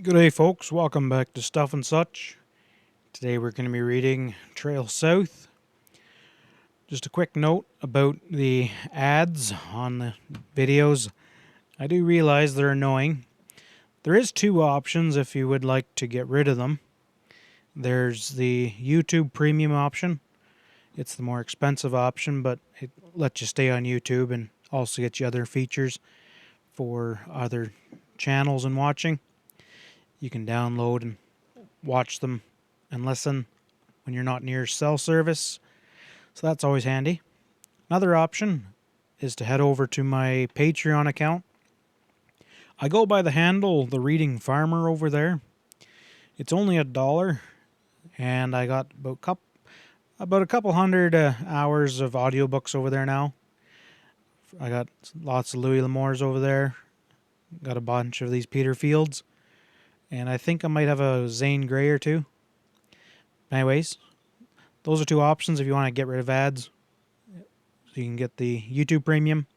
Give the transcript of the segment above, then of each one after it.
Good day, folks. Welcome back to Stuff and Such. Today we're going to be reading Trail South. Just a quick note about the ads on the videos. I do realize they're annoying. There is two options if you would like to get rid of them. There's the YouTube Premium option. It's the more expensive option, but it lets you stay on YouTube and also get you other features for other channels and watching. You can download and watch them and listen when you're not near cell service. So that's always handy. Another option is to head over to my Patreon account. I go by the handle The Reading Farmer over there. It's only $1, and I got about a couple hundred hours of audiobooks over there now. I got lots of Louis Lamours over there. Got a bunch of these Peter Fields. And I think I might have a Zane Grey or two. Anyways, those are two options if you want to get rid of ads. So you can get the YouTube Premium,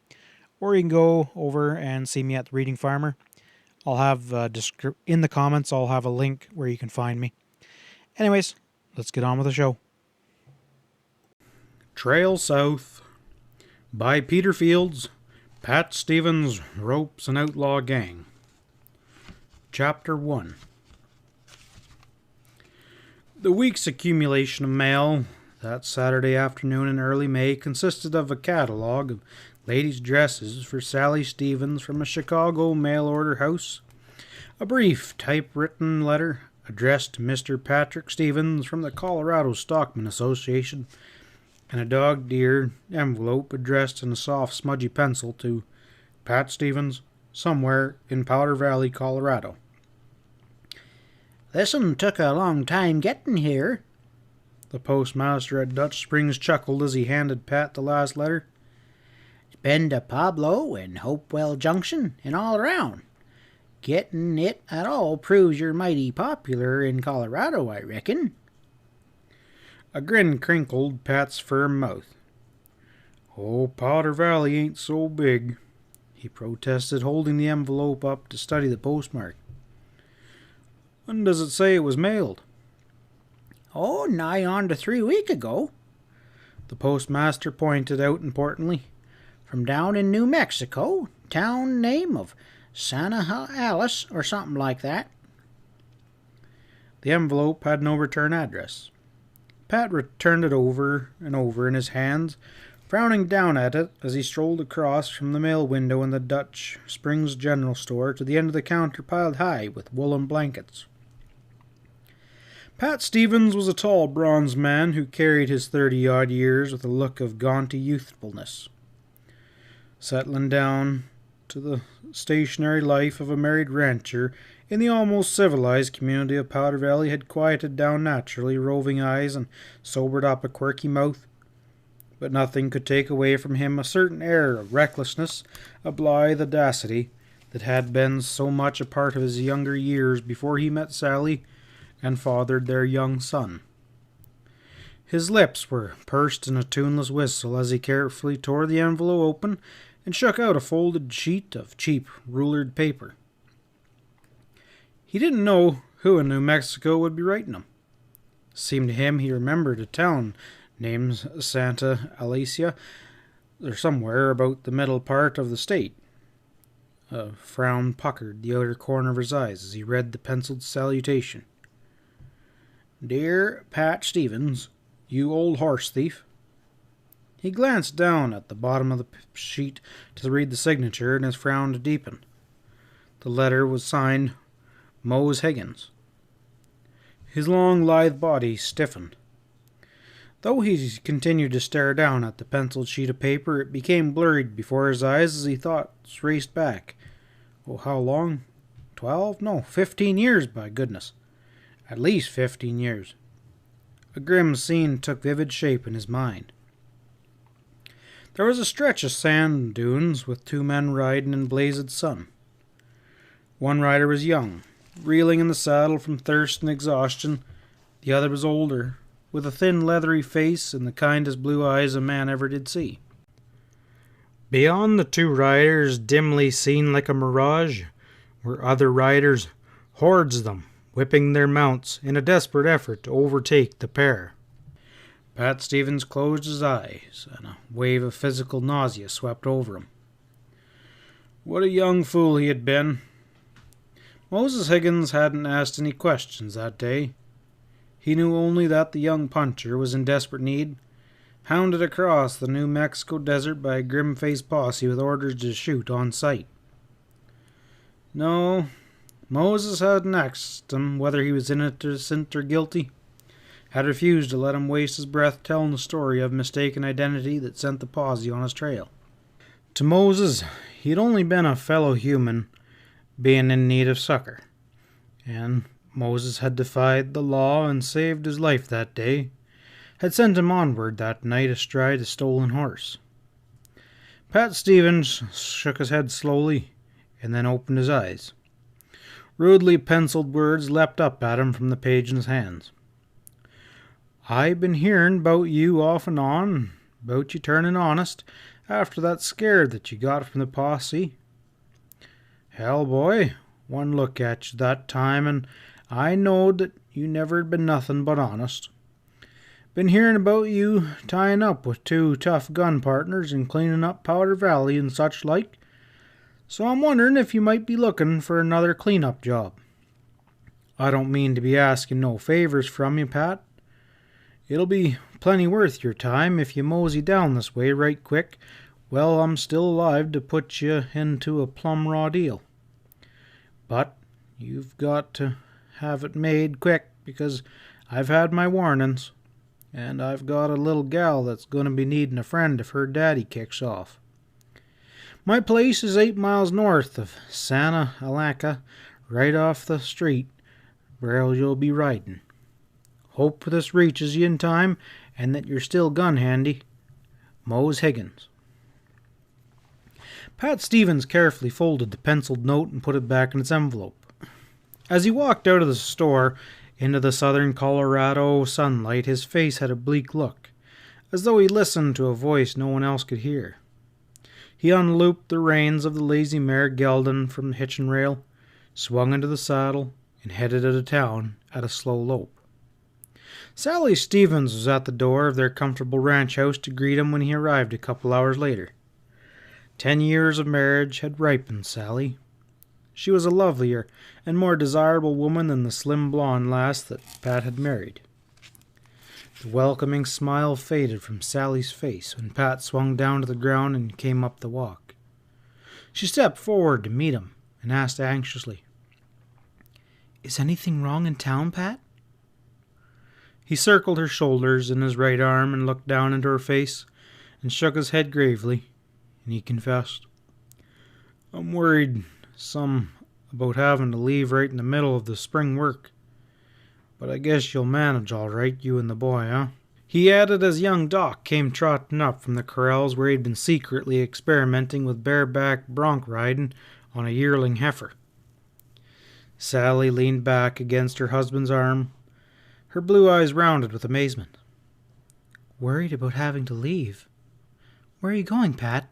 or you can go over and see me at the Reading Farmer. I'll have in the comments, I'll have a link where you can find me. Anyways, let's get on with the show. Trail South by Peter Fields, Pat Stevens, Ropes and Outlaw Gang. Chapter 1. The week's accumulation of mail that Saturday afternoon in early May consisted of a catalogue of ladies' dresses for Sally Stevens from a Chicago mail-order house, a brief typewritten letter addressed to Mr. Patrick Stevens from the Colorado Stockman Association, and a dog-eared envelope addressed in a soft, smudgy pencil to Pat Stevens, somewhere in Powder Valley, Colorado. "This'n took a long time getting here," the postmaster at Dutch Springs chuckled as he handed Pat the last letter. "It's been to Pablo and Hopewell Junction and all around. Getting it at all proves you're mighty popular in Colorado, I reckon." A grin crinkled Pat's firm mouth. "Oh, Powder Valley ain't so big," he protested, holding the envelope up to study the postmark. "When does it say it was mailed?" "Oh, nigh on to 3 weeks ago," the postmaster pointed out importantly. "From down in New Mexico, town name of Santa Alice or something like that." The envelope had no return address. Pat turned it over and over in his hands, frowning down at it as he strolled across from the mail window in the Dutch Springs General Store to the end of the counter piled high with woolen blankets. Pat Stevens was a tall, bronze man who carried his 30-odd years with a look of jaunty youthfulness. Settling down to the stationary life of a married rancher in the almost civilized community of Powder Valley had quieted down naturally roving eyes and sobered up a quirky mouth. But nothing could take away from him a certain air of recklessness, a blithe audacity that had been so much a part of his younger years before he met Sally and fathered their young son. His lips were pursed in a tuneless whistle as he carefully tore the envelope open and shook out a folded sheet of cheap, rulered paper. He didn't know who in New Mexico would be writing him. Seemed to him he remembered a town named Santa Alicia, or somewhere about the middle part of the state. A frown puckered the outer corner of his eyes as he read the penciled salutation. "Dear Pat Stevens, you old horse thief." He glanced down at the bottom of the sheet to read the signature, and his frown deepened. The letter was signed Mose Higgins. His long, lithe body stiffened. Though he continued to stare down at the penciled sheet of paper, it became blurred before his eyes as he thoughts raced back. Oh, how long? 12? No, 15 years, by goodness. At least 15 years. A grim scene took vivid shape in his mind. There was a stretch of sand dunes with two men riding in blazed sun. One rider was young, reeling in the saddle from thirst and exhaustion. The other was older, with a thin leathery face and the kindest blue eyes a man ever did see. Beyond the two riders, dimly seen like a mirage, were other riders, hordes of them, whipping their mounts in a desperate effort to overtake the pair. Pat Stevens closed his eyes, and a wave of physical nausea swept over him. What a young fool he had been. Moses Higgins hadn't asked any questions that day. He knew only that the young puncher was in desperate need, hounded across the New Mexico desert by a grim-faced posse with orders to shoot on sight. No, Moses hadn't asked him whether he was innocent or guilty, had refused to let him waste his breath telling the story of mistaken identity that sent the posse on his trail. To Moses, he had only been a fellow human being in need of succor, and Moses had defied the law and saved his life that day, had sent him onward that night astride a stolen horse. Pat Stevens shook his head slowly and then opened his eyes. Rudely penciled words leapt up at him from the page in his hands. "I been hearin' 'bout you off and on, 'bout you turnin' honest after that scare that you got from the posse. Hell, boy, one look at you that time, and I knowed that you never had been nothin' but honest. Been hearin' about you tying up with 2 tough gun partners and cleanin' up Powder Valley and such like, so I'm wonderin' if you might be lookin' for another clean-up job. I don't mean to be askin' no favors from you, Pat. It'll be plenty worth your time if you mosey down this way right quick while I'm still alive to put you into a plumb raw deal. But you've got to have it made quick because I've had my warnin's, and I've got a little gal that's going to be needing a friend if her daddy kicks off. My place is 8 miles north of Santa Alaka, right off the street where you'll be riding. Hope this reaches you in time and that you're still gun handy. Mose Higgins." Pat Stevens carefully folded the penciled note and put it back in its envelope. As he walked out of the store into the southern Colorado sunlight, his face had a bleak look, as though he listened to a voice no one else could hear. He unlooped the reins of the lazy mare gelding from the hitching rail, swung into the saddle, and headed out of town at a slow lope. Sally Stevens was at the door of their comfortable ranch house to greet him when he arrived a couple hours later. 10 years of marriage had ripened Sally. She was a lovelier and more desirable woman than the slim blonde lass that Pat had married. The welcoming smile faded from Sally's face when Pat swung down to the ground and came up the walk. She stepped forward to meet him and asked anxiously, "Is anything wrong in town, Pat?" He circled her shoulders in his right arm and looked down into her face and shook his head gravely, and he confessed, "I'm worried some about having to leave right in the middle of the spring work. But I guess you'll manage all right, you and the boy, huh?" He added as young Doc came trotting up from the corrals where he'd been secretly experimenting with bareback bronc riding on a yearling heifer. Sally leaned back against her husband's arm, her blue eyes rounded with amazement. "Worried about having to leave? Where are you going, Pat?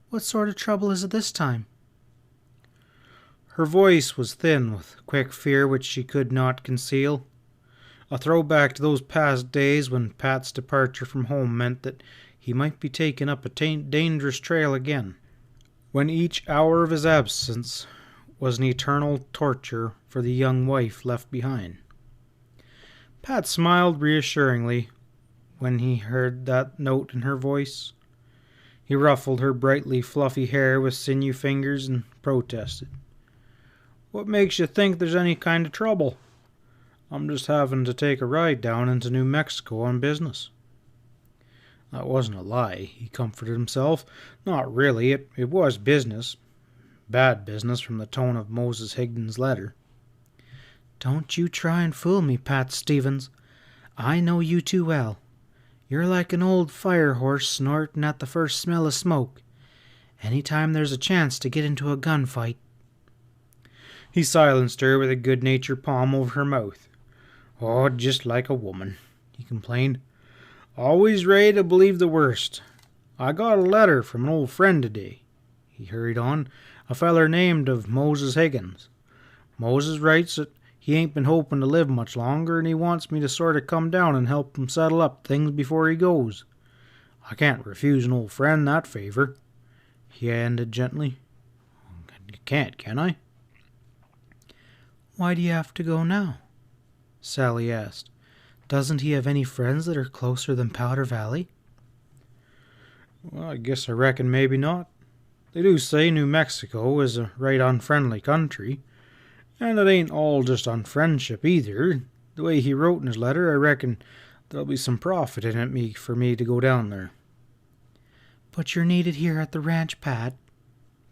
What sort of trouble is it this time?" Her voice was thin with quick fear which she could not conceal, a throwback to those past days when Pat's departure from home meant that he might be taking up a dangerous trail again, when each hour of his absence was an eternal torture for the young wife left behind. Pat smiled reassuringly when he heard that note in her voice. He ruffled her brightly fluffy hair with sinew fingers and protested, "What makes you think there's any kind of trouble? I'm just having to take a ride down into New Mexico on business." That wasn't a lie, he comforted himself. Not really, it was business. Bad business from the tone of Moses Higgins' letter. "Don't you try and fool me, Pat Stevens. I know you too well. You're like an old fire horse snorting at the first smell of smoke. Any time there's a chance to get into a gunfight." He silenced her with a good-natured palm over her mouth. "Oh, just like a woman," he complained. "Always ready to believe the worst. I got a letter from an old friend today," he hurried on, "a feller named of Moses Higgins. Moses writes that he ain't been hoping to live much longer, and he wants me to sort of come down and help him settle up things before he goes. I can't refuse an old friend that favor," he ended gently. "You can't, can I?" "Why do you have to go now?" Sally asked. "Doesn't he have any friends that are closer than Powder Valley?" "Well, I reckon maybe not. They do say New Mexico is a right unfriendly country, and it ain't all just on friendship either. The way he wrote in his letter, I reckon there'll be some profit in it for me to go down there." "But you're needed here at the ranch, Pat,"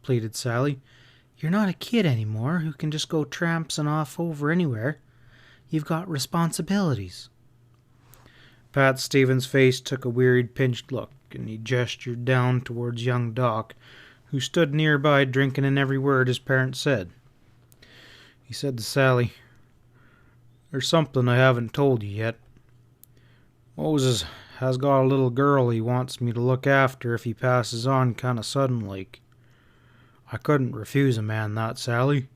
pleaded Sally. "You're not a kid anymore who can just go trampsing off over anywhere. You've got responsibilities." Pat Stevens' face took a wearied, pinched look, and he gestured down towards young Doc, who stood nearby drinking in every word his parent said. He said to Sally, "There's something I haven't told you yet. Moses has got a little girl he wants me to look after if he passes on kind of sudden like. I couldn't refuse a man that, Sally.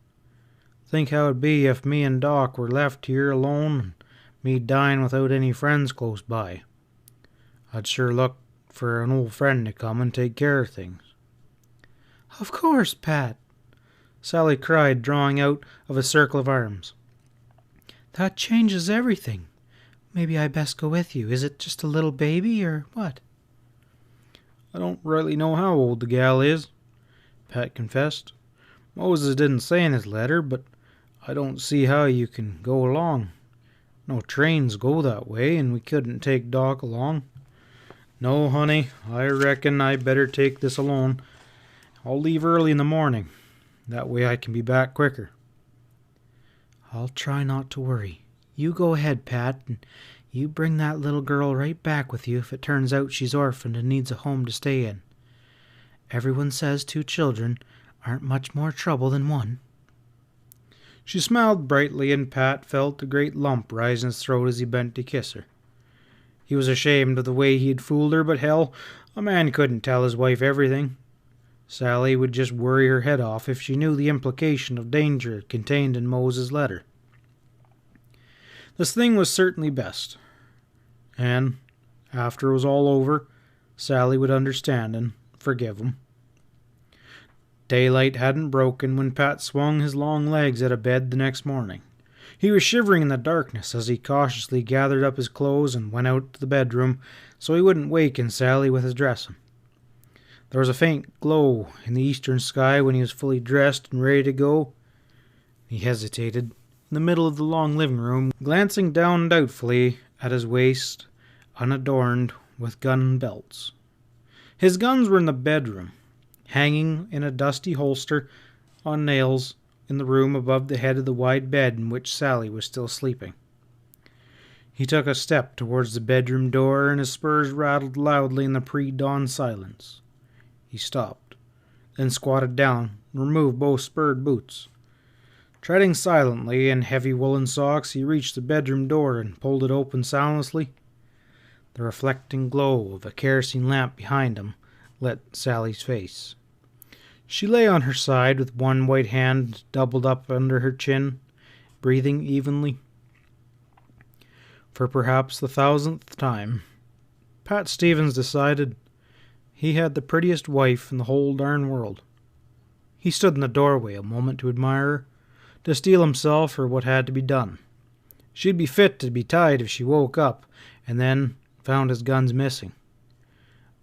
Think how it'd be if me and Doc were left here alone and me dying without any friends close by. I'd sure look for an old friend to come and take care of things." "Of course, Pat," Sally cried, drawing out of a circle of arms. "That changes everything. Maybe I best go with you. Is it just a little baby, or what?" "I don't rightly know how old the gal is," Pat confessed. "Moses didn't say in his letter, but I don't see how you can go along. No trains go that way, and we couldn't take Doc along. No, honey, I reckon I better take this alone. I'll leave early in the morning. That way I can be back quicker." "I'll try not to worry. You go ahead, Pat, and you bring that little girl right back with you if it turns out she's orphaned and needs a home to stay in. Everyone says 2 children aren't much more trouble than 1. She smiled brightly, and Pat felt a great lump rise in his throat as he bent to kiss her. He was ashamed of the way he had fooled her, but hell, a man couldn't tell his wife everything. Sally would just worry her head off if she knew the implication of danger contained in Moses' letter. This thing was certainly best, and after it was all over, Sally would understand and forgive him. Daylight hadn't broken when Pat swung his long legs out of bed the next morning. He was shivering in the darkness as he cautiously gathered up his clothes and went out to the bedroom so he wouldn't waken Sally with his dressing. There was a faint glow in the eastern sky when he was fully dressed and ready to go. He hesitated in the middle of the long living room, glancing down doubtfully at his waist, unadorned with gun belts. His guns were in the bedroom, hanging in a dusty holster on nails in the room above the head of the wide bed in which Sally was still sleeping. He took a step towards the bedroom door, and his spurs rattled loudly in the pre-dawn silence. He stopped, then squatted down and removed both spurred boots. Treading silently in heavy woolen socks, he reached the bedroom door and pulled it open soundlessly. The reflecting glow of a kerosene lamp behind him lit Sally's face. She lay on her side with one white hand doubled up under her chin, breathing evenly. For perhaps the 1000th time, Pat Stevens decided he had the prettiest wife in the whole darn world. He stood in the doorway a moment to admire her, to steel himself for what had to be done. She'd be fit to be tied if she woke up, and then found his guns missing.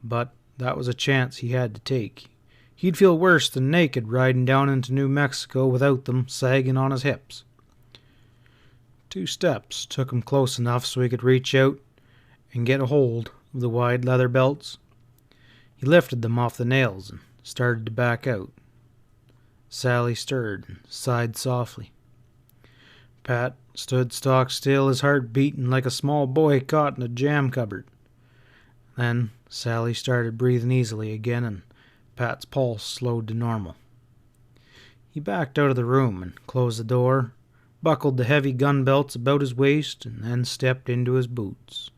But that was a chance he had to take. He'd feel worse than naked riding down into New Mexico without them sagging on his hips. 2 steps took him close enough so he could reach out and get a hold of the wide leather belts. He lifted them off the nails and started to back out. Sally stirred and sighed softly. Pat stood stock still, his heart beating like a small boy caught in a jam cupboard. Then Sally started breathing easily again, and Pat's pulse slowed to normal. He backed out of the room and closed the door, buckled the heavy gun belts about his waist, and then stepped into his boots.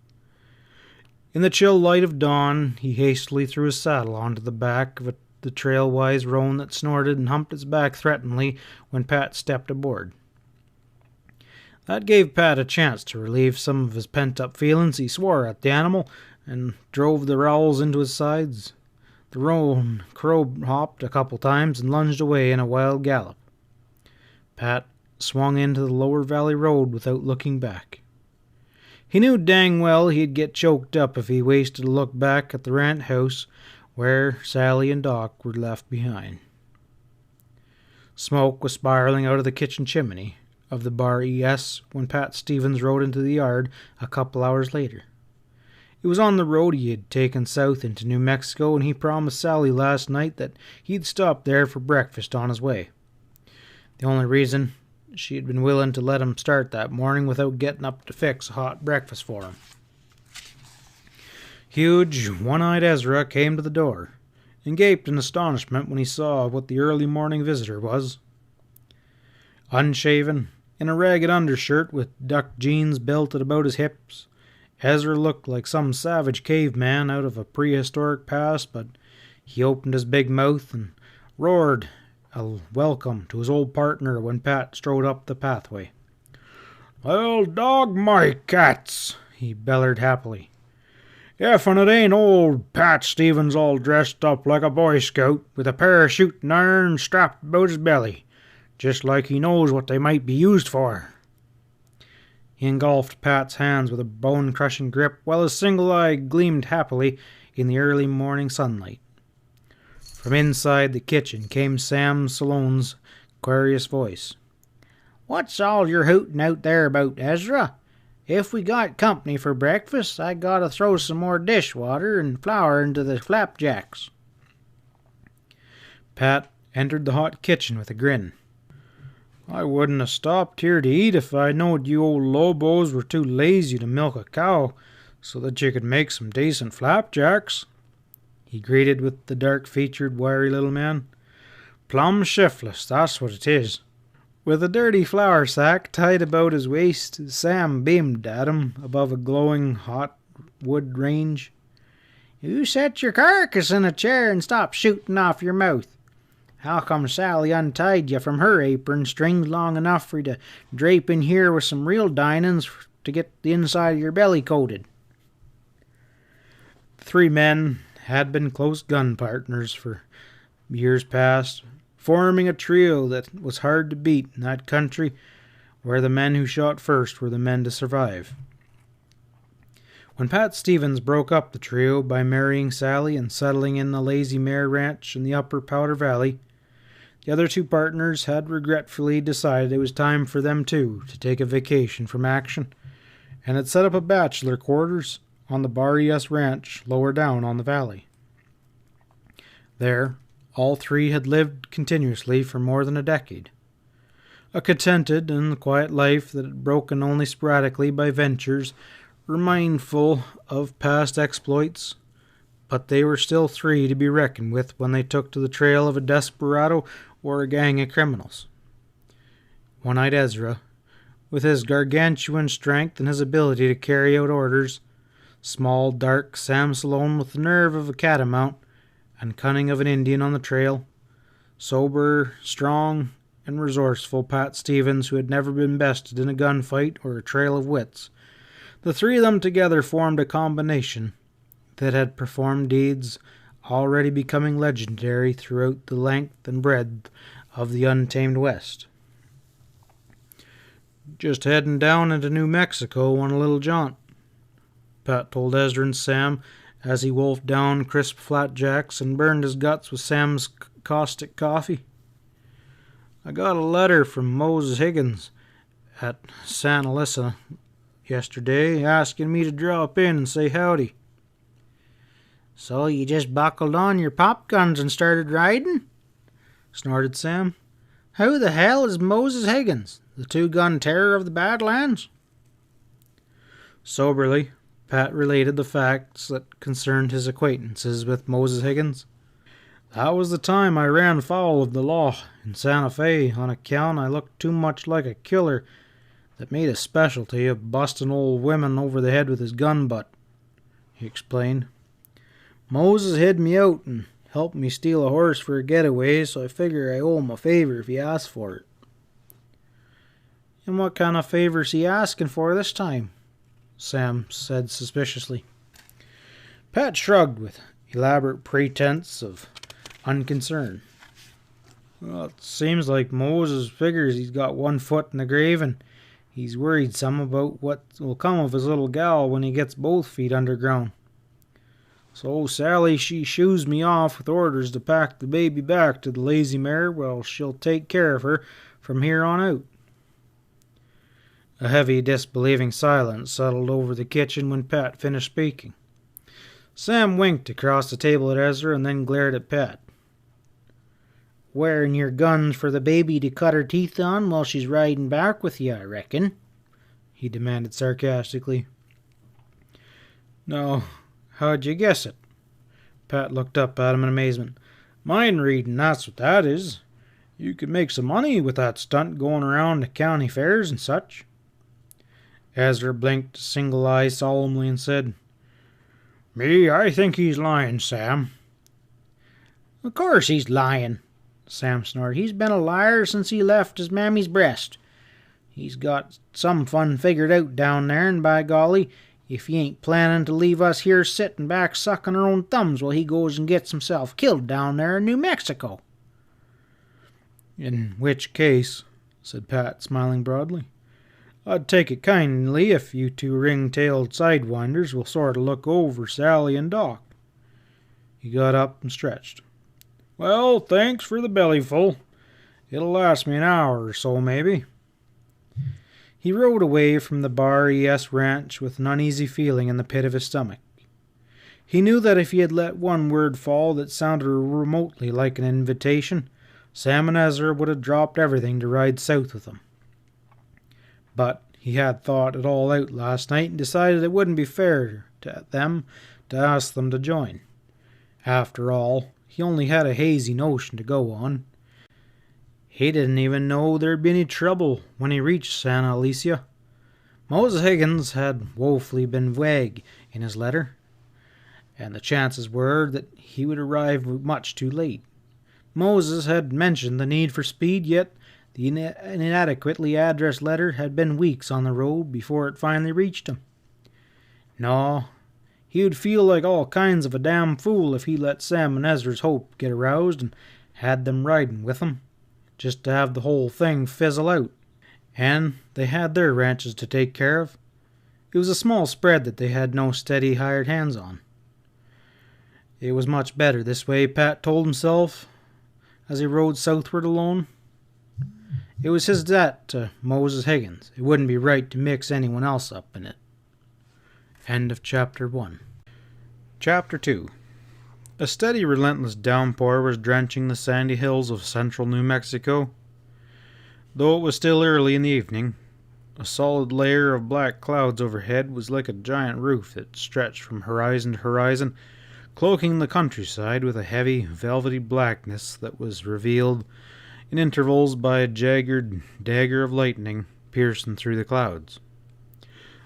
In the chill light of dawn, he hastily threw his saddle onto the back of the trail-wise roan that snorted and humped its back threateningly when Pat stepped aboard. That gave Pat a chance to relieve some of his pent-up feelings. He swore at the animal and drove the rowels into his sides. The roan crow hopped a couple times and lunged away in a wild gallop. Pat swung into the lower valley road without looking back. He knew dang well he'd get choked up if he wasted a look back at the ranch house where Sally and Doc were left behind. Smoke was spiraling out of the kitchen chimney of the Bar ES when Pat Stevens rode into the yard a couple hours later. It was on the road he had taken south into New Mexico, and he promised Sally last night that he'd stop there for breakfast on his way. The only reason she had been willing to let him start that morning without getting up to fix a hot breakfast for him. Huge, one-eyed Ezra came to the door and gaped in astonishment when he saw what the early morning visitor was. Unshaven, in a ragged undershirt with duck jeans belted about his hips, Ezra looked like some savage caveman out of a prehistoric past, but he opened his big mouth and roared a welcome to his old partner when Pat strode up the pathway. "Well, dog my cats," he bellered happily. "If and it ain't old Pat Stevens all dressed up like a Boy Scout with a pair of shooting irons strapped about his belly, just like he knows what they might be used for." He engulfed Pat's hands with a bone-crushing grip while his single eye gleamed happily in the early morning sunlight. From inside the kitchen came Sam Salone's querulous voice. "What's all your hooting out there about, Ezra? If we got company for breakfast, I gotta throw some more dishwater and flour into the flapjacks." Pat entered the hot kitchen with a grin. "I wouldn't have stopped here to eat if I knowed you old lobos were too lazy to milk a cow so that you could make some decent flapjacks," he greeted with the dark-featured, wiry little man. "Plumb shiftless, that's what it is." With a dirty flour sack tied about his waist, Sam beamed at him above a glowing hot wood range. "You set your carcass in a chair and stop shooting off your mouth. How come Sally untied you from her apron strings long enough for you to drape in here with some real dinings to get the inside of your belly coated?" The three men had been close gun partners for years past, forming a trio that was hard to beat in that country where the men who shot first were the men to survive. When Pat Stevens broke up the trio by marrying Sally and settling in the Lazy Mare Ranch in the upper Powder Valley, the other two partners had regretfully decided it was time for them too to take a vacation from action, and had set up a bachelor quarters on the Bar ES Ranch lower down on the valley. There, all three had lived continuously for more than a decade. A contented and quiet life that had broken only sporadically by ventures remindful of past exploits, but they were still three to be reckoned with when they took to the trail of a desperado or a gang of criminals. One-eyed Ezra, with his gargantuan strength and his ability to carry out orders, small, dark Sam Salone with the nerve of a catamount and cunning of an Indian on the trail, sober, strong, and resourceful Pat Stevens, who had never been bested in a gunfight or a trail of wits. The three of them together formed a combination that had performed deeds already becoming legendary throughout the length and breadth of the untamed West. "Just heading down into New Mexico on a little jaunt," Pat told Ezra and Sam as he wolfed down crisp flapjacks and burned his guts with Sam's caustic coffee. "I got a letter from Moses Higgins at Santa Lisa yesterday asking me to drop in and say howdy." "So you just buckled on your pop guns and started riding?" snorted Sam. "Who the hell is Moses Higgins, the two-gun terror of the Badlands?" Soberly, Pat related the facts that concerned his acquaintances with Moses Higgins. "That was the time I ran foul of the law in Santa Fe on account I looked too much like a killer that made a specialty of busting old women over the head with his gun butt," he explained. "Moses hid me out and helped me steal a horse for a getaway, so I figure I owe him a favor if he asks for it." And what kind of favors he asking for this time? Sam said suspiciously. Pat shrugged with elaborate pretense of unconcern. Well, it seems like Moses figures he's got one foot in the grave, and he's worried some about what will come of his little gal when he gets both feet underground. So Sally, she shoos me off with orders to pack the baby back to the lazy mare while she'll take care of her from here on out. A heavy, disbelieving silence settled over the kitchen when Pat finished speaking. Sam winked across the table at Ezra and then glared at Pat. Wearing your guns for the baby to cut her teeth on while she's riding back with you, I reckon, he demanded sarcastically. No, how'd you guess it? Pat looked up at him in amazement. Mind reading, that's what that is. You could make some money with that stunt going around the county fairs and such. Ezra blinked a single eye solemnly and said, Me, I think he's lying, Sam. Of course he's lying, Sam snorted. He's been a liar since he left his mammy's breast. He's got some fun figured out down there, and by golly, if he ain't planning to leave us here sitting back sucking our own thumbs while he goes and gets himself killed down there in New Mexico. In which case, said Pat, smiling broadly, I'd take it kindly if you two ring-tailed sidewinders will sort of look over Sally and Doc. He got up and stretched. Well, thanks for the bellyful. It'll last me an hour or so, maybe. He rode away from the Bar ES ranch with an uneasy feeling in the pit of his stomach. He knew that if he had let one word fall that sounded remotely like an invitation, Sam and Ezra would have dropped everything to ride south with him. But he had thought it all out last night and decided it wouldn't be fair to them to ask them to join. After all, he only had a hazy notion to go on. He didn't even know there'd be any trouble when he reached Santa Alicia. Moses Higgins had woefully been vague in his letter, and the chances were that he would arrive much too late. Moses had mentioned the need for speed, yet the inadequately addressed letter had been weeks on the road before it finally reached him. No, he would feel like all kinds of a damn fool if he let Sam and Ezra's hope get aroused and had them riding with him, just to have the whole thing fizzle out. And they had their ranches to take care of. It was a small spread that they had no steady hired hands on. It was much better this way, Pat told himself, as he rode southward alone. It was his debt to Moses Higgins. It wouldn't be right to mix anyone else up in it. End of Chapter 1. Chapter 2. A steady, relentless downpour was drenching the sandy hills of central New Mexico. Though it was still early in the evening, a solid layer of black clouds overhead was like a giant roof that stretched from horizon to horizon, cloaking the countryside with a heavy, velvety blackness that was revealed in intervals by a jagged dagger of lightning piercing through the clouds.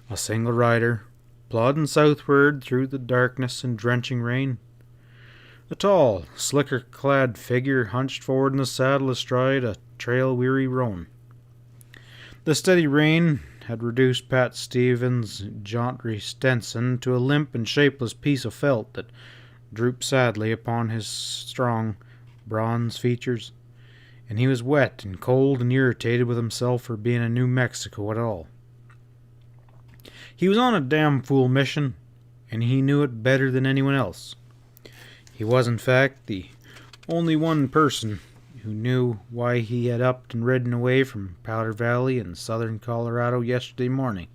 A single rider, plodding southward through the darkness and drenching rain. A tall, slicker-clad figure hunched forward in the saddle astride a trail-weary roan. The steady rain had reduced Pat Stevens' jaunty Stetson to a limp and shapeless piece of felt that drooped sadly upon his strong, bronze features, and he was wet and cold and irritated with himself for being in New Mexico at all. He was on a damn fool mission, and he knew it better than anyone else. He was, in fact, the only one person who knew why he had upped and ridden away from Powder Valley in southern Colorado yesterday morning.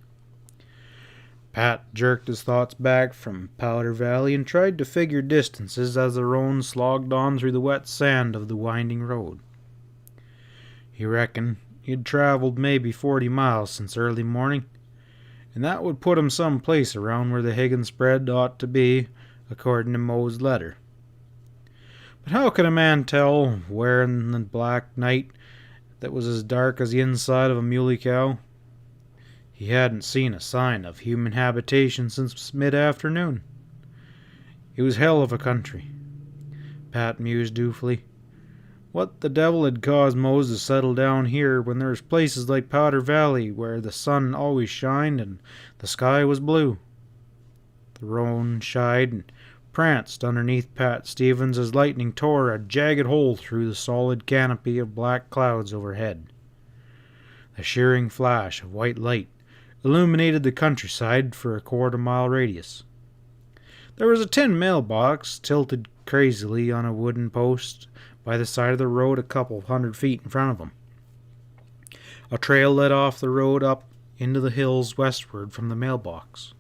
Pat jerked his thoughts back from Powder Valley and tried to figure distances as the roan slogged on through the wet sand of the winding road. He reckoned he'd traveled maybe 40 miles since early morning, and that would put him some place around where the Higgins spread ought to be, according to Moe's letter. But how could a man tell where in the black night that was as dark as the inside of a muley cow? He hadn't seen a sign of human habitation since mid-afternoon. It was hell of a country, Pat mused doubtfully. What the devil had caused Moses to settle down here when there was places like Powder Valley where the sun always shined and the sky was blue? The roan shied and pranced underneath Pat Stevens as lightning tore a jagged hole through the solid canopy of black clouds overhead. The shearing flash of white light illuminated the countryside for a quarter-mile radius. There was a tin mailbox tilted crazily on a wooden post by the side of the road a couple of 100 feet in front of him. A trail led off the road up into the hills westward from the mailbox.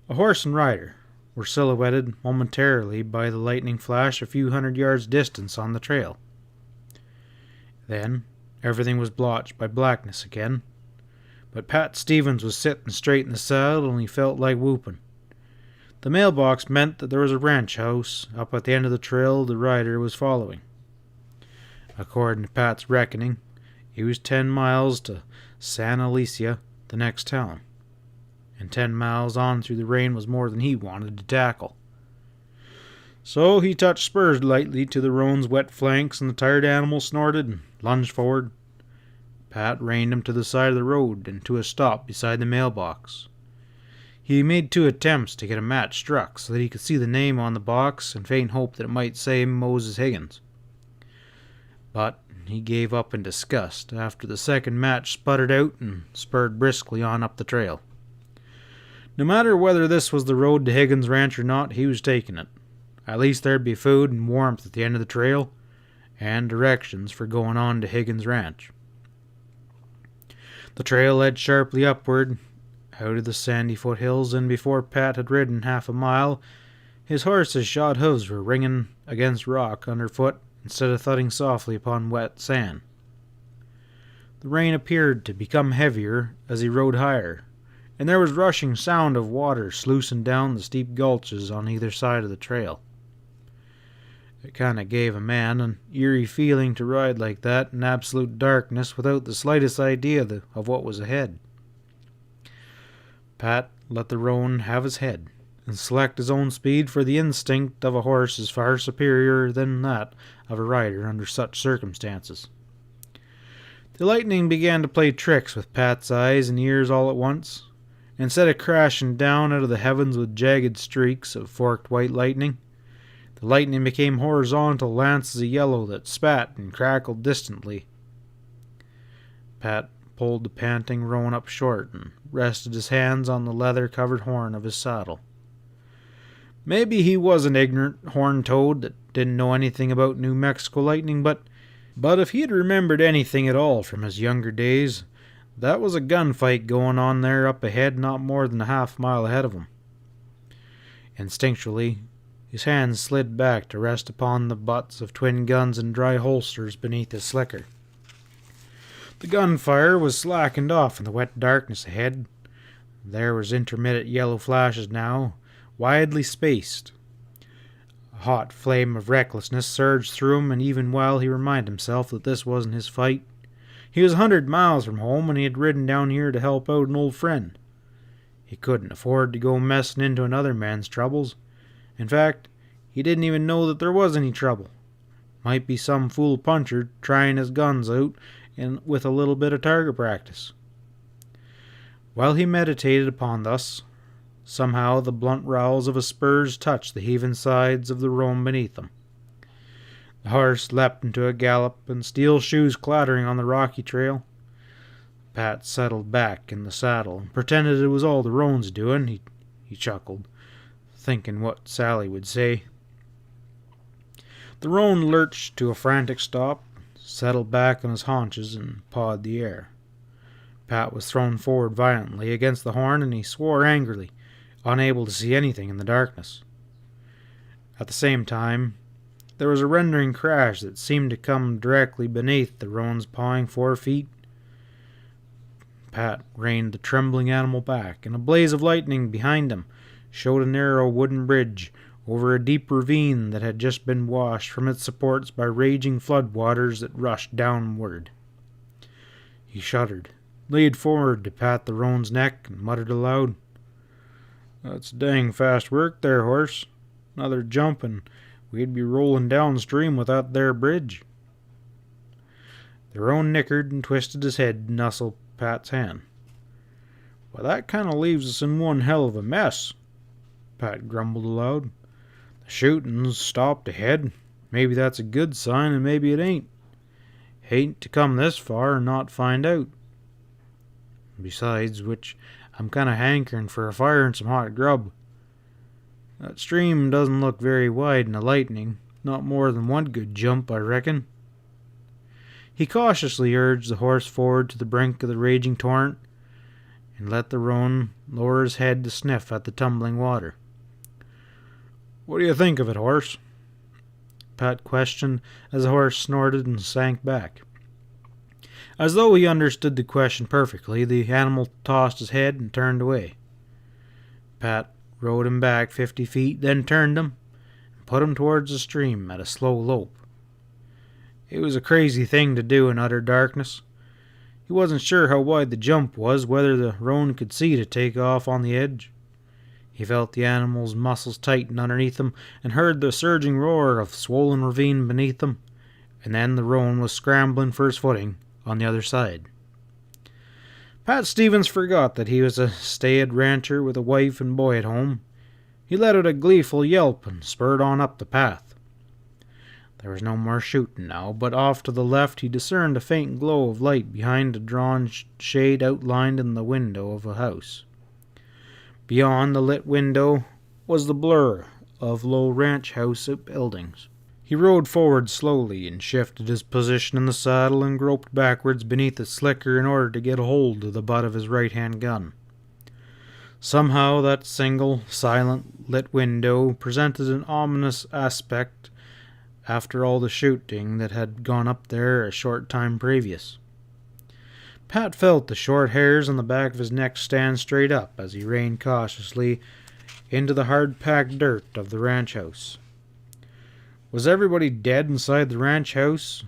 A horse and rider were silhouetted momentarily by the lightning flash a few 100 yards distance on the trail. Then everything was blotched by blackness again, but Pat Stevens was sitting straight in the saddle and he felt like whooping. The mailbox meant that there was a ranch house up at the end of the trail the rider was following. According to Pat's reckoning, it was 10 miles to San Alicia, the next town, and 10 miles on through the rain was more than he wanted to tackle. So he touched spurs lightly to the roan's wet flanks, and the tired animal snorted and lunged forward. Pat reined him to the side of the road and to a stop beside the mailbox. He made 2 attempts to get a match struck so that he could see the name on the box and faint hope that it might say Moses Higgins. But he gave up in disgust after the second match sputtered out and spurred briskly on up the trail. No matter whether this was the road to Higgins' ranch or not, he was taking it. At least there'd be food and warmth at the end of the trail, and directions for going on to Higgins' ranch. The trail led sharply upward, out of the sandy foothills, and before Pat had ridden half a mile, his horse's shod hooves were ringing against rock underfoot instead of thudding softly upon wet sand. The rain appeared to become heavier as he rode higher, and there was rushing sound of water sluicing down the steep gulches on either side of the trail. It kind of gave a man an eerie feeling to ride like that in absolute darkness without the slightest idea of what was ahead. Pat let the roan have his head and select his own speed, for the instinct of a horse is far superior than that of a rider under such circumstances. The lightning began to play tricks with Pat's eyes and ears all at once. Instead of crashing down out of the heavens with jagged streaks of forked white lightning, the lightning became horizontal lances of yellow that spat and crackled distantly. Pat pulled the panting roan up short and rested his hands on the leather-covered horn of his saddle. Maybe he was an ignorant horned toad that didn't know anything about New Mexico lightning, but if he had remembered anything at all from his younger days, that was a gunfight going on there up ahead, not more than a half-mile ahead of him. Instinctually, his hands slid back to rest upon the butts of twin guns and dry holsters beneath his slicker. The gunfire was slackened off in the wet darkness ahead. There was intermittent yellow flashes now, widely spaced. A hot flame of recklessness surged through him, and even while he reminded himself that this wasn't his fight, he was 100 miles from home and he had ridden down here to help out an old friend. He couldn't afford to go messing into another man's troubles. In fact, he didn't even know that there was any trouble. Might be some fool puncher trying his guns out and with a little bit of target practice. While he meditated upon this, somehow the blunt rowels of his spurs touched the heaving sides of the roan beneath him. The horse leapt into a gallop, and steel shoes clattering on the rocky trail. Pat settled back in the saddle and pretended it was all the roan's doing. He chuckled, thinking what Sally would say. The roan lurched to a frantic stop, settled back on his haunches, and pawed the air. Pat was thrown forward violently against the horn, and he swore angrily, unable to see anything in the darkness. At the same time, there was a rending crash that seemed to come directly beneath the roan's pawing 4 feet. Pat reined the trembling animal back, and a blaze of lightning behind him showed a narrow wooden bridge over a deep ravine that had just been washed from its supports by raging flood waters that rushed downward. He shuddered, leaned forward to pat the roan's neck, and muttered aloud, "That's dang fast work there, horse. Another jump and we'd be rolling downstream with that there bridge." The roan nickered and twisted his head to nuzzle Pat's hand. "Well, that kind of leaves us in one hell of a mess," Pat grumbled aloud. "The shooting's stopped ahead. Maybe that's a good sign, and maybe it ain't. Hate to come this far and not find out. Besides which, I'm kind of hankering for a fire and some hot grub. That stream doesn't look very wide in the lightning. Not more than one good jump, I reckon." He cautiously urged the horse forward to the brink of the raging torrent and let the roan lower his head to sniff at the tumbling water. "What do you think of it, horse?" Pat questioned as the horse snorted and sank back. As though he understood the question perfectly, the animal tossed his head and turned away. Pat rode him back 50 feet, then turned him and put him towards the stream at a slow lope. It was a crazy thing to do in utter darkness. He wasn't sure how wide the jump was, whether the roan could see to take off on the edge. He felt the animal's muscles tighten underneath him and heard the surging roar of the swollen ravine beneath him, and then the roan was scrambling for his footing on the other side. Pat Stevens forgot that he was a staid rancher with a wife and boy at home. He let out a gleeful yelp and spurred on up the path. There was no more shooting now, but off to the left he discerned a faint glow of light behind a drawn shade outlined in the window of a house. Beyond the lit window was the blur of low ranch house buildings. He rode forward slowly and shifted his position in the saddle and groped backwards beneath his slicker in order to get a hold of the butt of his right-hand gun. Somehow that single, silent, lit window presented an ominous aspect after all the shooting that had gone up there a short time previous. Pat felt the short hairs on the back of his neck stand straight up as he reined cautiously into the hard-packed dirt of the ranch house. Was everybody dead inside the ranch house,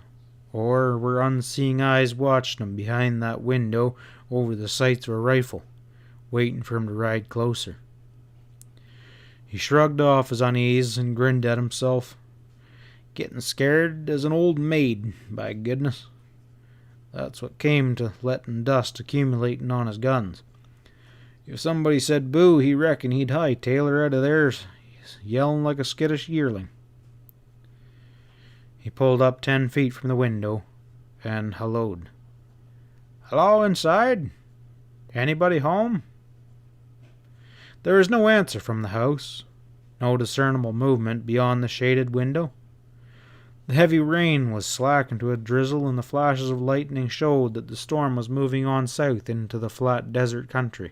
or were unseeing eyes watching him behind that window over the sights of a rifle, waiting for him to ride closer? He shrugged off his unease and grinned at himself. Getting scared as an old maid, by goodness. That's what came to letting dust accumulating on his guns. If somebody said boo, he reckoned he'd hightail her out of there yelling like a skittish yearling. He pulled up 10 feet from the window and helloed. "Hello, inside? Anybody home?" There was no answer from the house, no discernible movement beyond the shaded window. The heavy rain was slackened to a drizzle, and the flashes of lightning showed that the storm was moving on south into the flat desert country.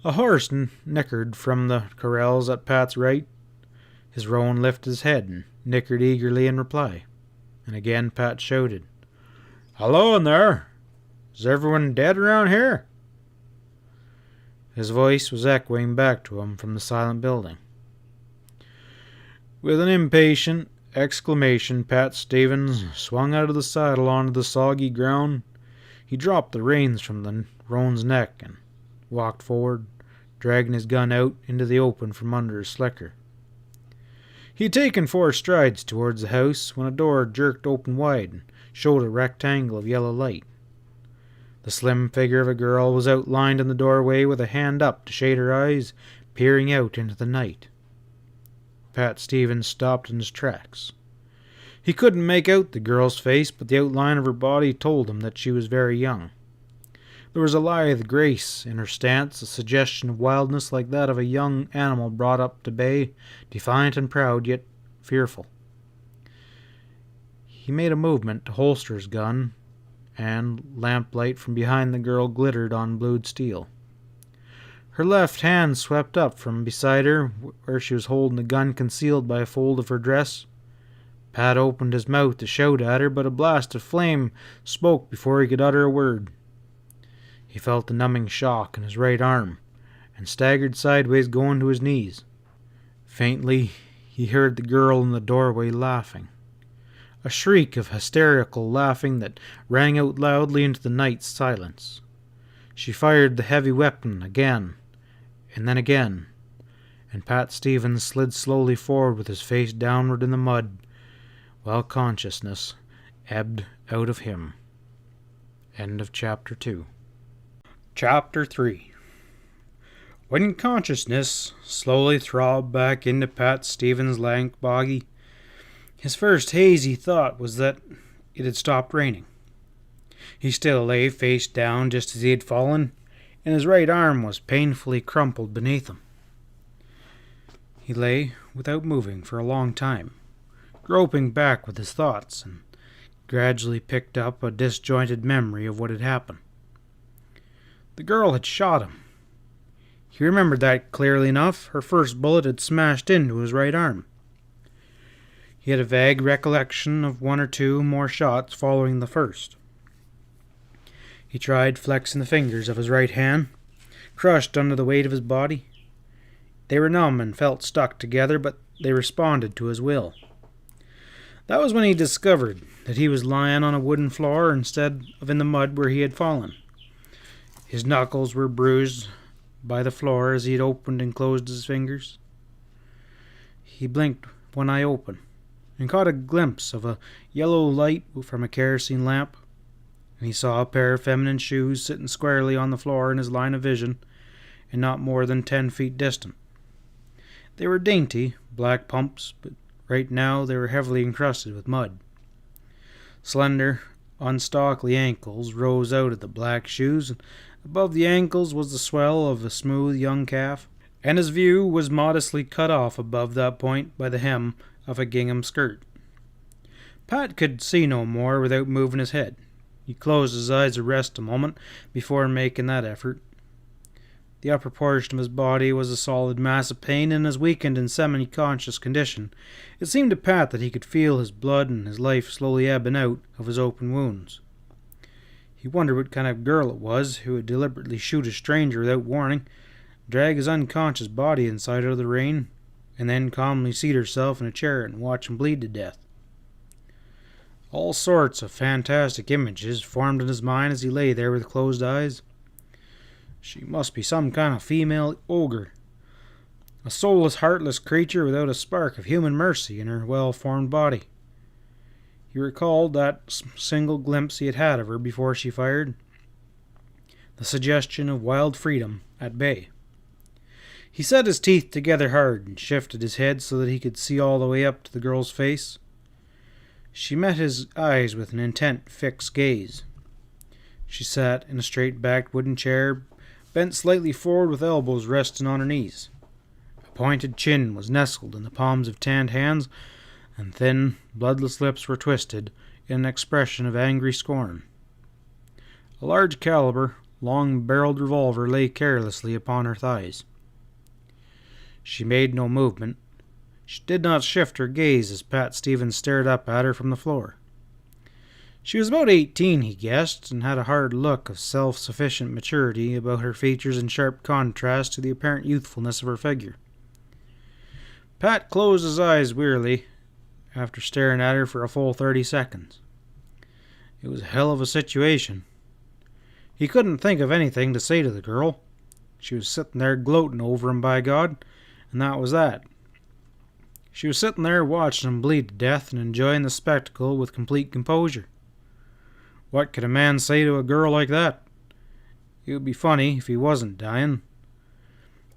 A horse nickered from the corrals at Pat's right. His roan lifted his head and nickered eagerly in reply, and again Pat shouted, "Hello in there! Is everyone dead around here?" His voice was echoing back to him from the silent building. With an impatient exclamation, Pat Stevens swung out of the saddle onto the soggy ground. He dropped the reins from the roan's neck and walked forward, dragging his gun out into the open from under his slicker. He had taken 4 strides towards the house when a door jerked open wide and showed a rectangle of yellow light. The slim figure of a girl was outlined in the doorway with a hand up to shade her eyes, peering out into the night. Pat Stevens stopped in his tracks. He couldn't make out the girl's face, but the outline of her body told him that she was very young. There was a lithe grace in her stance, a suggestion of wildness like that of a young animal brought up to bay, defiant and proud, yet fearful. He made a movement to holster his gun, and lamplight from behind the girl glittered on blued steel. Her left hand swept up from beside her, where she was holding the gun concealed by a fold of her dress. Pat opened his mouth to shout at her, but a blast of flame spoke before he could utter a word. He felt a numbing shock in his right arm, and staggered sideways, going to his knees. Faintly, he heard the girl in the doorway laughing. A shriek of hysterical laughing that rang out loudly into the night's silence. She fired the heavy weapon again, and then again, and Pat Stevens slid slowly forward with his face downward in the mud, while consciousness ebbed out of him. End of Chapter 2. Chapter 3. When consciousness slowly throbbed back into Pat Stevens' lank body, his first hazy thought was that it had stopped raining. He still lay face down just as he had fallen, and his right arm was painfully crumpled beneath him. He lay without moving for a long time, groping back with his thoughts, and gradually picked up a disjointed memory of what had happened. The girl had shot him. He remembered that clearly enough. Her first bullet had smashed into his right arm. He had a vague recollection of one or two more shots following the first. He tried flexing the fingers of his right hand, crushed under the weight of his body. They were numb and felt stuck together, but they responded to his will. That was when he discovered that he was lying on a wooden floor instead of in the mud where he had fallen. His knuckles were bruised by the floor as he had opened and closed his fingers. He blinked one eye open and caught a glimpse of a yellow light from a kerosene lamp, and he saw a pair of feminine shoes sitting squarely on the floor in his line of vision and not more than 10 feet distant. They were dainty, black pumps, but right now they were heavily encrusted with mud. Slender, unstockly ankles rose out of the black shoes, and above the ankles was the swell of a smooth young calf, and his view was modestly cut off above that point by the hem of a gingham skirt. Pat could see no more without moving his head. He closed his eyes to rest a moment before making that effort. The upper portion of his body was a solid mass of pain, and in his weakened and semi-conscious condition, it seemed to Pat that he could feel his blood and his life slowly ebbing out of his open wounds. He wondered what kind of girl it was who would deliberately shoot a stranger without warning, drag his unconscious body inside out of the rain, and then calmly seat herself in a chair and watch him bleed to death. All sorts of fantastic images formed in his mind as he lay there with closed eyes. She must be some kind of female ogre, a soulless, heartless creature without a spark of human mercy in her well-formed body. He recalled that single glimpse he had had of her before she fired, the suggestion of wild freedom at bay. He set his teeth together hard and shifted his head so that he could see all the way up to the girl's face. She met his eyes with an intent, fixed gaze. She sat in a straight-backed wooden chair, bent slightly forward with elbows resting on her knees. A pointed chin was nestled in the palms of tanned hands, and thin, bloodless lips were twisted in an expression of angry scorn. A large-caliber, long-barreled revolver lay carelessly upon her thighs. She made no movement. She did not shift her gaze as Pat Stevens stared up at her from the floor. She was about 18, he guessed, and had a hard look of self-sufficient maturity about her features in sharp contrast to the apparent youthfulness of her figure. Pat closed his eyes wearily after staring at her for a full 30 seconds. It was a hell of a situation. He couldn't think of anything to say to the girl. She was sitting there gloating over him, by God, and that was that. She was sitting there watching him bleed to death and enjoying the spectacle with complete composure. What could a man say to a girl like that? It would be funny if he wasn't dying.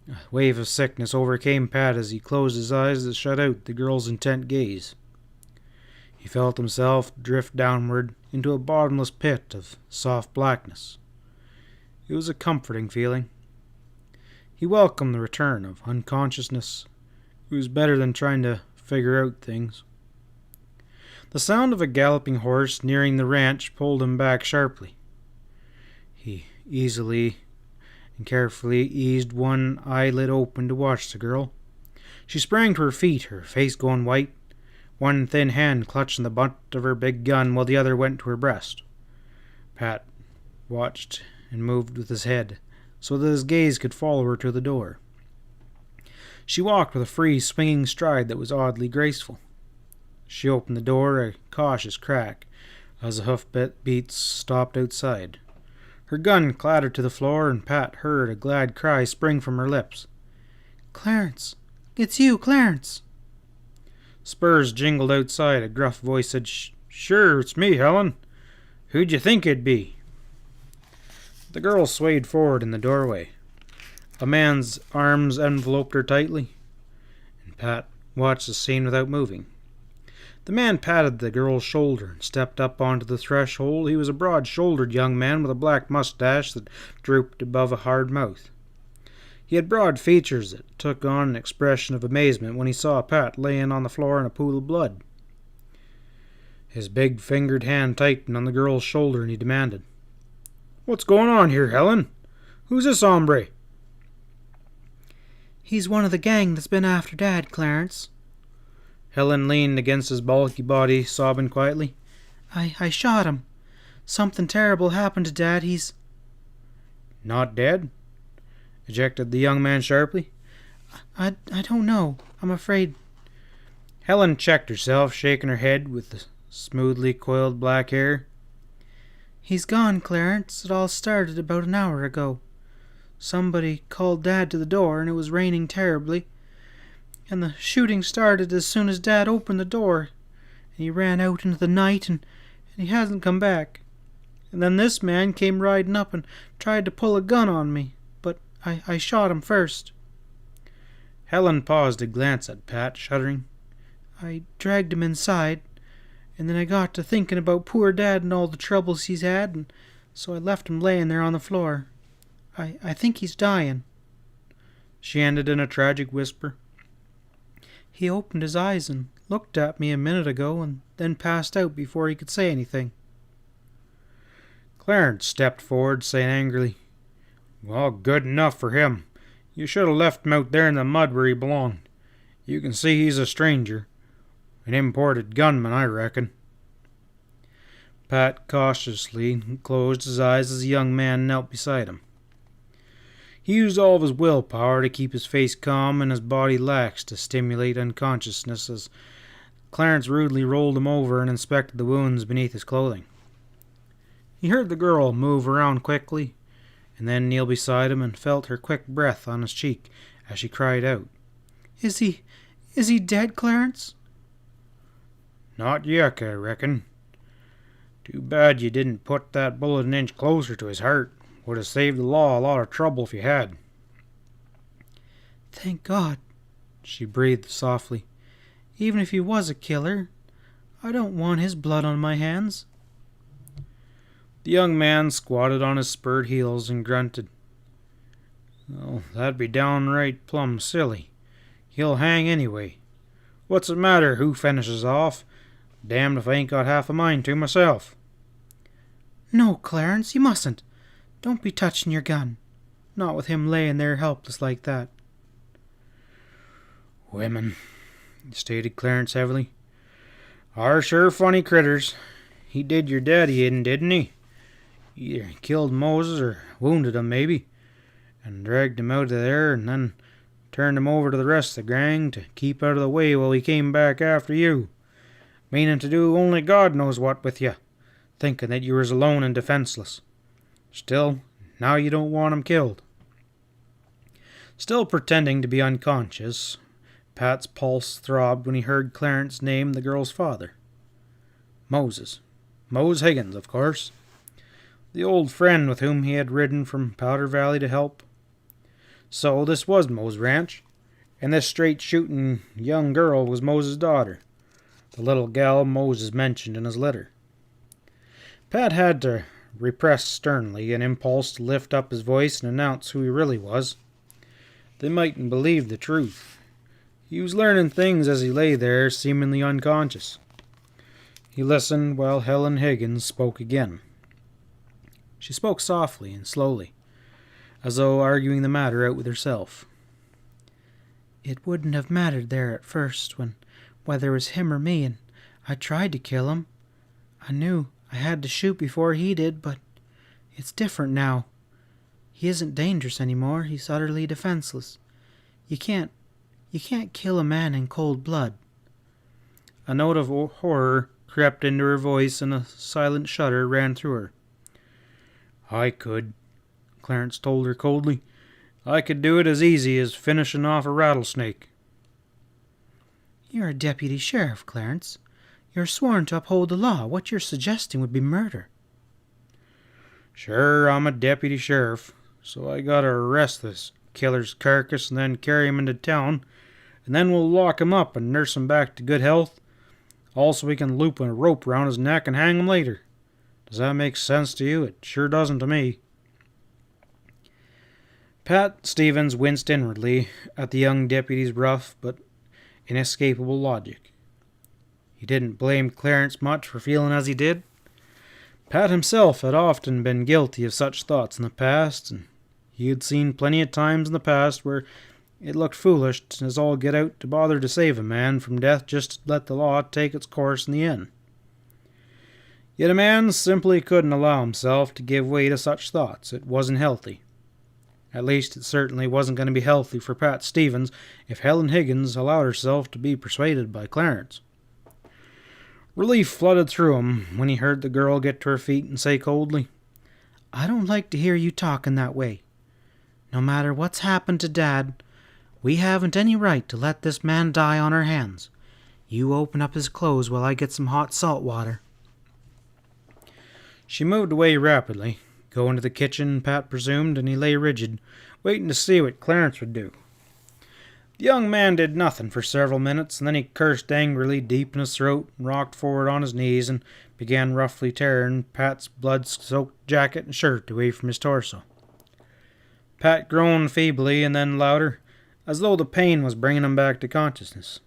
A wave of sickness overcame Pat as he closed his eyes to shut out the girl's intent gaze. He felt himself drift downward into a bottomless pit of soft blackness. It was a comforting feeling. He welcomed the return of unconsciousness. It was better than trying to figure out things. The sound of a galloping horse nearing the ranch pulled him back sharply. He easily and carefully eased one eyelid open to watch the girl. She sprang to her feet, her face going white, one thin hand clutching the butt of her big gun while the other went to her breast. Pat watched and moved with his head so that his gaze could follow her to the door. She walked with a free, swinging stride that was oddly graceful. She opened the door a cautious crack as the hoof-beats stopped outside. Her gun clattered to the floor, and Pat heard a glad cry spring from her lips. "Clarence! It's you, Clarence!" Spurs jingled outside. A gruff voice said, Sure, it's me, Helen. Who'd you think it'd be? The girl swayed forward in the doorway. A man's arms enveloped her tightly, and Pat watched the scene without moving. The man patted the girl's shoulder and stepped up onto the threshold. He was a broad-shouldered young man with a black mustache that drooped above a hard mouth. He had broad features that took on an expression of amazement when he saw Pat laying on the floor in a pool of blood. His big-fingered hand tightened on the girl's shoulder, and he demanded, "What's going on here, Helen? Who's this hombre?" "He's one of the gang that's been after Dad, Clarence." Helen leaned against his bulky body, sobbing quietly. I shot him. Something terrible happened to Dad. He's..." "Not dead?" ejected the young man sharply. I don't know. I'm afraid..." Helen checked herself, shaking her head with the smoothly coiled black hair. "He's gone, Clarence. It all started about an hour ago. Somebody called Dad to the door, and it was raining terribly. And the shooting started as soon as Dad opened the door. And he ran out into the night, and he hasn't come back. And then this man came riding up and tried to pull a gun on me, but I shot him first." Helen paused to glance at Pat, shuddering. "I dragged him inside, and then I got to thinking about poor Dad and all the troubles he's had, and so I left him laying there on the floor. I think he's dying." She ended in a tragic whisper. "He opened his eyes and looked at me a minute ago, and then passed out before he could say anything." Clarence stepped forward, saying angrily, "Well, good enough for him. You should have left him out there in the mud where he belonged. You can see he's a stranger. An imported gunman, I reckon." Pat cautiously closed his eyes as the young man knelt beside him. He used all of his willpower to keep his face calm and his body lax to stimulate unconsciousness as Clarence rudely rolled him over and inspected the wounds beneath his clothing. He heard the girl move around quickly, and then kneel beside him and felt her quick breath on his cheek as she cried out, Is he dead, Clarence?" "Not yet, I reckon. Too bad you didn't put that bullet an inch closer to his heart. Would have saved the law a lot of trouble if you had." "Thank God," she breathed softly. "Even if he was a killer, I don't want his blood on my hands." The young man squatted on his spurred heels and grunted. "Well, that'd be downright plumb silly. He'll hang anyway. What's it matter who finishes off? Damned if I ain't got half a mind to myself." "No, Clarence, you mustn't. Don't be touching your gun. Not with him laying there helpless like that." "Women," stated Clarence heavily, "are sure funny critters. He did your daddy in, didn't he? Either killed Moses or wounded him, maybe, and dragged him out of there and then turned him over to the rest of the gang to keep out of the way while he came back after you, meaning to do only God knows what with you, thinking that you was alone and defenseless. Still, now you don't want him killed." Still pretending to be unconscious, Pat's pulse throbbed when he heard Clarence name the girl's father. Moses. Mose Higgins, of course. The old friend with whom he had ridden from Powder Valley to help. So this was Mose's ranch, and this straight-shooting young girl was Moses' daughter, the little gal Moses mentioned in his letter. Pat had to repress sternly an impulse to lift up his voice and announce who he really was. They mightn't believe the truth. He was learning things as he lay there, seemingly unconscious. He listened while Helen Higgins spoke again. She spoke softly and slowly, as though arguing the matter out with herself. "It wouldn't have mattered there at first, whether it was him or me, and I tried to kill him. I knew I had to shoot before he did, but it's different now. He isn't dangerous anymore. He's utterly defenseless. You can't kill a man in cold blood." A note of horror crept into her voice, and a silent shudder ran through her. "I could," Clarence told her coldly. "I could do it as easy as finishing off a rattlesnake." "You're a deputy sheriff, Clarence. You're sworn to uphold the law. What you're suggesting would be murder. Sure, I'm a deputy sheriff, so I gotta arrest this killer's carcass and then carry him into town, and then we'll lock him up and nurse him back to good health. Also, we can loop a rope around his neck and hang him later. Does that make sense to you? It sure doesn't to me. Pat Stevens winced inwardly at the young deputy's rough but inescapable logic. He didn't blame Clarence much for feeling as he did. Pat himself had often been guilty of such thoughts in the past, and he had seen plenty of times in the past where it looked foolish as all get out to bother to save a man from death just to let the law take its course in the end. Yet a man simply couldn't allow himself to give way to such thoughts. It wasn't healthy. At least it certainly wasn't going to be healthy for Pat Stevens if Helen Higgins allowed herself to be persuaded by Clarence. Relief flooded through him when he heard the girl get to her feet and say coldly, I don't like to hear you talking that way. No matter what's happened to Dad, we haven't any right to let this man die on our hands. You open up his clothes while I get some hot salt water. She moved away rapidly. Going to the kitchen, Pat presumed, and he lay rigid, waiting to see what Clarence would do. The young man did nothing for several minutes, and then he cursed angrily deep in his throat and rocked forward on his knees and began roughly tearing Pat's blood-soaked jacket and shirt away from his torso. Pat groaned feebly and then louder, as though the pain was bringing him back to consciousness.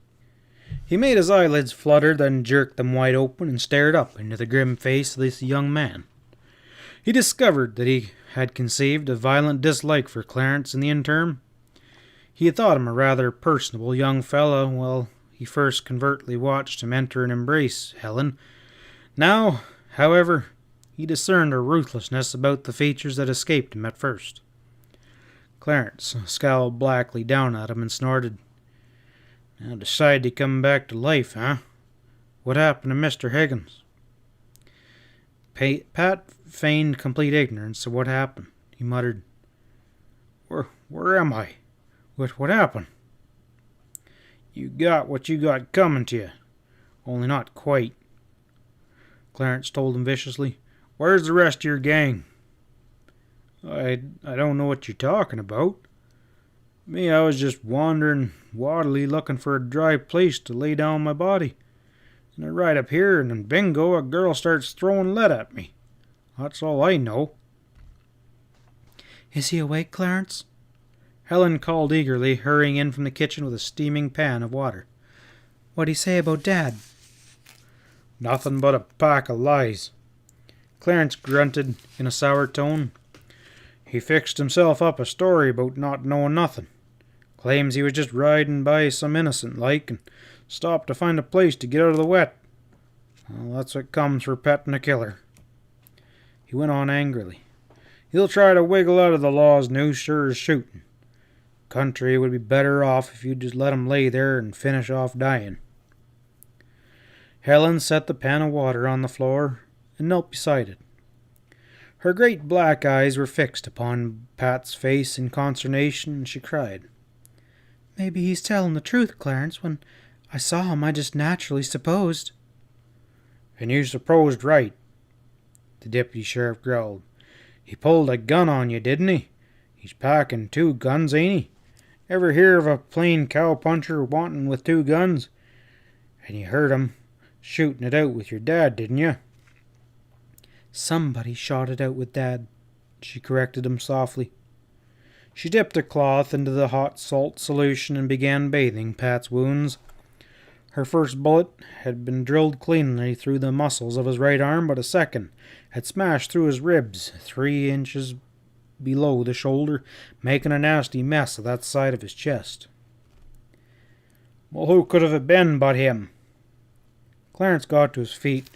He made his eyelids flutter, then jerked them wide open and stared up into the grim face of this young man. He discovered that he had conceived a violent dislike for Clarence in the interim. He had thought him a rather personable young fellow while he first covertly watched him enter and embrace Helen. Now, however, he discerned a ruthlessness about the features that escaped him at first. Clarence scowled blackly down at him and snorted. Now decided to come back to life, huh? What happened to Mr. Higgins? Pat feigned complete ignorance of what happened. He muttered, Where am I? What happened? You got what you got coming to you. Only not quite. Clarence told him viciously. Where's the rest of your gang? I don't know what you're talking about. Me, I was just wandering waddily looking for a dry place to lay down my body. And I ride up here, and then bingo, a girl starts throwing lead at me. That's all I know. Is he awake, Clarence? Helen called eagerly, hurrying in from the kitchen with a steaming pan of water. What'd he say about Dad? Nothing but a pack of lies. Clarence grunted in a sour tone. He fixed himself up a story about not knowing nothing. Claims he was just riding by some innocent like and stopped to find a place to get out of the wet. Well, that's what comes for petting a killer. He went on angrily. He'll try to wiggle out of the law's noose sure as shooting. Country would be better off if you'd just let him lay there and finish off dying. Helen set the pan of water on the floor and knelt beside it. Her great black eyes were fixed upon Pat's face in consternation, and she cried. Maybe he's telling the truth, Clarence. When I saw him, I just naturally supposed. And you supposed right, the deputy sheriff growled. He pulled a gun on you, didn't he? He's packing 2 guns, ain't he? Ever hear of a plain cowpuncher wanting with 2 guns? And you heard him shooting it out with your dad, didn't you? Somebody shot it out with Dad, she corrected him softly. She dipped a cloth into the hot salt solution and began bathing Pat's wounds. Her first bullet had been drilled cleanly through the muscles of his right arm, but a second had smashed through his ribs 3 inches below the shoulder, making a nasty mess of that side of his chest. Well, who could have it been but him? Clarence got to his feet,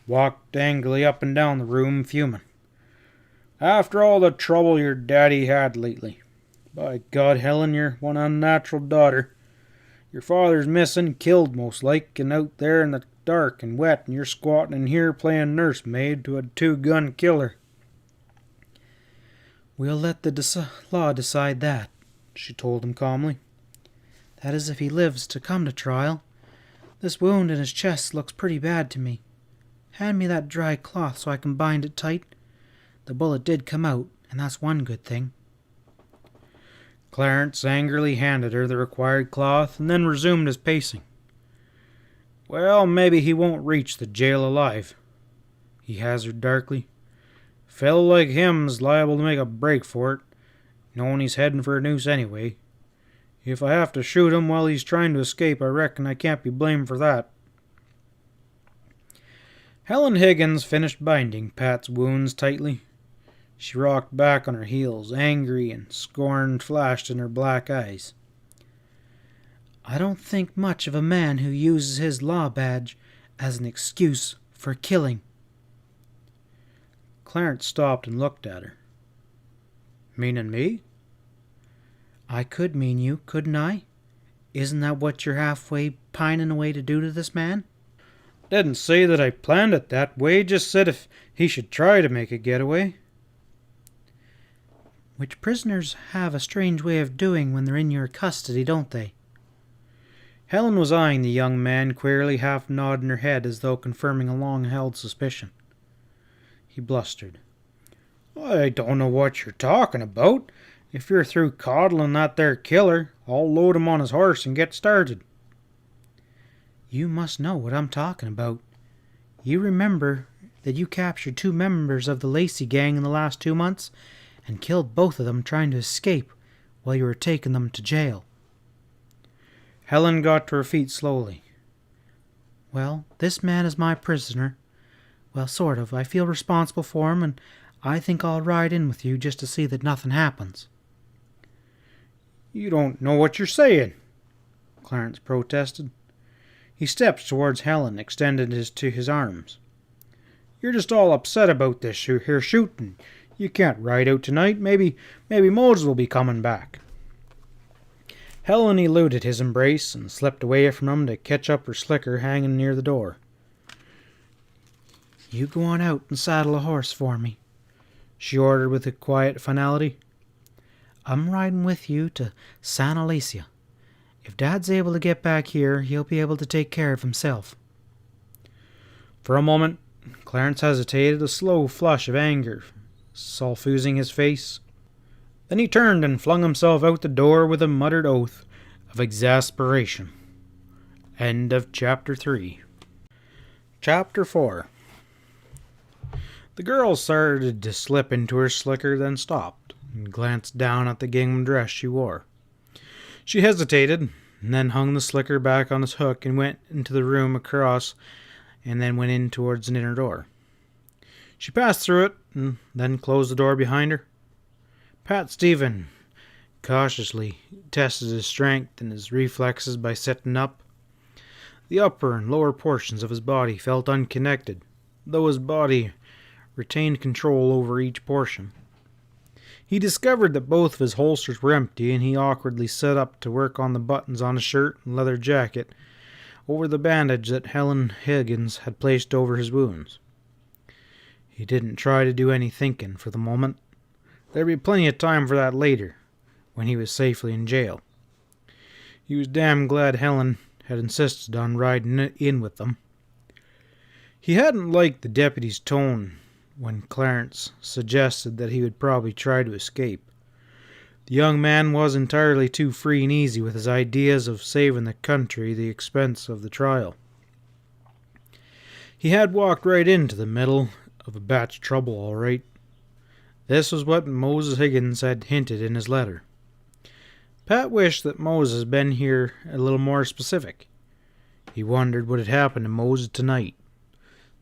walked angrily up and down the room, fuming. After all the trouble your daddy had lately. By God, Helen, you're one unnatural daughter. Your father's missing, killed most like, and out there in the dark and wet, and you're squatting in here playing nursemaid to a 2-gun killer. We'll let the law decide that, she told him calmly. That is if he lives to come to trial. This wound in his chest looks pretty bad to me. Hand me that dry cloth so I can bind it tight. The bullet did come out, and that's one good thing." Clarence angrily handed her the required cloth and then resumed his pacing. "Well, maybe he won't reach the jail alive," he hazarded darkly. "A fellow like him's liable to make a break for it, knowing he's heading for a noose anyway. If I have to shoot him while he's trying to escape, I reckon I can't be blamed for that." Helen Higgins finished binding Pat's wounds tightly. She rocked back on her heels, angry, and scorn flashed in her black eyes. "I don't think much of a man who uses his law badge as an excuse for killing." Clarence stopped and looked at her. "Meaning me?" "I could mean you, couldn't I? Isn't that what you're halfway pining away to do to this man?" "Didn't say that I planned it that way, just said if he should try to make a getaway." "Which prisoners have a strange way of doing when they're in your custody, don't they?" Helen was eyeing the young man queerly, half nodding her head as though confirming a long-held suspicion. He blustered. "I don't know what you're talking about. If you're through coddling that there killer, I'll load him on his horse and get started." "You must know what I'm talking about. You remember that you captured 2 members of the Lacy gang in the last 2 months and killed both of them trying to escape while you were taking them to jail." Helen got to her feet slowly. "Well, this man is my prisoner. Well, sort of. I feel responsible for him, and I think I'll ride in with you just to see that nothing happens." "You don't know what you're saying," Clarence protested. He stepped towards Helen, extended his arms. "You're just all upset about this here shooting. You can't ride out tonight. Maybe Moses will be coming back." Helen eluded his embrace and slipped away from him to catch up her slicker hanging near the door. "You go on out and saddle a horse for me," she ordered with a quiet finality. "I'm riding with you to San Alicia. If Dad's able to get back here, he'll be able to take care of himself." For a moment, Clarence hesitated, a slow flush of anger suffusing his face. Then he turned and flung himself out the door with a muttered oath of exasperation. End of Chapter 3. Chapter 4. The girl started to slip into her slicker, then stopped and glanced down at the gingham dress she wore. She hesitated, and then hung the slicker back on its hook and went into the room across, and then went in towards an inner door. She passed through it, and then closed the door behind her. Pat Stephen cautiously tested his strength and his reflexes by sitting up. The upper and lower portions of his body felt unconnected, though his body retained control over each portion. He discovered that both of his holsters were empty, and he awkwardly sat up to work on the buttons on his shirt and leather jacket over the bandage that Helen Higgins had placed over his wounds. He didn't try to do any thinking for the moment. There'd be plenty of time for that later, when he was safely in jail. He was damn glad Helen had insisted on riding in with them. He hadn't liked the deputy's tone when Clarence suggested that he would probably try to escape. The young man was entirely too free and easy with his ideas of saving the country the expense of the trial. He had walked right into the middle of a batch of trouble, all right. This was what Moses Higgins had hinted in his letter. Pat wished that Moses had been here a little more specific. He wondered what had happened to Moses tonight.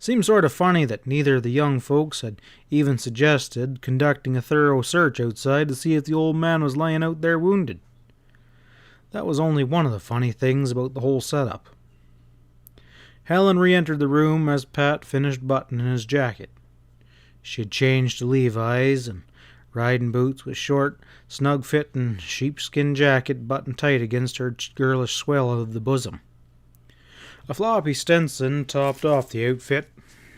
Seemed sort of funny that neither of the young folks had even suggested conducting a thorough search outside to see if the old man was lying out there wounded. That was only one of the funny things about the whole setup. Helen re-entered the room as Pat finished buttoning his jacket. She had changed to Levi's and riding boots with short, snug-fitting sheepskin jacket buttoned tight against her girlish swell of the bosom. A floppy Stetson topped off the outfit,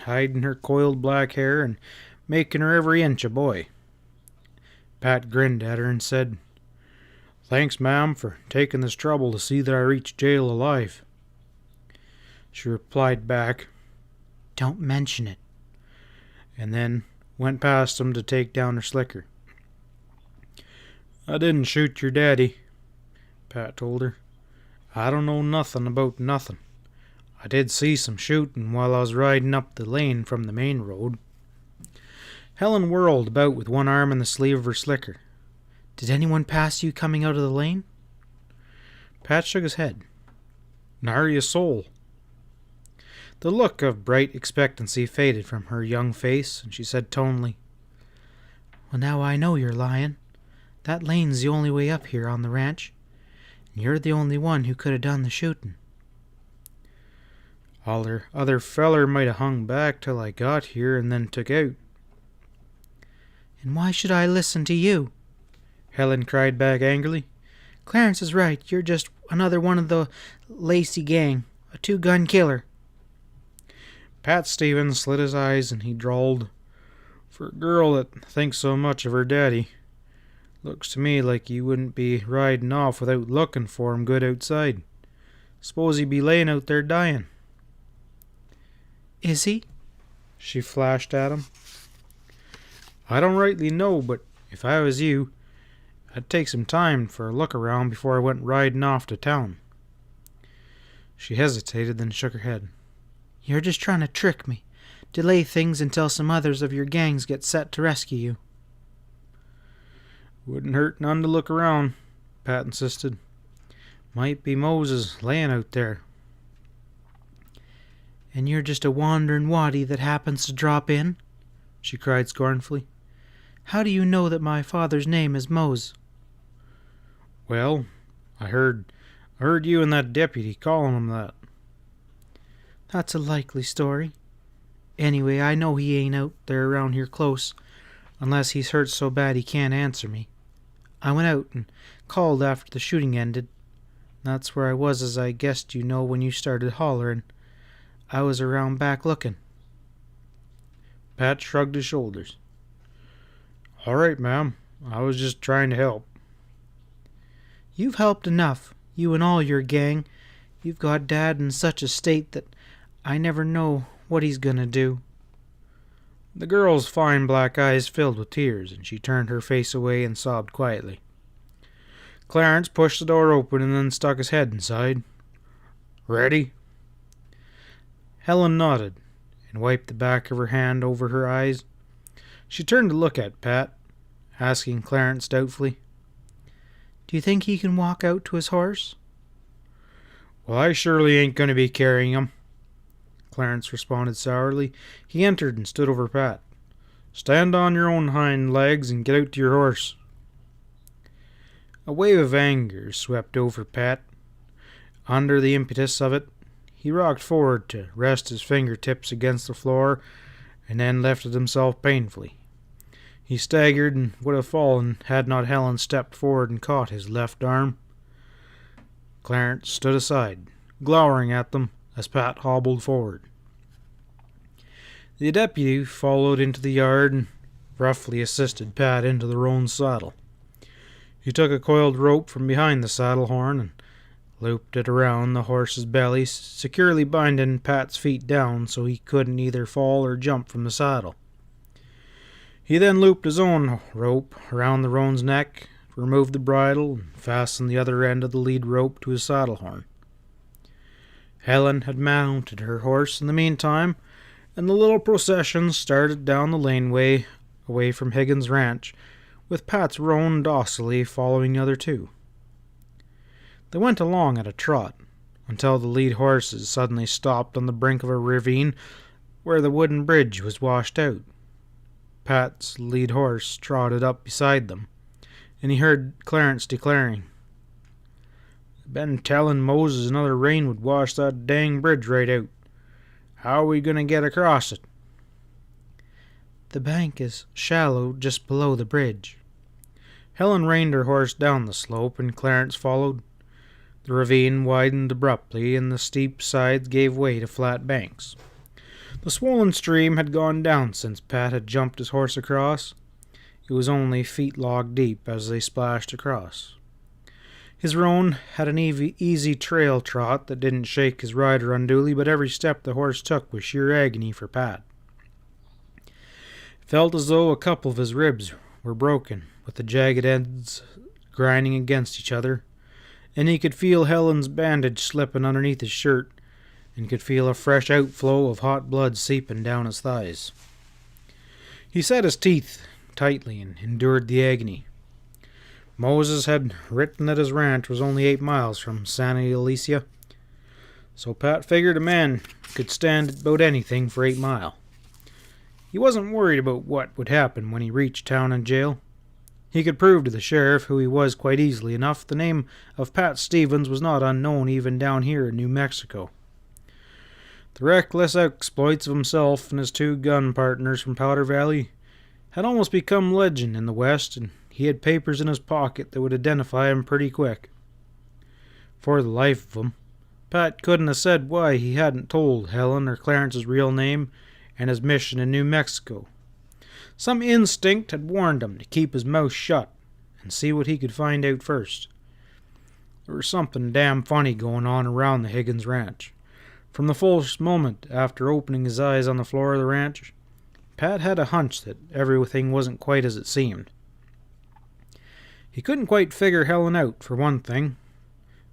hiding her coiled black hair and making her every inch a boy. Pat grinned at her and said, "Thanks, ma'am, for taking this trouble to see that I reach jail alive." She replied back, "Don't mention it." and then went past him to take down her slicker. "I didn't shoot your daddy," Pat told her. "I don't know nothing about nothing. I did see some shooting while I was riding up the lane from the main road." Helen whirled about with one arm in the sleeve of her slicker. "Did anyone pass you coming out of the lane?" Pat shook his head. "Nary a soul." The look of bright expectancy faded from her young face, and she said tonely, "Well, now I know you're lying. That lane's the only way up here on the ranch, and you're the only one who could have done the shooting." "Holler, other feller might have hung back till I got here and then took out." "And why should I listen to you?" Helen cried back angrily. "Clarence is right. You're just another one of the Lacy gang, a two-gun killer." Pat Stevens slit his eyes and he drawled, "For a girl that thinks so much of her daddy, looks to me like you wouldn't be riding off without looking for him good outside. Suppose he'd be laying out there dying." "Is he?" she flashed at him. "I don't rightly know, but if I was you, I'd take some time for a look around before I went riding off to town." She hesitated, then shook her head. "You're just trying to trick me. Delay things until some others of your gangs get set to rescue you." "Wouldn't hurt none to look around," Pat insisted. "Might be Moses laying out there." "And you're just a wandering waddy that happens to drop in?" she cried scornfully. "How do you know that my father's name is Mose?" "Well, I heard you and that deputy calling him that." "That's a likely story. Anyway, I know he ain't out there around here close, unless he's hurt so bad he can't answer me. I went out and called after the shooting ended. That's where I was, as I guessed you know when you started hollering. I was around back looking." Pat shrugged his shoulders. "All right, ma'am. I was just trying to help." "You've helped enough, you and all your gang. You've got Dad in such a state that I never know what he's gonna do." The girl's fine black eyes filled with tears, and she turned her face away and sobbed quietly. Clarence pushed the door open and then stuck his head inside. "Ready?" Helen nodded and wiped the back of her hand over her eyes. She turned to look at Pat, asking Clarence doubtfully, "Do you think he can walk out to his horse?" "Well, I surely ain't going to be carrying him," Clarence responded sourly. He entered and stood over Pat. "Stand on your own hind legs and get out to your horse." A wave of anger swept over Pat. Under the impetus of it, he rocked forward to rest his fingertips against the floor and then lifted himself painfully. He staggered and would have fallen had not Helen stepped forward and caught his left arm. Clarence stood aside, glowering at them as Pat hobbled forward. The deputy followed into the yard and roughly assisted Pat into the roan's saddle. He took a coiled rope from behind the saddle horn and looped it around the horse's belly, securely binding Pat's feet down so he couldn't either fall or jump from the saddle. He then looped his own rope around the roan's neck, removed the bridle, and fastened the other end of the lead rope to his saddle horn. Helen had mounted her horse in the meantime, and the little procession started down the laneway away from Higgins' ranch, with Pat's roan docilely following the other two. They went along at a trot until the lead horses suddenly stopped on the brink of a ravine where the wooden bridge was washed out. Pat's lead horse trotted up beside them, and he heard Clarence declaring, "Been telling Moses another rain would wash that dang bridge right out. How are we going to get across it?" "The bank is shallow just below the bridge." Helen reined her horse down the slope, and Clarence followed. The ravine widened abruptly, and the steep sides gave way to flat banks. The swollen stream had gone down since Pat had jumped his horse across. It was only feet-log deep as they splashed across. His roan had an easy trail trot that didn't shake his rider unduly, but every step the horse took was sheer agony for Pat. It felt as though a couple of his ribs were broken, with the jagged ends grinding against each other, and he could feel Helen's bandage slipping underneath his shirt, and could feel a fresh outflow of hot blood seeping down his thighs. He set his teeth tightly and endured the agony. Moses had written that his ranch was only 8 miles from Santa Alicia, so Pat figured a man could stand about anything for 8 mile. He wasn't worried about what would happen when he reached town and jail. He could prove to the sheriff who he was quite easily enough. The name of Pat Stevens was not unknown even down here in New Mexico. The reckless exploits of himself and his 2 gun partners from Powder Valley had almost become legend in the West, and he had papers in his pocket that would identify him pretty quick. For the life of him, Pat couldn't have said why he hadn't told Helen or Clarence's real name and his mission in New Mexico. Some instinct had warned him to keep his mouth shut and see what he could find out first. There was something damn funny going on around the Higgins ranch. From the first moment after opening his eyes on the floor of the ranch, Pat had a hunch that everything wasn't quite as it seemed. He couldn't quite figure Helen out, for one thing.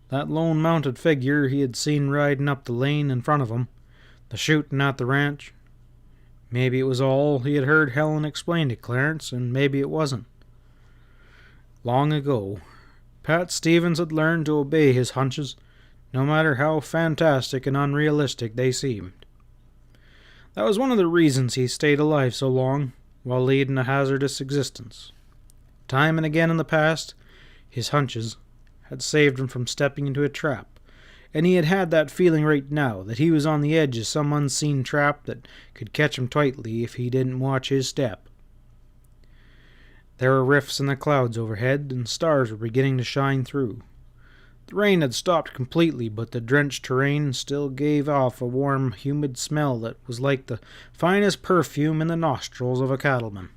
That lone mounted figure he had seen riding up the lane in front of him, the shooting at the ranch. Maybe it was all he had heard Helen explain to Clarence, and maybe it wasn't. Long ago, Pat Stevens had learned to obey his hunches, no matter how fantastic and unrealistic they seemed. That was one of the reasons he stayed alive so long, while leading a hazardous existence. Time and again in the past, his hunches had saved him from stepping into a trap, and he had had that feeling right now that he was on the edge of some unseen trap that could catch him tightly if he didn't watch his step. There were rifts in the clouds overhead, and stars were beginning to shine through. The rain had stopped completely, but the drenched terrain still gave off a warm, humid smell that was like the finest perfume in the nostrils of a cattleman.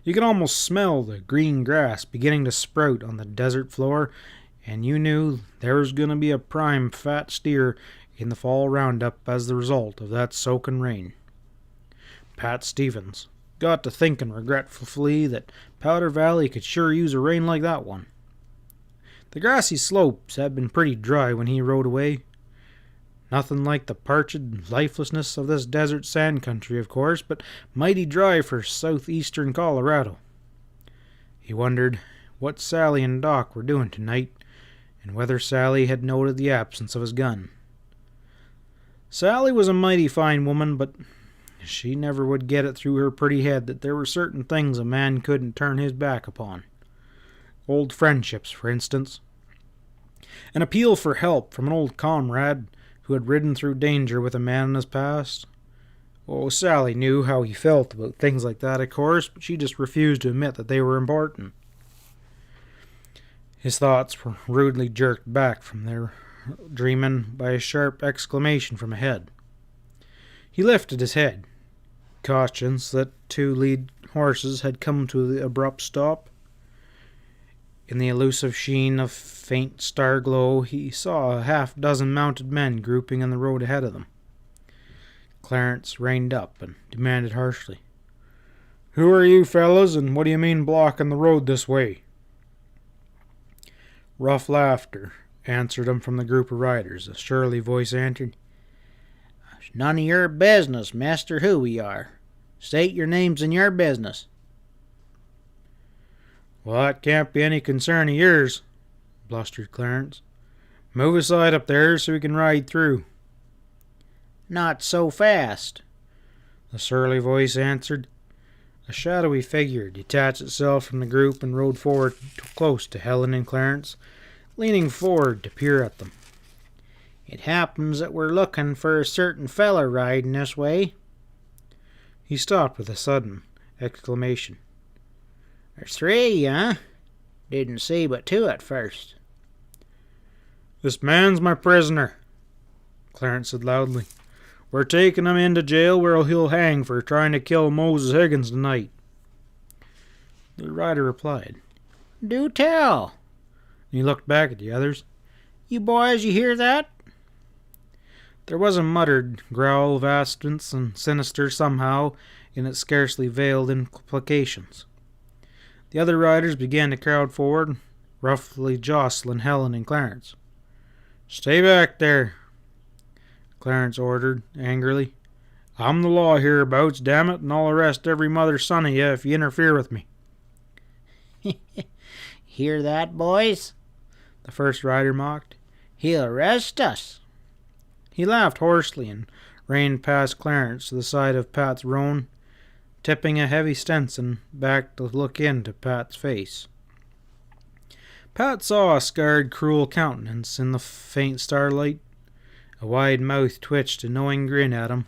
You could almost smell the green grass beginning to sprout on the desert floor, and you knew there was going to be a prime fat steer in the fall roundup as the result of that soaking rain. Pat Stevens got to thinking regretfully that Powder Valley could sure use a rain like that one. The grassy slopes had been pretty dry when he rode away. Nothing like the parched lifelessness of this desert sand country, of course, but mighty dry for southeastern Colorado. He wondered what Sally and Doc were doing tonight, and whether Sally had noted the absence of his gun. Sally was a mighty fine woman, but she never would get it through her pretty head that there were certain things a man couldn't turn his back upon. Old friendships, for instance. An appeal for help from an old comrade who had ridden through danger with a man in his past. Oh, Sally knew how he felt about things like that, of course, but she just refused to admit that they were important. His thoughts were rudely jerked back from their dreaming by a sharp exclamation from ahead. He lifted his head, conscious that 2 lead horses had come to the abrupt stop. In the elusive sheen of faint star glow, he saw a half-dozen mounted men grouping in the road ahead of them. Clarence reined up and demanded harshly, "Who are you fellas, and what do you mean blocking the road this way?" Rough laughter answered him from the group of riders. A surly voice answered, "It's none of your business, mister, who we are. State your names and your business." "Well, that can't be any concern of yours," blustered Clarence. "Move aside up there so we can ride through." "Not so fast," the surly voice answered. A shadowy figure detached itself from the group and rode forward close to Helen and Clarence, leaning forward to peer at them. "It happens that we're looking for a certain feller riding this way." He stopped with a sudden exclamation. "There's 3, huh? Didn't see but 2 at first." "This man's my prisoner," Clarence said loudly. "We're taking him into jail where he'll hang for trying to kill Moses Higgins tonight." The rider replied, "Do tell. He looked back at the others. "You boys, you hear that?" There was a muttered growl, vast and sinister somehow in its scarcely veiled implications. The other riders began to crowd forward, roughly jostling Helen and Clarence. "Stay back there," Clarence ordered angrily. "I'm the law hereabouts, damn it, and I'll arrest every mother's son of you if you interfere with me." "Hear that, boys?" the first rider mocked. "He'll arrest us." He laughed hoarsely and reined past Clarence to the side of Pat's roan, tipping a heavy Stetson back to look into Pat's face. Pat saw a scarred, cruel countenance in the faint starlight. A wide mouth twitched a knowing grin at him.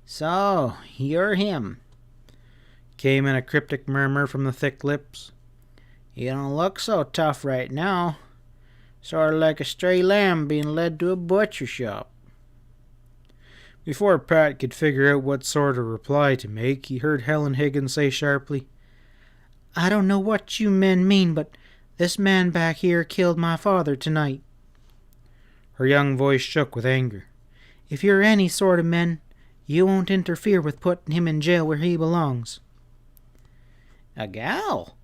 "So, you're him," came in a cryptic murmur from the thick lips. "You don't look so tough right now. Sort of like a stray lamb being led to a butcher shop." Before Pat could figure out what sort of reply to make, he heard Helen Higgins say sharply, "I don't know what you men mean, but this man back here killed my father tonight." Her young voice shook with anger. "If you're any sort of men, you won't interfere with putting him in jail where he belongs." "A gal?"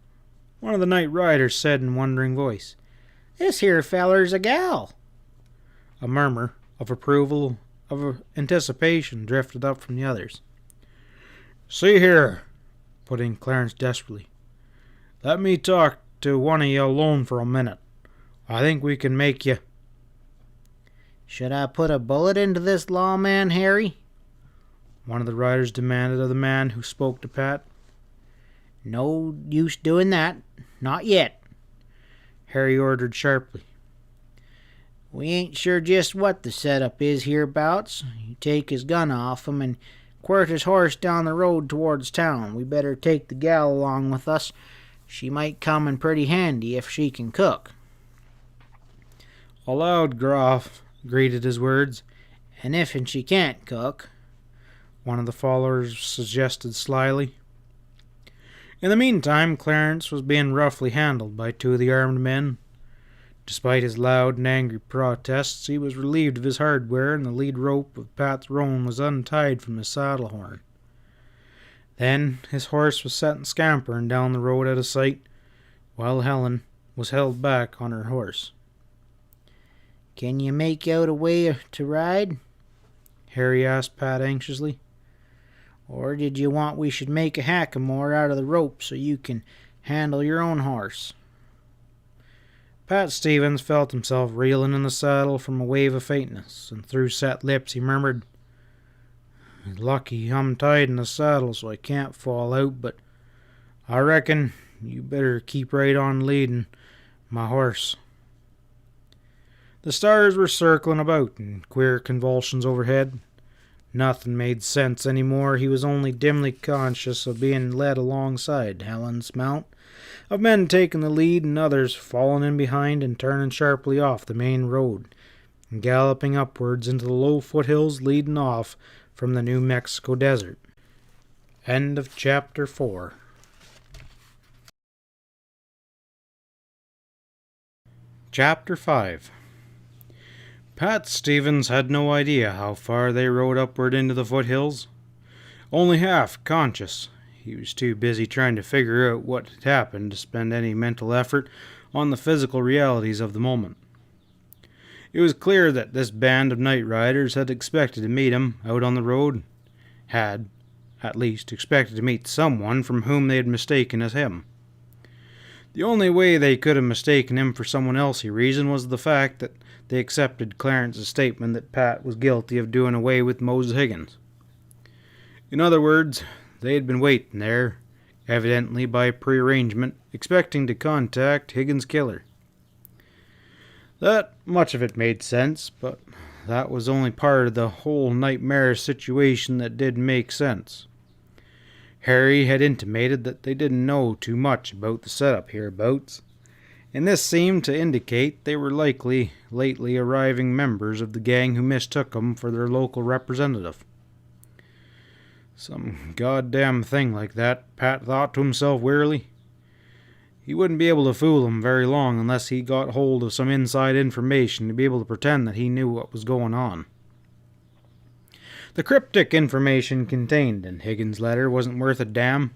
one of the night riders said in a wondering voice. "This here feller's a gal." A murmur of approval, of anticipation, drifted up from the others. "See here," put in Clarence desperately. "Let me talk to one of you alone for a minute. I think we can make you—" "Should I put a bullet into this lawman, Harry?" one of the riders demanded of the man who spoke to Pat. "No use doing that. Not yet," Harry ordered sharply. "We ain't sure just what the setup is hereabouts. You take his gun off him and quirt his horse down the road towards town. We better take the gal along with us. She might come in pretty handy if she can cook." A loud groff greeted his words. "And if'n she can't cook," one of the followers suggested slyly. In the meantime, Clarence was being roughly handled by two of the armed men. Despite his loud and angry protests, he was relieved of his hardware, and the lead rope of Pat's roan was untied from his saddle horn. Then his horse was set scampering down the road out of sight, while Helen was held back on her horse. "Can you make out a way to ride?" Harry asked Pat anxiously. "Or did you want we should make a hackamore out of the rope so you can handle your own horse?" Pat Stevens felt himself reeling in the saddle from a wave of faintness, and through set lips he murmured, "Lucky I'm tied in the saddle so I can't fall out, but I reckon you better keep right on leading my horse." The stars were circling about in queer convulsions overhead. Nothing made sense any more. He was only dimly conscious of being led alongside Helen's mount, of men taking the lead and others falling in behind and turning sharply off the main road and galloping upwards into the low foothills leading off from the New Mexico desert. End of chapter 4. Chapter 5. Pat Stevens had no idea how far they rode upward into the foothills. Only half conscious. He was too busy trying to figure out what had happened to spend any mental effort on the physical realities of the moment. It was clear that this band of night riders had expected to meet him out on the road, had, at least, expected to meet someone from whom they had mistaken as him. The only way they could have mistaken him for someone else, he reasoned, was the fact that they accepted Clarence's statement that Pat was guilty of doing away with Moses Higgins. In other words, they had been waiting there, evidently by prearrangement, expecting to contact Higgins' killer. That much of it made sense, but that was only part of the whole nightmarish situation that did make sense. Harry had intimated that they didn't know too much about the setup hereabouts, and this seemed to indicate they were likely lately arriving members of the gang who mistook him for their local representative. Some goddamn thing like that, Pat thought to himself wearily. He wouldn't be able to fool them very long unless he got hold of some inside information to be able to pretend that he knew what was going on. The cryptic information contained in Higgins' letter wasn't worth a damn.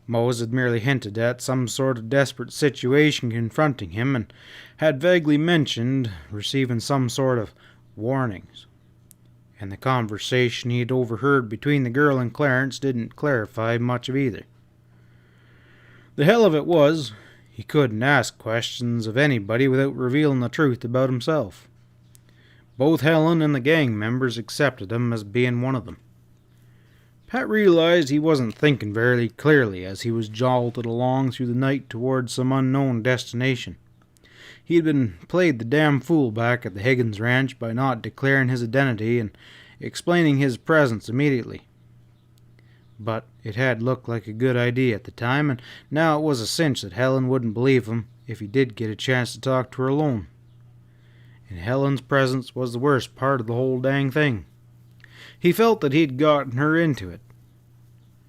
Mose had merely hinted at some sort of desperate situation confronting him and had vaguely mentioned receiving some sort of warnings. And the conversation he had overheard between the girl and Clarence didn't clarify much of either. The hell of it was, he couldn't ask questions of anybody without revealing the truth about himself. Both Helen and the gang members accepted him as being one of them. Pat realized he wasn't thinking very clearly as he was jolted along through the night towards some unknown destination. He had been played the damn fool back at the Higgins ranch by not declaring his identity and explaining his presence immediately. But it had looked like a good idea at the time, and now it was a cinch that Helen wouldn't believe him if he did get a chance to talk to her alone. And Helen's presence was the worst part of the whole dang thing. He felt that he'd gotten her into it.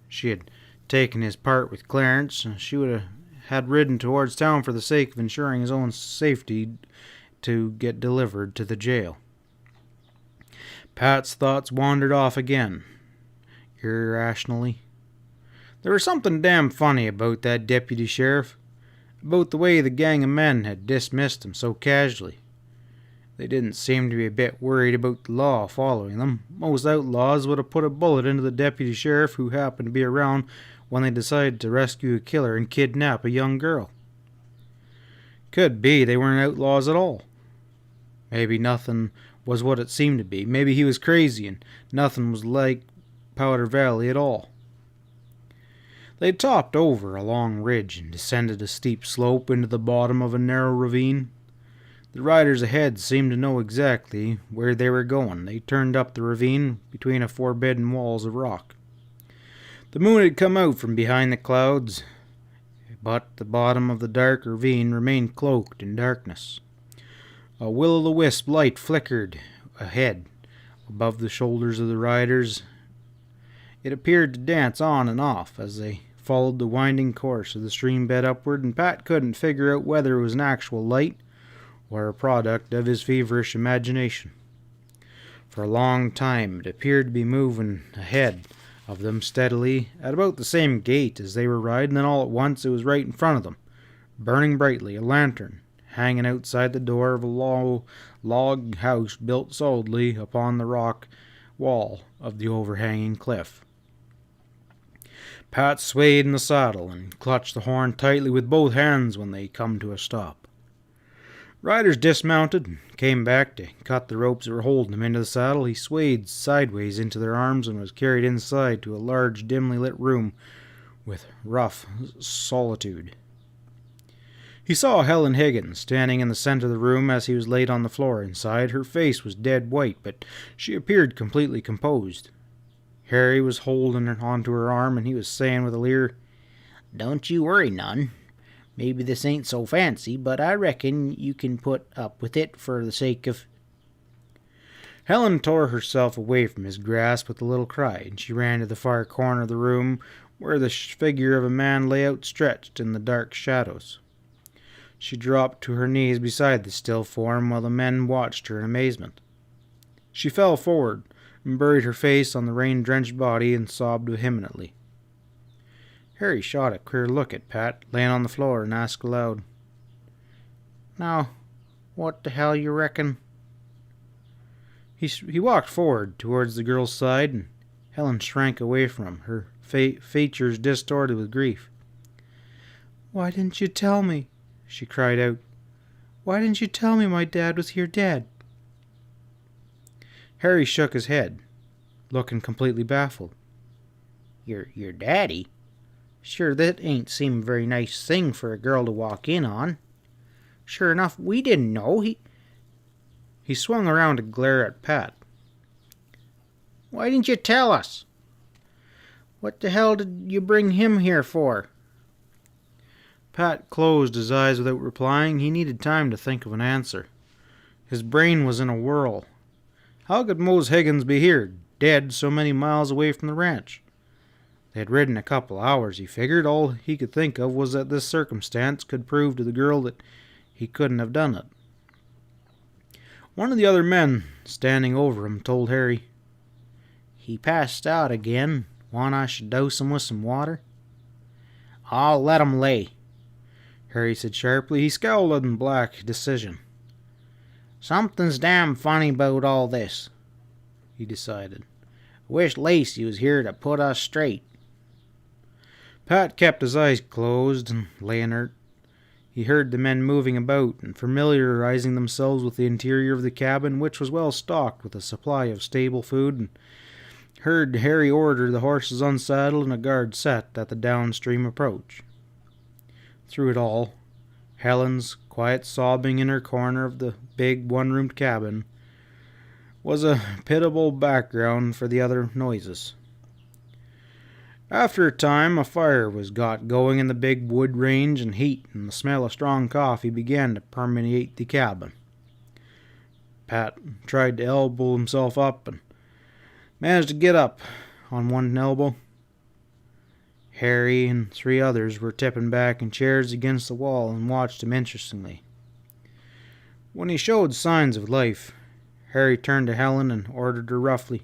She had taken his part with Clarence, and she would have had ridden towards town for the sake of ensuring his own safety to get delivered to the jail. Pat's thoughts wandered off again, irrationally. There was something damn funny about that deputy sheriff, about the way the gang of men had dismissed him so casually. They didn't seem to be a bit worried about the law following them. Most outlaws would have put a bullet into the deputy sheriff who happened to be around when they decided to rescue a killer and kidnap a young girl. Could be they weren't outlaws at all. Maybe nothing was what it seemed to be. Maybe he was crazy and nothing was like Powder Valley at all. They topped over a long ridge and descended a steep slope into the bottom of a narrow ravine. The riders ahead seemed to know exactly where they were going. They turned up the ravine between a forbidden walls of rock. The moon had come out from behind the clouds, but the bottom of the dark ravine remained cloaked in darkness. A will-o'-the-wisp light flickered ahead above the shoulders of the riders. It appeared to dance on and off as they followed the winding course of the stream bed upward, and Pat couldn't figure out whether it was an actual light or a product of his feverish imagination. For a long time it appeared to be moving ahead of them steadily at about the same gait as they were riding, then all at once it was right in front of them, burning brightly, a lantern hanging outside the door of a low log house built solidly upon the rock wall of the overhanging cliff. Pat swayed in the saddle and clutched the horn tightly with both hands when they come to a stop. Riders dismounted and came back to cut the ropes that were holding him into the saddle. He swayed sideways into their arms and was carried inside to a large, dimly lit room with rough solitude. He saw Helen Higgins standing in the center of the room as he was laid on the floor inside. Her face was dead white, but she appeared completely composed. Harry was holding her onto her arm, and he was saying with a leer, "Don't you worry none. Maybe this ain't so fancy, but I reckon you can put up with it for the sake of—" Helen tore herself away from his grasp with a little cry, and she ran to the far corner of the room where the figure of a man lay outstretched in the dark shadows. She dropped to her knees beside the still form while the men watched her in amazement. She fell forward and buried her face on the rain-drenched body and sobbed vehemently. Harry shot a queer look at Pat, laying on the floor, and asked aloud, "Now, what the hell you reckon?" He walked forward towards the girl's side, and Helen shrank away from him, her features distorted with grief. "Why didn't you tell me?" she cried out. "Why didn't you tell me my dad was here dead?" Harry shook his head, looking completely baffled. Your daddy? Sure, that ain't seem a very nice thing for a girl to walk in on. Sure enough, we didn't know. He swung around to glare at Pat. "Why didn't you tell us? What the hell did you bring him here for?" Pat closed his eyes without replying. He needed time to think of an answer. His brain was in a whirl. How could Mose Higgins be here, dead so many miles away from the ranch? They had ridden a couple hours, he figured. All he could think of was that this circumstance could prove to the girl that he couldn't have done it. One of the other men standing over him told Harry, "He passed out again. Want I should dose him with some water?" "I'll let him lay," Harry said sharply. He scowled in black decision. "Something's damn funny about all this," he decided. "I wish Lacy was here to put us straight." Pat kept his eyes closed and lay inert. He heard the men moving about and familiarizing themselves with the interior of the cabin, which was well stocked with a supply of stable food, and heard Harry order the horses unsaddled and a guard set at the downstream approach. Through it all, Helen's quiet sobbing in her corner of the big one-roomed cabin was a pitiable background for the other noises. After a time, a fire was got going in the big wood range, and heat and the smell of strong coffee began to permeate the cabin. Pat tried to elbow himself up and managed to get up on one elbow. Harry and 3 others were tipping back in chairs against the wall and watched him interestedly. When he showed signs of life, Harry turned to Helen and ordered her roughly,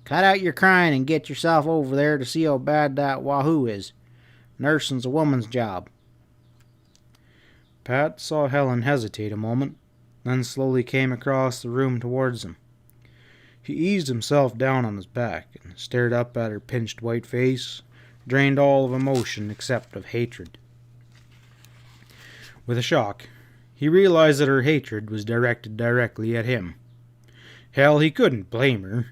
"Cut out your crying and get yourself over there to see how bad that wahoo is. Nursing's a woman's job." Pat saw Helen hesitate a moment, then slowly came across the room towards him. He eased himself down on his back and stared up at her pinched white face, drained all of emotion except of hatred. With a shock, he realized that her hatred was directed directly at him. Hell, he couldn't blame her.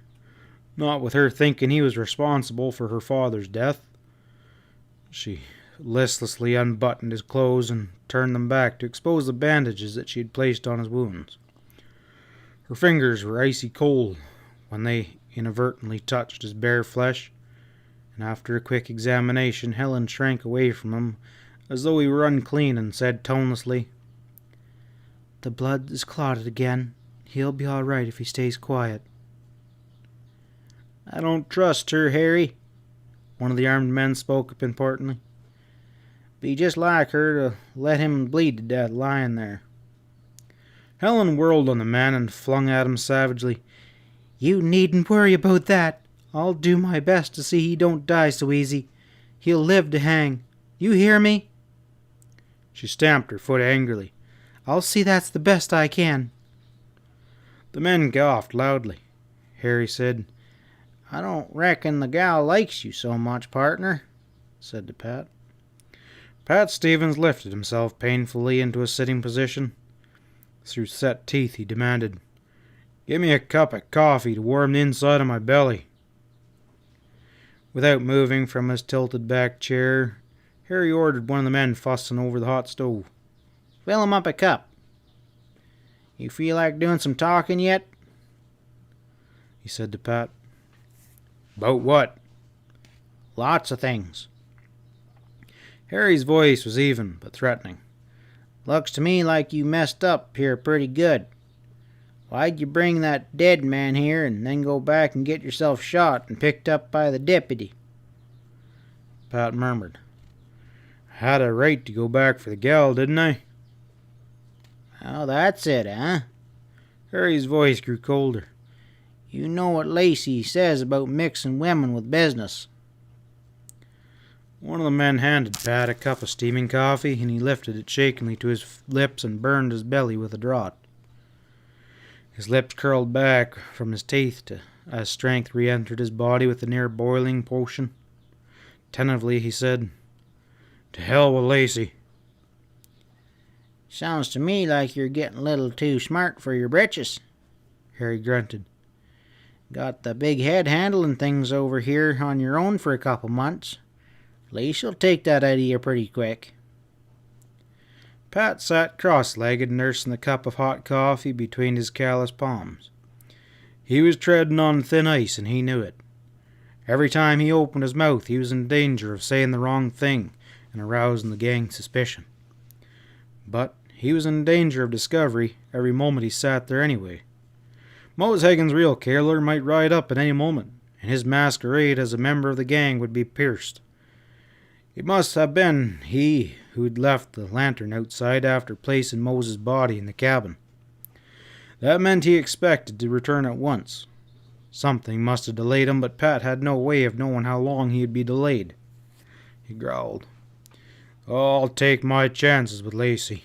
Not with her thinking he was responsible for her father's death. She listlessly unbuttoned his clothes and turned them back to expose the bandages that she had placed on his wounds. Her fingers were icy cold when they inadvertently touched his bare flesh, and after a quick examination, Helen shrank away from him as though he were unclean and said tonelessly, "The blood is clotted again. He'll be all right if he stays quiet." "I don't trust her, Harry," one of the armed men spoke up importantly. "Be just like her to let him bleed to death lying there." Helen whirled on the man and flung at him savagely, "You needn't worry about that. I'll do my best to see he don't die so easy. He'll live to hang. You hear me?" She stamped her foot angrily. "I'll see that's the best I can." The men gawped loudly. Harry said, "I don't reckon the gal likes you so much, partner," said to Pat. Pat Stevens lifted himself painfully into a sitting position. Through set teeth he demanded, "Give me a cup of coffee to warm the inside of my belly." Without moving from his tilted back chair, Harry ordered one of the men fussing over the hot stove, "Fill him up a cup. You feel like doing some talking yet?" he said to Pat. "About what?" "Lots of things." Harry's voice was even but threatening. "Looks to me like you messed up here pretty good. Why'd you bring that dead man here and then go back and get yourself shot and picked up by the deputy?" Pat murmured, "I had a right to go back for the gal, didn't I?" "Oh, that's it, huh?" Harry's voice grew colder. "You know what Lacy says about mixing women with business." One of the men handed Pat a cup of steaming coffee, and he lifted it shakingly to his lips and burned his belly with a draught. His lips curled back from his teeth as strength re-entered his body with the near-boiling potion. Tentatively he said, "To hell with Lacy." "Sounds to me like you're getting a little too smart for your britches," Harry grunted. "Got the big head handling things over here on your own for a couple months. Lacy'll take that out of you pretty quick." Pat sat cross-legged, nursing the cup of hot coffee between his calloused palms. He was treading on thin ice, and he knew it. Every time he opened his mouth, he was in danger of saying the wrong thing and arousing the gang's suspicion. But he was in danger of discovery every moment he sat there anyway. Mose Hagen's real killer might ride up at any moment, and his masquerade as a member of the gang would be pierced. It must have been he who'd left the lantern outside after placing Moses' body in the cabin. That meant he expected to return at once. Something must have delayed him, but Pat had no way of knowing how long he'd be delayed. He growled, "I'll take my chances with Lacy."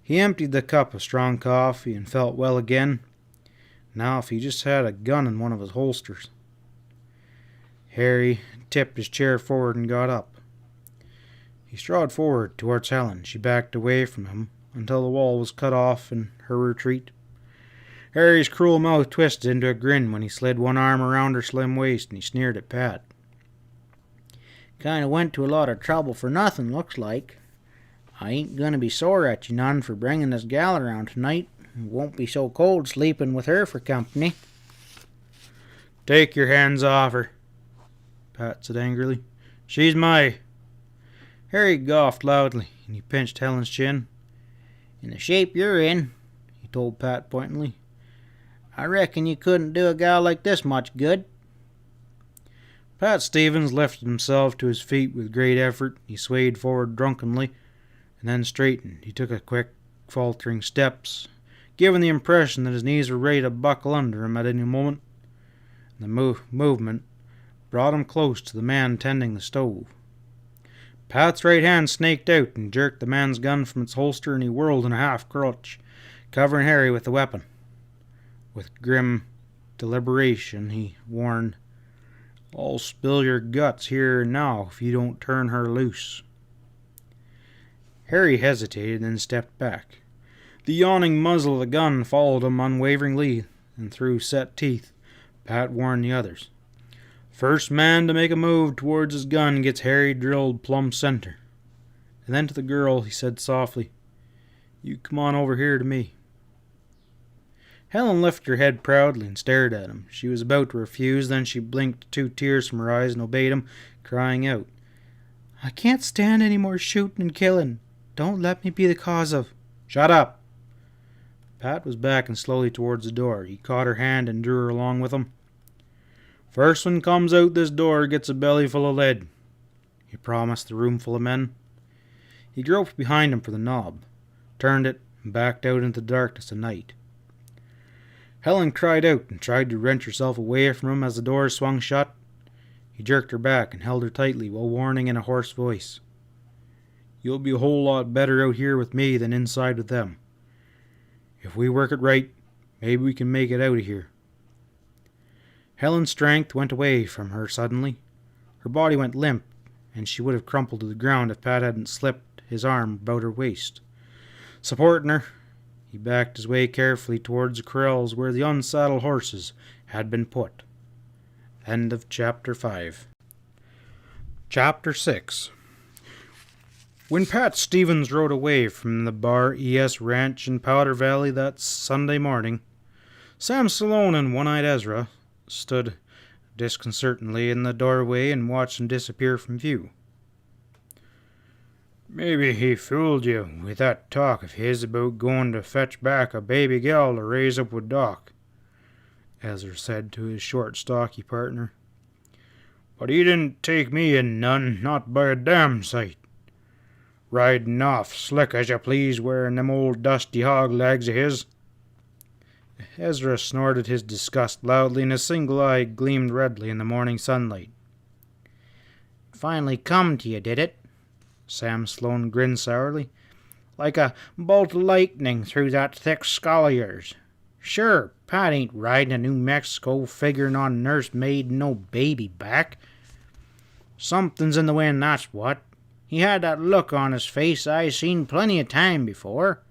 He emptied the cup of strong coffee and felt well again. Now if he just had a gun in one of his holsters. Harry tipped his chair forward and got up. He strode forward towards Helen. She backed away from him until the wall was cut off in her retreat. Harry's cruel mouth twisted into a grin when he slid one arm around her slim waist and he sneered at Pat. "Kinda went to a lot of trouble for nothing, looks like. I ain't gonna be sore at you none for bringing this gal around tonight. It won't be so cold sleeping with her for company." "Take your hands off her," Pat said angrily. "She's my—" Harry coughed loudly, and he pinched Helen's chin. "In the shape you're in," he told Pat pointedly, "I reckon you couldn't do a gal like this much good." Pat Stevens lifted himself to his feet with great effort. He swayed forward drunkenly, and then straightened. He took a quick, faltering steps, giving the impression that his knees were ready to buckle under him at any moment. The movement brought him close to the man tending the stove. Pat's right hand snaked out and jerked the man's gun from its holster, and he whirled in a half-crouch, covering Harry with the weapon. With grim deliberation, he warned, "I'll spill your guts here and now if you don't turn her loose." Harry hesitated and then stepped back. The yawning muzzle of the gun followed him unwaveringly, and through set teeth, Pat warned the others. "First man to make a move towards his gun gets Harry drilled plumb center." And then to the girl he said softly, "You come on over here to me." Helen lifted her head proudly and stared at him. She was about to refuse, then she blinked 2 tears from her eyes and obeyed him, crying out, "I can't stand any more shooting and killing. Don't let me be the cause of—" "Shut up!" Pat was backing slowly towards the door. He caught her hand and drew her along with him. "First one comes out this door gets a belly full of lead," he promised the room full of men. He groped behind him for the knob, turned it, and backed out into the darkness of night. Helen cried out and tried to wrench herself away from him as the door swung shut. He jerked her back and held her tightly while warning in a hoarse voice, "You'll be a whole lot better out here with me than inside with them. If we work it right, maybe we can make it out of here." Helen's strength went away from her suddenly. Her body went limp, and she would have crumpled to the ground if Pat hadn't slipped his arm about her waist. Supporting her, he backed his way carefully towards the corrals where the unsaddled horses had been put. End of Chapter 5. Chapter 6. When Pat Stevens rode away from the Bar ES Ranch in Powder Valley that Sunday morning, Sam Stallone and One-Eyed Ezra stood disconcertingly in the doorway and watched him disappear from view. "Maybe he fooled you with that talk of his about going to fetch back a baby gal to raise up with Doc," Ezra said to his short, stocky partner. "But he didn't take me in none, not by a damn sight. Riding off slick as you please wearing them old dusty hog legs of his." Ezra snorted his disgust loudly, and his single eye gleamed redly in the morning sunlight. "Finally come to you, did it?" Sam Sloane grinned sourly. "Like a bolt of lightning through that thick skull of yours. Sure, Pat ain't riding to New Mexico figuring on nursemaid and no baby back. Something's in the wind, that's what. He had that look on his face I seen plenty of time before.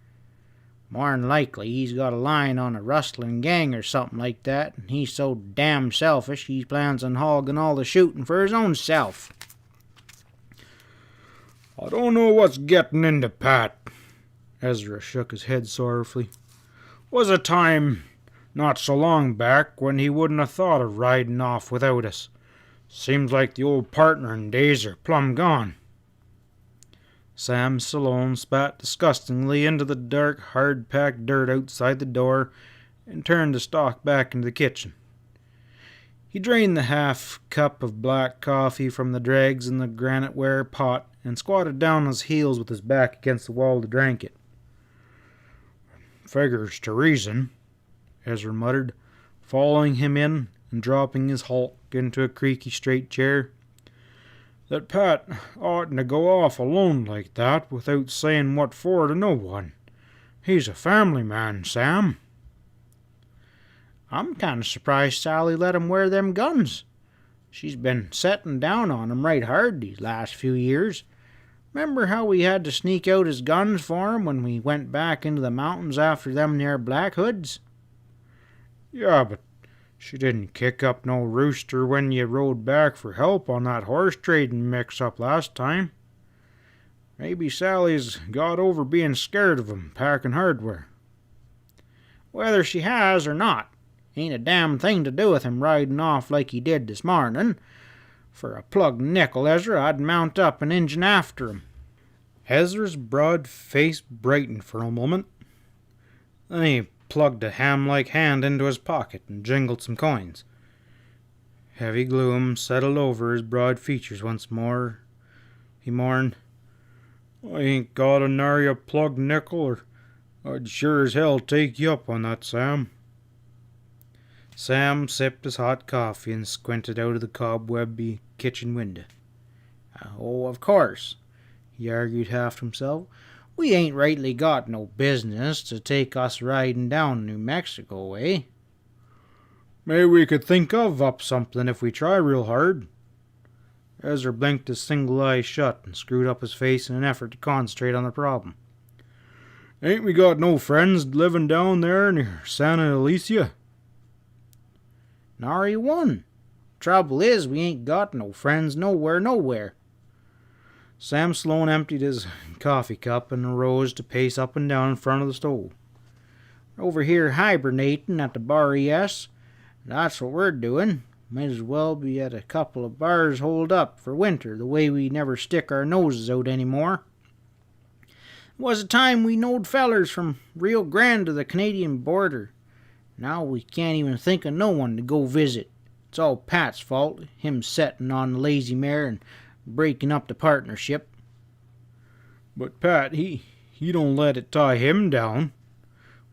More'n likely he's got a line on a rustling gang or something like that, and he's so damn selfish he plans on hogging all the shooting for his own self." "I don't know what's getting into Pat." Ezra shook his head sorrowfully. "Was a time not so long back when he wouldn't have thought of riding off without us. Seems like the old partnerin' days are plumb gone." Sam Stallone spat disgustingly into the dark, hard-packed dirt outside the door and turned to stalk back into the kitchen. He drained the half cup of black coffee from the dregs in the graniteware pot and squatted down on his heels with his back against the wall to drink it. "Figures to reason," Ezra muttered, following him in and dropping his hulk into a creaky straight chair, "that Pat oughtn't to go off alone like that without saying what for to no one. He's a family man, Sam." "I'm kind of surprised Sally let him wear them guns. She's been setting down on him right hard these last few years. Remember how we had to sneak out his guns for him when we went back into the mountains after them near Black Hoods?" "Yeah, but she didn't kick up no rooster when you rode back for help on that horse trading mix-up last time. Maybe Sally's got over being scared of him packing hardware." "Whether she has or not, ain't a damn thing to do with him riding off like he did this morning. For a plugged nickel, Ezra, I'd mount up an engine after him." Ezra's broad face brightened for a moment. Then he plugged a ham-like hand into his pocket and jingled some coins. Heavy gloom settled over his broad features once more. He mourned, "I ain't got a nary a plugged nickel, or I'd sure as hell take you up on that, Sam." Sam sipped his hot coffee and squinted out of the cobwebby kitchen window. "Oh, of course," he argued half to himself, "we ain't rightly got no business to take us riding down New Mexico way." "Maybe we could think up something if we try real hard." Ezra blinked his single eye shut and screwed up his face in an effort to concentrate on the problem. "Ain't we got no friends living down there near Santa Alicia?" "Nary one. Trouble is, we ain't got no friends nowhere." Sam Sloane emptied his coffee cup and arose to pace up and down in front of the stove. "We're over here hibernating at the Bar ES. That's what we're doing. Might as well be at a couple of bars holed up for winter, the way we never stick our noses out any more. Was a time we knowed fellers from Rio Grande to the Canadian border. Now we can't even think of no one to go visit. It's all Pat's fault, him setting on the lazy mare and breaking up the partnership." "But Pat, he don't let it tie him down.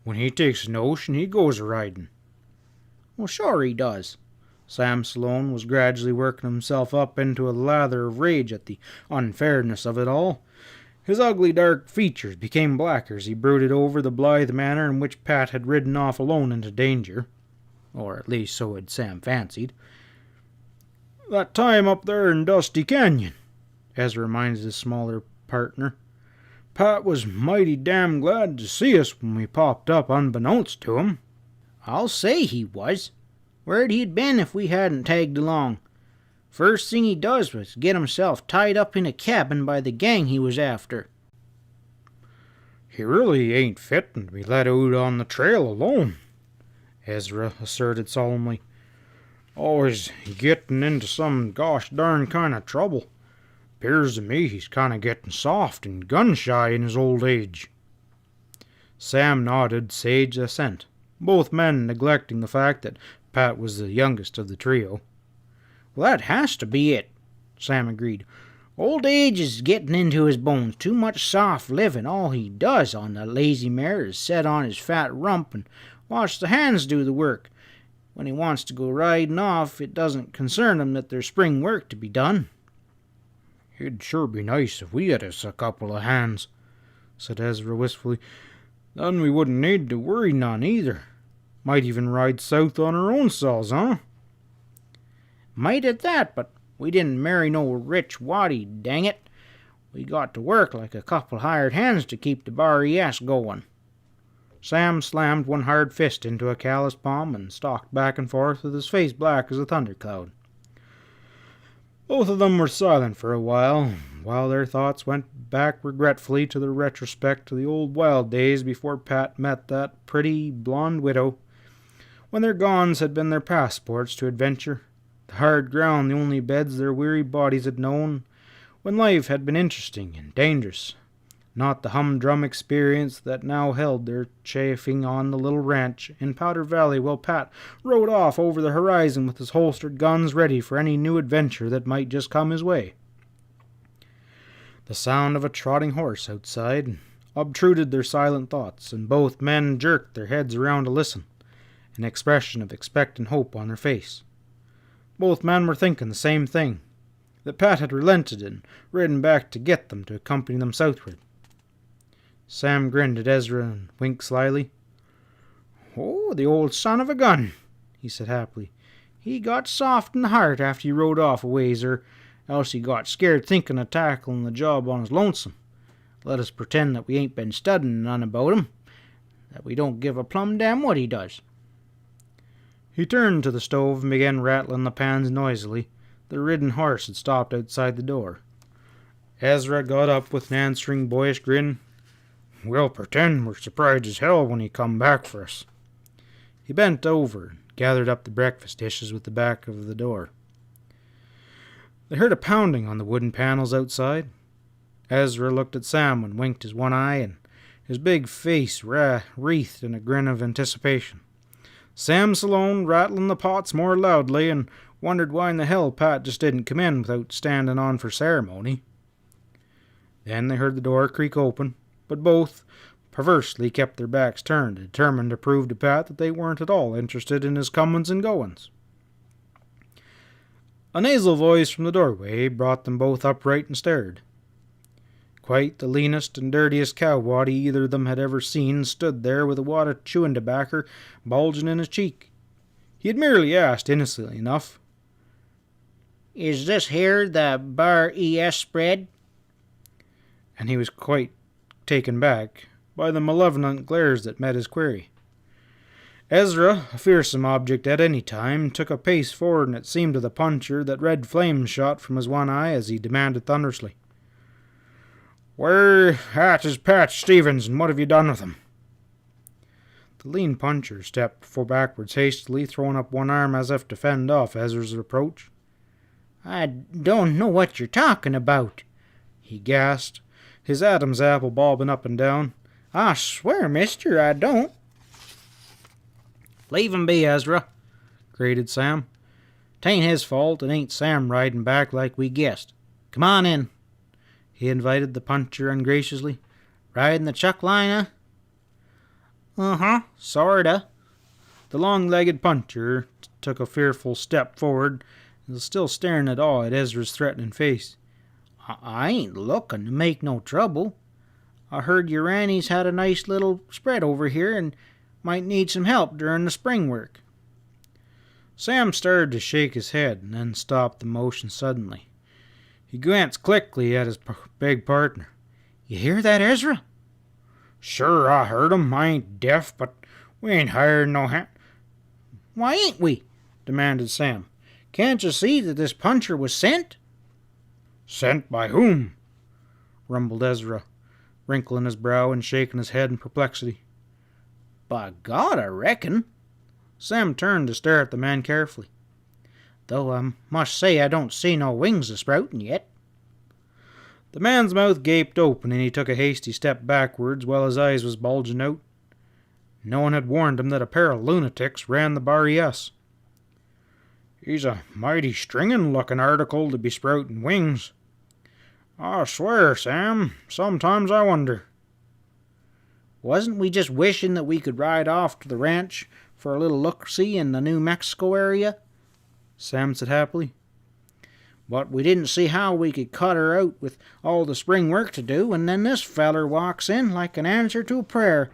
When he takes a notion, he goes a-riding." "Well, sure he does." Sam Sloane was gradually working himself up into a lather of rage at the unfairness of it all. His ugly dark features became blacker as he brooded over the blithe manner in which Pat had ridden off alone into danger. Or at least so had Sam fancied. "That time up there in Dusty Canyon," Ezra reminded his smaller partner, "Pat was mighty damn glad to see us when we popped up unbeknownst to him." "I'll say he was. Where'd he'd been if we hadn't tagged along? First thing he does was get himself tied up in a cabin by the gang he was after." "He really ain't fitting to be let out on the trail alone," Ezra asserted solemnly. "Always getting into some gosh darn kind of trouble. 'Pears to me he's kind of getting soft and gun-shy in his old age." Sam nodded sage assent, both men neglecting the fact that Pat was the youngest of the trio. "Well, that has to be it," Sam agreed. "Old age is getting into his bones. Too much soft living. All he does on the lazy mare is set on his fat rump and watch the hands do the work. When he wants to go riding off, it doesn't concern him that there's spring work to be done." "It'd sure be nice if we had us a couple of hands," said Ezra wistfully. "Then we wouldn't need to worry none either. Might even ride south on our own selves, huh?" "Might at that, but we didn't marry no rich waddy, dang it. We got to work like a couple hired hands to keep the Bar ES going." Sam slammed one hard fist into a calloused palm and stalked back and forth with his face black as a thundercloud. Both of them were silent for a while their thoughts went back regretfully to the retrospect to the old wild days before Pat met that pretty blonde widow, when their gons had been their passports to adventure, the hard ground the only beds their weary bodies had known, when life had been interesting and dangerous, not the humdrum experience that now held their chafing on the little ranch in Powder Valley while Pat rode off over the horizon with his holstered guns ready for any new adventure that might just come his way. The sound of a trotting horse outside obtruded their silent thoughts, and both men jerked their heads around to listen, an expression of expectant hope on their face. Both men were thinking the same thing, that Pat had relented and ridden back to get them to accompany them southward. Sam grinned at Ezra and winked slyly. "Oh, the old son of a gun," he said happily. "He got soft in the heart after you rode off a ways, or else he got scared thinking of tackling the job on his lonesome. Let us pretend that we ain't been studying none about him, that we don't give a plumb damn what he does." He turned to the stove and began rattling the pans noisily. The ridden horse had stopped outside the door. Ezra got up with an answering boyish grin. "We'll pretend we're surprised as hell when he come back for us." He bent over and gathered up the breakfast dishes with the back of the door. They heard a pounding on the wooden panels outside. Ezra looked at Sam and winked his one eye, and his big face wreathed in a grin of anticipation. Sam Salone rattling the pots more loudly and wondered why in the hell Pat just didn't come in without standing on for ceremony. Then they heard the door creak open, but both perversely kept their backs turned, determined to prove to Pat that they weren't at all interested in his comings and goings. A nasal voice from the doorway brought them both upright and stared. Quite the leanest and dirtiest cowbody either of them had ever seen stood there with a wad of chewing tobacco bulging in his cheek. He had merely asked, innocently enough, "Is this here the Bar ES spread?" And he was quite taken back by the malevolent glares that met his query. Ezra, a fearsome object at any time, took a pace forward, and it seemed to the puncher that red flames shot from his one eye as he demanded thunderously, "Where at is Pat Stevens, and what have you done with him?" The lean puncher stepped backwards hastily, throwing up one arm as if to fend off Ezra's approach. "I don't know what you're talking about," he gasped, his Adam's apple bobbing up and down. "I swear, mister, I don't." "Leave him be, Ezra," grated Sam. "'Tain't his fault, and ain't Sam riding back like we guessed. Come on in," he invited the puncher ungraciously. "Riding the chuck line, huh?" "Uh-huh, sorta." The long-legged puncher took a fearful step forward and was still staring at awe at Ezra's threatening face. I ain't looking to make no trouble. I heard your Ranny's had a nice little spread over here and might need some help during the spring work." Sam started to shake his head and then stopped the motion suddenly. He glanced quickly at his big partner. "You hear that, Ezra?" "Sure, I heard him. I ain't deaf, but we ain't hired no hand." "Why ain't we?" demanded Sam. "Can't you see that this puncher was sent?" "Sent by whom?" rumbled Ezra, wrinkling his brow and shaking his head in perplexity. "By God, I reckon." Sam turned to stare at the man carefully. "Though I must say I don't see no wings a-sprouting yet." The man's mouth gaped open, and he took a hasty step backwards while his eyes was bulging out. No one had warned him that a pair of lunatics ran the Bar ES. "He's a mighty stringin'-looking article to be sprouting wings. I swear, Sam, sometimes I wonder." "Wasn't we just wishing that we could ride off to the ranch for a little look-see in the New Mexico area?" Sam said happily. "But we didn't see how we could cut her out with all the spring work to do, and then this feller walks in like an answer to a prayer,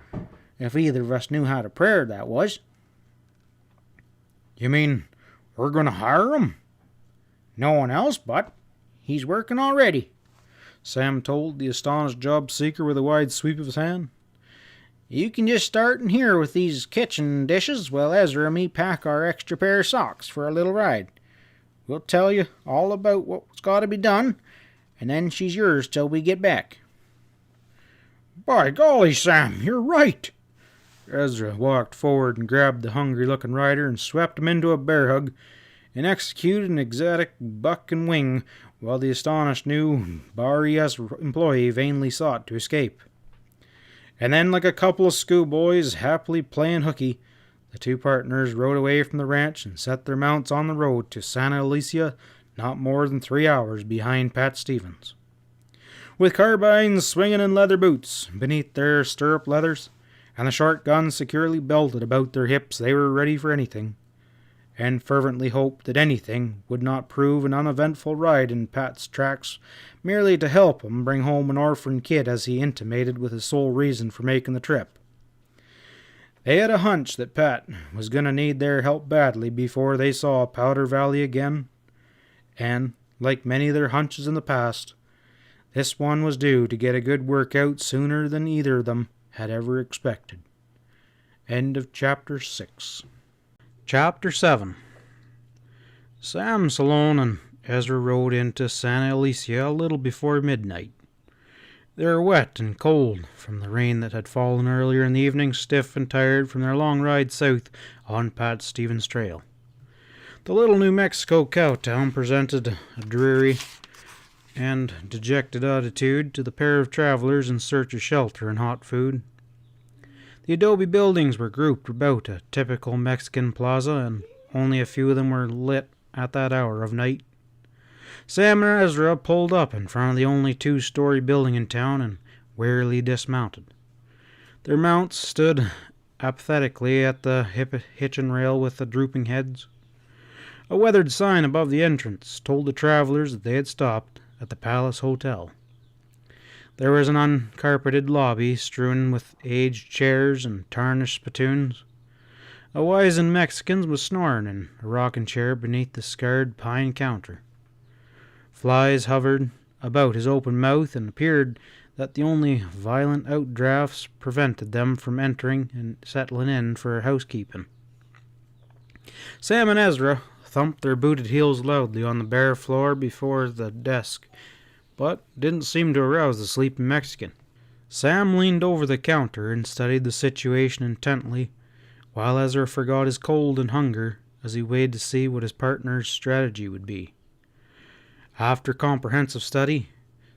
if either of us knew how to prayer, that was." "You mean we're going to hire him?" "No one else but. He's working already," Sam told the astonished job seeker with a wide sweep of his hand. "You can just start in here with these kitchen dishes while Ezra and me pack our extra pair of socks for a little ride. We'll tell you all about what's got to be done, and then she's yours till we get back." "By golly, Sam, you're right." Ezra walked forward and grabbed the hungry-looking rider and swept him into a bear hug and executed an exotic buck and wing while the astonished new Bar ES employee vainly sought to escape. And then, like a couple of schoolboys happily playing hooky, the two partners rode away from the ranch and set their mounts on the road to Santa Alicia, not more than 3 hours behind Pat Stevens. With carbines swinging in leather boots beneath their stirrup leathers, and the short guns securely belted about their hips, they were ready for anything, and fervently hoped that anything would not prove an uneventful ride in Pat's tracks, merely to help him bring home an orphan kid, as he intimated with his sole reason for making the trip. They had a hunch that Pat was going to need their help badly before they saw Powder Valley again, and, like many of their hunches in the past, this one was due to get a good workout sooner than either of them had ever expected. End of Chapter 6. Chapter 7. Sam, Salone, and Ezra rode into Santa Alicia a little before midnight. They were wet and cold from the rain that had fallen earlier in the evening, stiff and tired from their long ride south on Pat Stevens' trail. The little New Mexico cow town presented a dreary and dejected attitude to the pair of travelers in search of shelter and hot food. The adobe buildings were grouped about a typical Mexican plaza, and only a few of them were lit at that hour of night. Sam and Ezra pulled up in front of the only 2-story building in town and wearily dismounted. Their mounts stood apathetically at the hitching rail with the drooping heads. A weathered sign above the entrance told the travelers that they had stopped at the Palace Hotel. There was an uncarpeted lobby strewn with aged chairs and tarnished spittoons. A wizened Mexican was snoring in a rocking chair beneath the scarred pine counter. Flies hovered about his open mouth, and appeared that the only violent outdrafts prevented them from entering and settling in for housekeeping. Sam and Ezra thumped their booted heels loudly on the bare floor before the desk, but didn't seem to arouse the sleeping Mexican. Sam leaned over the counter and studied the situation intently, while Ezra forgot his cold and hunger as he waited to see what his partner's strategy would be. After comprehensive study,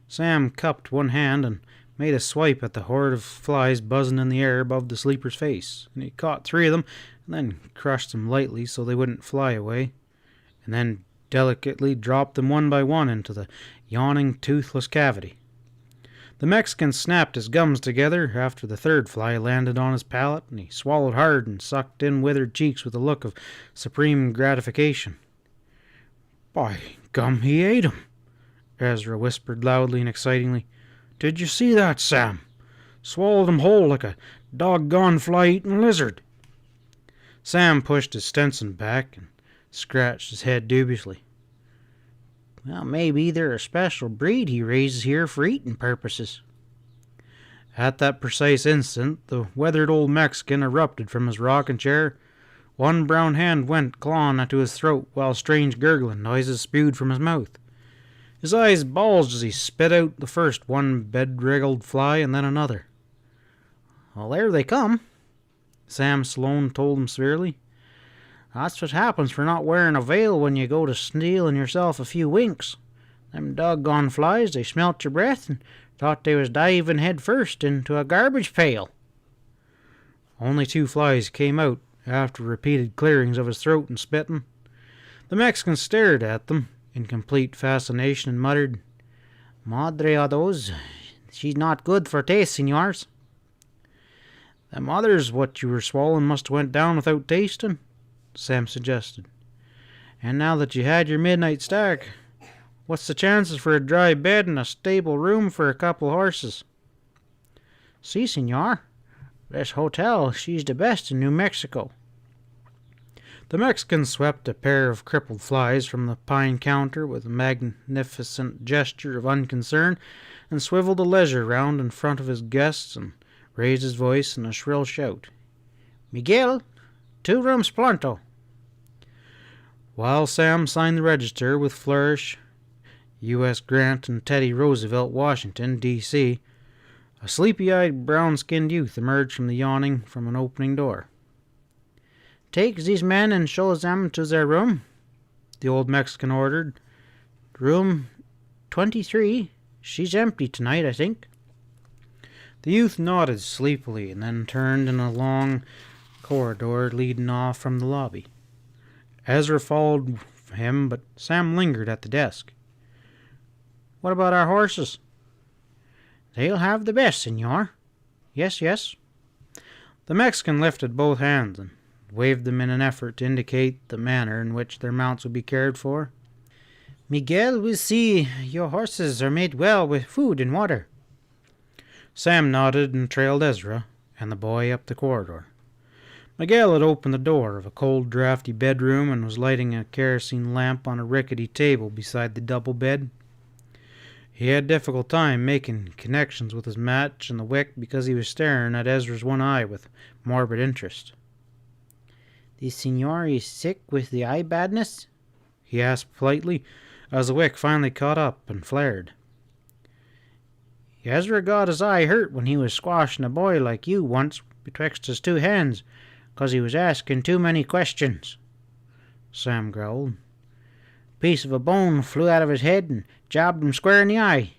Sam cupped one hand and made a swipe at the horde of flies buzzing in the air above the sleeper's face, and he caught 3 of them and then crushed them lightly so they wouldn't fly away, and then delicately dropped them one by one into the yawning, toothless cavity. The Mexican snapped his gums together after the 3rd fly landed on his palate, and he swallowed hard and sucked in withered cheeks with a look of supreme gratification. "By gum, he ate 'em," Ezra whispered loudly and excitingly. "Did you see that, Sam? Swallowed 'em whole like a doggone fly-eating lizard." Sam pushed his Stetson back and scratched his head dubiously. "Well, maybe they're a special breed he raises here for eating purposes." At that precise instant, the weathered old Mexican erupted from his rocking chair. One brown hand went clawing into his throat, while strange gurgling noises spewed from his mouth. His eyes bulged as he spit out the first one bed-wriggled fly and then another. "Well, there they come," Sam Sloane told him severely. "That's what happens for not wearing a veil when you go to stealing yourself a few winks. Them doggone flies, they smelt your breath and thought they was diving head first into a garbage pail." Only 2 flies came out after repeated clearings of his throat and spitting. The Mexican stared at them in complete fascination and muttered, "Madre a Dios, she's not good for taste, senors." "Them others what you were swallowing must have went down without tasting," Sam suggested. "And now that you had your midnight stack, what's the chances for a dry bed and a stable room for a couple horses?" "Si, senor. This hotel, she's the best in New Mexico." The Mexican swept a pair of crippled flies from the pine counter with a magnificent gesture of unconcern, and swiveled a leisure round in front of his guests and raised his voice in a shrill shout. "Miguel, 2 rooms pronto." While Sam signed the register with flourish, U.S. Grant and Teddy Roosevelt, Washington, D.C., a sleepy-eyed, brown-skinned youth emerged from the yawning from an opening door. "Take these men and show them to their room," the old Mexican ordered. "Room 23. She's empty tonight, I think. The youth nodded sleepily and then turned in a long corridor leading off from the lobby. Ezra followed him, but Sam lingered at the desk. What about our horses? They'll have the best, senor. Yes, yes. The Mexican lifted both hands and waved them in an effort to indicate the manner in which their mounts would be cared for. Miguel will see your horses are made well with food and water. Sam nodded and trailed Ezra and the boy up the corridor. Miguel had opened the door of a cold, draughty bedroom and was lighting a kerosene lamp on a rickety table beside the double bed. He had a difficult time making connections with his match and the wick because he was staring at Ezra's one eye with morbid interest. The senor is sick with the eye badness? He asked politely, as the wick finally caught up and flared. Ezra got his eye hurt when he was squashing a boy like you once betwixt his two hands, 'cause he was asking too many questions, Sam growled. Piece of a bone flew out of his head and jabbed him square in the eye.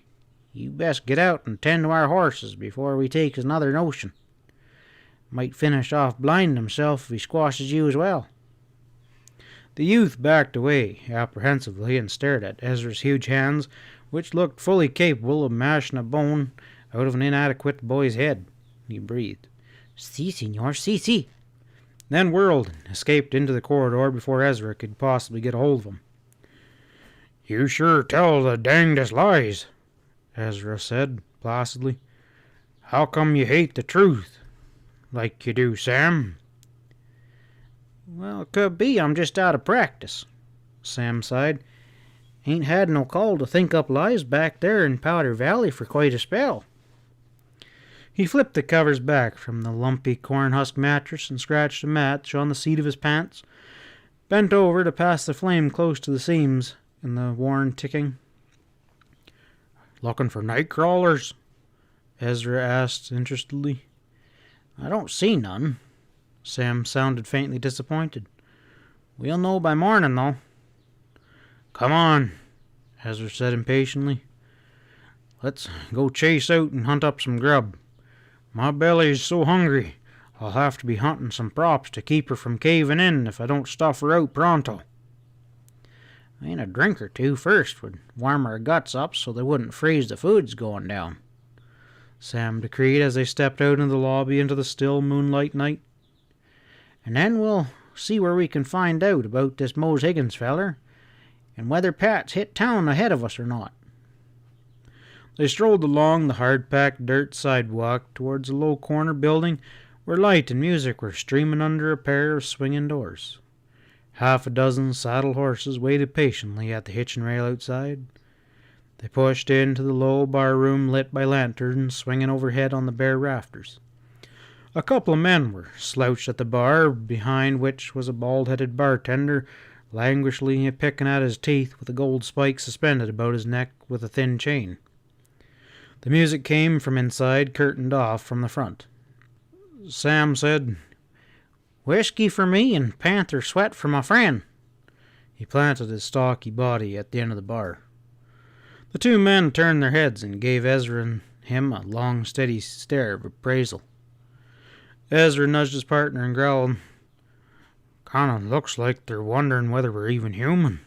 You best get out and tend to our horses before we take another notion. Might finish off blinding himself if he squashes you as well. The youth backed away apprehensively and stared at Ezra's huge hands, which looked fully capable of mashing a bone out of an inadequate boy's head. He breathed. Si, senor, si. Then whirled and escaped into the corridor before Ezra could possibly get a hold of him. You sure tell the dangdest lies, Ezra said placidly. How come you hate the truth, like you do, Sam? Well, it could be I'm just out of practice, Sam sighed. Ain't had no call to think up lies back there in Powder Valley for quite a spell. He flipped the covers back from the lumpy corn-husk mattress and scratched a match on the seat of his pants, bent over to pass the flame close to the seams in the worn ticking. Looking for night crawlers? Ezra asked interestedly. I don't see none. Sam sounded faintly disappointed. We'll know by morning, though. Come on, Ezra said impatiently. Let's go chase out and hunt up some grub. My belly's so hungry, I'll have to be hunting some props to keep her from caving in if I don't stuff her out pronto. And a drink or two first would warm our guts up so they wouldn't freeze the food's going down, Sam decreed as they stepped out into the lobby into the still moonlight night. And then we'll see where we can find out about this Mose Higgins feller, and whether Pat's hit town ahead of us or not. They strolled along the hard-packed dirt sidewalk towards a low corner building where light and music were streaming under a pair of swinging doors. Half a dozen saddle horses waited patiently at the hitching rail outside. They pushed into the low bar room lit by lanterns swinging overhead on the bare rafters. A couple of men were slouched at the bar, behind which was a bald-headed bartender languishingly picking at his teeth with a gold spike suspended about his neck with a thin chain. The music came from inside, curtained off from the front. Sam said, Whiskey for me and panther sweat for my friend. He planted his stocky body at the end of the bar. The two men turned their heads and gave Ezra and him a long, steady stare of appraisal. Ezra nudged his partner and growled, Kinda looks like they're wondering whether we're even human.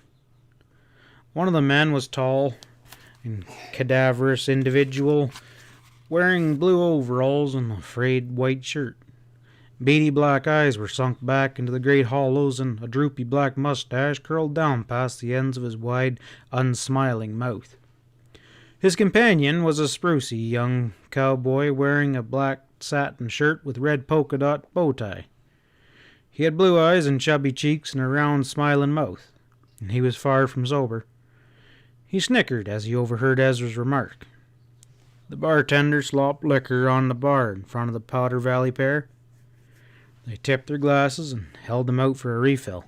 One of the men was tall and cadaverous individual, wearing blue overalls and a frayed white shirt. Beady black eyes were sunk back into the great hollows, and a droopy black mustache curled down past the ends of his wide, unsmiling mouth. His companion was a sprucey young cowboy wearing a black satin shirt with red polka-dot bow tie. He had blue eyes and chubby cheeks and a round, smiling mouth, and he was far from sober. He snickered as he overheard Ezra's remark. The bartender slopped liquor on the bar in front of the Powder Valley pair. They tipped their glasses and held them out for a refill.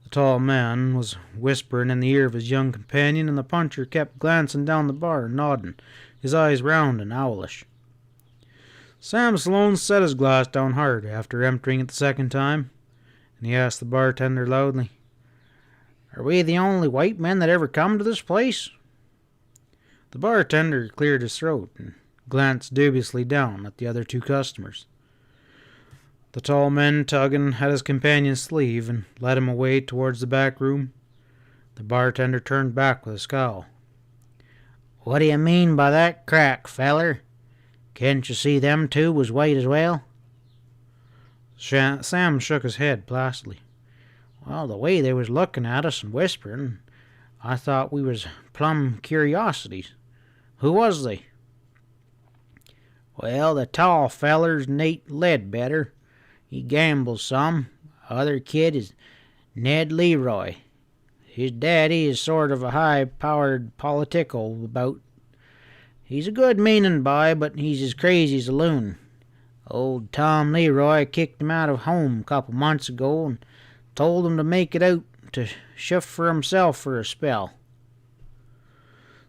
The tall man was whispering in the ear of his young companion, and the puncher kept glancing down the bar and nodding, his eyes round and owlish. Sam Sloane set his glass down hard after emptying it the second time, and he asked the bartender loudly, Are we the only white men that ever come to this place? The bartender cleared his throat and glanced dubiously down at the other two customers. The tall man tugging at his companion's sleeve and led him away towards the back room. The bartender turned back with a scowl. "What do you mean by that crack, feller? Can't you see them two was white as well?" Sam shook his head placidly. "Well, the way they was looking at us and whispering, I thought we was plumb curiosities. Who was they?" "Well, the tall feller's Nate Ledbetter. He gambles some. Other kid is Ned Leroy. His daddy is sort of a high-powered political about. He's a good meanin' boy, but he's as crazy as a loon. Old Tom Leroy kicked him out of home a couple months ago and told him to make it out to shift for himself for a spell."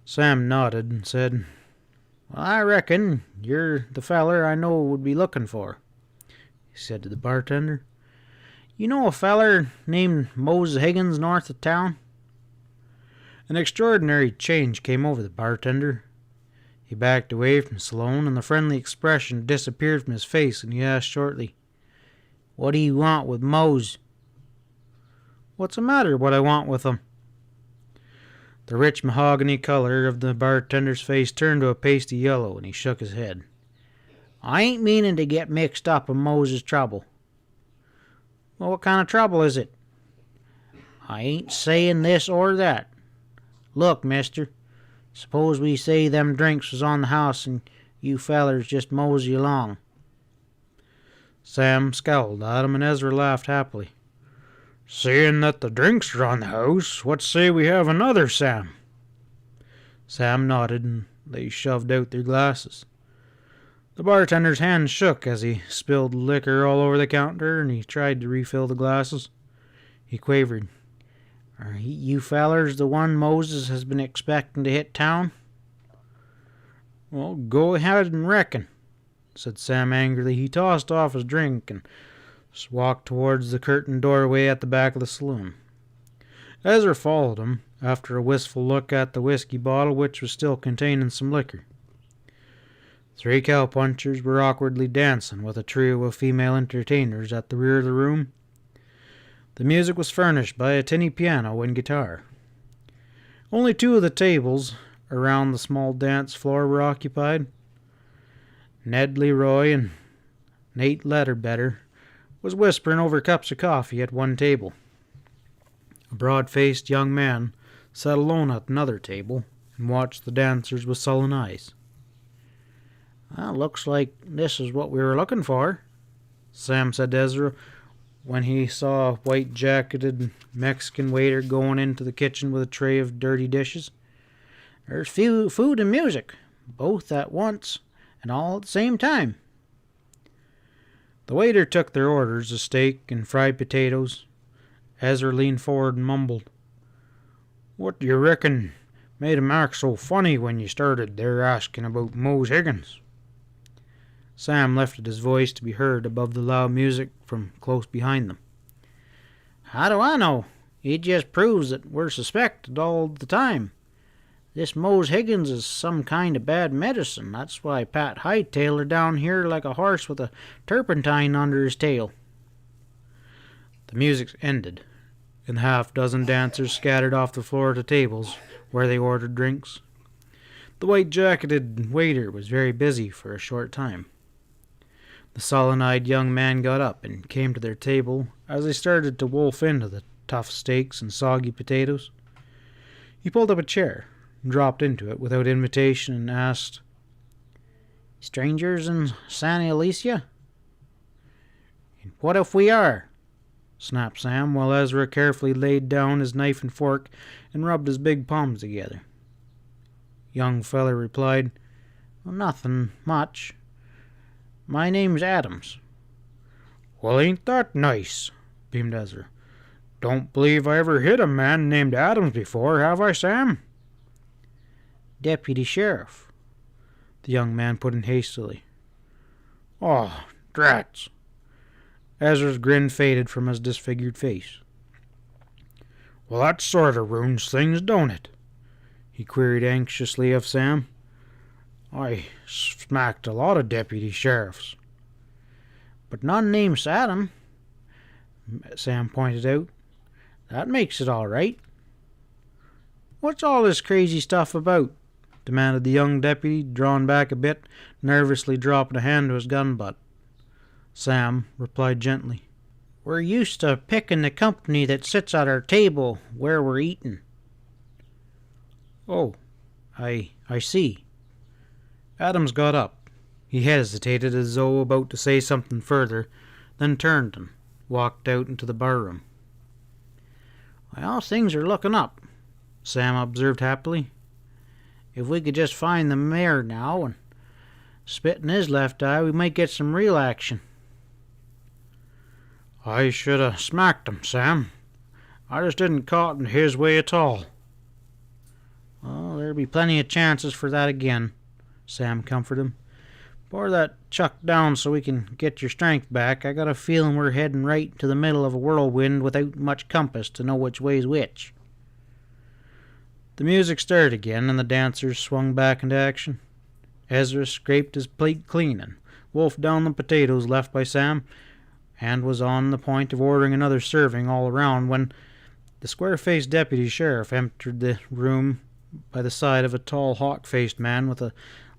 Sam nodded and said, "Well, I reckon you're the feller I know would be looking for," he said to the bartender. "You know a feller named Moses Higgins north of town?" An extraordinary change came over the bartender. He backed away from Sloane, and the friendly expression disappeared from his face, and he asked shortly, "What do you want with Mose?" "What's the matter what I want with him?" The rich mahogany color of the bartender's face turned to a pasty yellow, and he shook his head. "I ain't meanin' to get mixed up in Mose's trouble." "Well, what kind of trouble is it?" "I ain't sayin' this or that. Look, mister, suppose we say them drinks was on the house and you fellers just mosey along." Sam scowled at him, and Ezra laughed happily. "Seeing that the drinks are on the house, what say we have another, Sam?" Sam nodded, and they shoved out their glasses. The bartender's hand shook as he spilled liquor all over the counter, and he tried to refill the glasses. He quavered, "Are you fellers the one Moses has been expecting to hit town?" "Well, go ahead and reckon," said Sam angrily. He tossed off his drink and walked towards the curtained doorway at the back of the saloon. Ezra followed him, after a wistful look at the whiskey bottle, which was still containing some liquor. 3 cowpunchers were awkwardly dancing with a trio of female entertainers at the rear of the room. The music was furnished by a tinny piano and guitar. Only 2 of the tables around the small dance floor were occupied. Ned Leroy and Nate Ledbetter was whispering over cups of coffee at one table. A broad-faced young man sat alone at another table and watched the dancers with sullen eyes. "Well, looks like this is what we were looking for," Sam said to Ezra when he saw a white-jacketed Mexican waiter going into the kitchen with a tray of dirty dishes. "There's food and music, both at once and all at the same time." The waiter took their orders, a steak and fried potatoes. Ezra leaned forward and mumbled, "What do you reckon made 'em act so funny when you started there asking about Mose Higgins?" Sam lifted his voice to be heard above the loud music from close behind them. "How do I know? It just proves that we're suspected all the time. This Mose Higgins is some kind of bad medicine. That's why Pat hightailed down here like a horse with a turpentine under his tail." The music ended, and 6 dancers scattered off the floor to tables where they ordered drinks. The white-jacketed waiter was very busy for a short time. The sullen-eyed young man got up and came to their table as they started to wolf into the tough steaks and soggy potatoes. He pulled up a chair, dropped into it without invitation, and asked, "Strangers in Santa Alicia?" "What if we are?" snapped Sam, while Ezra carefully laid down his knife and fork and rubbed his big palms together. Young feller replied, "Well, nothing much. My name's Adams." "Well, ain't that nice?" beamed Ezra. "Don't believe I ever hit a man named Adams before, have I, Sam?" "Deputy Sheriff," the young man put in hastily. "Oh, drats." Ezra's grin faded from his disfigured face. "Well, that sort of ruins things, don't it?" he queried anxiously of Sam. I smacked a lot of deputy sheriffs. But none named Saddam, Sam pointed out. That makes it all right. What's all this crazy stuff about? Demanded the young deputy, drawn back a bit, nervously dropping a hand to his gun butt. Sam replied gently. We're used to picking the company that sits at our table where we're eating. Oh, I see. Adams got up. He hesitated as though about to say something further, then turned and walked out into the barroom. Well, things are looking up, Sam observed happily. If we could just find the mayor now and spit in his left eye, we might get some real action. I should have smacked him, Sam. I just didn't caught in his way at all. Well, there'll be plenty of chances for that again, Sam comforted him. Pour that chuck down so we can get your strength back. I got a feeling we're heading right into the middle of a whirlwind without much compass to know which way's which. The music stirred again, and the dancers swung back into action. Ezra scraped his plate clean and wolfed down the potatoes left by Sam, and was on the point of ordering another serving all around when the square-faced deputy sheriff entered the room by the side of a tall, hawk-faced man with a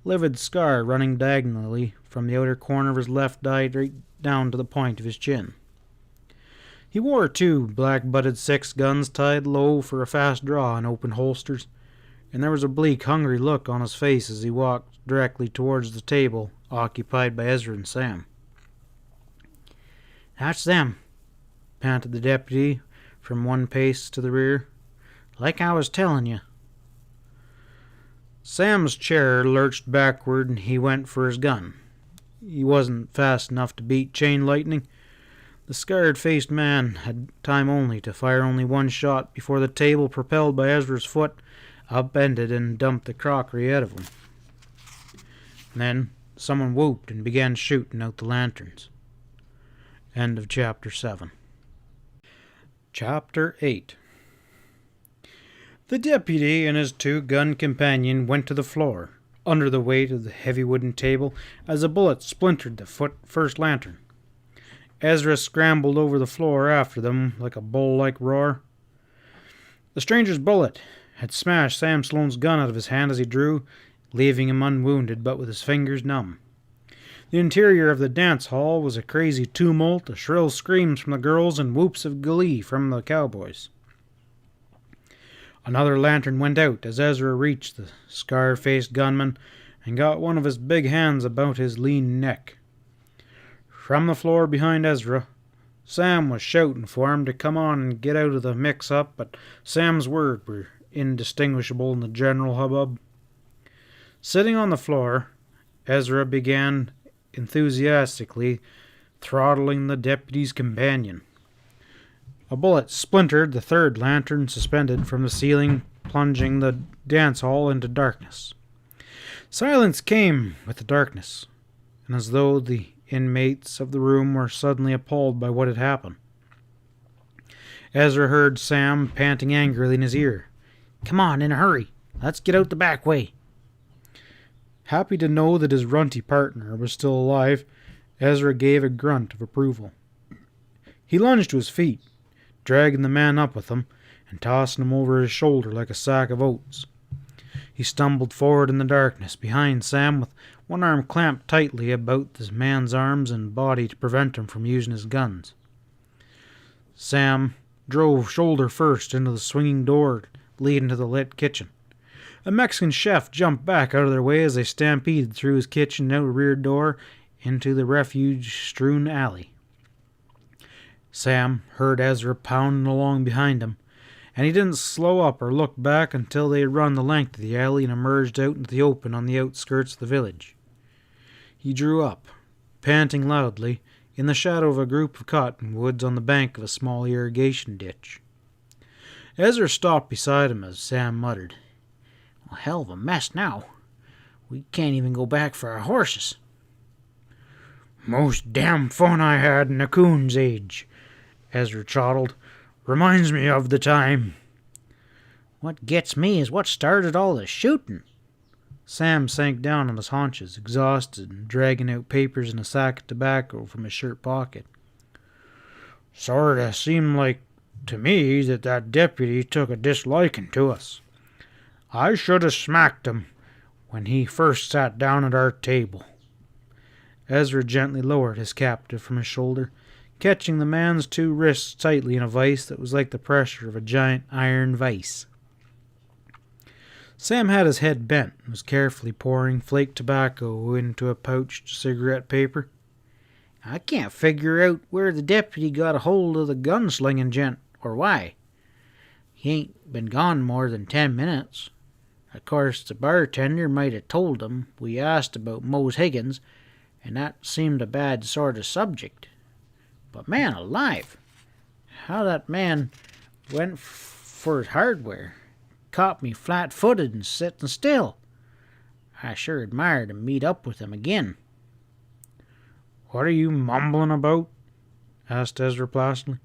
livid scar running diagonally from the outer corner of his left eye right down to the point of his chin. He wore 2 black-butted 6 guns tied low for a fast draw in open holsters, and there was a bleak, hungry look on his face as he walked directly towards the table occupied by Ezra and Sam. That's them, panted the deputy from one pace to the rear. Like I was telling you. Sam's chair lurched backward and he went for his gun. He wasn't fast enough to beat chain lightning. The scarred-faced man had time only to fire only one shot before the table, propelled by Ezra's foot, upended and dumped the crockery out of him. And then someone whooped and began shooting out the lanterns. End of Chapter 7. Chapter 8. The deputy and his 2-gun companion went to the floor, under the weight of the heavy wooden table, as a bullet splintered the first lantern. Ezra scrambled over the floor after them like a bull-like roar. The stranger's bullet had smashed Sam Sloane's gun out of his hand as he drew, leaving him unwounded but with his fingers numb. The interior of the dance hall was a crazy tumult of shrill screams from the girls and whoops of glee from the cowboys. Another lantern went out as Ezra reached the scar-faced gunman and got one of his big hands about his lean neck. From the floor behind Ezra, Sam was shouting for him to come on and get out of the mix-up, but Sam's words were indistinguishable in the general hubbub. Sitting on the floor, Ezra began enthusiastically throttling the deputy's companion. A bullet splintered the 3rd lantern suspended from the ceiling, plunging the dance hall into darkness. Silence came with the darkness, and as though the inmates of the room were suddenly appalled by what had happened. Ezra heard Sam panting angrily in his ear. Come on, in a hurry. Let's get out the back way. Happy to know that his runty partner was still alive, Ezra gave a grunt of approval. He lunged to his feet, dragging the man up with him and tossing him over his shoulder like a sack of oats. He stumbled forward in the darkness behind Sam with one arm clamped tightly about the man's arms and body to prevent him from using his guns. Sam drove shoulder first into the swinging door leading to the lit kitchen. A Mexican chef jumped back out of their way as they stampeded through his kitchen out a rear door into the refuge-strewn alley. Sam heard Ezra pounding along behind him, and he didn't slow up or look back until they had run the length of the alley and emerged out into the open on the outskirts of the village. He drew up, panting loudly, in the shadow of a group of cottonwoods on the bank of a small irrigation ditch. Ezra stopped beside him as Sam muttered, "A hell of a mess now. We can't even go back for our horses." "Most damn fun I had in the coon's age," Ezra chortled. "Reminds me of the time." What gets me is what started all the shooting. Sam sank down on his haunches, exhausted, and dragging out papers and a sack of tobacco from his shirt pocket. Sorta seemed like to me that deputy took a disliking to us. I should have smacked him when he first sat down at our table. Ezra gently lowered his captive from his shoulder, catching the man's two wrists tightly in a vice that was like the pressure of a giant iron vice. Sam had his head bent and was carefully pouring flake tobacco into a pouched cigarette paper. I can't figure out where the deputy got a hold of the gunslinging gent, or why. He ain't been gone more than 10 minutes. Of course, the bartender might have told him we asked about Mose Higgins, and that seemed a bad sort of subject. But man alive, how that man went for his hardware caught me flat-footed and sitting still. I sure admire to meet up with him again. What are you mumbling about? Asked Ezra placidly.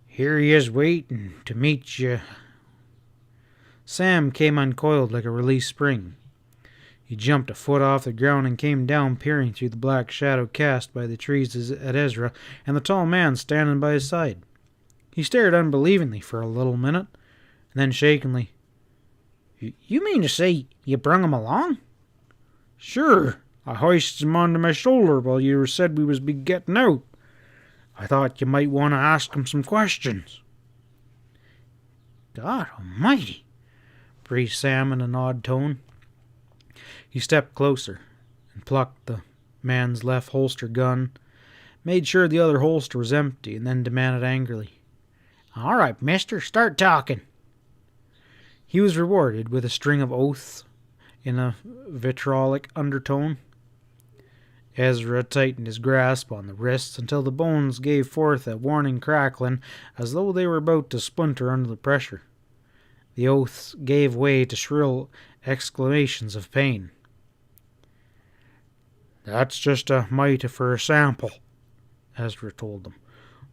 Here he is waiting to meet you. Sam came uncoiled like a released spring. He jumped a foot off the ground and came down, peering through the black shadow cast by the trees at Ezra and the tall man standing by his side. He stared unbelievingly for a little minute, and then shakingly, You mean to say you brung him along? Sure. I hoisted him onto my shoulder while you said we was be getting out. I thought you might want to ask him some questions. God almighty, breathed Sam in an odd tone. He stepped closer and plucked the man's left holster gun, made sure the other holster was empty, and then demanded angrily, All right, mister, start talking. He was rewarded with a string of oaths in a vitriolic undertone. Ezra tightened his grasp on the wrists until the bones gave forth a warning crackling as though they were about to splinter under the pressure. The oaths gave way to shrill exclamations of pain. That's just a mite for a sample, Ezra told them.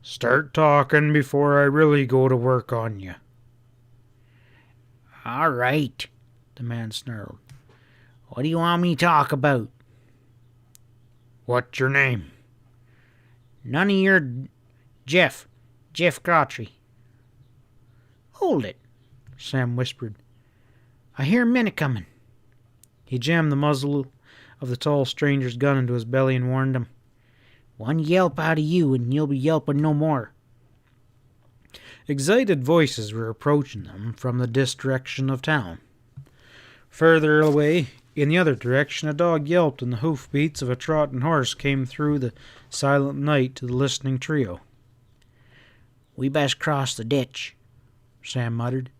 Start talking before I really go to work on you. All right, the man snarled. What do you want me to talk about? What's your name? None of your... Jeff Crotchery. Hold it, Sam whispered. I hear men coming. He jammed the muzzle of the tall stranger's gun into his belly and warned him. One yelp out of you and you'll be yelping no more. Excited voices were approaching them from the direction of town. Further away, in the other direction, a dog yelped and the hoofbeats of a trotting horse came through the silent night to the listening trio. We best cross the ditch, Sam muttered.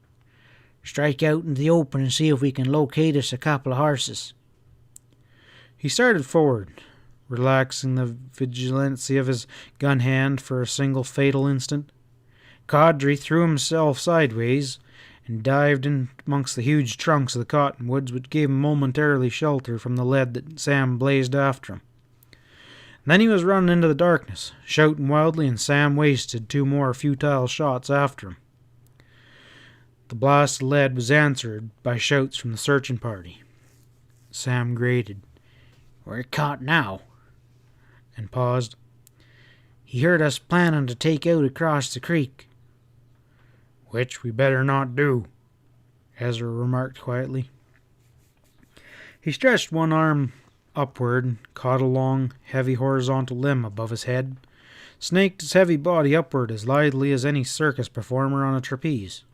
Strike out into the open and see if we can locate us a couple of horses. He started forward, relaxing the vigilancy of his gun hand for a single fatal instant. Caudry threw himself sideways and dived in amongst the huge trunks of the cottonwoods, which gave him momentarily shelter from the lead that Sam blazed after him. And then he was running into the darkness, shouting wildly, and Sam wasted 2 more futile shots after him. The blast of lead was answered by shouts from the searching party. Sam grated, We're caught now, and paused. He heard us planning to take out across the creek. Which we better not do, Ezra remarked quietly. He stretched one arm upward and caught a long, heavy horizontal limb above his head, snaked his heavy body upward as lithely as any circus performer on a trapeze.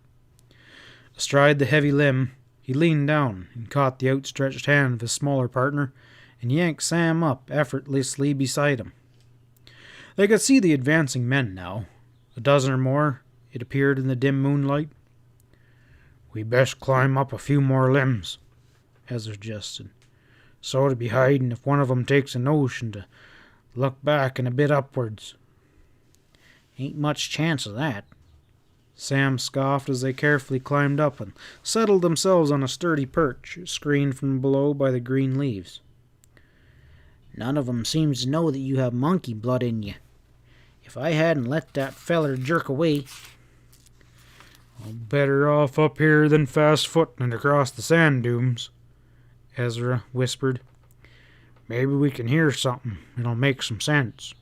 Astride the heavy limb, he leaned down and caught the outstretched hand of his smaller partner and yanked Sam up effortlessly beside him. They could see the advancing men now, a dozen or more, it appeared in the dim moonlight. We best climb up a few more limbs, Ezra suggested, so to be hiding if one of 'em takes a notion to look back and a bit upwards. Ain't much chance of that, Sam scoffed as they carefully climbed up and settled themselves on a sturdy perch, screened from below by the green leaves. None of 'em seems to know that you have monkey blood in you. If I hadn't let that feller jerk away... Better off up here than fast-footing it across the sand dunes, Ezra whispered. Maybe we can hear something. It'll make some sense.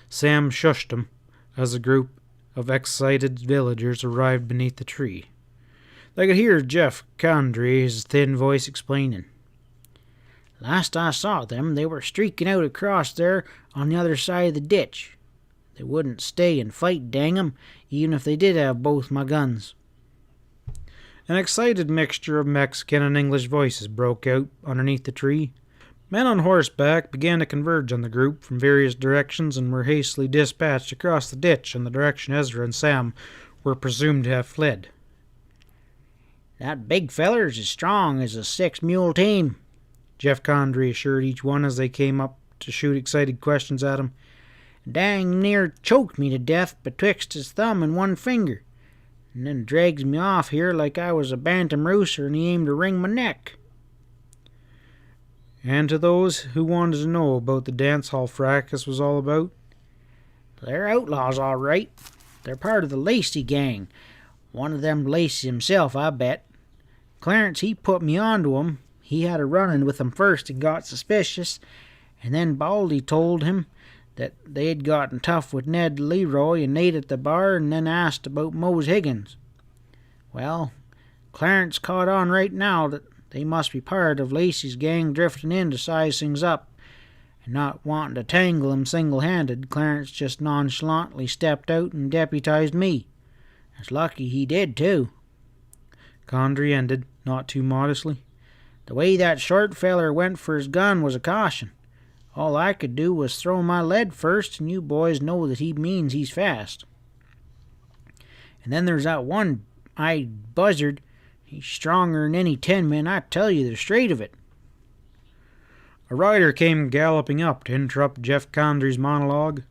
Sam shushed him as a group of excited villagers arrived beneath the tree. They could hear Jeff Condry, his thin voice, explaining. Last I saw them, they were streaking out across there on the other side of the ditch. They wouldn't stay and fight, dang 'em, even if they did have both my guns. An excited mixture of Mexican and English voices broke out underneath the tree. Men on horseback began to converge on the group from various directions and were hastily dispatched across the ditch in the direction Ezra and Sam were presumed to have fled. That big feller's as strong as a 6-mule team, Jeff Condry assured each one as they came up to shoot excited questions at him. Dang near choked me to death betwixt his thumb and one finger, and then drags me off here like I was a bantam rooster and he aimed to wring my neck. And to those who wanted to know about the dance hall fracas was all about, they're outlaws all right. They're part of the Lacy gang. One of them Lacy himself, I bet. Clarence, he put me onto 'em. He had a run-in with 'em first and got suspicious, and then Baldy told him that they'd gotten tough with Ned Leroy and Nate at the bar, and then asked about Mose Higgins. Well, Clarence caught on right now that they must be part of Lacy's gang drifting in to size things up, and not wanting to tangle 'em single-handed, Clarence just nonchalantly stepped out and deputized me. It's lucky he did, too. Condry ended, not too modestly. The way that short feller went for his gun was a caution. All I could do was throw my lead first, and you boys know that he means he's fast. And then there's that one-eyed buzzard. He's stronger than any 10 men, I tell you the straight of it. A rider came galloping up to interrupt Jeff Condry's monologue,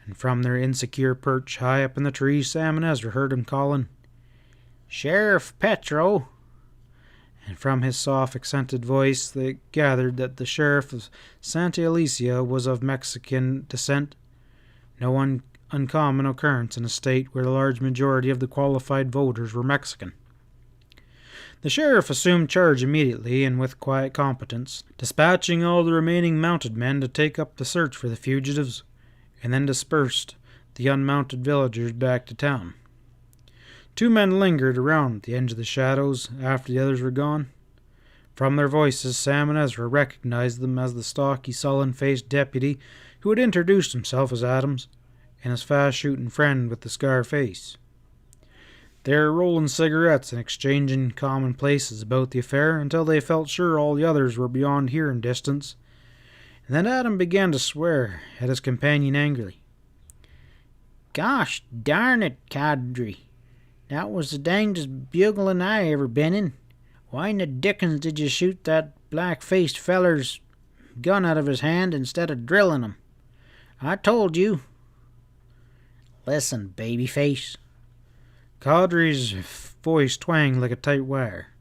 and from their insecure perch high up in the tree, Sam and Ezra heard him calling, Sheriff Petro. And from his soft, accented voice they gathered that the sheriff of Santa Alicia was of Mexican descent, no uncommon occurrence in a state where the large majority of the qualified voters were Mexican. The sheriff assumed charge immediately and with quiet competence, dispatching all the remaining mounted men to take up the search for the fugitives, and then dispersed the unmounted villagers back to town. 2 men lingered around the edge of the shadows after the others were gone. From their voices, Sam and Ezra recognized them as the stocky, sullen-faced deputy who had introduced himself as Adams, and his fast-shooting friend with the scar face. They were rolling cigarettes and exchanging commonplaces about the affair until they felt sure all the others were beyond hearing distance, and then Adam began to swear at his companion angrily. Gosh darn it, Cadre. That was the dangdest bugling I ever been in. Why in the dickens did you shoot that black-faced feller's gun out of his hand instead of drilling him? I told you. Listen, babyface. Cadre's voice twanged like a tight wire.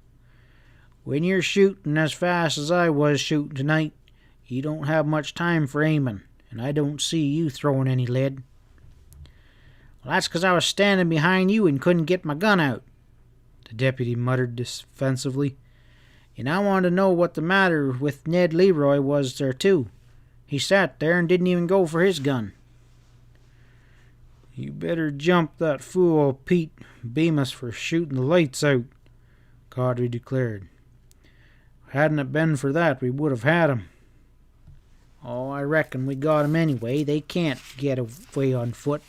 When you're shooting as fast as I was shooting tonight, you don't have much time for aiming, and I don't see you throwing any lead. Well, that's 'cause I was standing behind you and couldn't get my gun out, the deputy muttered defensively. And I wanted to know what the matter with Ned Leroy was there, too. He sat there and didn't even go for his gun. You better jump that fool Pete Bemis for shooting the lights out, Cadre declared. Hadn't it been for that, we would have had him. Oh, I reckon we got him anyway. They can't get away on foot.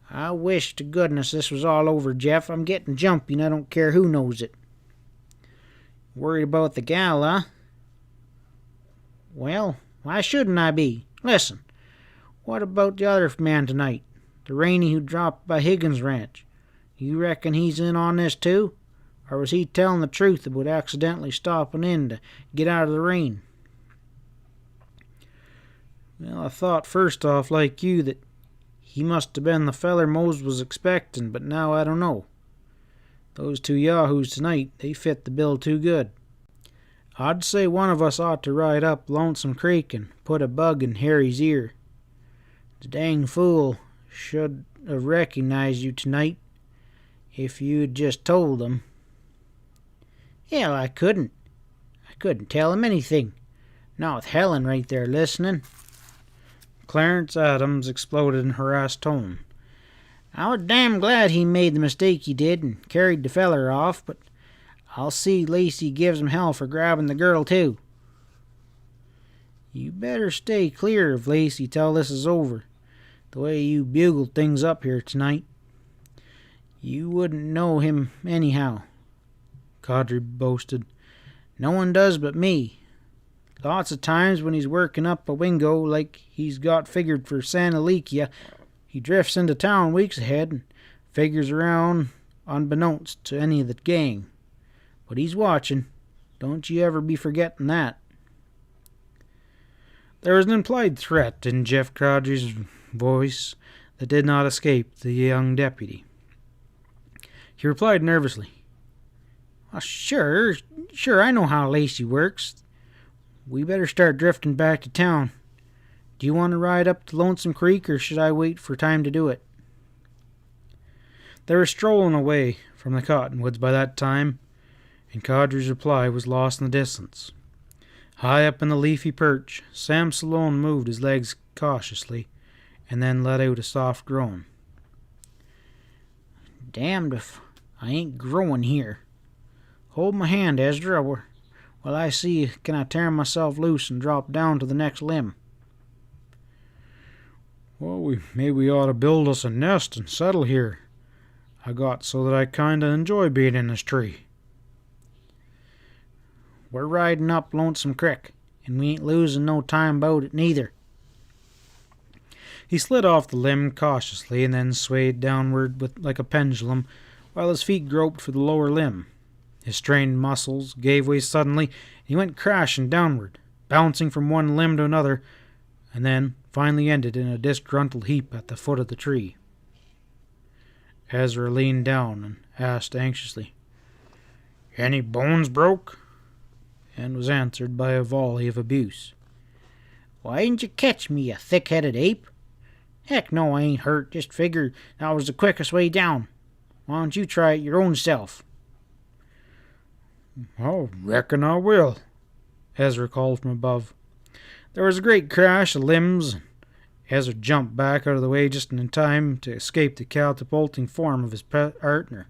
I wish to goodness this was all over, Jeff. I'm getting jumpy and I don't care who knows it. Worried about the gal, huh? Well, why shouldn't I be? Listen, what about the other man tonight? The Rainey who dropped by Higgins' ranch. You reckon he's in on this too? Or was he telling the truth about accidentally stopping in to get out of the rain? Well, I thought first off, like you, that he must have been the feller Mose was expecting, but now I don't know. Those 2 yahoos tonight, they fit the bill too good. I'd say one of us ought to ride up Lonesome Creek and put a bug in Harry's ear. The dang fool should have recognized you tonight, If you'd just told him. Hell, I couldn't. I couldn't tell him anything. Not with Helen right there listening. Clarence Adams exploded in harassed tone. I was damn glad he made the mistake he did and carried the feller off, but I'll see Lacy gives him hell for grabbing the girl, too. You better stay clear of Lacy till this is over, the way you bugled things up here tonight. You wouldn't know him anyhow, Caudry boasted. No one does but me. Lots of times when he's working up a wingo like he's got figured for Santa Lucia, he drifts into town weeks ahead and figures around unbeknownst to any of the gang. But he's watching. Don't you ever be forgetting that. There was an implied threat in Jeff Caudry's voice that did not escape the young deputy. He replied nervously. Well, sure, I know how Lacy works. We better start drifting back to town. Do you want to ride up to Lonesome Creek, or should I wait for time to do it? They were strolling away from the cottonwoods by that time, and Caudry's reply was lost in the distance. High up in the leafy perch, Sam Salone moved his legs cautiously, and then let out a soft groan. Damned if I ain't growing here. Hold my hand, Ezra, while I see can I tear myself loose and drop down to the next limb. Well, maybe we ought to build us a nest and settle here. I got so that I kinda enjoy being in this tree. We're riding up Lonesome Creek, and we ain't losing no time about it neither. He slid off the limb cautiously and then swayed downward like a pendulum while his feet groped for the lower limb. His strained muscles gave way suddenly, and he went crashing downward, bouncing from one limb to another, and then finally ended in a disgruntled heap at the foot of the tree. Ezra leaned down and asked anxiously, "Any bones broke?" and was answered by a volley of abuse. Why didn't you catch me, you thick-headed ape? Heck no, I ain't hurt. Just figured that was the quickest way down. Why don't you try it your own self? "I reckon I will," Ezra called from above. There was a great crash of limbs, and Ezra jumped back out of the way just in time to escape the catapulting form of his partner.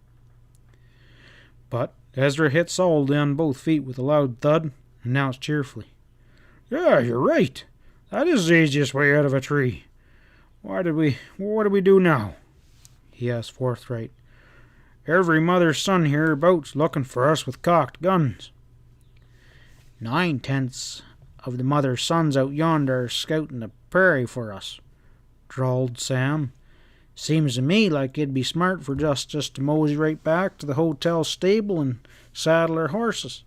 But Ezra hit solidly on both feet with a loud thud and announced cheerfully, "Yeah, you're right. That is the easiest way out of a tree. What do we do now?" he asked forthright. "Every mother's son hereabouts looking for us with cocked guns." 9/10 of the mother's sons out yonder are scouting the prairie for us, drawled Sam. Seems to me like it'd be smart for us just to mosey right back to the hotel stable and saddle our horses.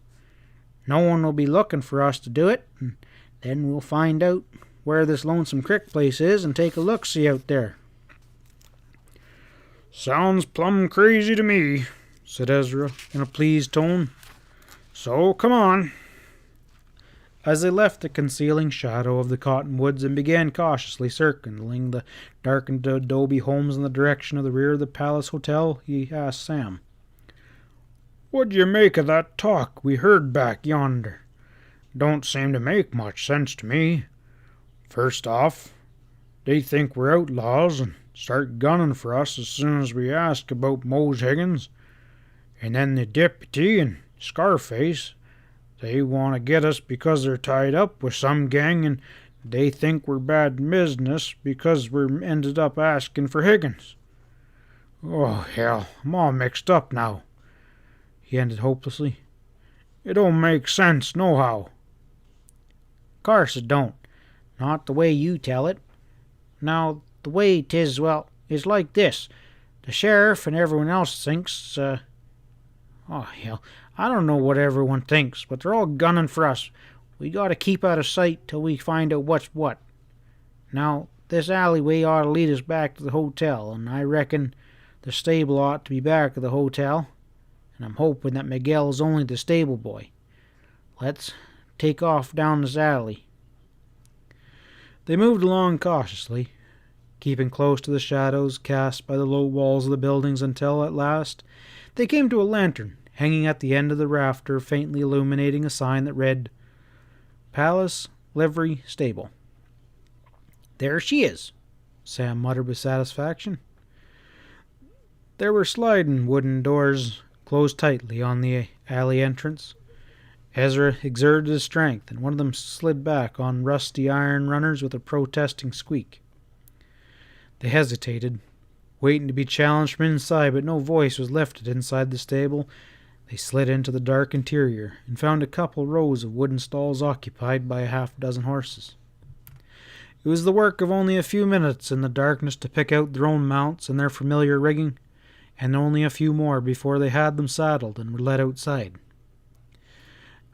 No one will be looking for us to do it, and then we'll find out where this Lonesome Creek place is and take a look-see out there. "Sounds plumb crazy to me," said Ezra in a pleased tone. "So come on." As they left the concealing shadow of the cottonwoods and began cautiously circling the darkened adobe homes in the direction of the rear of the Palace Hotel, he asked Sam, "What do you make of that talk we heard back yonder? Don't seem to make much sense to me. First off, they think we're outlaws and start gunning for us as soon as we ask about Mose Higgins. And then the deputy and Scarface, they want to get us because they're tied up with some gang and they think we're bad business because we're ended up asking for Higgins. Oh, hell, I'm all mixed up now," he ended hopelessly. "It don't make sense nohow." "Course it don't. Not the way you tell it. Now, the way 'tis, well, is like this. The sheriff and everyone else thinks, oh, hell, I don't know what everyone thinks, but they're all gunning for us. We gotta keep out of sight till we find out what's what. Now, this alleyway ought to lead us back to the hotel, and I reckon the stable ought to be back of the hotel, and I'm hoping that Miguel's only the stable boy. Let's take off down this alley." They moved along cautiously, keeping close to the shadows cast by the low walls of the buildings until, at last, they came to a lantern hanging at the end of the rafter, faintly illuminating a sign that read, Palace Livery Stable. "There she is," Sam muttered with satisfaction. There were sliding wooden doors closed tightly on the alley entrance. Ezra exerted his strength, and one of them slid back on rusty iron runners with a protesting squeak. They hesitated, waiting to be challenged from inside, but no voice was lifted inside the stable. They slid into the dark interior and found a couple rows of wooden stalls occupied by a half-dozen horses. It was the work of only a few minutes in the darkness to pick out their own mounts and their familiar rigging, and only a few more before they had them saddled and were led outside.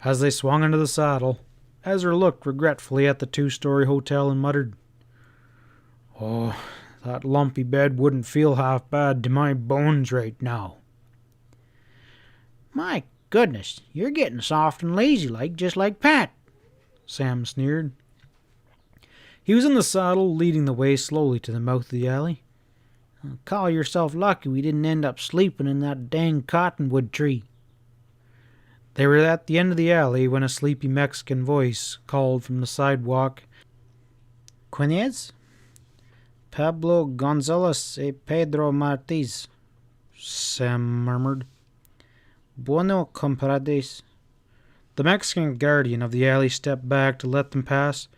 As they swung into the saddle, Ezra looked regretfully at the two-story hotel and muttered, "Oh, that lumpy bed wouldn't feel half bad to my bones right now." "My goodness, you're getting soft and lazy-like, just like Pat," Sam sneered. He was in the saddle, leading the way slowly to the mouth of the alley. "Call yourself lucky we didn't end up sleeping in that dang cottonwood tree." They were at the end of the alley when a sleepy Mexican voice called from the sidewalk, "Quinez? Pablo Gonzalez y Pedro Martínez," Sam murmured. "Bueno, compadres." The Mexican guardian of the alley stepped back to let them pass,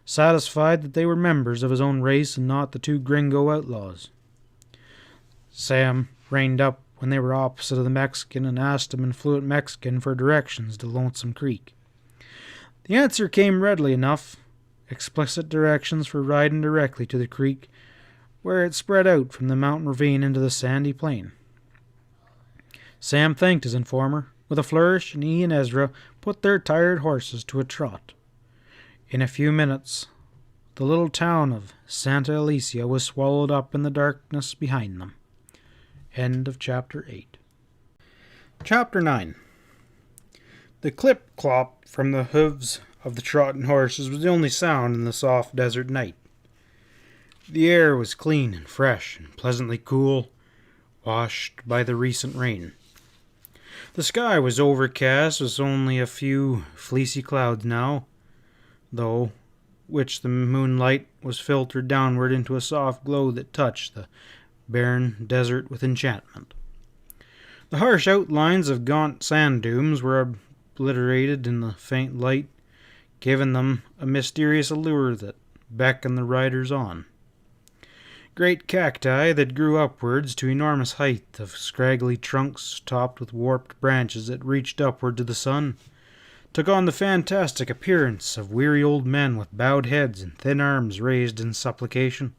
satisfied that they were members of his own race and not the two gringo outlaws. Sam reined up when they were opposite of the Mexican and asked him in fluent Mexican for directions to Lonesome Creek. The answer came readily enough, explicit directions for riding directly to the creek, where it spread out from the mountain ravine into the sandy plain. Sam thanked his informer with a flourish, and he and Ezra put their tired horses to a trot. In a few minutes, the little town of Santa Alicia was swallowed up in the darkness behind them. End of Chapter 8. Chapter 9. The clip-clop from the hooves of the trotting horses was the only sound in the soft desert night. The air was clean and fresh and pleasantly cool, washed by the recent rain. The sky was overcast with only a few fleecy clouds now, though which the moonlight was filtered downward into a soft glow that touched the barren desert with enchantment. The harsh outlines of gaunt sand dunes were obliterated in the faint light, giving them a mysterious allure that beckoned the riders on. Great cacti that grew upwards to enormous height of scraggly trunks topped with warped branches that reached upward to the sun took on the fantastic appearance of weary old men with bowed heads and thin arms raised in supplication.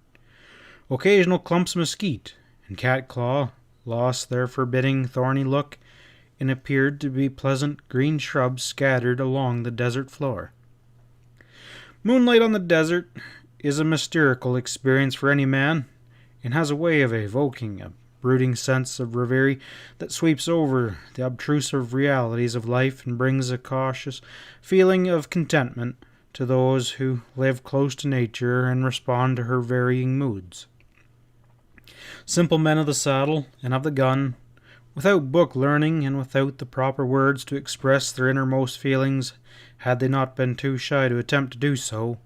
Occasional clumps of mesquite and catclaw lost their forbidding, thorny look and appeared to be pleasant green shrubs scattered along the desert floor. Moonlight on the desert is a mystical experience for any man, and has a way of evoking a brooding sense of reverie that sweeps over the obtrusive realities of life and brings a cautious feeling of contentment to those who live close to nature and respond to her varying moods. Simple men of the saddle and of the gun, without book learning and without the proper words to express their innermost feelings, had they not been too shy to attempt to do so,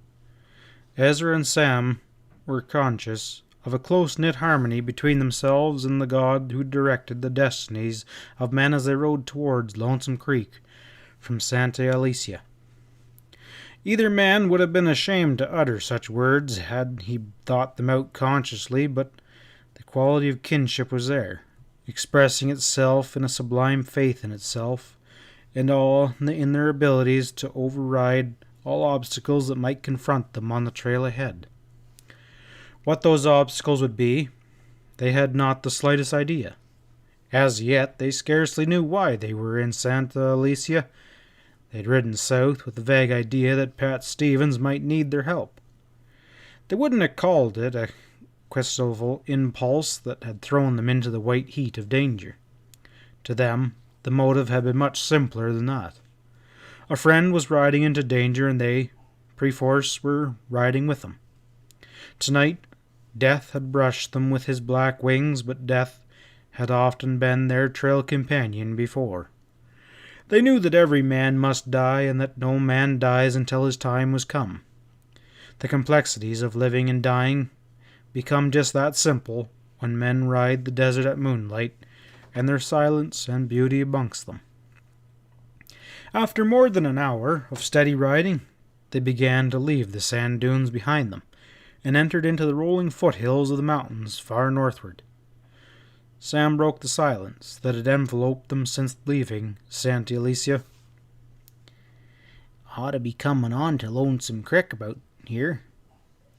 Ezra and Sam were conscious of a close-knit harmony between themselves and the God who directed the destinies of men as they rode towards Lonesome Creek from Santa Alicia. Either man would have been ashamed to utter such words had he thought them out consciously, but the quality of kinship was there, expressing itself in a sublime faith in itself, and all in their abilities to override all obstacles that might confront them on the trail ahead. What those obstacles would be, they had not the slightest idea. As yet, they scarcely knew why they were in Santa Alicia. They'd ridden south with the vague idea that Pat Stevens might need their help. They wouldn't have called it a questful impulse that had thrown them into the white heat of danger. To them, the motive had been much simpler than that. A friend was riding into danger, and they, perforce, were riding with him. Tonight, Death had brushed them with his black wings, but death had often been their trail companion before. They knew that every man must die, and that no man dies until his time was come. The complexities of living and dying become just that simple when men ride the desert at moonlight, and their silence and beauty amongst them. After more than an hour of steady riding, they began to leave the sand dunes behind them, and entered into the rolling foothills of the mountains far northward. Sam broke the silence that had enveloped them since leaving Santa Alicia. Ought to be coming on to Lonesome Creek about here.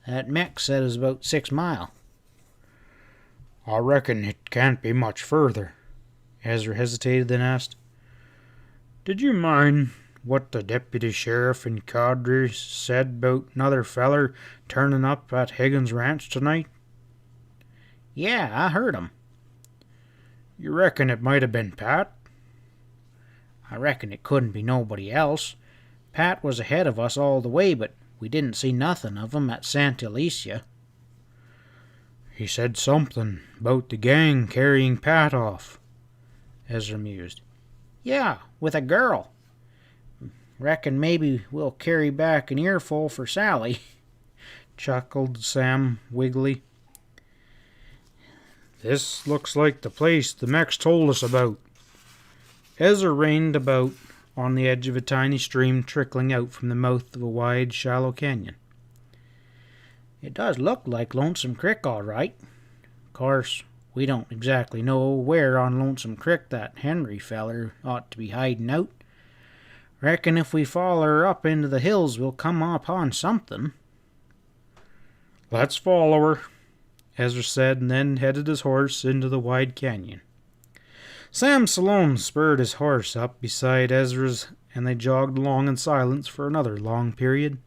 That Mex said it was about 6 mile. I reckon it can't be much further. Ezra hesitated, then asked, Did you mind what the deputy sheriff and cadre said about another feller turning up at Higgins' ranch tonight? Yeah, I heard him. You reckon it might have been Pat? I reckon it couldn't be nobody else. Pat was ahead of us all the way, but we didn't see nothing of him at Santa Alicia. He said something about the gang carrying Pat off, Ezra mused. Yeah, with a girl. Reckon maybe we'll carry back an earful for Sally, chuckled Sam Wiggly. This looks like the place the Mex told us about. Ezra reined about on the edge of a tiny stream trickling out from the mouth of a wide, shallow canyon. It does look like Lonesome Creek, all right. Of course, we don't exactly know where on Lonesome Creek that Henry feller ought to be hiding out. Reckon if we follow her up into the hills, we'll come upon something. Let's follow her, Ezra said, and then headed his horse into the wide canyon. Sam Salone spurred his horse up beside Ezra's, and they jogged along in silence for another long period.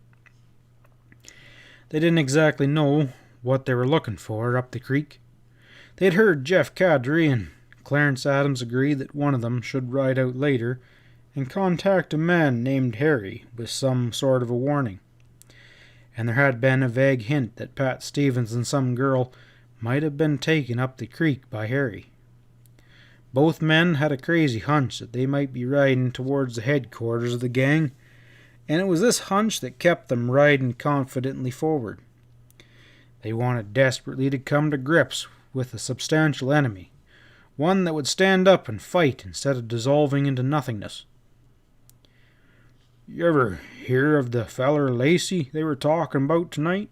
They didn't exactly know what they were looking for up the creek. They had heard Jeff Cadre and Clarence Adams agree that one of them should ride out later and contact a man named Harry with some sort of a warning. And there had been a vague hint that Pat Stevens and some girl might have been taken up the creek by Harry. Both men had a crazy hunch that they might be riding towards the headquarters of the gang, and it was this hunch that kept them riding confidently forward. They wanted desperately to come to grips with a substantial enemy, one that would stand up and fight instead of dissolving into nothingness. You ever hear of the feller Lacy they were talking about tonight?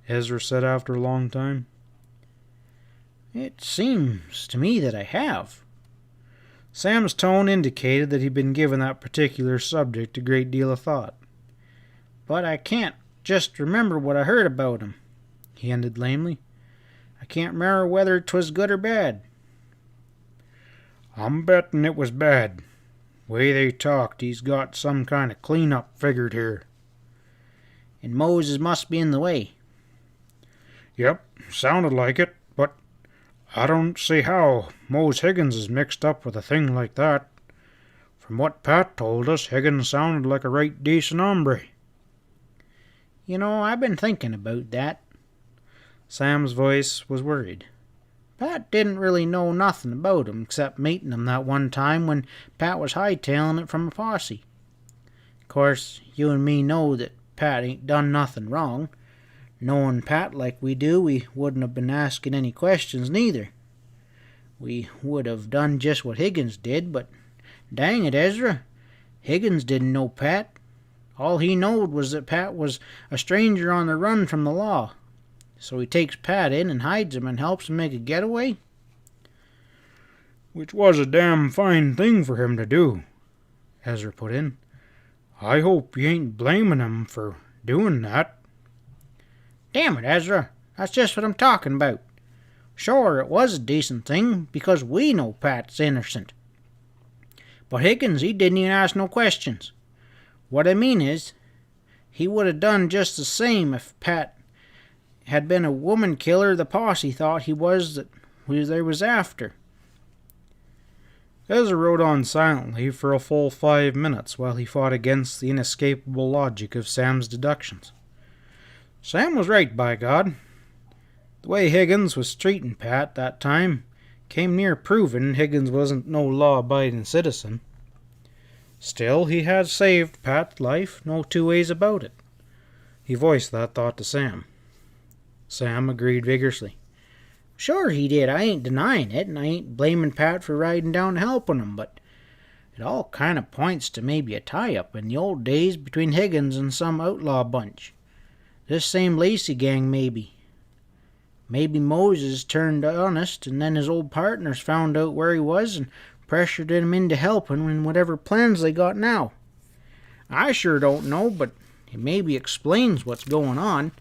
Ezra said after a long time. It seems to me that I have. Sam's tone indicated that he'd been giving that particular subject a great deal of thought. But I can't just remember what I heard about him, he ended lamely. I can't remember whether 'twas good or bad. I'm betting it was bad. Way they talked, he's got some kind of clean-up figured here. And Moses must be in the way. Yep, sounded like it, but I don't see how Mose Higgins is mixed up with a thing like that. From what Pat told us, Higgins sounded like a right decent hombre. You know, I've been thinking about that. Sam's voice was worried. Pat didn't really know nothing about him except meeting him that one time when Pat was hightailing it from a posse. Of course, you and me know that Pat ain't done nothing wrong. Knowing Pat like we do, we wouldn't have been asking any questions neither. We would have done just what Higgins did, but dang it, Ezra, Higgins didn't know Pat. All he knowed was that Pat was a stranger on the run from the law. So he takes Pat in and hides him and helps him make a getaway? Which was a damn fine thing for him to do, Ezra put in. I hope you ain't blaming him for doing that. Damn it, Ezra, that's just what I'm talking about. Sure, it was a decent thing, because we know Pat's innocent. But Higgins, he didn't even ask no questions. What I mean is, he would have done just the same if Pat had been a woman killer the posse thought he was that they was after. Ezra rode on silently for a full 5 minutes while he fought against the inescapable logic of Sam's deductions. Sam was right, by God. The way Higgins was treating Pat that time came near proving Higgins wasn't no law-abiding citizen. Still, he had saved Pat's life, no two ways about it. He voiced that thought to Sam. Sam agreed vigorously. Sure he did, I ain't denying it, and I ain't blaming Pat for riding down helping him, but it all kind of points to maybe a tie-up in the old days between Higgins and some outlaw bunch. This same Lacy gang, maybe. Maybe Moses turned honest, and then his old partners found out where he was and pressured him into helping in whatever plans they got now. I sure don't know, but it maybe explains what's going on.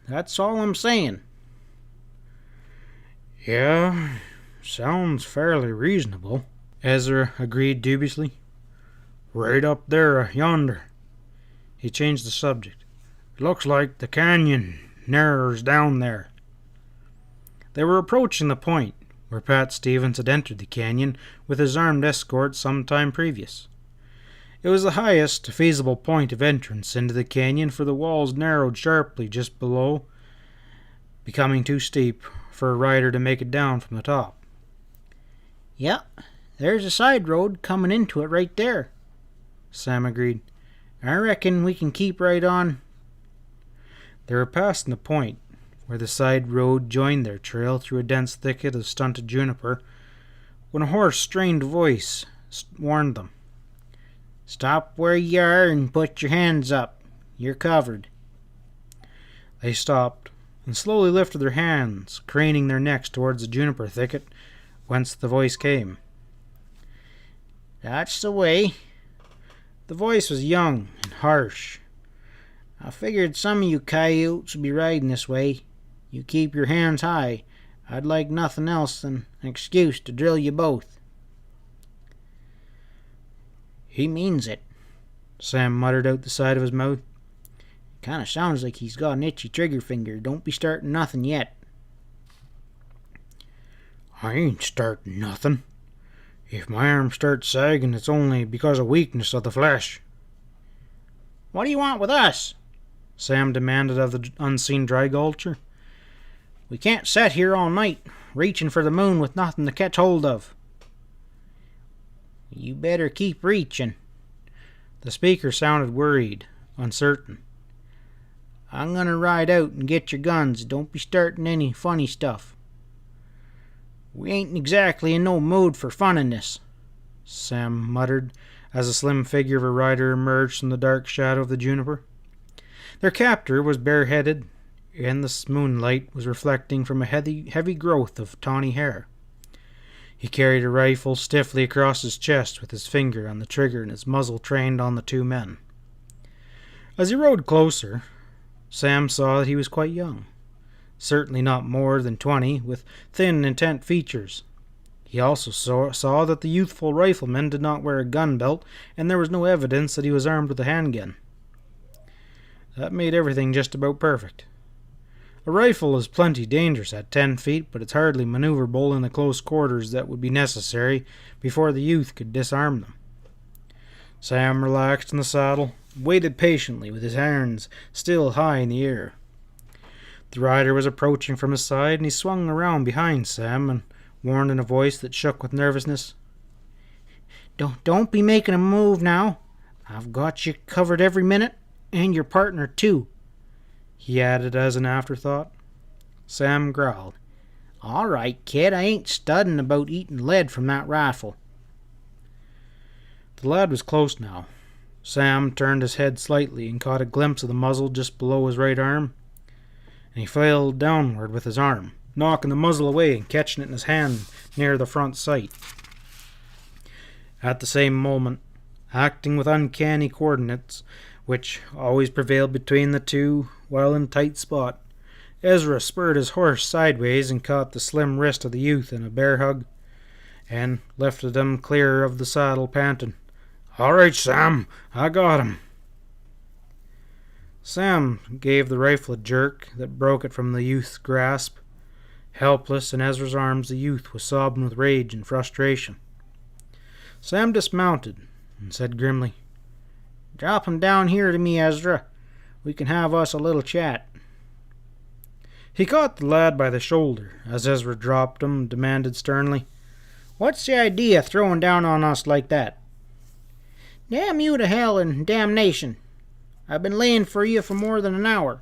That's all I'm saying. Yeah, sounds fairly reasonable, Ezra agreed dubiously. Right up there, yonder. He changed the subject. It looks like the canyon narrows down there. They were approaching the point where Pat Stevens had entered the canyon with his armed escort some time previous. It was the highest feasible point of entrance into the canyon, for the walls narrowed sharply just below, becoming too steep for a rider to make it down from the top. Yep, there's a side road coming into it right there, Sam agreed. I reckon we can keep right on. They were passing the point where the side road joined their trail through a dense thicket of stunted juniper, when a hoarse, strained voice warned them. Stop where you are and put your hands up. You're covered. They stopped and slowly lifted their hands, craning their necks towards the juniper thicket whence the voice came. That's the way. The voice was young and harsh. I figured some of you coyotes would be riding this way. You keep your hands high. I'd like nothing else than an excuse to drill you both. He means it, Sam muttered out the side of his mouth. Kinda sounds like he's got an itchy trigger finger. Don't be starting nothing yet. I ain't starting nothing. If my arm starts sagging, it's only because of weakness of the flesh. What do you want with us? Sam demanded of the unseen dry gulcher. We can't sit here all night, reaching for the moon with nothing to catch hold of. You better keep reaching. The speaker sounded worried, uncertain. I'm gonna ride out and get your guns. Don't be starting any funny stuff. We ain't exactly in no mood for fun in this, Sam muttered as a slim figure of a rider emerged from the dark shadow of the juniper. Their captor was bareheaded, and the moonlight was reflecting from a heavy growth of tawny hair. He carried a rifle stiffly across his chest with his finger on the trigger and his muzzle trained on the two men. As he rode closer, Sam saw that he was quite young, certainly not more than 20, with thin, intent features. He also saw that the youthful rifleman did not wear a gun belt, and there was no evidence that he was armed with a handgun. That made everything just about perfect. A rifle is plenty dangerous at 10 feet, but it's hardly maneuverable in the close quarters that would be necessary before the youth could disarm them. Sam relaxed in the saddle, waited patiently with his hands still high in the air. The rider was approaching from his side, and he swung around behind Sam and warned in a voice that shook with nervousness. Don't be making a move now. I've got you covered every minute, and your partner too, he added as an afterthought. Sam growled. All right, kid, I ain't studying about eating lead from that rifle. The lad was close now. Sam turned his head slightly and caught a glimpse of the muzzle just below his right arm, and he flailed downward with his arm, knocking the muzzle away and catching it in his hand near the front sight. At the same moment, acting with uncanny coordinates, which always prevailed between the two while in tight spot, Ezra spurred his horse sideways and caught the slim wrist of the youth in a bear hug, and lifted him clear of the saddle, panting, "All right, Sam, I got him." Sam gave the rifle a jerk that broke it from the youth's grasp. Helpless in Ezra's arms, the youth was sobbing with rage and frustration. Sam dismounted and said grimly, "Drop him down here to me, Ezra. We can have us a little chat." He caught the lad by the shoulder as Ezra dropped him and demanded sternly, "What's the idea of throwing down on us like that?" "Damn you to hell and damnation. I've been laying for you for more than an hour.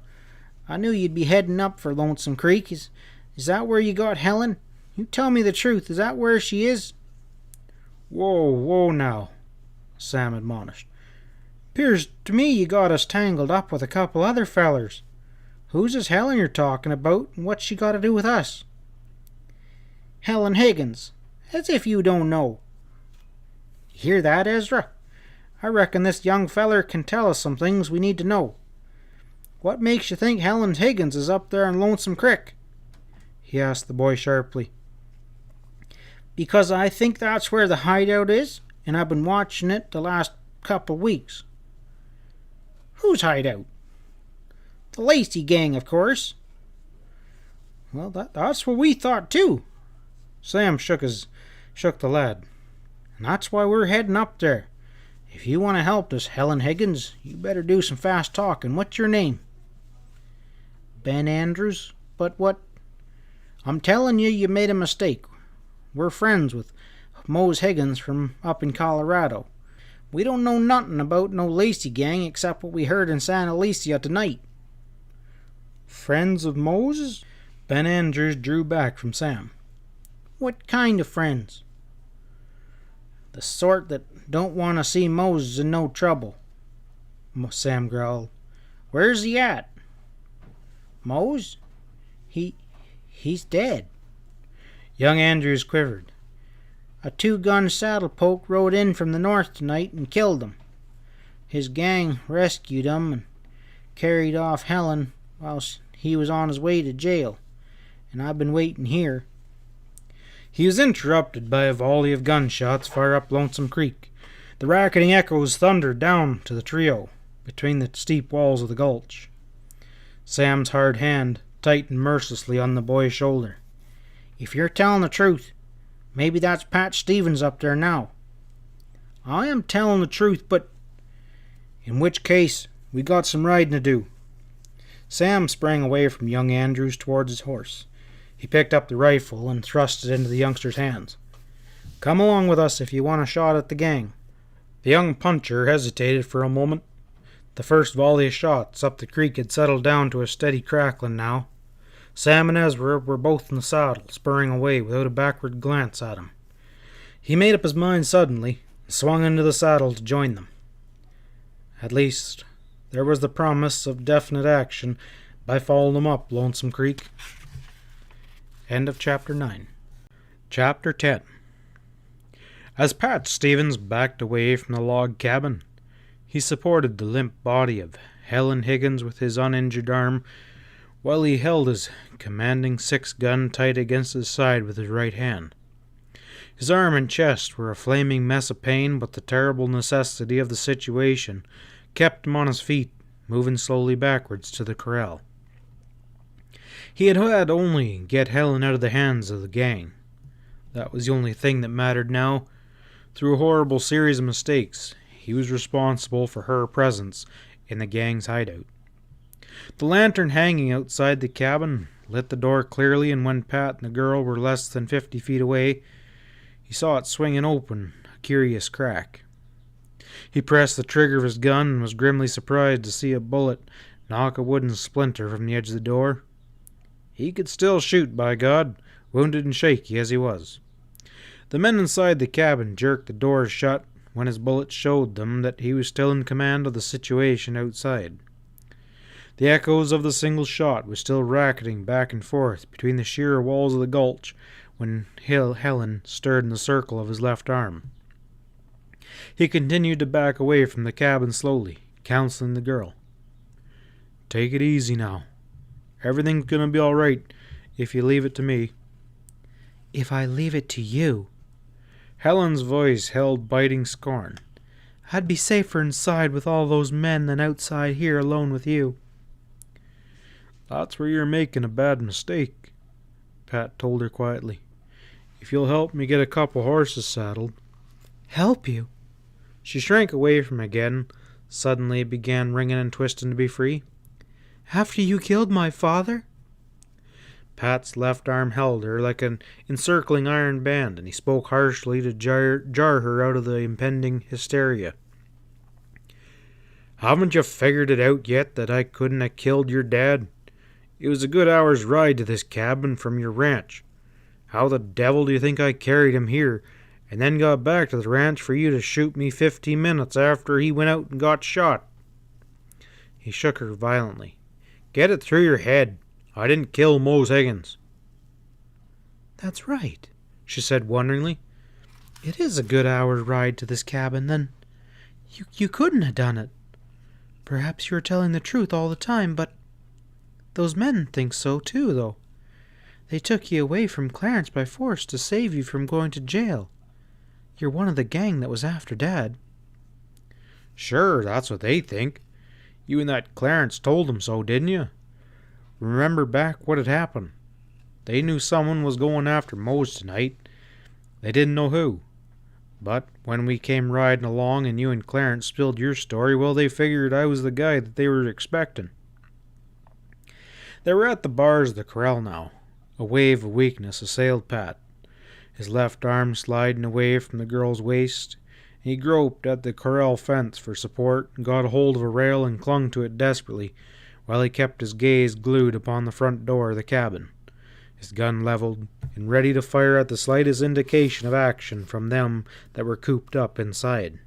I knew you'd be heading up for Lonesome Creek. Is that where you got Helen? You tell me the truth. Is that where she is?" Whoa now," Sam admonished. "'Pears to me you got us tangled up with a couple other fellers. Who's this Helen you're talking about, and what's she got to do with us?" "Helen Higgins. As if you don't know. You hear that, Ezra? I reckon this young feller can tell us some things we need to know. What makes you think Helen Higgins is up there on Lonesome Creek?" he asked the boy sharply. "Because I think that's where the hideout is, and I've been watching it the last couple weeks." "Whose hideout?" "The Lacy gang, of course." "Well, that's what we thought too." Sam shook the lad. "And that's why we're heading up there. If you want to help us, Helen Higgins, you better do some fast talking. What's your name?" "Ben Andrews. But what—" "I'm telling you, you made a mistake. We're friends with Mose Higgins from up in Colorado. We don't know nothing about no Lacy gang except what we heard in Santa Alicia tonight." "Friends of Moses?" Ben Andrews drew back from Sam. "What kind of friends?" "The sort that don't want to see Moses in no trouble," Sam growled. "Where's he at?" "Mose? He's dead." Young Andrews quivered. "A 2-gun saddle poke rode in from the north tonight and killed him. His gang rescued him and carried off Helen while he was on his way to jail, and I've been waiting here." He was interrupted by a volley of gunshots far up Lonesome Creek. The racketing echoes thundered down to the trio between the steep walls of the gulch. Sam's hard hand tightened mercilessly on the boy's shoulder. "If you're telling the truth, maybe that's Pat Stevens up there now." "I am telling the truth, but—" "In which case, we got some riding to do." Sam sprang away from young Andrews towards his horse. He picked up the rifle and thrust it into the youngster's hands. "Come along with us if you want a shot at the gang." The young puncher hesitated for a moment. The first volley of shots up the creek had settled down to a steady crackling now. Sam and Ezra were both in the saddle, spurring away without a backward glance at him. He made up his mind suddenly and swung into the saddle to join them. At least, there was the promise of definite action by following them up Lonesome Creek. End of Chapter 9. Chapter 10. As Pat Stevens backed away from the log cabin, he supported the limp body of Helen Higgins with his uninjured arm, while he held his commanding 6-gun tight against his side with his right hand. His arm and chest were a flaming mess of pain, but the terrible necessity of the situation kept him on his feet, moving slowly backwards to the corral. He had only get Helen out of the hands of the gang. That was the only thing that mattered now. Through a horrible series of mistakes, he was responsible for her presence in the gang's hideout. The lantern hanging outside the cabin lit the door clearly, and when Pat and the girl were less than 50 feet away, he saw it swinging open, a curious crack. He pressed the trigger of his gun and was grimly surprised to see a bullet knock a wooden splinter from the edge of the door. He could still shoot, by God, wounded and shaky as he was. The men inside the cabin jerked the doors shut when his bullet showed them that he was still in command of the situation outside. The echoes of the single shot were still racketing back and forth between the sheer walls of the gulch when Helen stirred in the circle of his left arm. He continued to back away from the cabin slowly, counseling the girl. "Take it easy now. Everything's going to be all right if you leave it to me." "If I leave it to you?" Helen's voice held biting scorn. "I'd be safer inside with all those men than outside here alone with you." "That's where you're making a bad mistake," Pat told her quietly. "If you'll help me get a couple horses saddled." "Help you?" She shrank away from him again, suddenly began wringing and twisting to be free. "After you killed my father?" Pat's left arm held her like an encircling iron band, and he spoke harshly to jar her out of the impending hysteria. "Haven't you figured it out yet that I couldn't have killed your dad? It was a good hour's ride to this cabin from your ranch. How the devil do you think I carried him here, and then got back to the ranch for you to shoot me 15 minutes after he went out and got shot?" He shook her violently. "Get it through your head. I didn't kill Mose Higgins." "That's right," she said wonderingly. "It is a good hour's ride to this cabin, then. You couldn't have done it. Perhaps you are telling the truth all the time, but those men think so too, though. They took you away from Clarence by force to save you from going to jail. You're one of the gang that was after Dad." "Sure, that's what they think. You and that Clarence told them so, didn't you? Remember back what had happened. They knew someone was going after Mose tonight. They didn't know who. But when we came riding along and you and Clarence spilled your story, well, they figured I was the guy that they were expecting." They were at the bars of the corral now. A wave of weakness assailed Pat. His left arm sliding away from the girl's waist, he groped at the corral fence for support and got a hold of a rail and clung to it desperately, while he kept his gaze glued upon the front door of the cabin, his gun leveled and ready to fire at the slightest indication of action from them that were cooped up inside.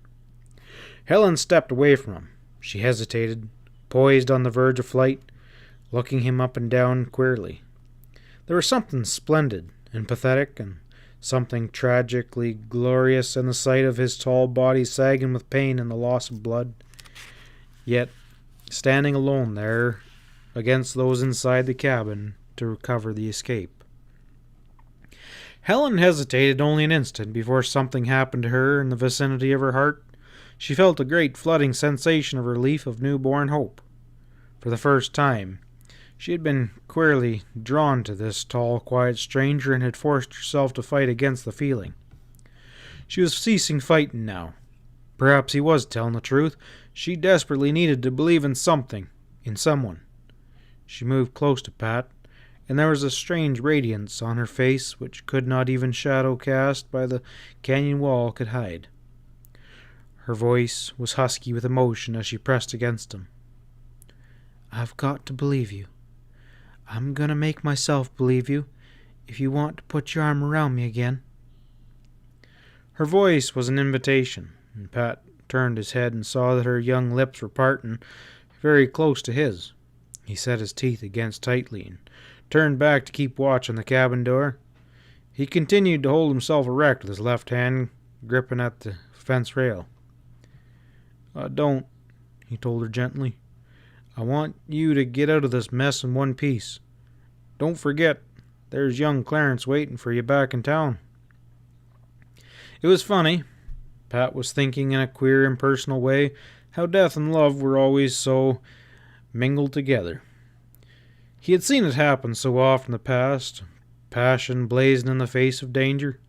Helen stepped away from him. She hesitated, poised on the verge of flight, looking him up and down queerly. There was something splendid and pathetic and something tragically glorious in the sight of his tall body sagging with pain and the loss of blood. Yet, standing alone there against those inside the cabin to cover the escape. Helen hesitated only an instant before something happened to her in the vicinity of her heart. She felt a great flooding sensation of relief, of newborn hope. For the first time, she had been queerly drawn to this tall, quiet stranger and had forced herself to fight against the feeling. She was ceasing fighting now. Perhaps he was telling the truth. She desperately needed to believe in something, in someone. She moved close to Pat, and there was a strange radiance on her face which could not even shadow cast by the canyon wall could hide. Her voice was husky with emotion as she pressed against him. "I've got to believe you. I'm going to make myself believe you, if you want to put your arm around me again." Her voice was an invitation, and Pat turned his head and saw that her young lips were parting very close to his. He set his teeth against tightly and turned back to keep watch on the cabin door. He continued to hold himself erect with his left hand gripping at the fence rail. "Don't," he told her gently. "I want you to get out of this mess in one piece. Don't forget, there's young Clarence waiting for you back in town." It was funny. Pat was thinking in a queer, impersonal way how death and love were always so mingled together. He had seen it happen so often in the past, passion blazing in the face of danger.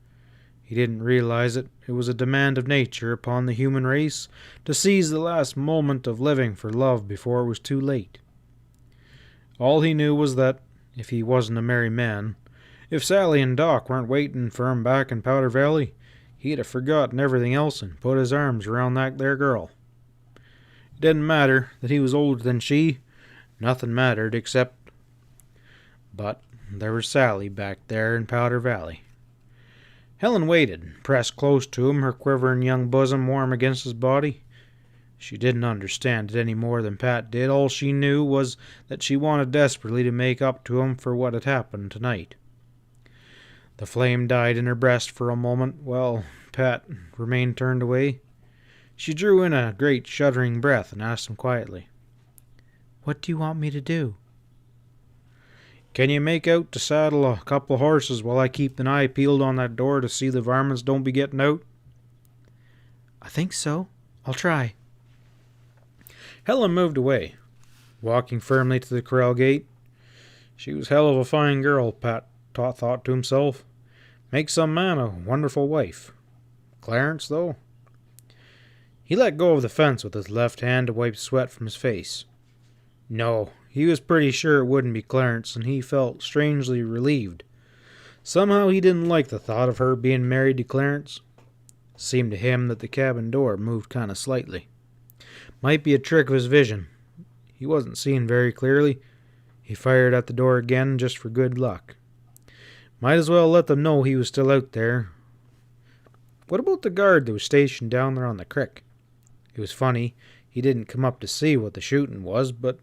He didn't realize it. It was a demand of nature upon the human race to seize the last moment of living for love before it was too late. All he knew was that, if he wasn't a merry man, if Sally and Doc weren't waiting for him back in Powder Valley, he'd have forgotten everything else and put his arms around that there girl. It didn't matter that he was older than she. Nothing mattered except... But there was Sally back there in Powder Valley. Helen waited, pressed close to him, her quivering young bosom warm against his body. She didn't understand it any more than Pat did. All she knew was that she wanted desperately to make up to him for what had happened tonight. The flame died in her breast for a moment, while Pat remained turned away. She drew in a great shuddering breath and asked him quietly, "What do you want me to do?" "Can you make out to saddle a couple of horses while I keep an eye peeled on that door to see the varmints don't be getting out?" "I think so. I'll try." Helen moved away, walking firmly to the corral gate. She was hell of a fine girl, Pat thought to himself. Make some man a wonderful wife. Clarence, though? He let go of the fence with his left hand to wipe sweat from his face. No, He was pretty sure it wouldn't be Clarence, and he felt strangely relieved. Somehow he didn't like the thought of her being married to Clarence. It seemed to him that the cabin door moved kind of slightly. Might be a trick of his vision. He wasn't seeing very clearly. He fired at the door again just for good luck. Might as well let them know he was still out there. What about the guard that was stationed down there on the creek? It was funny, he didn't come up to see what the shooting was, but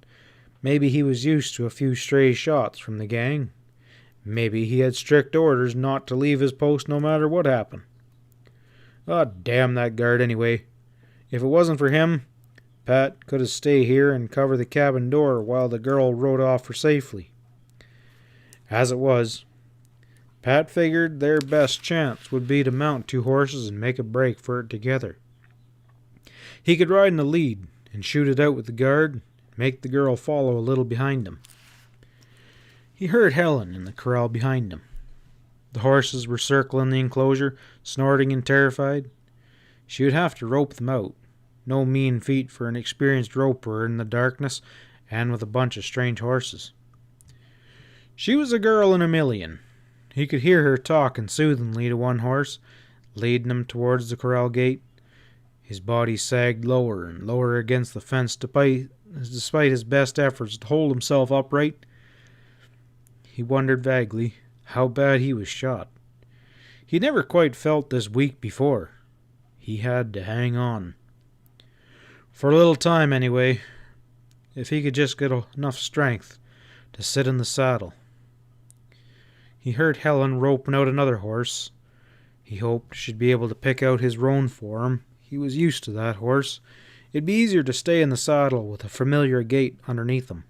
maybe he was used to a few stray shots from the gang. Maybe he had strict orders not to leave his post no matter what happened. Ah, damn that guard anyway. If it wasn't for him, Pat could have stayed here and covered the cabin door while the girl rode off for safely. As it was, Pat figured their best chance would be to mount 2 horses and make a break for it together. He could ride in the lead and shoot it out with the guard and make the girl follow a little behind him. He heard Helen in the corral behind him. The horses were circling the enclosure, snorting and terrified. She would have to rope them out. No mean feat for an experienced roper in the darkness and with a bunch of strange horses. She was a girl in a million. He could hear her talking soothingly to one horse, leading him towards the corral gate. His body sagged lower and lower against the fence despite his best efforts to hold himself upright. He wondered vaguely how bad he was shot. He never quite felt this weak before. He had to hang on. For a little time anyway, if he could just get enough strength to sit in the saddle. He heard Helen roping out another horse. He hoped she'd be able to pick out his roan for him. He was used to that horse. It'd be easier to stay in the saddle with a familiar gait underneath him.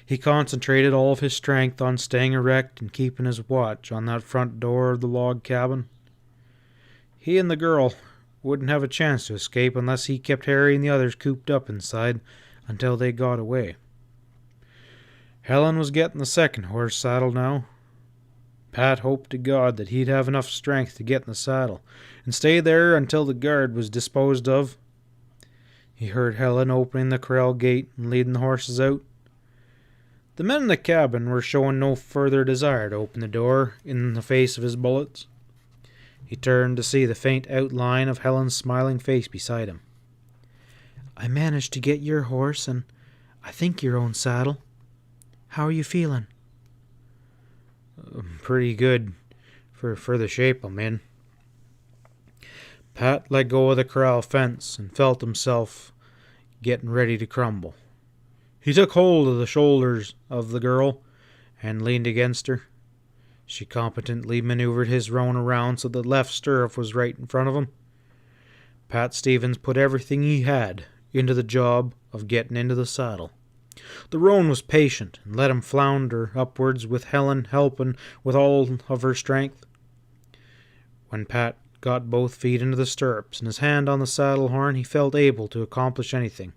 He concentrated all of his strength on staying erect and keeping his watch on that front door of the log cabin. He and the girl wouldn't have a chance to escape unless he kept Harry and the others cooped up inside until they got away. Helen was getting the second horse saddled now. Pat hoped to God that he'd have enough strength to get in the saddle and stay there until the guard was disposed of. He heard Helen opening the corral gate and leading the horses out. The men in the cabin were showing no further desire to open the door in the face of his bullets. He turned to see the faint outline of Helen's smiling face beside him. I managed to get your horse and I think your own saddle. How are you feeling? Pretty good for the shape I'm in. Pat let go of the corral fence and felt himself getting ready to crumble. He took hold of the shoulders of the girl and leaned against her. She competently maneuvered his roan around so the left stirrup was right in front of him. Pat Stevens put everything he had into the job of getting into the saddle. The roan was patient and let him flounder upwards with Helen helping with all of her strength. When Pat got both feet into the stirrups and his hand on the saddle horn, he felt able to accomplish anything.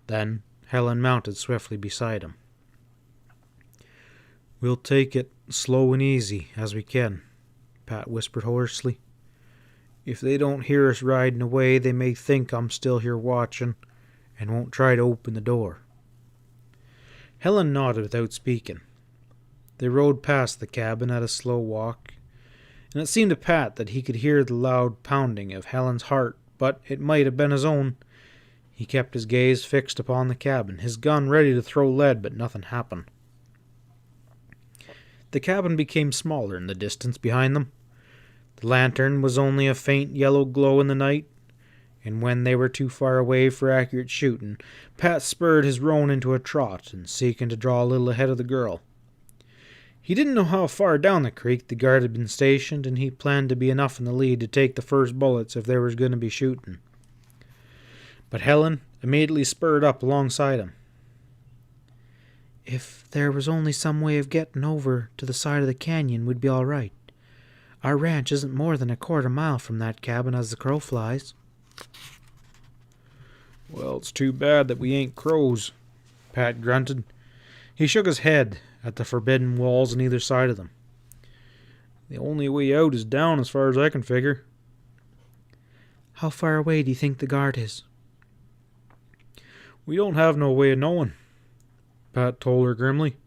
Then Helen mounted swiftly beside him. We'll take it slow and easy as we can, Pat whispered hoarsely. If they don't hear us riding away, they may think I'm still here watching and won't try to open the door. Helen nodded without speaking. They rode past the cabin at a slow walk, and it seemed to Pat that he could hear the loud pounding of Helen's heart, but it might have been his own. He kept his gaze fixed upon the cabin, his gun ready to throw lead, but nothing happened. The cabin became smaller in the distance behind them. The lantern was only a faint yellow glow in the night, and when they were too far away for accurate shooting, Pat spurred his roan into a trot and seeking to draw a little ahead of the girl. He didn't know how far down the creek the guard had been stationed, and he planned to be enough in the lead to take the first bullets if there was going to be shooting. But Helen immediately spurred up alongside him. If there was only some way of getting over to the side of the canyon, we'd be all right. Our ranch isn't more than a quarter mile from that cabin as the crow flies. Well, it's too bad that we ain't crows, Pat grunted. He shook his head at the forbidden walls on either side of them. The only way out is down as far as I can figure. How far away do you think the guard is? We don't have no way of knowing, Pat told her grimly.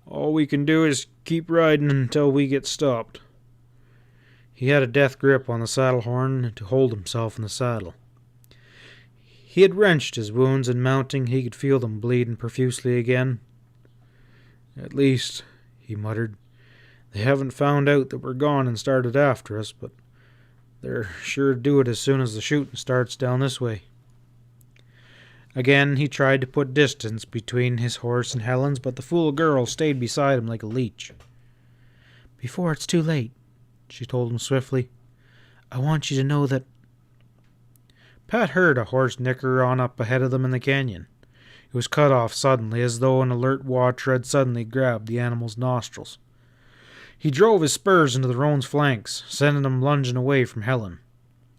All we can do is keep riding until we get stopped. He had a death grip on the saddle horn to hold himself in the saddle. He had wrenched his wounds, and mounting he could feel them bleeding profusely again. At least, he muttered, they haven't found out that we're gone and started after us, but they're sure to do it as soon as the shooting starts down this way. Again he tried to put distance between his horse and Helen's, but the fool girl stayed beside him like a leech. Before it's too late, she told him swiftly, I want you to know that... Pat heard a horse nicker on up ahead of them in the canyon. It was cut off suddenly, as though an alert watcher had suddenly grabbed the animal's nostrils. He drove his spurs into the roan's flanks, sending him lunging away from Helen.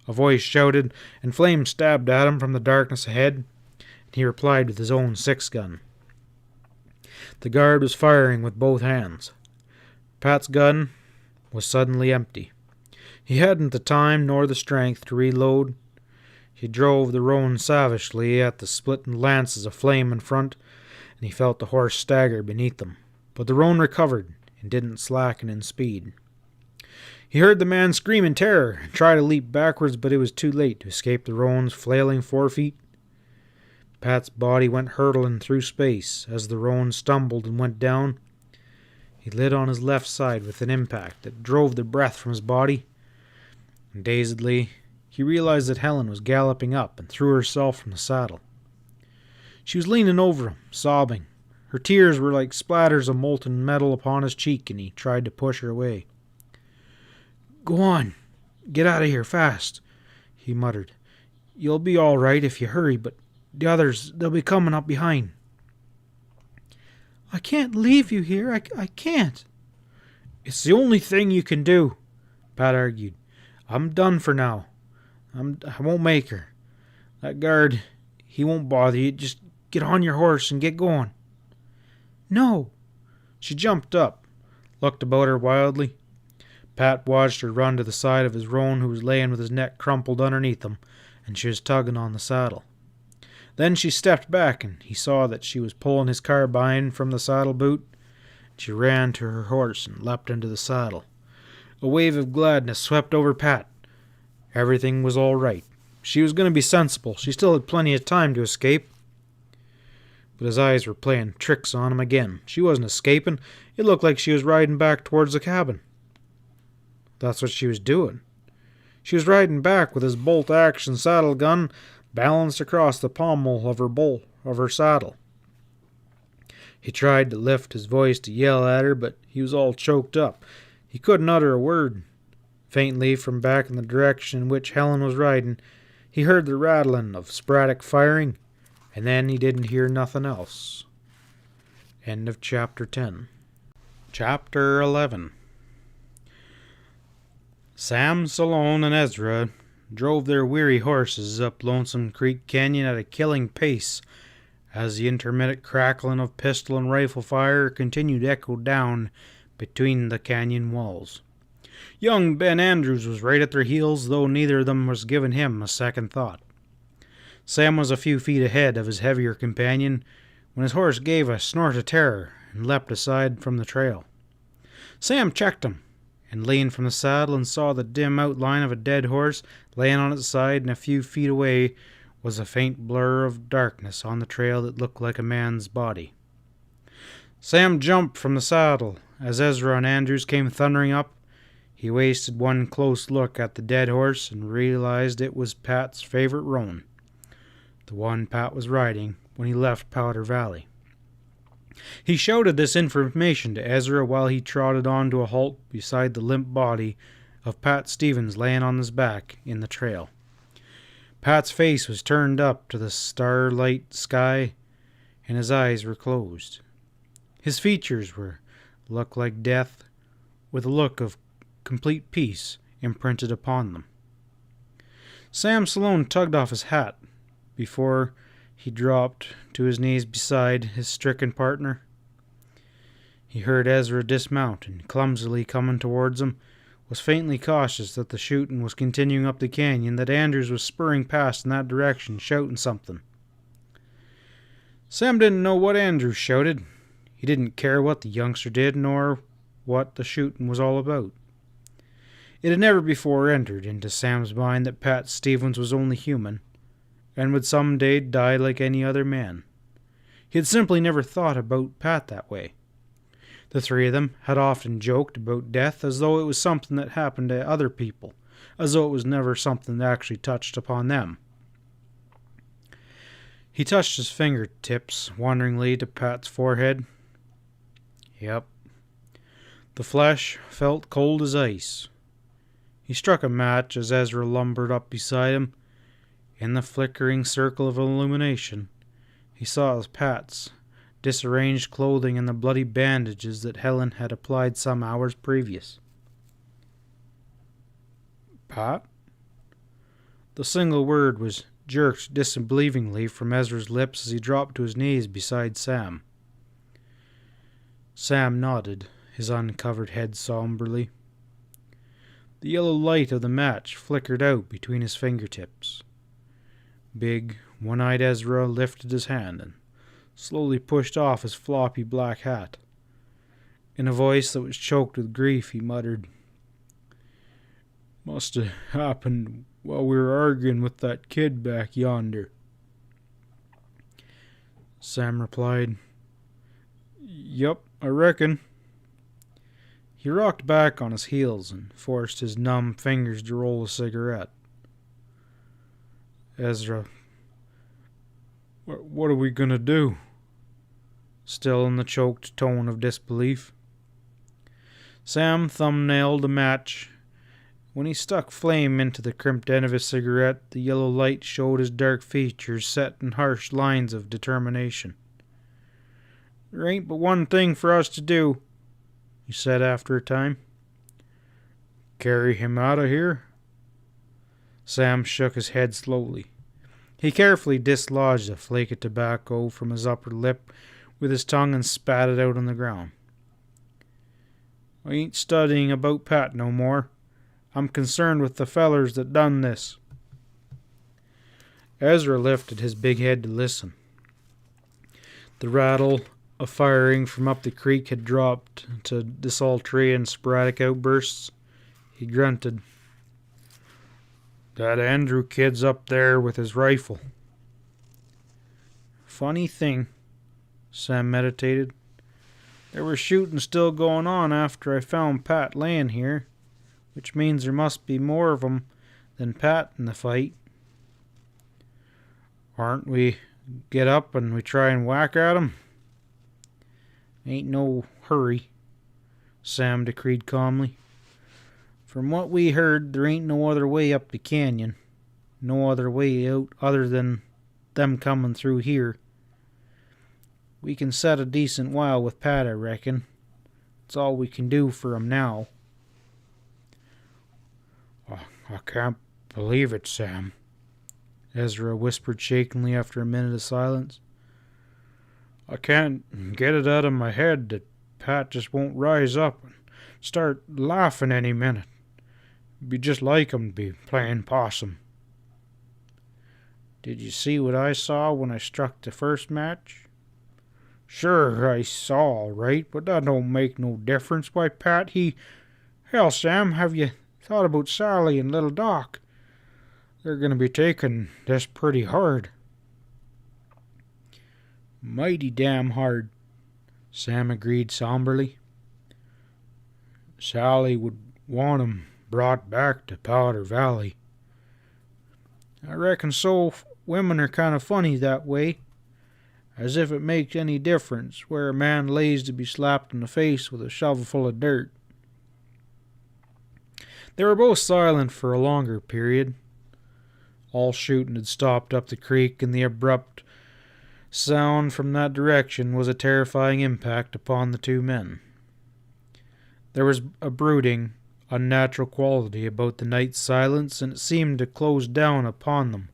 A voice shouted, and flames stabbed at him from the darkness ahead, and he replied with his own 6-gun. The guard was firing with both hands. Pat's gun was suddenly empty. He hadn't the time nor the strength to reload. He drove the roan savagely at the splitting lances of flame in front, and he felt the horse stagger beneath them. But the roan recovered and didn't slacken in speed. He heard the man scream in terror and try to leap backwards, but it was too late to escape the roan's flailing forefeet. Pat's body went hurtling through space as the roan stumbled and went down. He lit on his left side with an impact that drove the breath from his body, and dazedly he realized that Helen was galloping up and threw herself from the saddle. She was leaning over him, sobbing. Her tears were like splatters of molten metal upon his cheek, and he tried to push her away. Go on, get out of here fast, he muttered. You'll be all right if you hurry, but the others, they'll be coming up behind. I can't leave you here. I can't. It's the only thing you can do, Pat argued. I'm done for now. I won't make her. That guard, he won't bother you. Just get on your horse and get going. No. She jumped up, looked about her wildly. Pat watched her run to the side of his roan, who was laying with his neck crumpled underneath him, and she was tugging on the saddle. Then she stepped back, and he saw that she was pulling his carbine from the saddle boot. She ran to her horse and leapt into the saddle. A wave of gladness swept over Pat. Everything was all right. She was going to be sensible. She still had plenty of time to escape. But his eyes were playing tricks on him again. She wasn't escaping. It looked like she was riding back towards the cabin. That's what she was doing. She was riding back with his bolt-action saddle gun balanced across the pommel of her saddle. He tried to lift his voice to yell at her, but he was all choked up. He couldn't utter a word. Faintly, from back in the direction in which Helen was riding, he heard the rattling of sporadic firing, and then he didn't hear nothing else. End of Chapter 10. Chapter 11. Sam, Salone, and Ezra drove their weary horses up Lonesome Creek Canyon at a killing pace as the intermittent crackling of pistol and rifle fire continued to echo down between the canyon walls. Young Ben Andrews was right at their heels, though neither of them was giving him a second thought. Sam was a few feet ahead of his heavier companion when his horse gave a snort of terror and leapt aside from the trail. Sam checked him and leaned from the saddle and saw the dim outline of a dead horse laying on its side, and a few feet away was a faint blur of darkness on the trail that looked like a man's body. Sam jumped from the saddle as Ezra and Andrews came thundering up. He wasted one close look at the dead horse and realized it was Pat's favorite roan, the one Pat was riding when he left Powder Valley. He shouted this information to Ezra while he trotted on to a halt beside the limp body of Pat Stevens laying on his back in the trail. Pat's face was turned up to the starlight sky, and his eyes were closed. His features looked like death, with a look of complete peace imprinted upon them. Sam Salone tugged off his hat before he dropped to his knees beside his stricken partner. He heard Ezra dismount, and clumsily coming towards him, was faintly cautious that the shooting was continuing up the canyon, that Andrews was spurring past in that direction, shouting something. Sam didn't know what Andrew shouted. He didn't care what the youngster did, nor what the shooting was all about. It had never before entered into Sam's mind that Pat Stevens was only human, and would some day die like any other man. He had simply never thought about Pat that way. The three of them had often joked about death as though it was something that happened to other people, as though it was never something that actually touched upon them. He touched his fingertips wonderingly to Pat's forehead. Yep. The flesh felt cold as ice. He struck a match as Ezra lumbered up beside him. In the flickering circle of illumination, he saw Pat's disarranged clothing and the bloody bandages that Helen had applied some hours previous. Pat? The single word was jerked disbelievingly from Ezra's lips as he dropped to his knees beside Sam. Sam nodded, his uncovered head somberly. The yellow light of the match flickered out between his fingertips. Big, one-eyed Ezra lifted his hand and slowly pushed off his floppy black hat. In a voice that was choked with grief, he muttered, "Must have happened while we were arguing with that kid back yonder." Sam replied, "Yup, I reckon." He rocked back on his heels and forced his numb fingers to roll a cigarette. Ezra, what are we going to do? Still in the choked tone of disbelief. Sam thumbnailed the match. When he stuck flame into the crimped end of his cigarette, the yellow light showed his dark features set in harsh lines of determination. "There ain't but one thing for us to do," he said after a time. "Carry him out of here?" Sam shook his head slowly. He carefully dislodged a flake of tobacco from his upper lip with his tongue and spat it out on the ground. "I ain't studying about Pat no more. I'm concerned with the fellers that done this." Ezra lifted his big head to listen. The rattle of firing from up the creek had dropped to desultory and sporadic outbursts. He grunted. "That Andrew kid's up there with his rifle." Funny thing, Sam meditated. There was shooting still going on after I found Pat laying here, which means there must be more of 'em than Pat in the fight. "Aren't we get up and we try and whack at 'em?" "Ain't no hurry," Sam decreed calmly. "From what we heard, there ain't no other way up the canyon. No other way out other than them coming through here. We can set a decent while with Pat, I reckon. It's all we can do for 'em now." "I can't believe it, Sam," Ezra whispered shakingly after a minute of silence. "I can't get it out of my head that Pat just won't rise up and start laughing any minute. It'd be just like him to be playing possum." "Did you see what I saw when I struck the first match?" "Sure, I saw all right, but that don't make no difference. Why, Pat, Hell, Sam, have you thought about Sally and little Doc? They're going to be taking this pretty hard." "Mighty damn hard," Sam agreed somberly. "Sally would want 'em brought back to Powder Valley." "I reckon so. Women are kind of funny that way. As if it makes any difference where a man lays to be slapped in the face with a shovelful of dirt." They were both silent for a longer period. All shooting had stopped up the creek, and the abrupt sound from that direction was a terrifying impact upon the two men. There was a brooding, unnatural quality about the night's silence, and it seemed to close down upon them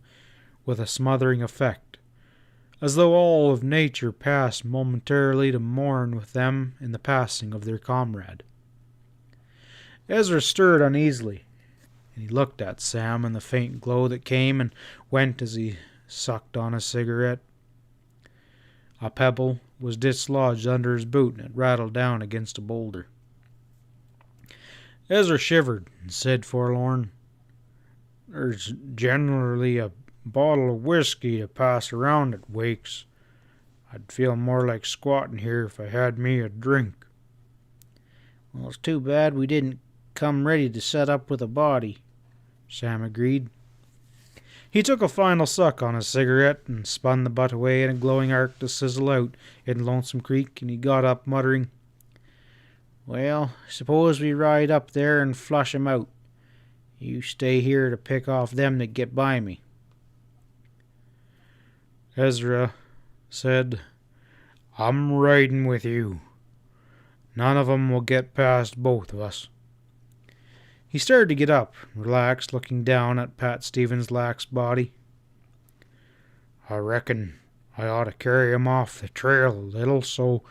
with a smothering effect, as though all of nature passed momentarily to mourn with them in the passing of their comrade. Ezra stirred uneasily, and he looked at Sam in the faint glow that came and went as he sucked on his cigarette. A pebble was dislodged under his boot and it rattled down against a boulder. Ezra shivered and said forlorn, "There's generally a bottle of whiskey to pass around at wakes. I'd feel more like squatting here if I had me a drink." "Well, it's too bad we didn't come ready to set up with a body," Sam agreed. He took a final suck on his cigarette and spun the butt away in a glowing arc to sizzle out in Lonesome Creek, and he got up muttering, "Well, suppose we ride up there and flush 'em out. You stay here to pick off them that get by me." Ezra said, "I'm riding with you. None of 'em will get past both of us." He started to get up, relaxed, looking down at Pat Stevens' lax body. "I reckon I ought to carry him off the trail a little so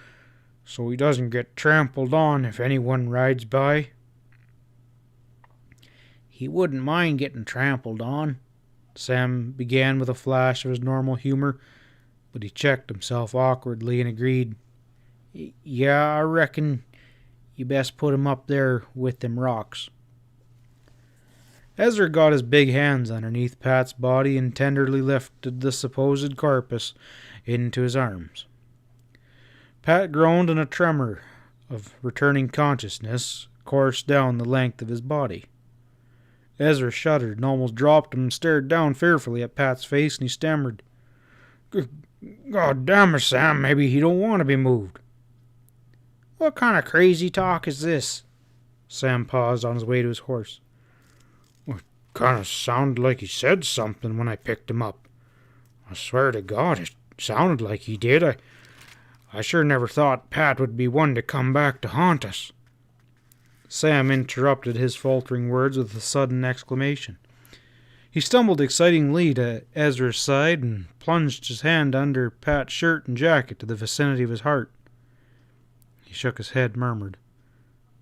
he doesn't get trampled on if anyone rides by." "He wouldn't mind getting trampled on," Sam began with a flash of his normal humor, but he checked himself awkwardly and agreed, "Yeah, I reckon you best put him up there with them rocks." Ezra got his big hands underneath Pat's body and tenderly lifted the supposed corpus into his arms. Pat groaned, and a tremor of returning consciousness coursed down the length of his body. Ezra shuddered and almost dropped him and stared down fearfully at Pat's face, and he stammered, "God damn it, Sam, maybe he don't want to be moved." "What kind of crazy talk is this?" Sam paused on his way to his horse. "Kind of sounded like he said something when I picked him up. I swear to God, it sounded like he did. I sure never thought Pat would be one to come back to haunt us." Sam interrupted his faltering words with a sudden exclamation. He stumbled excitingly to Ezra's side and plunged his hand under Pat's shirt and jacket to the vicinity of his heart. He shook his head, murmured,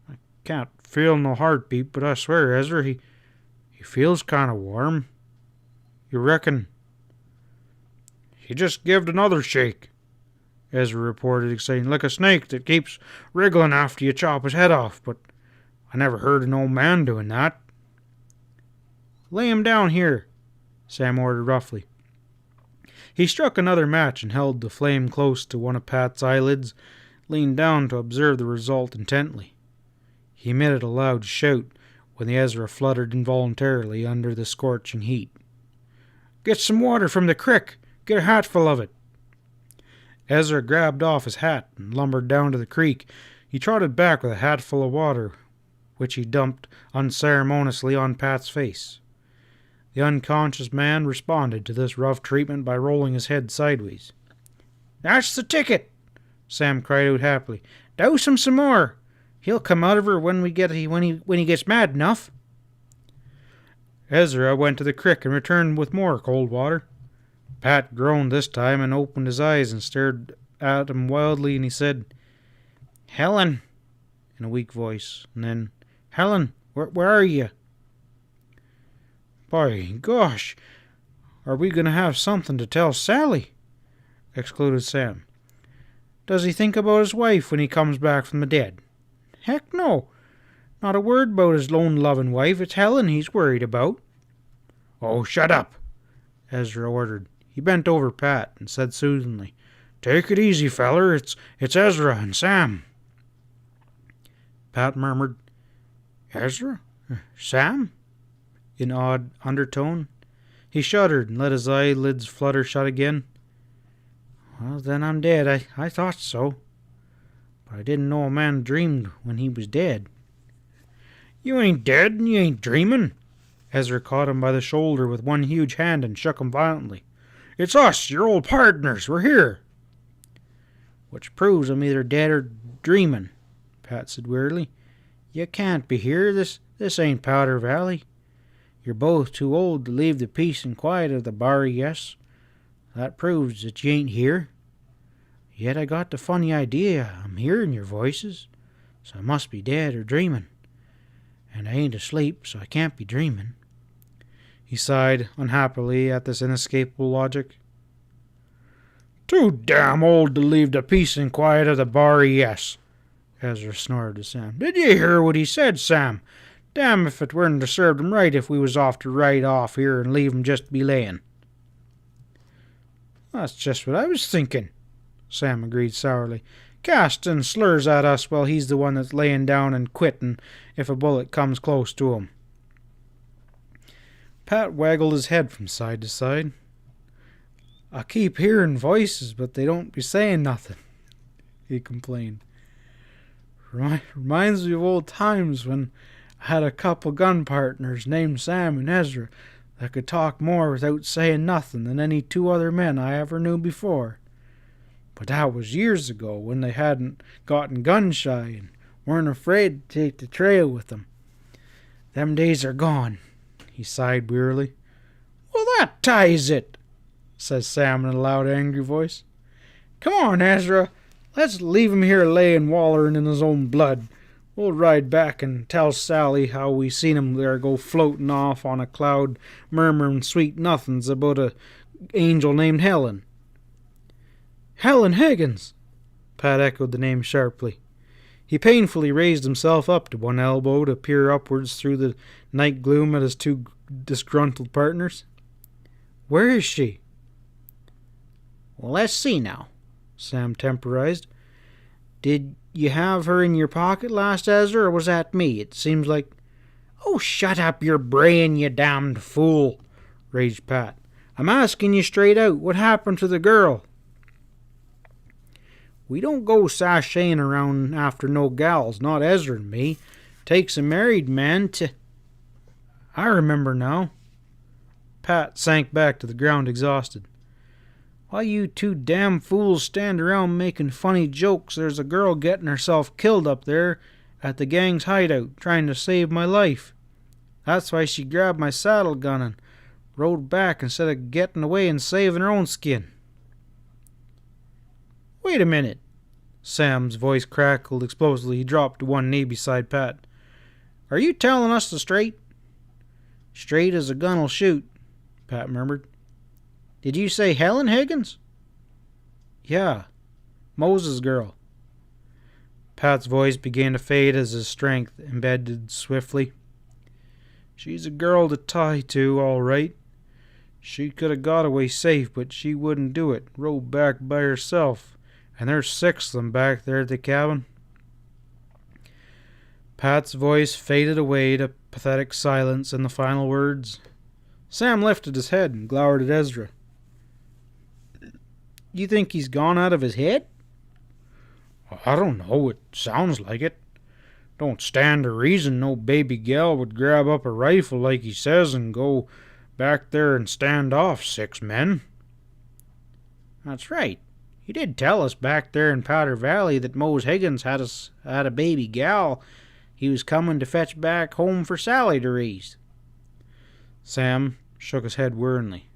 "I can't feel no heartbeat, but I swear, Ezra, he feels kind of warm. You reckon?" "He just gived another shake," Ezra reported, saying, "like a snake that keeps wriggling after you chop his head off, but I never heard an old man doing that." "Lay him down here," Sam ordered roughly. He struck another match and held the flame close to one of Pat's eyelids, leaned down to observe the result intently. He emitted a loud shout when the Ezra fluttered involuntarily under the scorching heat. "Get some water from the crick. Get a hatful of it." Ezra grabbed off his hat and lumbered down to the creek. He trotted back with a hatful of water, which he dumped unceremoniously on Pat's face. The unconscious man responded to this rough treatment by rolling his head sideways. "That's the ticket," Sam cried out happily. "Douse him some more. He'll come out of her when he gets mad enough." Ezra went to the creek and returned with more cold water. Pat groaned this time and opened his eyes and stared at him wildly, and he said, "Helen," in a weak voice, and then, "Helen, where are you?" "By gosh, are we going to have something to tell Sally?" excluded Sam. "Does he think about his wife when he comes back from the dead?" "Heck no. Not a word about his lone loving wife. It's Helen he's worried about." "Oh, shut up," Ezra ordered. He bent over Pat and said soothingly, "Take it easy, feller. It's Ezra and Sam." Pat murmured, "Ezra? Sam?" in odd undertone. He shuddered and let his eyelids flutter shut again. "Well, then I'm dead. I thought so. But I didn't know a man dreamed when he was dead." "You ain't dead and you ain't dreaming." Ezra caught him by the shoulder with one huge hand and shook him violently. "It's us, your old partners. We're here." "Which proves I'm either dead or dreaming," Pat said wearily. "You can't be here. This ain't Powder Valley. You're both too old to leave the peace and quiet of the bar, yes. That proves that you ain't here. Yet I got the funny idea I'm hearing your voices, so I must be dead or dreaming. And I ain't asleep, so I can't be dreaming." He sighed unhappily at this inescapable logic. Too damn old to leave the peace and quiet of the bar, yes, Ezra snorted to Sam. Did you hear what he said, Sam? Damn if it wouldn't have served him right if we was off to ride off here and leave him just be layin'. That's just what I was thinking, Sam agreed sourly. Casting slurs at us while he's the one that's layin' down and quittin' if a bullet comes close to him. Pat waggled his head from side to side. I keep hearing voices, but they don't be saying nothing, he complained. Reminds me of old times when I had a couple gun partners named Sam and Ezra that could talk more without saying nothing than any two other men I ever knew before. But that was years ago when they hadn't gotten gun shy and weren't afraid to take the trail with them. Them days are gone, he sighed wearily. Well, that ties it, says Sam in a loud, angry voice. Come on, Ezra. Let's leave him here layin' wallerin' in his own blood. We'll ride back and tell Sally how we seen him there go floatin' off on a cloud, murmurin' sweet nothings about a angel named Helen. Helen Higgins! Pat echoed the name sharply. He painfully raised himself up to one elbow to peer upwards through the night gloom at his two disgruntled partners. Where is she? Well, let's see now, Sam temporized. Did you have her in your pocket last, Ezra, or was that me? It seems like... Oh, shut up your brain, you damned fool, raged Pat. I'm asking you straight out, what happened to the girl? We don't go sashaying around after no gals, not Ezra and me. Takes a married man to... I remember now. Pat sank back to the ground exhausted. Why you two damn fools stand around making funny jokes? There's a girl getting herself killed up there at the gang's hideout, trying to save my life. That's why she grabbed my saddle gun and rode back instead of getting away and saving her own skin. Wait a minute. Sam's voice crackled explosively. He dropped to one knee beside Pat. Are you telling us the straight? Straight as a gun'll shoot, Pat murmured. Did you say Helen Higgins? Yeah, Moses' girl. Pat's voice began to fade as his strength ebbed swiftly. She's a girl to tie to, all right. She could have got away safe, but she wouldn't do it. Rode back by herself, and there's 6 of them back there at the cabin. Pat's voice faded away to pathetic silence in the final words. Sam lifted his head and glowered at Ezra. You think he's gone out of his head? I don't know. It sounds like it. Don't stand to reason no baby gal would grab up a rifle like he says and go back there and stand off 6 men. That's right. He did tell us back there in Powder Valley that Mose Higgins had a baby gal he was coming to fetch back home for Sally to raise. Sam shook his head wearily.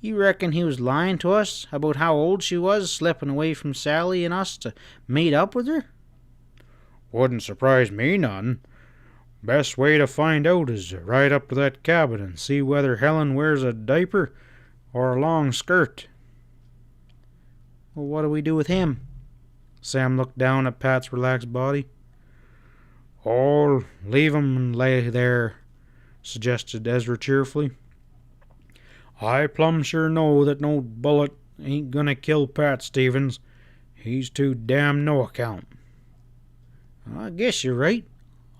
You reckon he was lying to us about how old she was, slipping away from Sally and us to meet up with her? Wouldn't surprise me none. Best way to find out is to ride up to that cabin and see whether Helen wears a diaper or a long skirt. Well, what do we do with him? Sam looked down at Pat's relaxed body. Oh, leave him and lay there, suggested Ezra cheerfully. I plumb sure know that no bullet ain't gonna kill Pat Stevens. He's too damn no account. I guess you're right.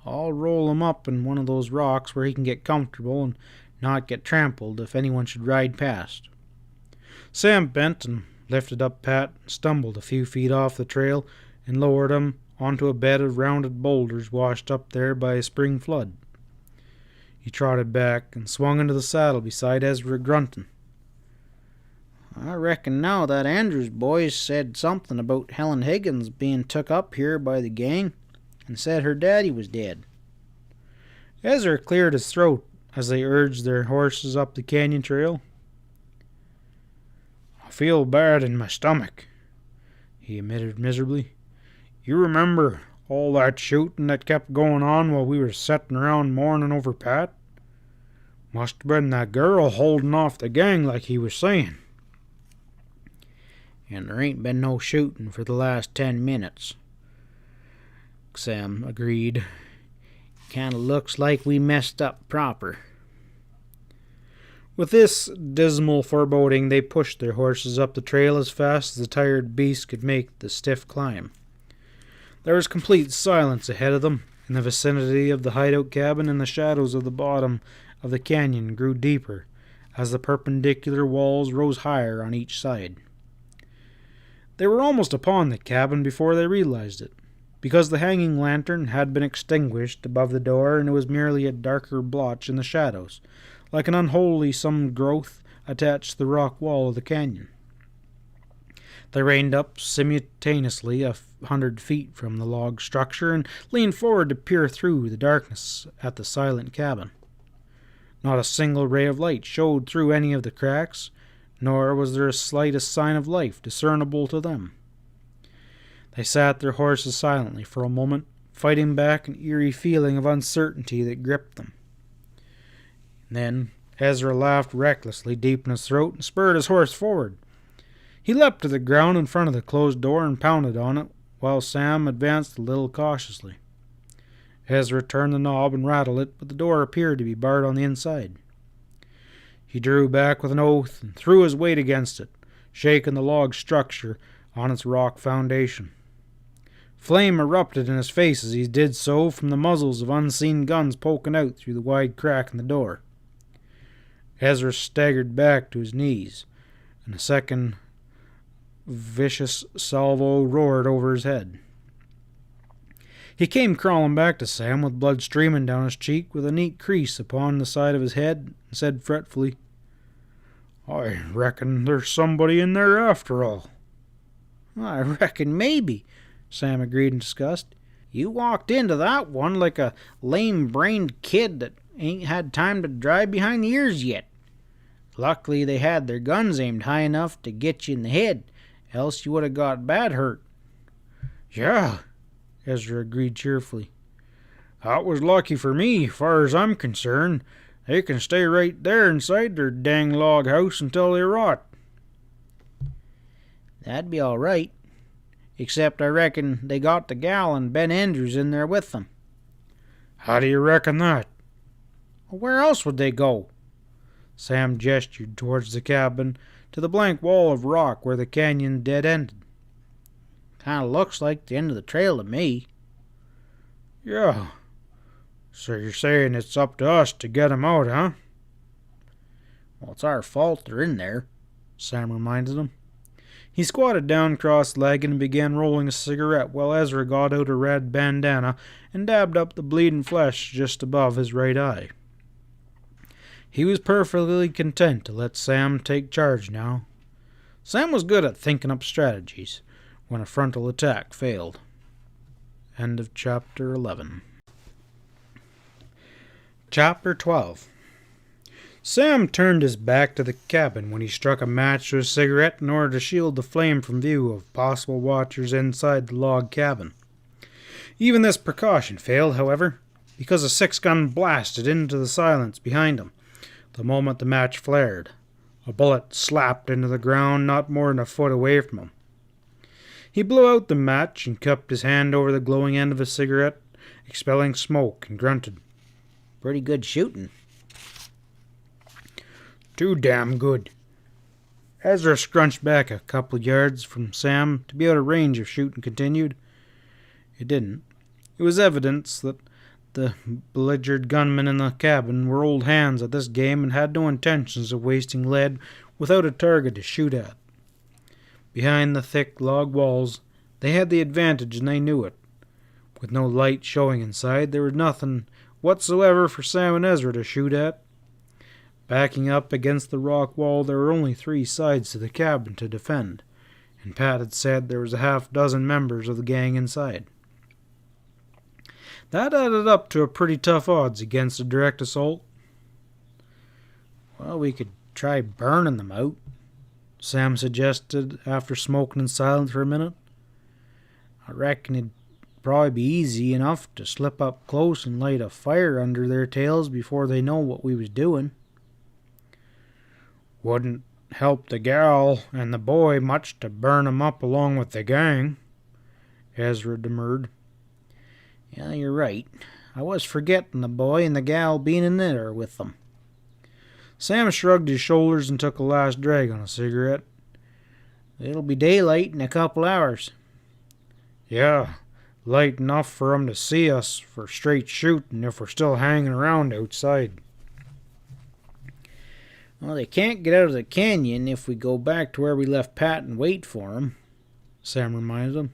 I'll roll him up in one of those rocks where he can get comfortable and not get trampled if anyone should ride past. Sam bent and lifted up Pat, stumbled a few feet off the trail, and lowered him onto a bed of rounded boulders washed up there by a spring flood. He trotted back and swung into the saddle beside Ezra, grunting. I reckon now that Andrews boys said something about Helen Higgins being took up here by the gang and said her daddy was dead. Ezra cleared his throat as they urged their horses up the canyon trail. I feel bad in my stomach, he admitted miserably. You remember all that shooting that kept going on while we were setting around mourning over Pat? Must have been that girl holding off the gang like he was saying. and there ain't been no shooting for the last 10 minutes. Sam agreed. Kinda looks like we messed up proper. With this dismal foreboding, they pushed their horses up the trail as fast as the tired beasts could make the stiff climb. There was complete silence ahead of them. In the vicinity of the hideout cabin, and the shadows of the bottom of the canyon grew deeper as the perpendicular walls rose higher on each side. They were almost upon the cabin before they realized it, because the hanging lantern had been extinguished above the door, and it was merely a darker blotch in the shadows, like an unholy some growth attached to the rock wall of the canyon. They reined up simultaneously 100 feet from the log structure and leaned forward to peer through the darkness at the silent cabin. Not a single ray of light showed through any of the cracks, nor was there a slightest sign of life discernible to them. They sat their horses silently for a moment, fighting back an eerie feeling of uncertainty that gripped them. And then Ezra laughed recklessly deep in his throat and spurred his horse forward. He leapt to the ground in front of the closed door and pounded on it, while Sam advanced a little cautiously. Ezra turned the knob and rattled it, but the door appeared to be barred on the inside. He drew back with an oath and threw his weight against it, shaking the log structure on its rock foundation. Flame erupted in his face as he did so from the muzzles of unseen guns poking out through the wide crack in the door. Ezra staggered back to his knees, and a second vicious salvo roared over his head. He came crawling back to Sam with blood streaming down his cheek with a neat crease upon the side of his head and said fretfully, "I reckon there's somebody in there after all." "I reckon maybe," Sam agreed in disgust. "You walked into that one like a lame-brained kid that ain't had time to dry behind the ears yet. Luckily they had their guns aimed high enough to get you in the head, else you would have got bad hurt." "Yeah," Ezra agreed cheerfully. "That was lucky for me, far as I'm concerned. They can stay right there inside their dang log house until they rot." "That'd be all right. Except I reckon they got the gal and Ben Andrews in there with them." "How do you reckon that?" "Where else would they go?" Sam gestured towards the cabin, to the blank wall of rock where the canyon dead-ended. "Kinda looks like the end of the trail to me." "Yeah. So you're saying it's up to us to get 'em out, huh?" "Well, it's our fault they're in there," Sam reminded him. He squatted down cross-legged and began rolling a cigarette while Ezra got out a red bandana and dabbed up the bleeding flesh just above his right eye. He was perfectly content to let Sam take charge now. Sam was good at thinking up strategies when a frontal attack failed. End of Chapter 11. Chapter 12. Sam turned his back to the cabin when he struck a match to his cigarette in order to shield the flame from view of possible watchers inside the log cabin. Even this precaution failed, however, because a 6-gun blasted into the silence behind him the moment the match flared. A bullet slapped into the ground not more than a foot away from him. He blew out the match and cupped his hand over the glowing end of his cigarette, expelling smoke, and grunted. "Pretty good shooting." "Too damn good." Ezra scrunched back a couple of yards from Sam to be out of range if shooting continued. It didn't. It was evidence that the belligerent gunmen in the cabin were old hands at this game and had no intentions of wasting lead without a target to shoot at. Behind the thick log walls, they had the advantage and they knew it. With no light showing inside, there was nothing whatsoever for Sam and Ezra to shoot at. Backing up against the rock wall, there were only 3 sides to the cabin to defend, and Pat had said there was a half-dozen members of the gang inside. That added up to a pretty tough odds against a direct assault. "Well, we could try burning them out," Sam suggested after smoking in silence for a minute. "I reckon it'd probably be easy enough to slip up close and light a fire under their tails before they know what we was doing." "Wouldn't help the gal and the boy much to burn 'em up along with the gang, Ezra demurred. Yeah, you're right. I was forgetting the boy and the gal being in there with them. Sam shrugged his shoulders and took a last drag on a cigarette. It'll be daylight in a couple hours. Yeah, light enough for 'em to see us for straight shooting if we're still hanging around outside. Well, they can't get out of the canyon if we go back to where we left Pat and wait for 'em, Sam reminded him.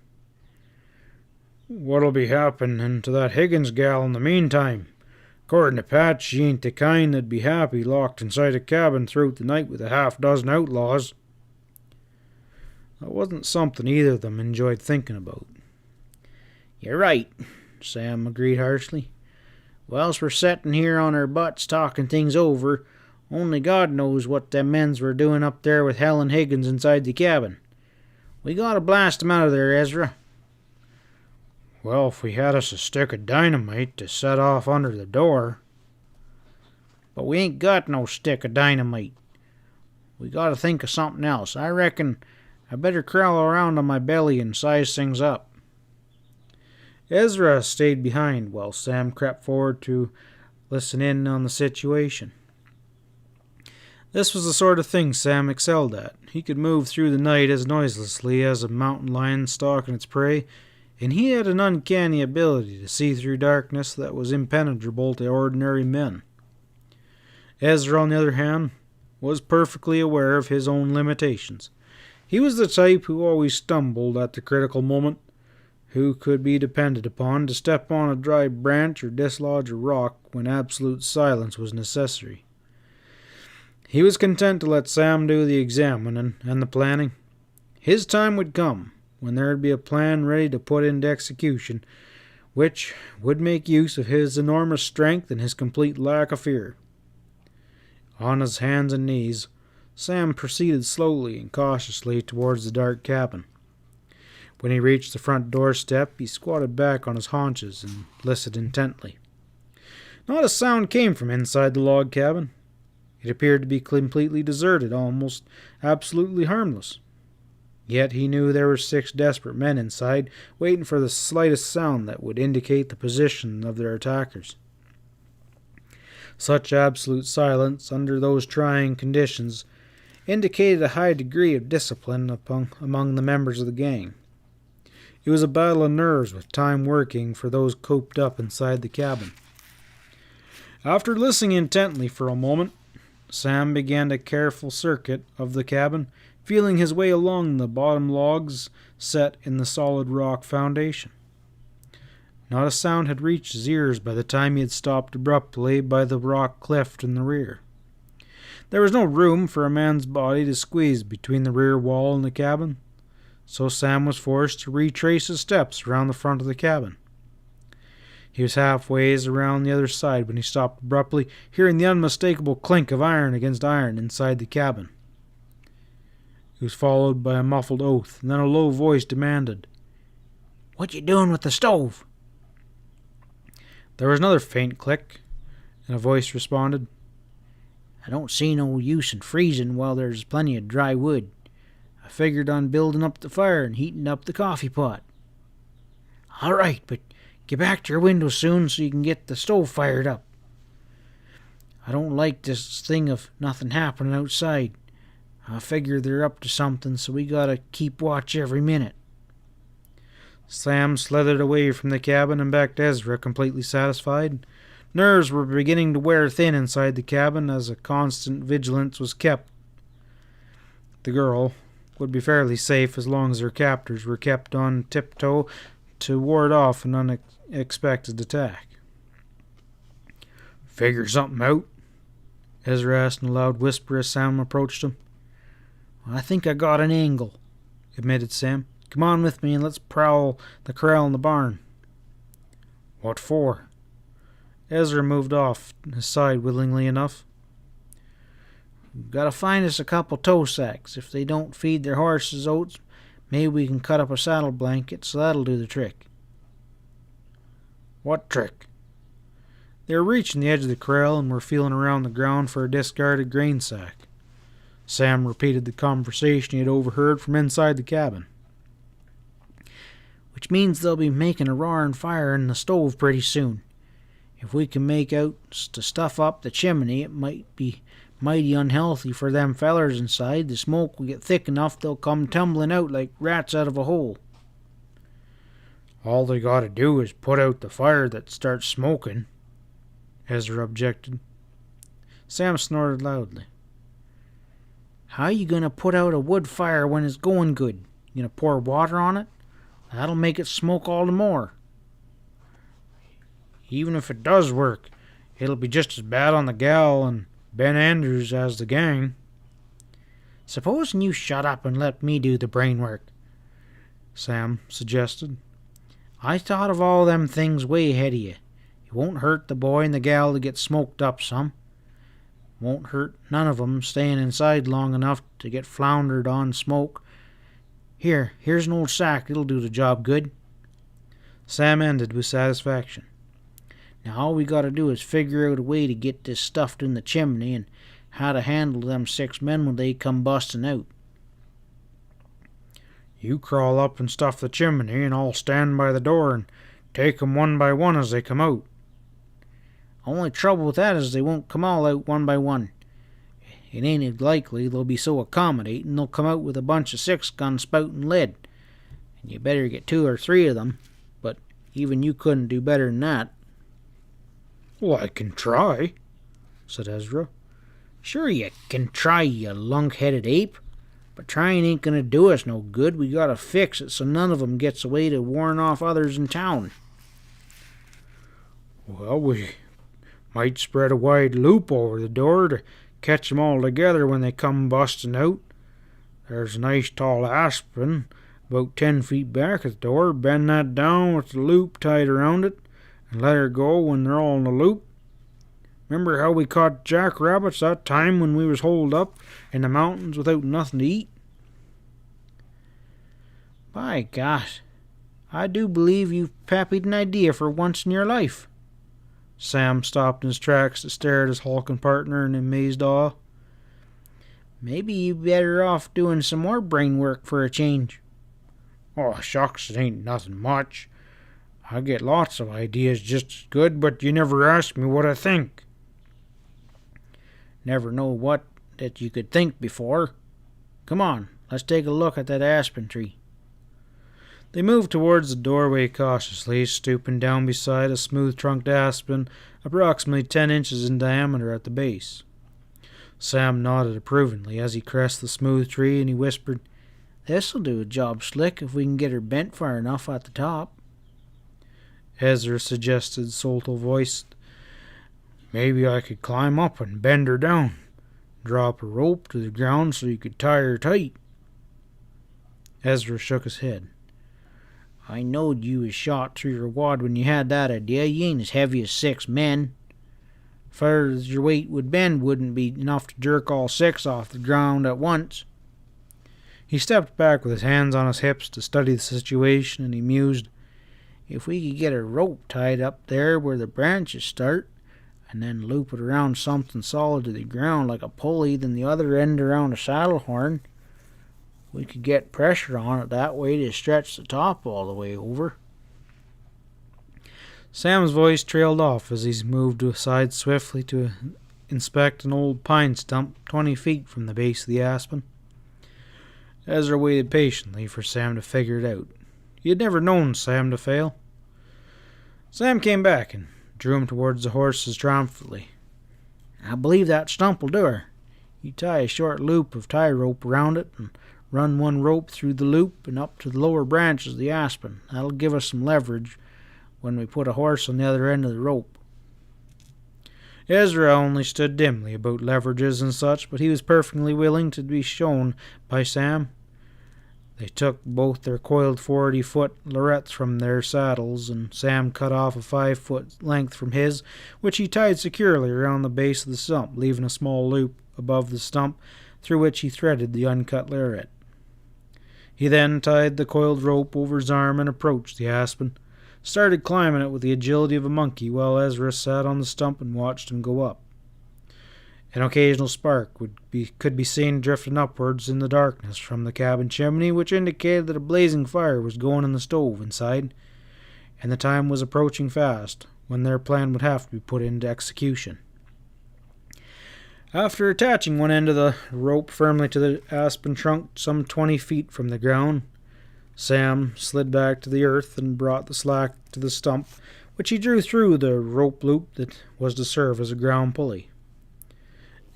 What'll be happening to that Higgins gal in the meantime? According to Pat, she ain't the kind that'd be happy locked inside a cabin throughout the night with a half-dozen outlaws. That wasn't something either of them enjoyed thinking about. You're right, Sam agreed harshly. Whilst we're setting here on our butts talking things over, only God knows what them men's were doing up there with Helen Higgins inside the cabin. We gotta blast 'em out of there, Ezra. Well, if we had us a stick of dynamite to set off under the door. But we ain't got no stick of dynamite. We gotta think of something else. I reckon I better crawl around on my belly and size things up. Ezra stayed behind while Sam crept forward to listen in on the situation. This was the sort of thing Sam excelled at. He could move through the night as noiselessly as a mountain lion stalking its prey, and he had an uncanny ability to see through darkness that was impenetrable to ordinary men. Ezra, on the other hand, was perfectly aware of his own limitations. He was the type who always stumbled at the critical moment, who could be depended upon to step on a dry branch or dislodge a rock when absolute silence was necessary. He was content to let Sam do the examining and the planning. His time would come when there would be a plan ready to put into execution, which would make use of his enormous strength and his complete lack of fear. On his hands and knees, Sam proceeded slowly and cautiously towards the dark cabin. When he reached the front doorstep, he squatted back on his haunches and listened intently. Not a sound came from inside the log cabin. It appeared to be completely deserted, almost absolutely harmless. Yet he knew there were 6 desperate men inside, waiting for the slightest sound that would indicate the position of their attackers. Such absolute silence under those trying conditions indicated a high degree of discipline among the members of the gang. It was a battle of nerves with time working for those cooped up inside the cabin. After listening intently for a moment, Sam began a careful circuit of the cabin, feeling his way along the bottom logs set in the solid rock foundation. Not a sound had reached his ears by the time he had stopped abruptly by the rock cleft in the rear. There was no room for a man's body to squeeze between the rear wall and the cabin, so Sam was forced to retrace his steps around the front of the cabin. He was halfway around the other side when he stopped abruptly, hearing the unmistakable clink of iron against iron inside the cabin. It was followed by a muffled oath, and then a low voice demanded, "What you doing with the stove?" There was another faint click, and a voice responded, "I don't see no use in freezing while there's plenty of dry wood. I figured on building up the fire and heating up the coffee pot." "All right, but get back to your window soon so you can get the stove fired up. I don't like this thing of nothing happening outside. I figure they're up to something, so we gotta keep watch every minute." Sam slithered away from the cabin and back to Ezra, completely satisfied. Nerves were beginning to wear thin inside the cabin as a constant vigilance was kept. The girl would be fairly safe as long as her captors were kept on tiptoe to ward off an unexpected attack. "Figure something out?" Ezra asked in a loud whisper as Sam approached him. "I think I got an angle," admitted Sam. "Come on with me and let's prowl the corral in the barn." "What for?" Ezra moved off his side willingly enough. "We've got to find us a couple tow sacks. If they don't feed their horses oats, maybe we can cut up a saddle blanket, so that'll do the trick." "What trick?" They were reaching the edge of the corral and were feeling around the ground for a discarded grain sack. Sam repeated the conversation he had overheard from inside the cabin. Which means they'll be making a roaring fire in the stove pretty soon. If we can make out to stuff up the chimney, it might be mighty unhealthy for them fellers inside. The smoke will get thick enough they'll come tumbling out like rats out of a hole. All they gotta do is put out the fire that starts smoking, Ezra objected. Sam snorted loudly. How you gonna put out a wood fire when it's going good? You gonna pour water on it? That'll make it smoke all the more. Even if it does work, it'll be just as bad on the gal and Ben Andrews as the gang. Supposing you shut up and let me do the brain work, Sam suggested. I thought of all them things way ahead of you. It won't hurt the boy and the gal to get smoked up some. Won't hurt none of 'em staying inside long enough to get floundered on smoke. Here's an old sack. It'll do the job good. Sam ended with satisfaction. Now all we gotta do is figure out a way to get this stuffed in the chimney and how to handle them 6 men when they come busting out. You crawl up and stuff the chimney, and I'll stand by the door and take 'em one by one as they come out. Only trouble with that is they won't come all out one by one. It ain't likely they'll be so accommodating they'll come out with a bunch of 6-gun spouting lead. And you better get 2 or 3 of them, but even you couldn't do better than that. Well, I can try, said Ezra. Sure you can try, you lunk-headed ape. But trying ain't gonna do us no good. We gotta fix it so none of 'em gets away to warn off others in town. Well, we might spread a wide loop over the door to catch 'em all together when they come busting out. There's a nice tall aspen about 10 feet back at the door. Bend that down with the loop tied around it and let her go when they're all in the loop. Remember how we caught jackrabbits that time when we was holed up in the mountains without nothing to eat? By gosh, I do believe you've pappyed an idea for once in your life. Sam stopped in his tracks to stare at his hulking partner in amazed awe. Maybe you better off doing some more brain work for a change. Oh, shucks, it ain't nothing much. I get lots of ideas just as good, but you never ask me what I think. Never know what that you could think before. Come on, let's take a look at that aspen tree. They moved towards the doorway cautiously, stooping down beside a smooth-trunked aspen approximately 10 inches in diameter at the base. Sam nodded approvingly as he caressed the smooth tree, and he whispered, "This'll do a job slick if we can get her bent far enough at the top." Ezra suggested, salto-voiced. "Maybe I could climb up and bend her down. Drop a rope to the ground so you could tie her tight." Ezra shook his head. "I knowed you was shot through your wad when you had that idea. You ain't as heavy as 6 men. Far as your weight would bend wouldn't be enough to jerk all 6 off the ground at once." He stepped back with his hands on his hips to study the situation, and he mused, "If we could get a rope tied up there where the branches start, and then loop it around something solid to the ground like a pulley, then the other end around a saddle horn, we could get pressure on it that way to stretch the top all the way over." Sam's voice trailed off as he moved aside swiftly to inspect an old pine stump 20 feet from the base of the aspen. Ezra waited patiently for Sam to figure it out. He had never known Sam to fail. Sam came back and drew him towards the horses triumphantly. "I believe that stump will do her. You tie a short loop of tie rope around it and run one rope through the loop and up to the lower branches of the aspen. That'll give us some leverage when we put a horse on the other end of the rope." Ezra only stood dimly about leverages and such, but he was perfectly willing to be shown by Sam. They took both their coiled 40-foot larettes from their saddles, and Sam cut off a 5-foot length from his, which he tied securely around the base of the stump, leaving a small loop above the stump through which he threaded the uncut lariat. He then tied the coiled rope over his arm and approached the aspen, started climbing it with the agility of a monkey while Ezra sat on the stump and watched him go up. An occasional spark could be seen drifting upwards in the darkness from the cabin chimney, which indicated that a blazing fire was going in the stove inside, and the time was approaching fast when their plan would have to be put into execution. After attaching one end of the rope firmly to the aspen trunk some 20 feet from the ground, Sam slid back to the earth and brought the slack to the stump, which he drew through the rope loop that was to serve as a ground pulley.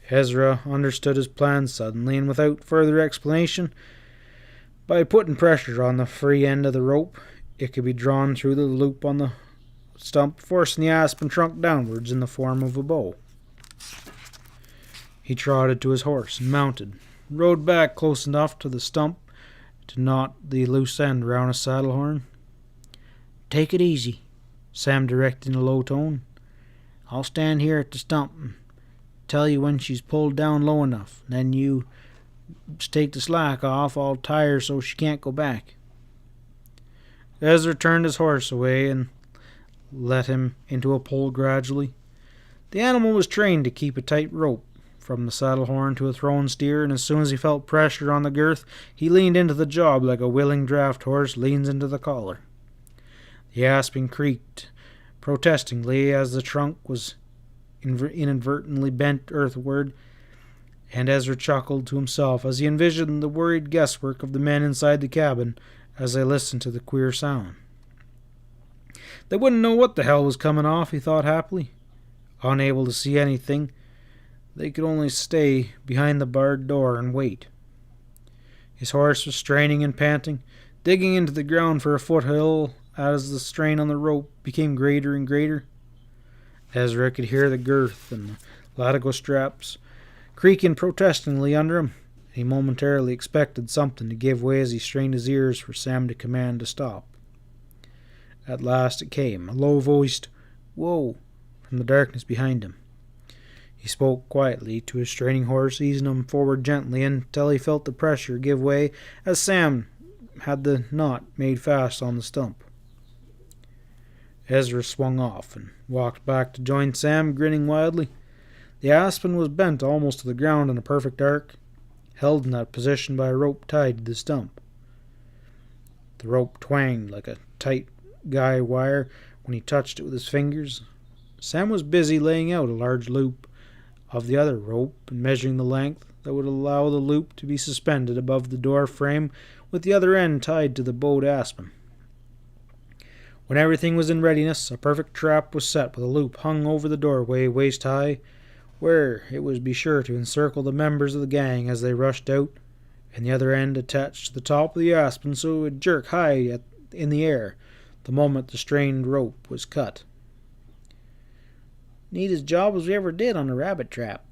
Ezra understood his plan suddenly, and without further explanation, by putting pressure on the free end of the rope, it could be drawn through the loop on the stump, forcing the aspen trunk downwards in the form of a bow. He trotted to his horse and mounted, rode back close enough to the stump to knot the loose end round a saddle horn. "Take it easy," Sam directed in a low tone. "I'll stand here at the stump and tell you when she's pulled down low enough. Then you take the slack off. I'll tie her so she can't go back." Ezra turned his horse away and let him into a pull gradually. The animal was trained to keep a tight rope from the saddle horn to a thrown steer, and as soon as he felt pressure on the girth, he leaned into the job like a willing draft horse leans into the collar. The aspen creaked protestingly as the trunk was inadvertently bent earthward, and Ezra chuckled to himself as he envisioned the worried guesswork of the men inside the cabin as they listened to the queer sound. They wouldn't know what the hell was coming off, he thought happily. Unable to see anything, they could only stay behind the barred door and wait. His horse was straining and panting, digging into the ground for a foothill as the strain on the rope became greater and greater. Ezra could hear the girth and the latigo straps creaking protestingly under him, and he momentarily expected something to give way as he strained his ears for Sam to command to stop. At last it came, a low-voiced "Whoa!" from the darkness behind him. He spoke quietly to his straining horse, easing him forward gently until he felt the pressure give way as Sam had the knot made fast on the stump. Ezra swung off and walked back to join Sam, grinning wildly. The aspen was bent almost to the ground in a perfect arc, held in that position by a rope tied to the stump. The rope twanged like a tight guy wire when he touched it with his fingers. Sam was busy laying out a large loop of the other rope and measuring the length that would allow the loop to be suspended above the door frame with the other end tied to the bowed aspen. When everything was in readiness, a perfect trap was set with a loop hung over the doorway waist high, where it would be sure to encircle the members of the gang as they rushed out, and the other end attached to the top of the aspen so it would jerk high in the air the moment the strained rope was cut. "Neatest job as we ever did on a rabbit trap,"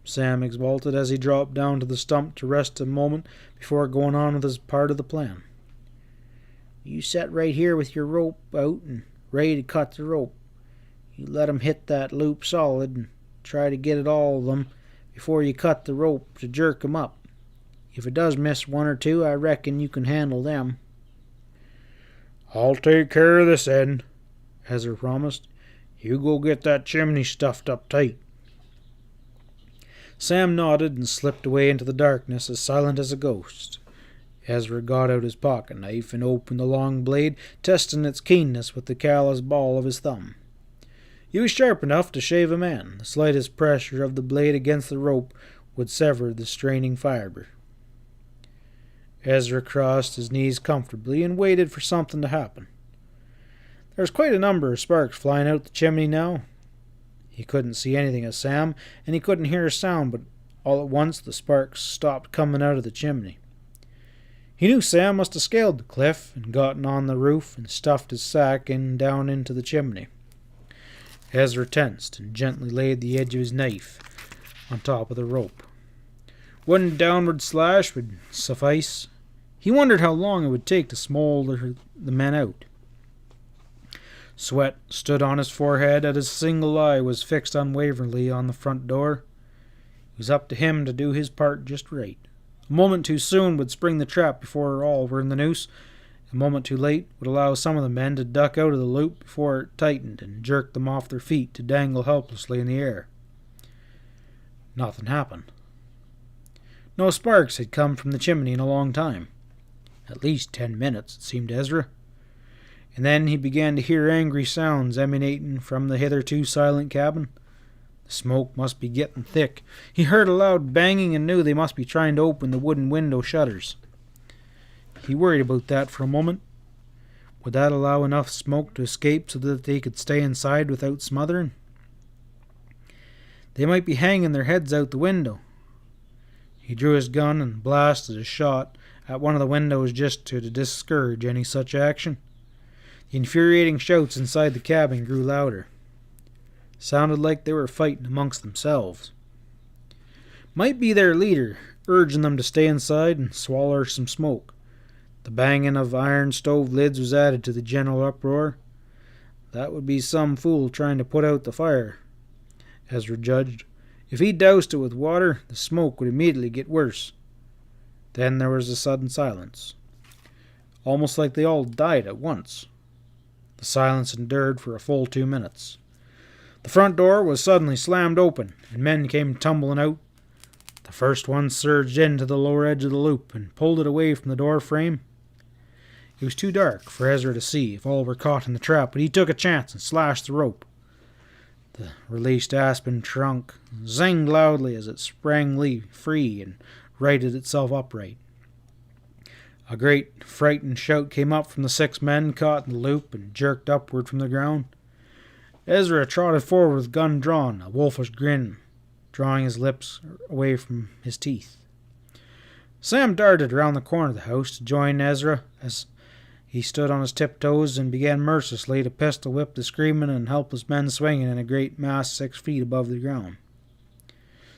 Sam exulted as he dropped down to the stump to rest a moment before going on with his part of the plan. "You set right here with your rope out and ready to cut the rope. You let 'em hit that loop solid and try to get it all of them before you cut the rope to jerk 'em up. If it does miss one or two, I reckon you can handle them." "I'll take care of this end," Ezra promised. "You go get that chimney stuffed up tight." Sam nodded and slipped away into the darkness as silent as a ghost. Ezra got out his pocket knife and opened the long blade, testing its keenness with the callous ball of his thumb. It was sharp enough to shave a man. The slightest pressure of the blade against the rope would sever the straining fibre. Ezra crossed his knees comfortably and waited for something to happen. There was quite a number of sparks flying out the chimney now. He couldn't see anything of Sam, and he couldn't hear a sound, but all at once the sparks stopped coming out of the chimney. He knew Sam must have scaled the cliff and gotten on the roof and stuffed his sack down into the chimney. Ezra tensed and gently laid the edge of his knife on top of the rope. One downward slash would suffice. He wondered how long it would take to smolder the men out. Sweat stood on his forehead as his single eye was fixed unwaveringly on the front door. It was up to him to do his part just right. A moment too soon would spring the trap before all were in the noose. A moment too late would allow some of the men to duck out of the loop before it tightened and jerked them off their feet to dangle helplessly in the air. Nothing happened. No sparks had come from the chimney in a long time. At least 10 minutes, it seemed to Ezra. And then he began to hear angry sounds emanating from the hitherto silent cabin. The smoke must be getting thick. He heard a loud banging and knew they must be trying to open the wooden window shutters. He worried about that for a moment. Would that allow enough smoke to escape so that they could stay inside without smothering? They might be hanging their heads out the window. He drew his gun and blasted a shot at one of the windows just to discourage any such action. The infuriating shouts inside the cabin grew louder. Sounded like they were fighting amongst themselves. Might be their leader, urging them to stay inside and swallow some smoke. The banging of iron stove lids was added to the general uproar. That would be some fool trying to put out the fire, Ezra judged. If he doused it with water, the smoke would immediately get worse. Then there was a sudden silence, almost like they all died at once. The silence endured for a full 2 minutes. The front door was suddenly slammed open, and men came tumbling out. The first one surged into the lower edge of the loop and pulled it away from the door frame. It was too dark for Ezra to see if all were caught in the trap, but he took a chance and slashed the rope. The released aspen trunk zinged loudly as it sprang free and righted itself upright. A great frightened shout came up from the 6 men caught in the loop and jerked upward from the ground. Ezra trotted forward with gun drawn, a wolfish grin, drawing his lips away from his teeth. Sam darted around the corner of the house to join Ezra as he stood on his tiptoes and began mercilessly to pistol whip the screaming and helpless men swinging in a great mass 6 feet above the ground.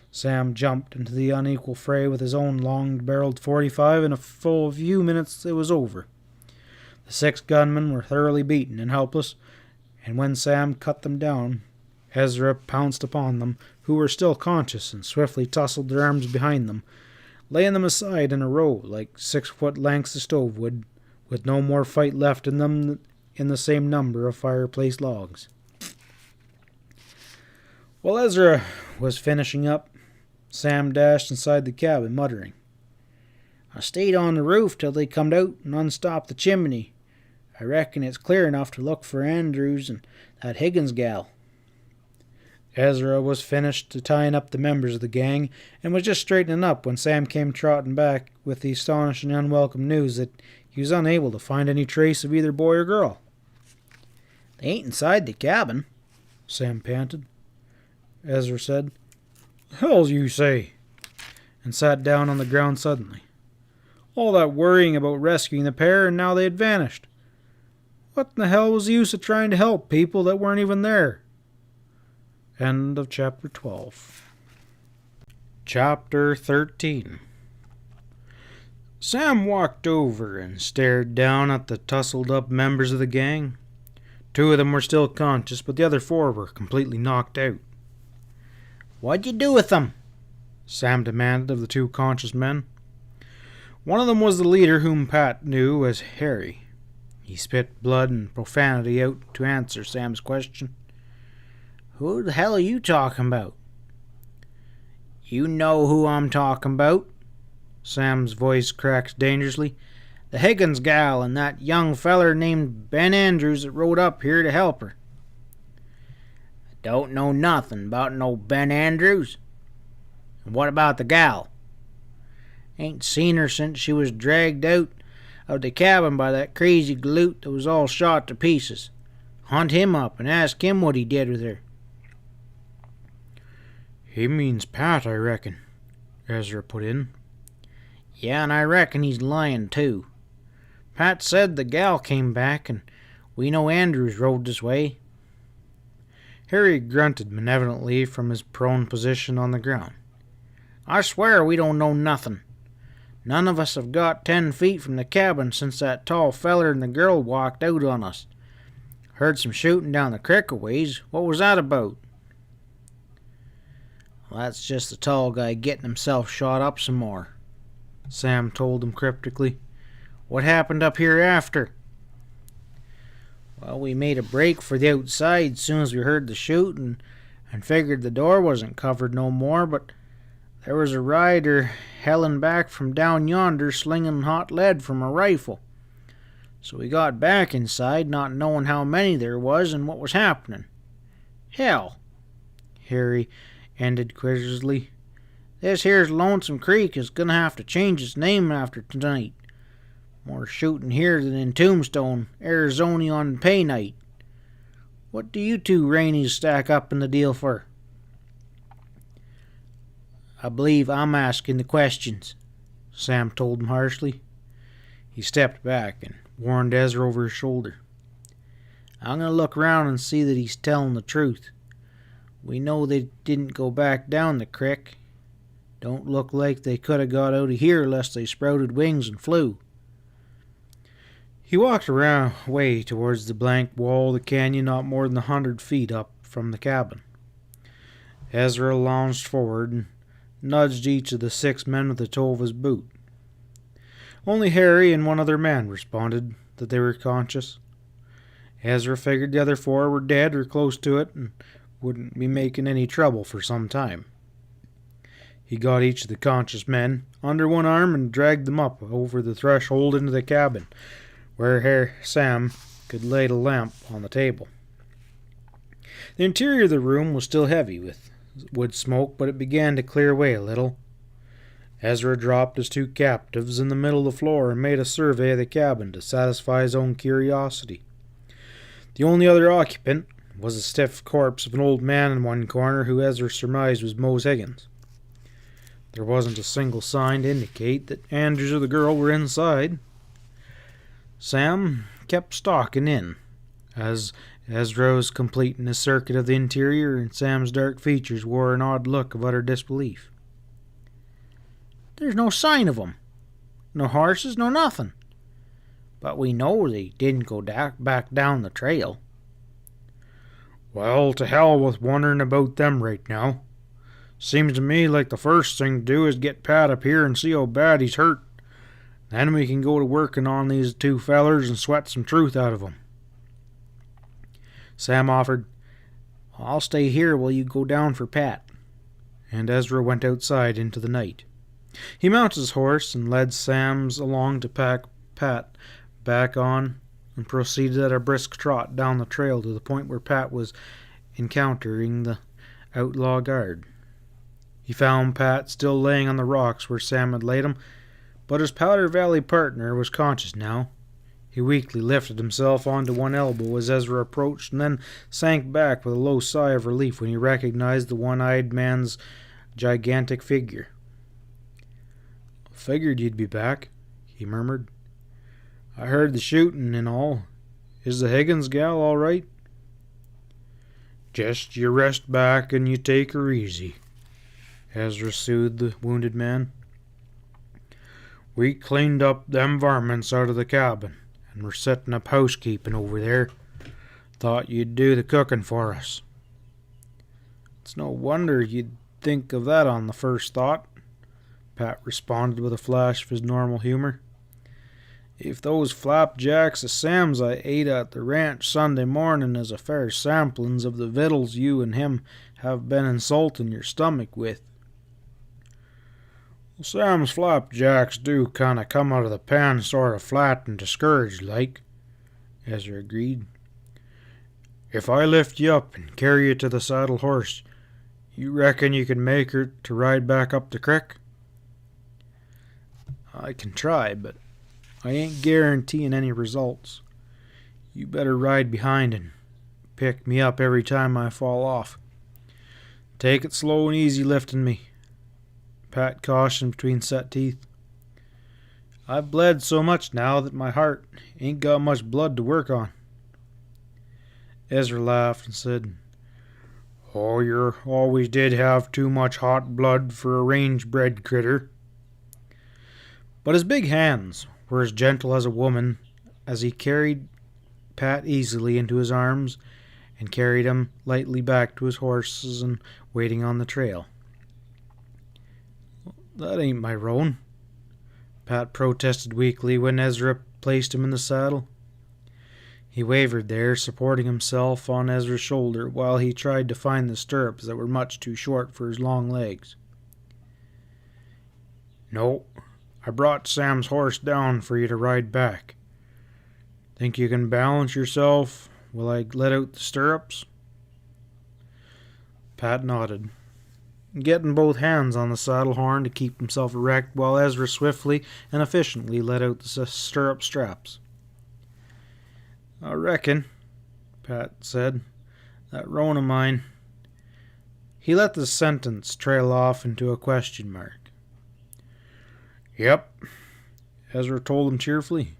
Sam jumped into the unequal fray with his own long-barreled .45, and in a full few minutes it was over. The 6 gunmen were thoroughly beaten and helpless, and when Sam cut them down, Ezra pounced upon them, who were still conscious, and swiftly tousled their arms behind them, laying them aside in a row like 6-foot lengths of stove wood, with no more fight left in them in the same number of fireplace logs. While Ezra was finishing up, Sam dashed inside the cabin, muttering, "I stayed on the roof till they come out and unstopped the chimney. I reckon it's clear enough to look for Andrews and that Higgins gal." Ezra was finished tying up the members of the gang and was just straightening up when Sam came trotting back with the astonishing unwelcome news that he was unable to find any trace of either boy or girl. "They ain't inside the cabin," Sam panted. Ezra said, "Hell's you say?" and sat down on the ground suddenly. All that worrying about rescuing the pair, and now they had vanished. What in the hell was the use of trying to help people that weren't even there? End of Chapter 12. Chapter 13. Sam walked over and stared down at the tussled-up members of the gang. 2 of them were still conscious, but the other 4 were completely knocked out. "What'd you do with them?" Sam demanded of the 2 conscious men. One of them was the leader, whom Pat knew as Harry. He spit blood and profanity out to answer Sam's question. "Who the hell are you talking about?" "You know who I'm talking about." Sam's voice cracked dangerously. "The Higgins gal and that young feller named Ben Andrews that rode up here to help her." "I don't know nothing about no Ben Andrews." "And what about the gal?" "Ain't seen her since she was dragged out of the cabin by that crazy galoot that was all shot to pieces. Hunt him up and ask him what he did with her." "He means Pat, I reckon," Ezra put in. "Yeah, and I reckon he's lying, too. Pat said the gal came back, and we know Andrews rode this way." Harry grunted malevolently from his prone position on the ground. "I swear we don't know nothing. None of us have got 10 feet from the cabin since that tall feller and the girl walked out on us. Heard some shooting down the creek a ways. What was that about?" "Well, that's just the tall guy getting himself shot up some more," Sam told him cryptically. "What happened up here after?" "Well, we made a break for the outside soon as we heard the shooting and figured the door wasn't covered no more, but There was a rider helling back from down yonder slinging hot lead from a rifle. So we got back inside, not knowing how many there was and what was happening. Hell," Harry ended quizzically, "this here's Lonesome Creek is gonna have to change its name after tonight. More shooting here than in Tombstone, Arizona on pay night. What do you two Rainies stack up in the deal for?" "I believe I'm asking the questions," Sam told him harshly. He stepped back and warned Ezra over his shoulder. "I'm going to look around and see that he's telling the truth. We know they didn't go back down the creek. Don't look like they could have got out of here unless they sprouted wings and flew." He walked away towards the blank wall of the canyon not more than 100 feet up from the cabin. Ezra lounged forward and nudged each of the 6 men with the toe of his boot. Only Harry and one other man responded that they were conscious. Ezra figured the other 4 were dead or close to it and wouldn't be making any trouble for some time. He got each of the conscious men under one arm and dragged them up over the threshold into the cabin, where Sam could light a lamp on the table. The interior of the room was still heavy with wood smoke, but it began to clear away a little. Ezra dropped his 2 captives in the middle of the floor and made a survey of the cabin to satisfy his own curiosity. The only other occupant was a stiff corpse of an old man in one corner who Ezra surmised was Mose Higgins. There wasn't a single sign to indicate that Andrews or the girl were inside. Sam kept stalking in, as Ezra was completing his circuit of the interior, and Sam's dark features wore an odd look of utter disbelief. "There's no sign of 'em. No horses, no nothing. But we know they didn't go back down the trail." "Well, to hell with wondering about them right now. Seems to me like the first thing to do is get Pat up here and see how bad he's hurt. Then we can go to working on these 2 fellers and sweat some truth out of 'em." Sam offered, "I'll stay here while you go down for Pat," and Ezra went outside into the night. He mounted his horse and led Sam's along to pack Pat back on and proceeded at a brisk trot down the trail to the point where Pat was encountering the outlaw guard. He found Pat still laying on the rocks where Sam had laid him, but his Powder Valley partner was conscious now. He weakly lifted himself onto one elbow as Ezra approached and then sank back with a low sigh of relief when he recognized the one-eyed man's gigantic figure. "Figured you'd be back," he murmured. "I heard the shooting and all. Is the Higgins gal all right?" "Just you rest back and you take her easy," Ezra soothed the wounded man. "We cleaned up them varmints out of the cabin, and we're setting up housekeeping over there. Thought you'd do the cooking for us." "It's no wonder you'd think of that on the first thought," Pat responded with a flash of his normal humor. "If those flapjacks of Sam's I ate at the ranch Sunday morning is a fair samplings of the vittles you and him have been insulting your stomach with." "Well, Sam's flapjacks do kind of come out of the pan sort of flat and discouraged like," Ezra agreed. "If I lift you up and carry you to the saddle horse, you reckon you can make her to ride back up the crick?" "I can try, but I ain't guaranteeing any results. You better ride behind and pick me up every time I fall off. Take it slow and easy lifting me," Pat cautioned between set teeth. "I've bled so much now that my heart ain't got much blood to work on." Ezra laughed and said, "Oh, you always did have too much hot blood for a range-bred critter." But his big hands were as gentle as a woman as he carried Pat easily into his arms and carried him lightly back to his horses and waiting on the trail. "That ain't my roan," Pat protested weakly when Ezra placed him in the saddle. He wavered there, supporting himself on Ezra's shoulder while he tried to find the stirrups that were much too short for his long legs. No, I brought Sam's horse down for you to ride back. Think you can balance yourself while I let out the stirrups? Pat nodded, getting both hands on the saddle horn to keep himself erect while Ezra swiftly and efficiently let out the stirrup straps. I reckon, Pat said, that roan of mine. He let the sentence trail off into a question mark. Yep, Ezra told him cheerfully.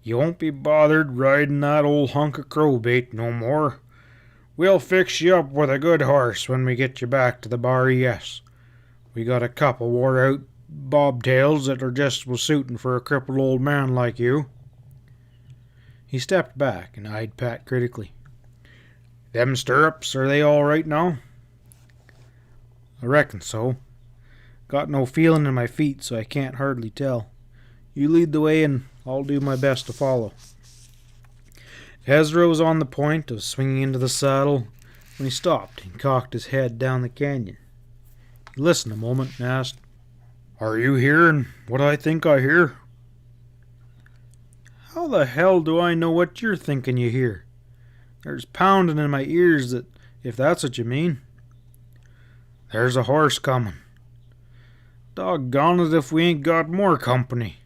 You won't be bothered riding that old hunk of crowbait no more. We'll fix you up with a good horse when we get you back to the Bar ES. We got a couple wore out bobtails that are just was suiting for a crippled old man like you. He stepped back and eyed Pat critically. Them stirrups, are they all right now? I reckon so. Got no feeling in my feet, so I can't hardly tell. You lead the way and I'll do my best to follow. Ezra was on the point of swinging into the saddle when he stopped and cocked his head down the canyon. He listened a moment and asked, Are you hearing what I think I hear? How the hell do I know what you're thinking you hear? There's pounding in my ears, that, if that's what you mean. There's a horse coming. Doggone it if we ain't got more company.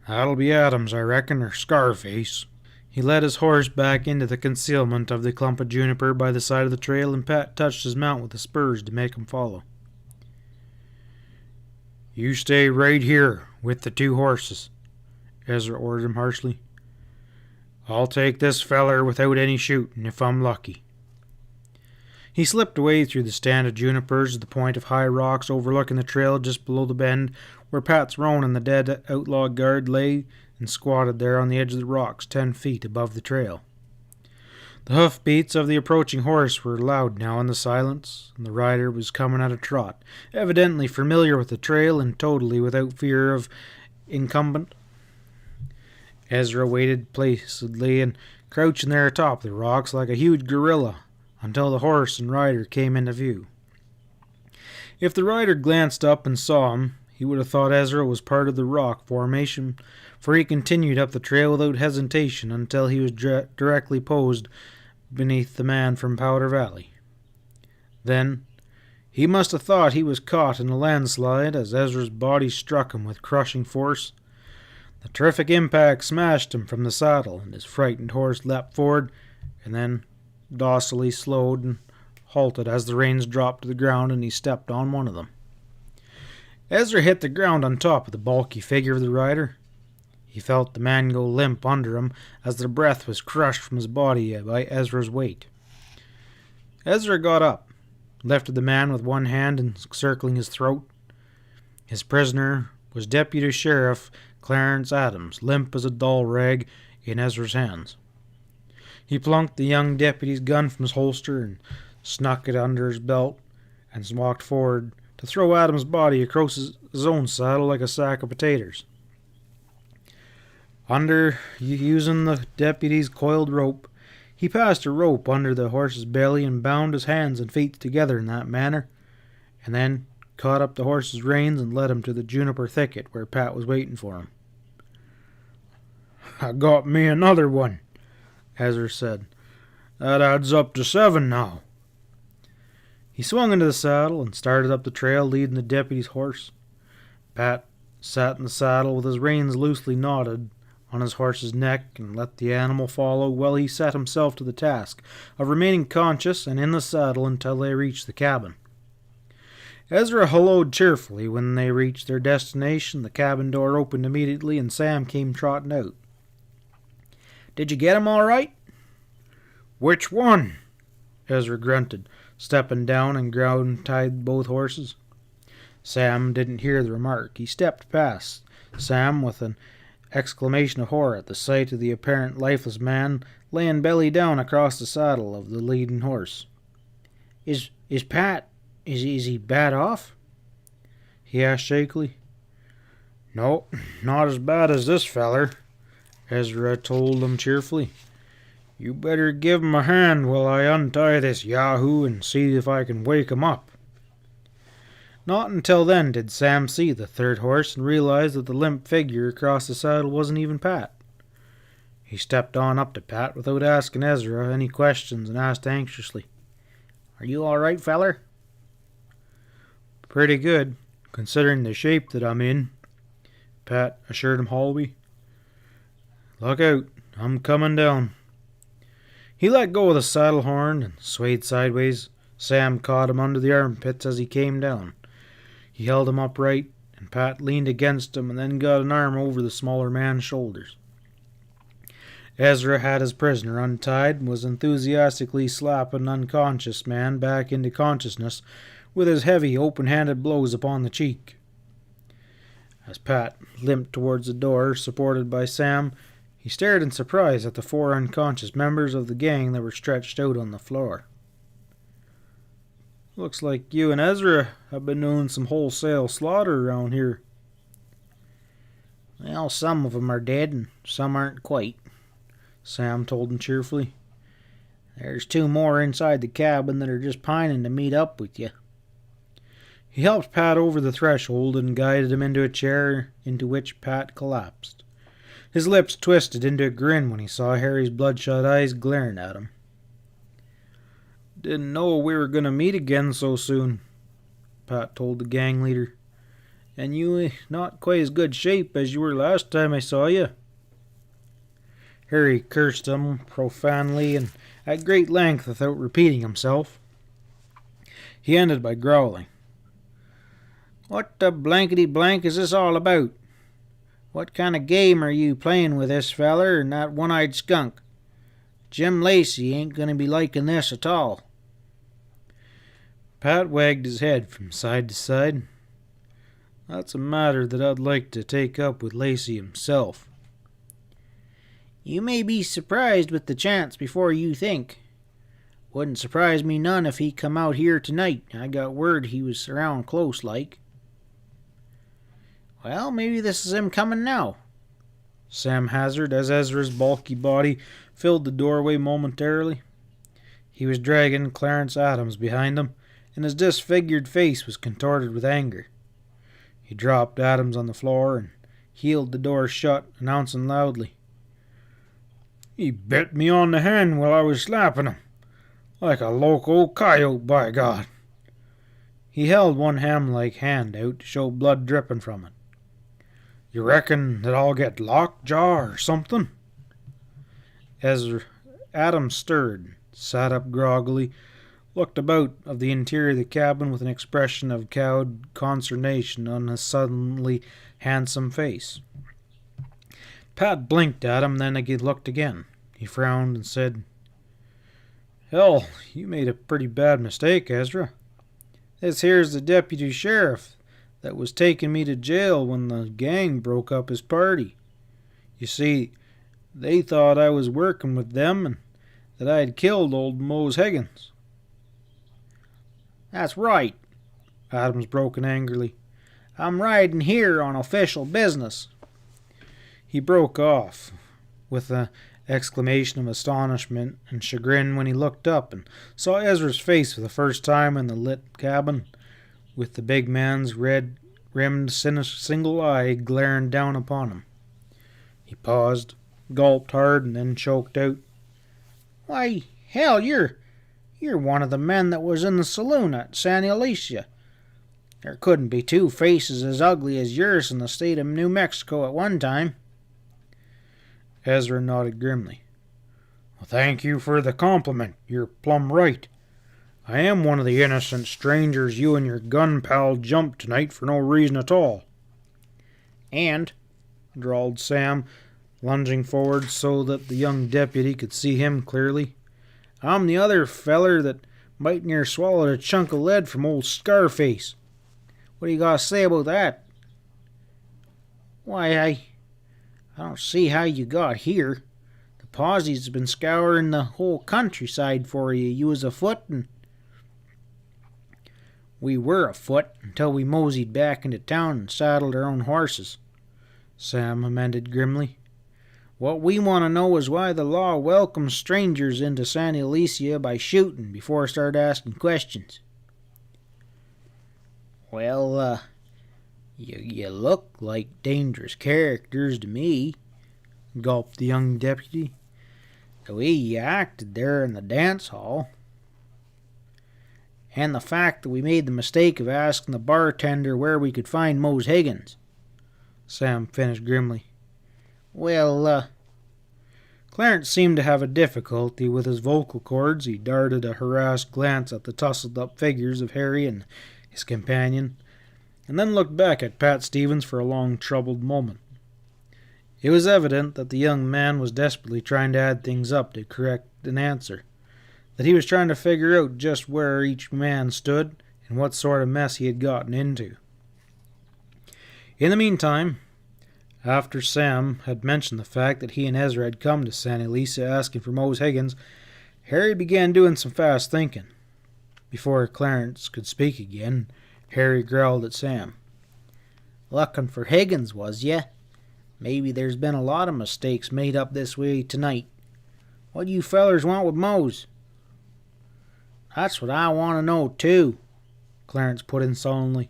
That'll be Adams, I reckon, or Scarface. He led his horse back into the concealment of the clump of juniper by the side of the trail, and Pat touched his mount with the spurs to make him follow. You stay right here with the two horses, Ezra ordered him harshly. I'll take this feller without any shooting if I'm lucky. He slipped away through the stand of junipers to the point of high rocks overlooking the trail just below the bend where Pat's roan and the dead outlaw guard lay and squatted there on the edge of the rocks 10 feet above the trail. The hoofbeats of the approaching horse were loud now in the silence, and the rider was coming at a trot, evidently familiar with the trail and totally without fear of incumbent. Ezra waited placidly and crouching there atop the rocks like a huge gorilla until the horse and rider came into view. If the rider glanced up and saw him, he would have thought Ezra was part of the rock formation, for he continued up the trail without hesitation until he was directly posed beneath the man from Powder Valley. Then he must have thought he was caught in a landslide as Ezra's body struck him with crushing force. The terrific impact smashed him from the saddle, and his frightened horse leapt forward and then docilely slowed and halted as the reins dropped to the ground and he stepped on one of them. Ezra hit the ground on top of the bulky figure of the rider. He felt the man go limp under him as the breath was crushed from his body by Ezra's weight. Ezra got up, lifted the man with one hand encircling his throat. His prisoner was Deputy Sheriff Clarence Adams, limp as a doll rag in Ezra's hands. He plunked the young deputy's gun from his holster and snuck it under his belt and walked forward to throw Adams' body across his own saddle like a sack of potatoes. Using the deputy's coiled rope, he passed a rope under the horse's belly and bound his hands and feet together in that manner, and then caught up the horse's reins and led him to the juniper thicket where Pat was waiting for him. I got me another one, Ezra said. That adds up to 7 now. He swung into the saddle and started up the trail leading the deputy's horse. Pat sat in the saddle with his reins loosely knotted on his horse's neck and let the animal follow while he set himself to the task of remaining conscious and in the saddle until they reached the cabin. Ezra helloed cheerfully when they reached their destination. The cabin door opened immediately and Sam came trotting out. Did you get him all right? Which one? Ezra grunted, stepping down and ground tied both horses. Sam didn't hear the remark. He stepped past Sam with an exclamation of horror at the sight of the apparent lifeless man laying belly down across the saddle of the leading horse. Is Pat, is he bad off? He asked shakily. No, not as bad as this feller, Ezra told him cheerfully. You better give him a hand while I untie this yahoo and see if I can wake him up. Not until then did Sam see the third horse and realize that the limp figure across the saddle wasn't even Pat. He stepped on up to Pat without asking Ezra any questions and asked anxiously, "Are you all right, feller?" "Pretty good, considering the shape that I'm in," Pat assured him hollowly. "Look out, I'm coming down." He let go of the saddle horn and swayed sideways. Sam caught him under the armpits as he came down. He held him upright, and Pat leaned against him and then got an arm over the smaller man's shoulders. Ezra had his prisoner untied and was enthusiastically slapping the unconscious man back into consciousness with his heavy, open-handed blows upon the cheek. As Pat limped towards the door, supported by Sam, he stared in surprise at the 4 unconscious members of the gang that were stretched out on the floor. "Looks like you and Ezra have been doing some wholesale slaughter around here." "Well, some of 'em are dead and some aren't quite," Sam told him cheerfully. "There's 2 more inside the cabin that are just pining to meet up with you." He helped Pat over the threshold and guided him into a chair into which Pat collapsed. His lips twisted into a grin when he saw Harry's bloodshot eyes glaring at him. "Didn't know we were going to meet again so soon," Pat told the gang leader. "And you not quite as good shape as you were last time I saw you." Harry cursed him profanely and at great length without repeating himself. He ended by growling, "What the blankety-blank is this all about? What kind of game are you playing with this feller and that one-eyed skunk? Jim Lacy ain't going to be liking this at all." Pat wagged his head from side to side. "That's a matter that I'd like to take up with Lacy himself." "You may be surprised with the chance before you think. Wouldn't surprise me none if he come out here tonight. I got word he was around close like." "Well, maybe this is him coming now," Sam hazarded as Ezra's bulky body filled the doorway momentarily. He was dragging Clarence Adams behind him, and his disfigured face was contorted with anger. He dropped Adams on the floor and heeled the door shut, announcing loudly, "He bit me on the hand while I was slapping him. Like a loco coyote, by God." He held one ham-like hand out to show blood dripping from it. "You reckon that I'll get lockjaw or something?" Adams stirred, sat up groggily, looked about of the interior of the cabin with an expression of cowed consternation on his suddenly handsome face. Pat blinked at him, then he looked again. He frowned and said, "Hell, you made a pretty bad mistake, Ezra. This here's the deputy sheriff that was taking me to jail when the gang broke up his party. You see, they thought I was working with them and that I had killed old Mose Higgins." "That's right," Adams broke in angrily. "I'm riding here on official business." He broke off with an exclamation of astonishment and chagrin when he looked up and saw Ezra's face for the first time in the lit cabin, with the big man's red-rimmed single eye glaring down upon him. He paused, gulped hard, and then choked out, "Why, hell, you're one of the men that was in the saloon at Santa Alicia. There couldn't be 2 faces as ugly as yours in the state of New Mexico at one time." Ezra nodded grimly. "Well, thank you for the compliment. You're plumb right. I am one of the innocent strangers you and your gun pal jumped tonight for no reason at all." "And," drawled Sam, lunging forward so that the young deputy could see him clearly, "I'm the other feller that might near swallowed a chunk of lead from old Scarface. What do you got to say about that?" "Why, I don't see how you got here. The posse's been scouring the whole countryside for you. You was afoot and—" "We were afoot until we moseyed back into town and saddled our own horses," Sam amended grimly. "What we want to know is why the law welcomes strangers into Santa Alicia by shooting before I start asking questions." Well, you look like dangerous characters to me, gulped the young deputy. The way you acted there in the dance hall. And the fact that we made the mistake of asking the bartender where we could find Mose Higgins, Sam finished grimly. Well, Clarence seemed to have a difficulty with his vocal cords. He darted a harassed glance at the tousled-up figures of Harry and his companion, and then looked back at Pat Stevens for a long, troubled moment. It was evident that the young man was desperately trying to add things up to correct an answer, that he was trying to figure out just where each man stood and what sort of mess he had gotten into. In the meantime, after Sam had mentioned the fact that he and Ezra had come to Santa Lisa asking for Mose Higgins, Harry began doing some fast thinking. Before Clarence could speak again, Harry growled at Sam. Looking for Higgins, was ye? Maybe there's been a lot of mistakes made up this way tonight. What do you fellers want with Mose? That's what I want to know, too, Clarence put in sullenly.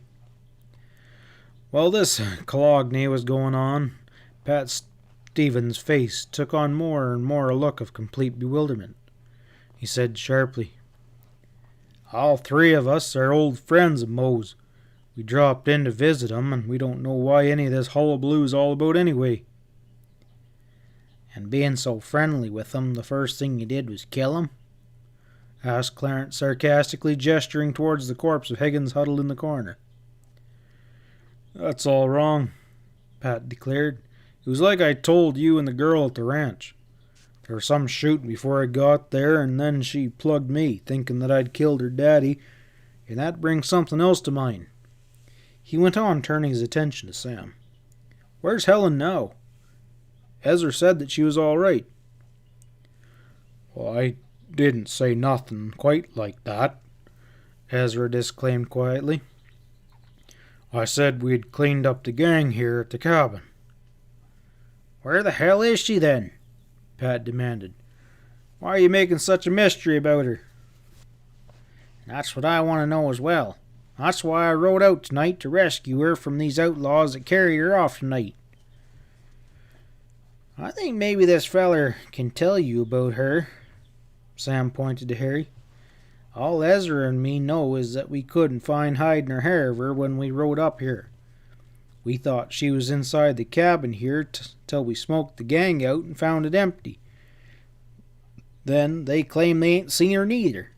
While this colloquy was going on, Pat Stevens' face took on more and more a look of complete bewilderment. He said sharply, All three of us are old friends of Mose. We dropped in to visit him, and we don't know why any of this hullabaloo's all about anyway. And being so friendly with him, the first thing you did was kill him? Asked Clarence sarcastically, gesturing towards the corpse of Higgins huddled in the corner. That's all wrong, Pat declared. It was like I told you and the girl at the ranch. There was some shooting before I got there, and then she plugged me, thinking that I'd killed her daddy, and that brings something else to mind. He went on, turning his attention to Sam. Where's Helen now? Ezra said that she was all right. Well, I didn't say nothing quite like that, Ezra disclaimed quietly. I said we'd cleaned up the gang here at the cabin. Where the hell is she then? Pat demanded. Why are you making such a mystery about her? That's what I want to know as well. That's why I rode out tonight to rescue her from these outlaws that carried her off tonight. I think maybe this feller can tell you about her. Sam pointed to Harry. All Ezra and me know is that we couldn't find hide nor hair of her when we rode up here. We thought she was inside the cabin here till we smoked the gang out and found it empty. Then they claim they ain't seen her neither.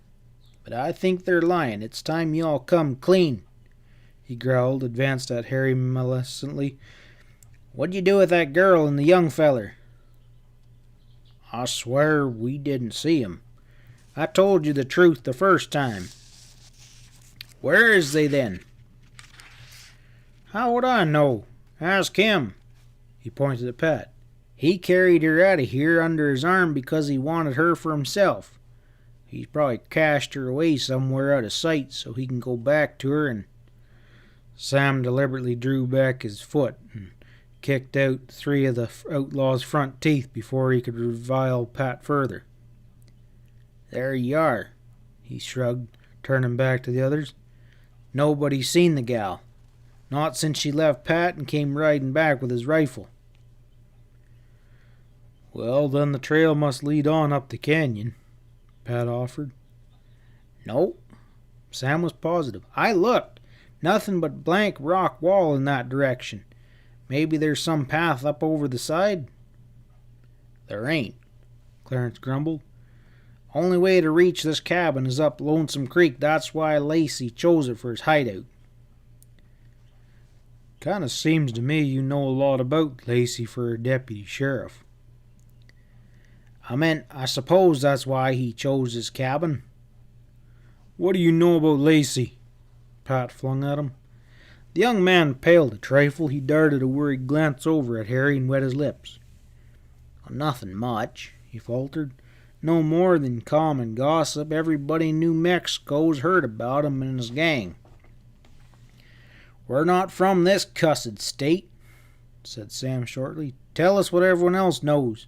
But I think they're lying. It's time you all come clean, he growled, advanced at Harry malevolently. What'd you do with that girl and the young feller? I swear we didn't see 'em. I told you the truth the first time. Where is they then? How would I know? Ask him. He pointed at Pat. He carried her out of here under his arm because he wanted her for himself. He's probably cached her away somewhere out of sight so he can go back to her and... Sam deliberately drew back his foot and kicked out 3 of the outlaw's front teeth before he could revile Pat further. There you are, he shrugged, turning back to the others. Nobody's seen the gal. Not since she left Pat and came riding back with his rifle. Well, then the trail must lead on up the canyon, Pat offered. Nope. Sam was positive. I looked. Nothing but blank rock wall in that direction. Maybe there's some path up over the side? There ain't, Clarence grumbled. Only way to reach this cabin is up Lonesome Creek. That's why Lacy chose it for his hideout. Kinda seems to me you know a lot about Lacy for a deputy sheriff. I suppose that's why he chose his cabin. What do you know about Lacy? Pat flung at him. The young man paled a trifle. He darted a worried glance over at Harry and wet his lips. Nothing much, he faltered. No more than common gossip. Everybody in New Mexico's heard about him and his gang. We're not from this cussed state, said Sam shortly. Tell us what everyone else knows.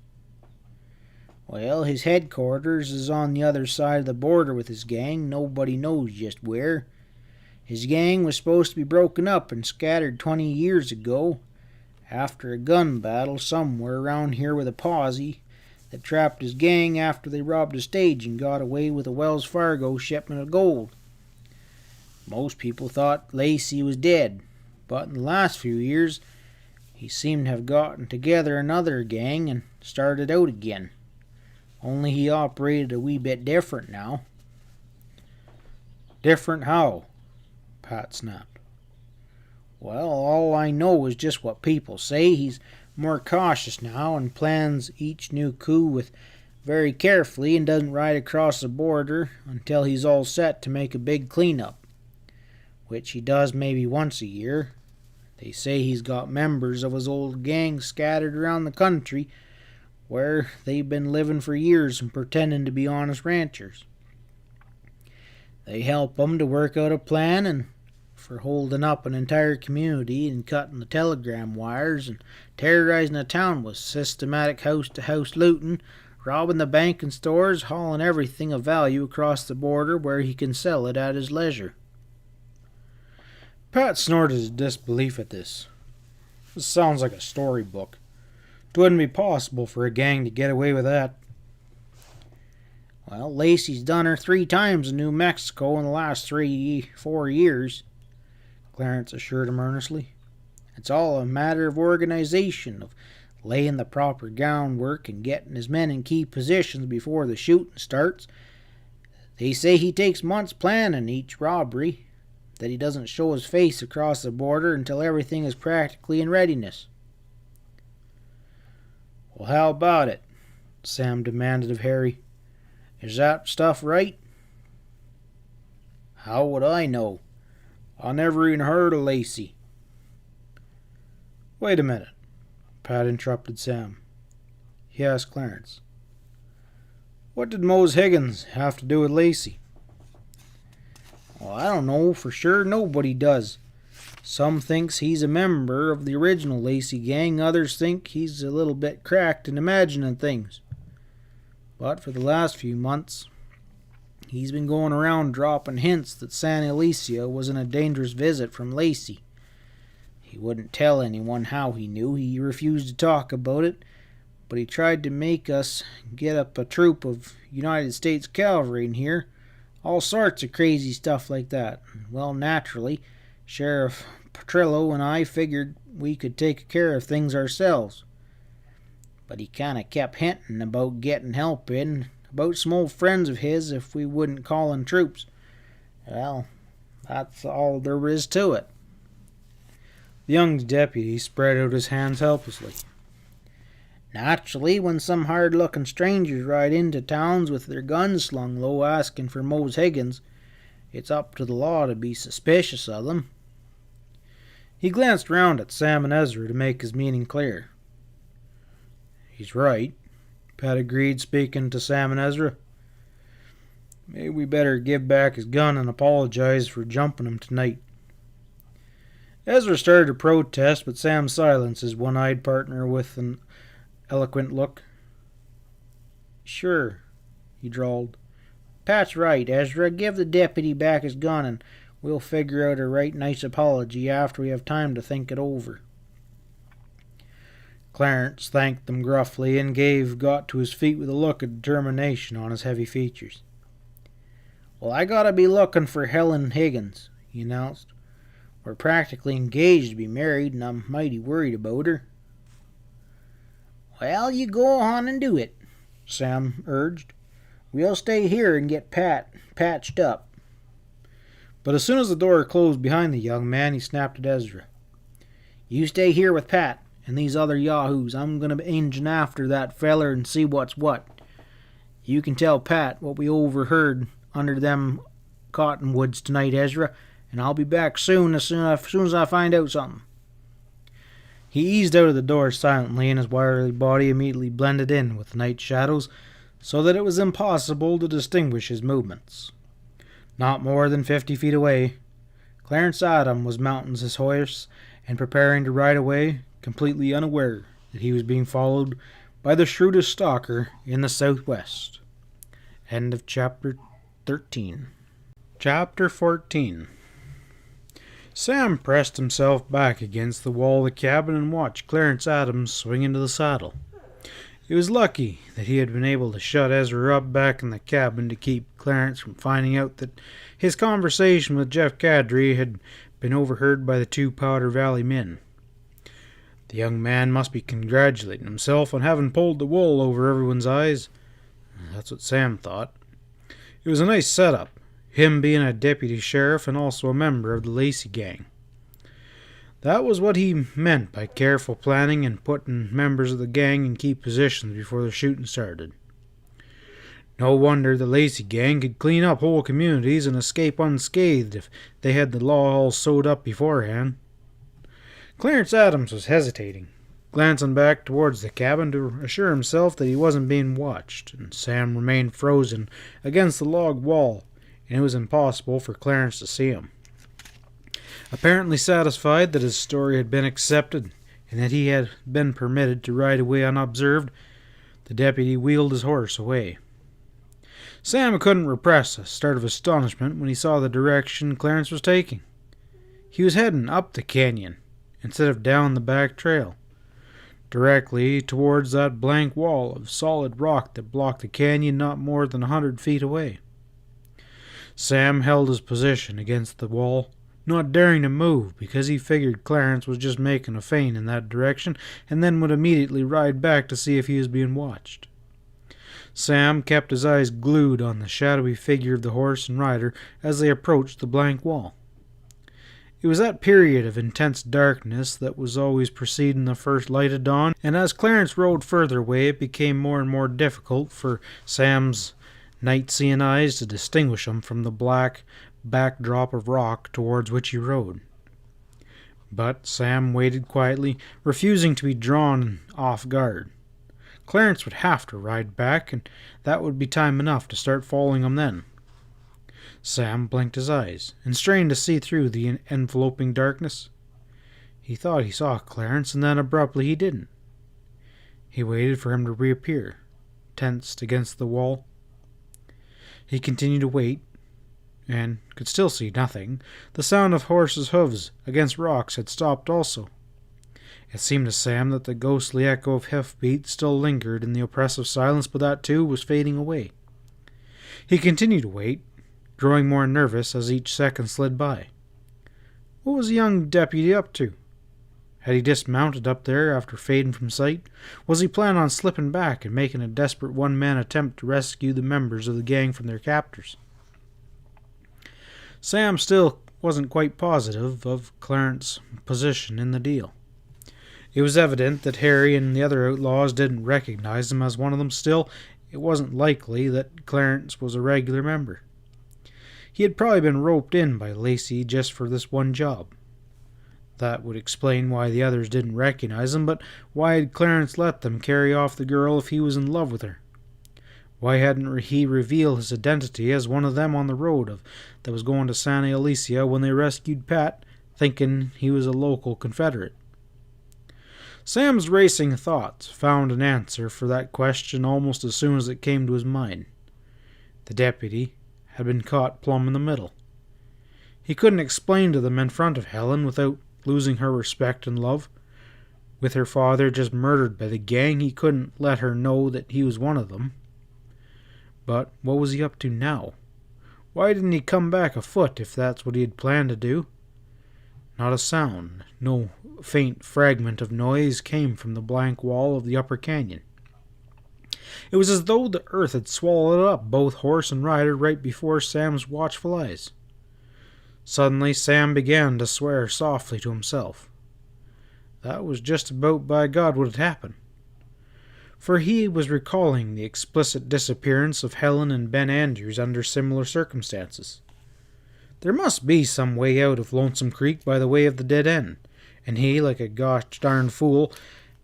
Well, his headquarters is on the other side of the border with his gang. Nobody knows just where. His gang was supposed to be broken up and scattered 20 years ago after a gun battle somewhere around here with a posse that trapped his gang after they robbed a stage and got away with a Wells Fargo shipment of gold. Most people thought Lacy was dead, but in the last few years he seemed to have gotten together another gang and started out again. Only he operated a wee bit different now. Different how? Pat snapped. Well, all I know is just what people say. He's more cautious now and plans each new coup with very carefully and doesn't ride across the border until he's all set to make a big cleanup, which he does maybe once a year. They say he's got members of his old gang scattered around the country where they've been living for years and pretending to be honest ranchers. They help him to work out a plan and for holding up an entire community and cutting the telegram wires and terrorizing the town with systematic house-to-house looting, robbing the bank and stores, hauling everything of value across the border where he can sell it at his leisure. Pat snorted his disbelief at this. This sounds like a storybook. It wouldn't be possible for a gang to get away with that. Well, Lacy's done her 3 times in New Mexico in the last 3-4 years, Clarence assured him earnestly. It's all a matter of organization, of laying the proper groundwork and getting his men in key positions before the shooting starts. They say he takes months planning each robbery, that he doesn't show his face across the border until everything is practically in readiness. Well, how about it? Sam demanded of Harry. Is that stuff right? How would I know? I never even heard of Lacy. Wait a minute, Pat interrupted Sam. He asked Clarence. What did Mose Higgins have to do with Lacy? Well, I don't know for sure. Nobody does. Some thinks he's a member of the original Lacy gang. Others think he's a little bit cracked and imagining things. But for the last few months, he's been going around dropping hints that Santa Alicia was in a dangerous visit from Lacy. He wouldn't tell anyone how he knew. He refused to talk about it, but he tried to make us get up a troop of United States cavalry in here. All sorts of crazy stuff like that. Well, naturally, Sheriff Petrillo and I figured we could take care of things ourselves. But he kind of kept hinting about getting help in, about some old friends of his if we wouldn't call in troops. Well, that's all there is to it. The young deputy spread out his hands helplessly. Naturally, when some hard-looking strangers ride into towns with their guns slung low asking for Mose Higgins, it's up to the law to be suspicious of them. He glanced round at Sam and Ezra to make his meaning clear. He's right, Pat agreed, speaking to Sam and Ezra. Maybe we better give back his gun and apologize for jumping him tonight. Ezra started to protest, but Sam silenced his one-eyed partner with an eloquent look. Sure, he drawled. Pat's right, Ezra. Give the deputy back his gun and we'll figure out a right nice apology after we have time to think it over. Clarence thanked them gruffly and got to his feet with a look of determination on his heavy features. Well, I gotta be looking for Helen Higgins, he announced. We're practically engaged to be married and I'm mighty worried about her. Well, you go on and do it, Sam urged. We'll stay here and get Pat patched up. But as soon as the door closed behind the young man, he snapped at Ezra. You stay here with Pat and these other yahoos. I'm going to engine after that feller and see what's what. You can tell Pat what we overheard under them cottonwoods tonight, Ezra, and I'll be back soon as I find out something. He eased out of the door silently, and his wiry body immediately blended in with the night shadows, so that it was impossible to distinguish his movements. Not more than 50 feet away, Clarence Adam was mounting his horse and preparing to ride away, completely unaware that he was being followed by the shrewdest stalker in the southwest. End of chapter 13. Chapter 14. Sam pressed himself back against the wall of the cabin and watched Clarence Adams swing into the saddle. He was lucky that he had been able to shut Ezra up back in the cabin to keep Clarence from finding out that his conversation with Jeff Kadri had been overheard by the two Powder Valley men. The young man must be congratulating himself on having pulled the wool over everyone's eyes. That's what Sam thought. It was a nice setup, him being a deputy sheriff and also a member of the Lacy gang. That was what he meant by careful planning and putting members of the gang in key positions before the shooting started. No wonder the Lacy gang could clean up whole communities and escape unscathed if they had the law all sewed up beforehand. Clarence Adams was hesitating, glancing back towards the cabin to assure himself that he wasn't being watched, and Sam remained frozen against the log wall, and it was impossible for Clarence to see him. Apparently satisfied that his story had been accepted and that he had been permitted to ride away unobserved, the deputy wheeled his horse away. Sam couldn't repress a start of astonishment when he saw the direction Clarence was taking. He was heading up the canyon instead of down the back trail, directly towards that blank wall of solid rock that blocked the canyon not more than 100 feet away. Sam held his position against the wall, not daring to move because he figured Clarence was just making a feint in that direction and then would immediately ride back to see if he was being watched. Sam kept his eyes glued on the shadowy figure of the horse and rider as they approached the blank wall. It was that period of intense darkness that was always preceding the first light of dawn, and as Clarence rode further away it became more and more difficult for Sam's night-seeing eyes to distinguish him from the black backdrop of rock towards which he rode. But Sam waited quietly, refusing to be drawn off guard. Clarence would have to ride back, and that would be time enough to start following him then. Sam blinked his eyes and strained to see through the enveloping darkness. He thought he saw Clarence, and then abruptly he didn't. He waited for him to reappear, tensed against the wall. He continued to wait, and could still see nothing. The sound of horses' hooves against rocks had stopped also. It seemed to Sam that the ghostly echo of hoofbeats still lingered in the oppressive silence, but that too was fading away. He continued to wait, growing more nervous as each second slid by. What was the young deputy up to? Had he dismounted up there after fading from sight? Was he planning on slipping back and making a desperate one-man attempt to rescue the members of the gang from their captors? Sam still wasn't quite positive of Clarence's position in the deal. It was evident that Harry and the other outlaws didn't recognize him as one of them. Still, it wasn't likely that Clarence was a regular member. He had probably been roped in by Lacy just for this one job. That would explain why the others didn't recognize him, but why had Clarence let them carry off the girl if he was in love with her? Why hadn't he revealed his identity as one of them on the road that was going to Santa Alicia when they rescued Pat, thinking he was a local Confederate? Sam's racing thoughts found an answer for that question almost as soon as it came to his mind. The deputy had been caught plumb in the middle. He couldn't explain to the men in front of Helen without losing her respect and love. With her father just murdered by the gang, he couldn't let her know that he was one of them. But what was he up to now? Why didn't he come back afoot if that's what he had planned to do? Not a sound, no faint fragment of noise came from the blank wall of the upper canyon. It was as though the earth had swallowed up both horse and rider right before Sam's watchful eyes. Suddenly Sam began to swear softly to himself. That was just about by God what had happened. For he was recalling the explicit disappearance of Helen and Ben Andrews under similar circumstances. There must be some way out of Lonesome Creek by the way of the dead end, and he, like a gosh darn fool,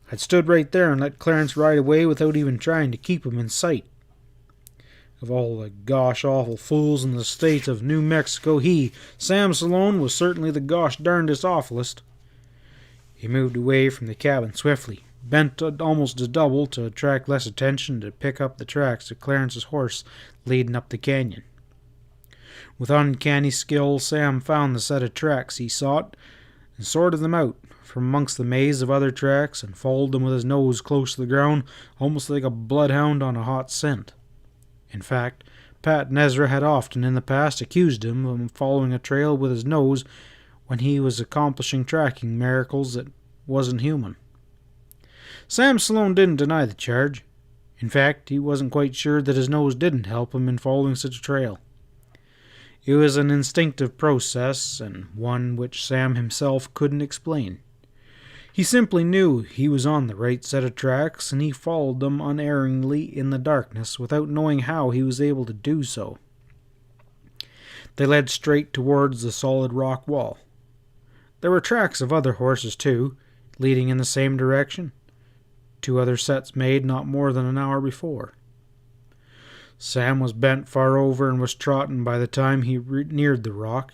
had stood right there and let Clarence ride away without even trying to keep him in sight. Of all the gosh awful fools in the state of New Mexico, Sam Salone, was certainly the gosh darndest awfulest. He moved away from the cabin swiftly, bent almost to double to attract less attention, to pick up the tracks of Clarence's horse leading up the canyon. With uncanny skill, Sam found the set of tracks he sought and sorted them out from amongst the maze of other tracks and followed them with his nose close to the ground, almost like a bloodhound on a hot scent. In fact, Pat and Ezra had often in the past accused him of following a trail with his nose when he was accomplishing tracking miracles that wasn't human. Sam Sloane didn't deny the charge. In fact, he wasn't quite sure that his nose didn't help him in following such a trail. It was an instinctive process, and one which Sam himself couldn't explain. He simply knew he was on the right set of tracks, and he followed them unerringly in the darkness without knowing how he was able to do so. They led straight towards the solid rock wall. There were tracks of other horses, too, leading in the same direction. 2 other sets made not more than an hour before. Sam was bent far over and was trotting by the time he neared the rock.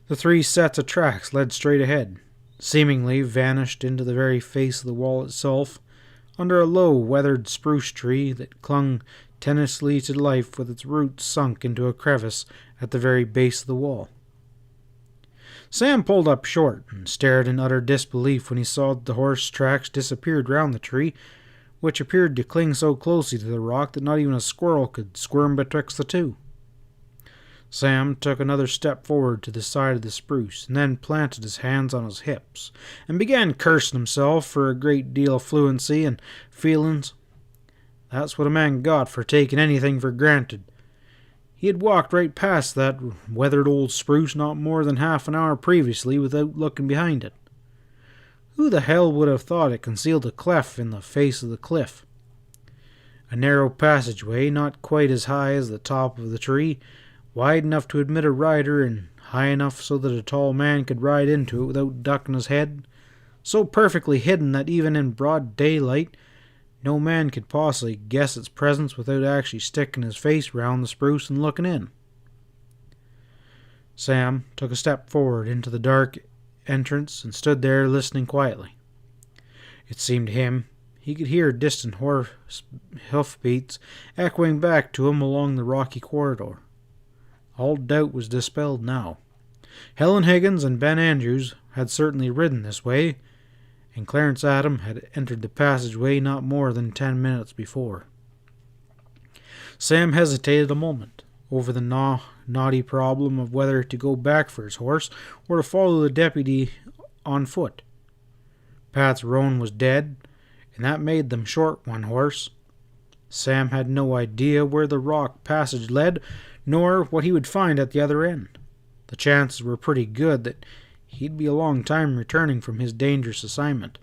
The 3 sets of tracks led straight ahead, seemingly vanished into the very face of the wall itself, under a low, weathered spruce tree that clung tenaciously to life with its roots sunk into a crevice at the very base of the wall. Sam pulled up short and stared in utter disbelief when he saw that the horse tracks disappeared round the tree, which appeared to cling so closely to the rock that not even a squirrel could squirm betwixt the 2. Sam took another step forward to the side of the spruce, and then planted his hands on his hips, and began cursing himself for a great deal of fluency and feelings. That's what a man got for taking anything for granted. He had walked right past that weathered old spruce not more than half an hour previously without looking behind it. Who the hell would have thought it concealed a cleft in the face of the cliff? A narrow passageway, not quite as high as the top of the tree, wide enough to admit a rider and high enough so that a tall man could ride into it without ducking his head, so perfectly hidden that even in broad daylight no man could possibly guess its presence without actually sticking his face round the spruce and looking in. Sam took a step forward into the dark entrance and stood there listening quietly. It seemed to him he could hear distant horse hoofbeats echoing back to him along the rocky corridor. All doubt was dispelled now. Helen Higgins and Ben Andrews had certainly ridden this way, and Clarence Adam had entered the passageway not more than 10 minutes before. Sam hesitated a moment over the knotty problem of whether to go back for his horse or to follow the deputy on foot. Pat's roan was dead, and that made them short one horse. Sam had no idea where the rock passage led, nor what he would find at the other end. The chances were pretty good that he'd be a long time returning from his dangerous assignment.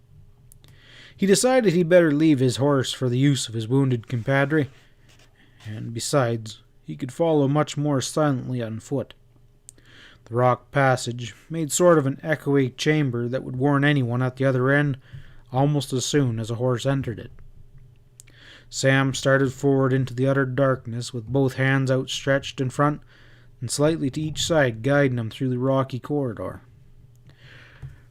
He decided he'd better leave his horse for the use of his wounded compadre, and besides, he could follow much more silently on foot. The rock passage made sort of an echoey chamber that would warn anyone at the other end almost as soon as a horse entered it. Sam started forward into the utter darkness with both hands outstretched in front and slightly to each side, guiding him through the rocky corridor.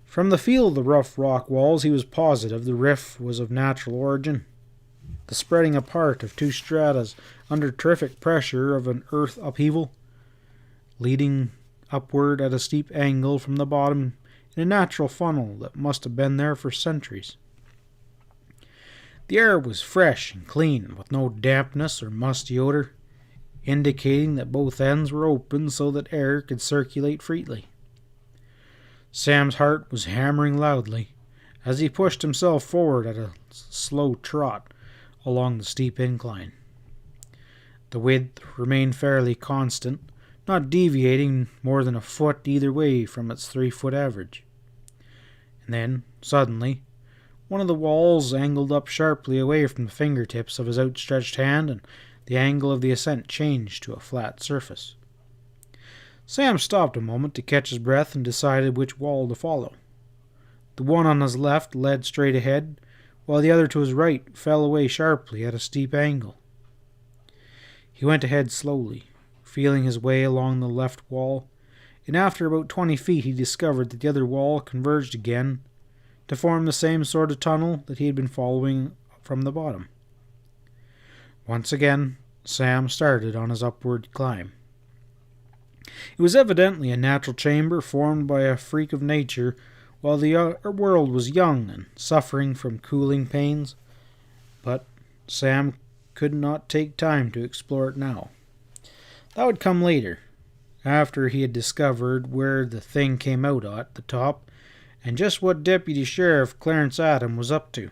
From the feel of the rough rock walls, he was positive the rift was of natural origin, the spreading apart of 2 stratas under terrific pressure of an earth upheaval, leading upward at a steep angle from the bottom in a natural funnel that must have been there for centuries. The air was fresh and clean, with no dampness or musty odor, indicating that both ends were open so that air could circulate freely. Sam's heart was hammering loudly as he pushed himself forward at a slow trot along the steep incline. The width remained fairly constant, not deviating more than a foot either way from its 3-foot average. And then, suddenly, one of the walls angled up sharply away from the fingertips of his outstretched hand, and the angle of the ascent changed to a flat surface. Sam stopped a moment to catch his breath and decided which wall to follow. The one on his left led straight ahead, while the other to his right fell away sharply at a steep angle. He went ahead slowly, feeling his way along the left wall, and after about 20 feet he discovered that the other wall converged again to form the same sort of tunnel that he had been following from the bottom. Once again, Sam started on his upward climb. It was evidently a natural chamber formed by a freak of nature while the world was young and suffering from cooling pains, but Sam could not take time to explore it now. That would come later, after he had discovered where the thing came out at the top and just what Deputy Sheriff Clarence Adams was up to.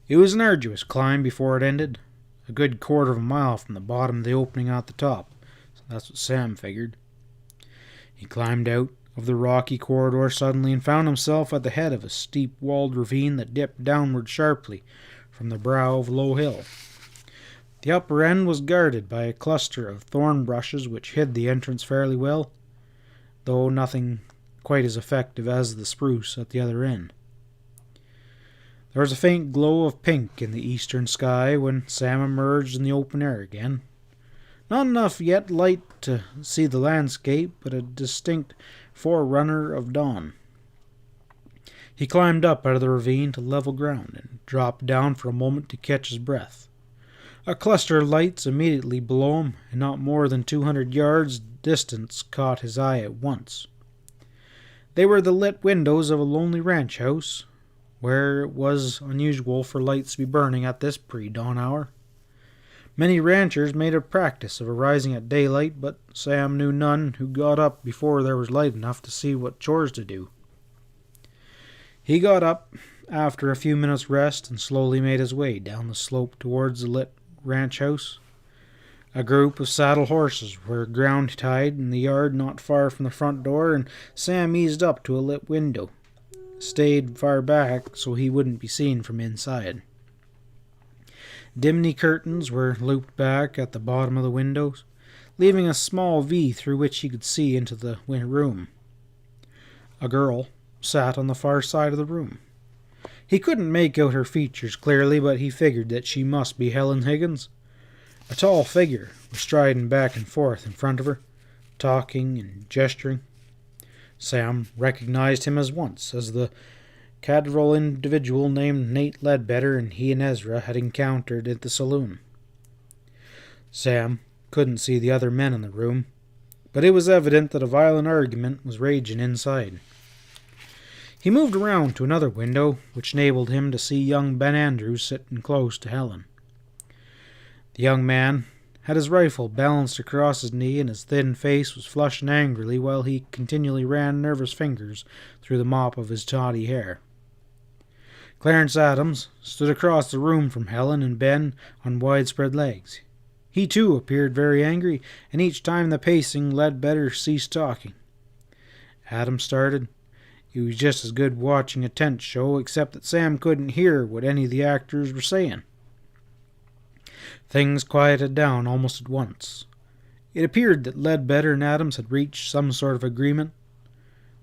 It was an arduous climb before it ended, a good quarter of a mile from the bottom of the opening at the top. So that's what Sam figured. He climbed out of the rocky corridor suddenly and found himself at the head of a steep-walled ravine that dipped downward sharply from the brow of a low hill. The upper end was guarded by a cluster of thorn bushes which hid the entrance fairly well, though nothing quite as effective as the spruce at the other end. There was a faint glow of pink in the eastern sky when Sam emerged in the open air again. Not enough yet light to see the landscape, but a distinct forerunner of dawn. He climbed up out of the ravine to level ground and dropped down for a moment to catch his breath. A cluster of lights immediately below him, and not more than 200 yards distance, caught his eye at once. They were the lit windows of a lonely ranch house, where it was unusual for lights to be burning at this pre-dawn hour. Many ranchers made a practice of arising at daylight, but Sam knew none who got up before there was light enough to see what chores to do. He got up after a few minutes' rest and slowly made his way down the slope towards the lit ranch house. A group of saddle horses were ground tied in the yard not far from the front door, and Sam eased up to a lit window, stayed far back so he wouldn't be seen from inside. Dimity curtains were looped back at the bottom of the windows, leaving a small V through which he could see into the room. A girl sat on the far side of the room. He couldn't make out her features clearly, but he figured that she must be Helen Higgins. A tall figure was striding back and forth in front of her, talking and gesturing. Sam recognized him at once as the cadral individual named Nate Ledbetter and he and Ezra had encountered at the saloon. Sam couldn't see the other men in the room, but it was evident that a violent argument was raging inside. He moved around to another window, which enabled him to see young Ben Andrews sitting close to Helen. The young man had his rifle balanced across his knee, and his thin face was flushing angrily while he continually ran nervous fingers through the mop of his tawny hair. Clarence Adams stood across the room from Helen and Ben on widespread legs. He too appeared very angry, and each time the pacing Ledbetter ceased talking. Adams started. It was just as good watching a tent show, except that Sam couldn't hear what any of the actors were saying. Things quieted down almost at once. It appeared that Ledbetter and Adams had reached some sort of agreement.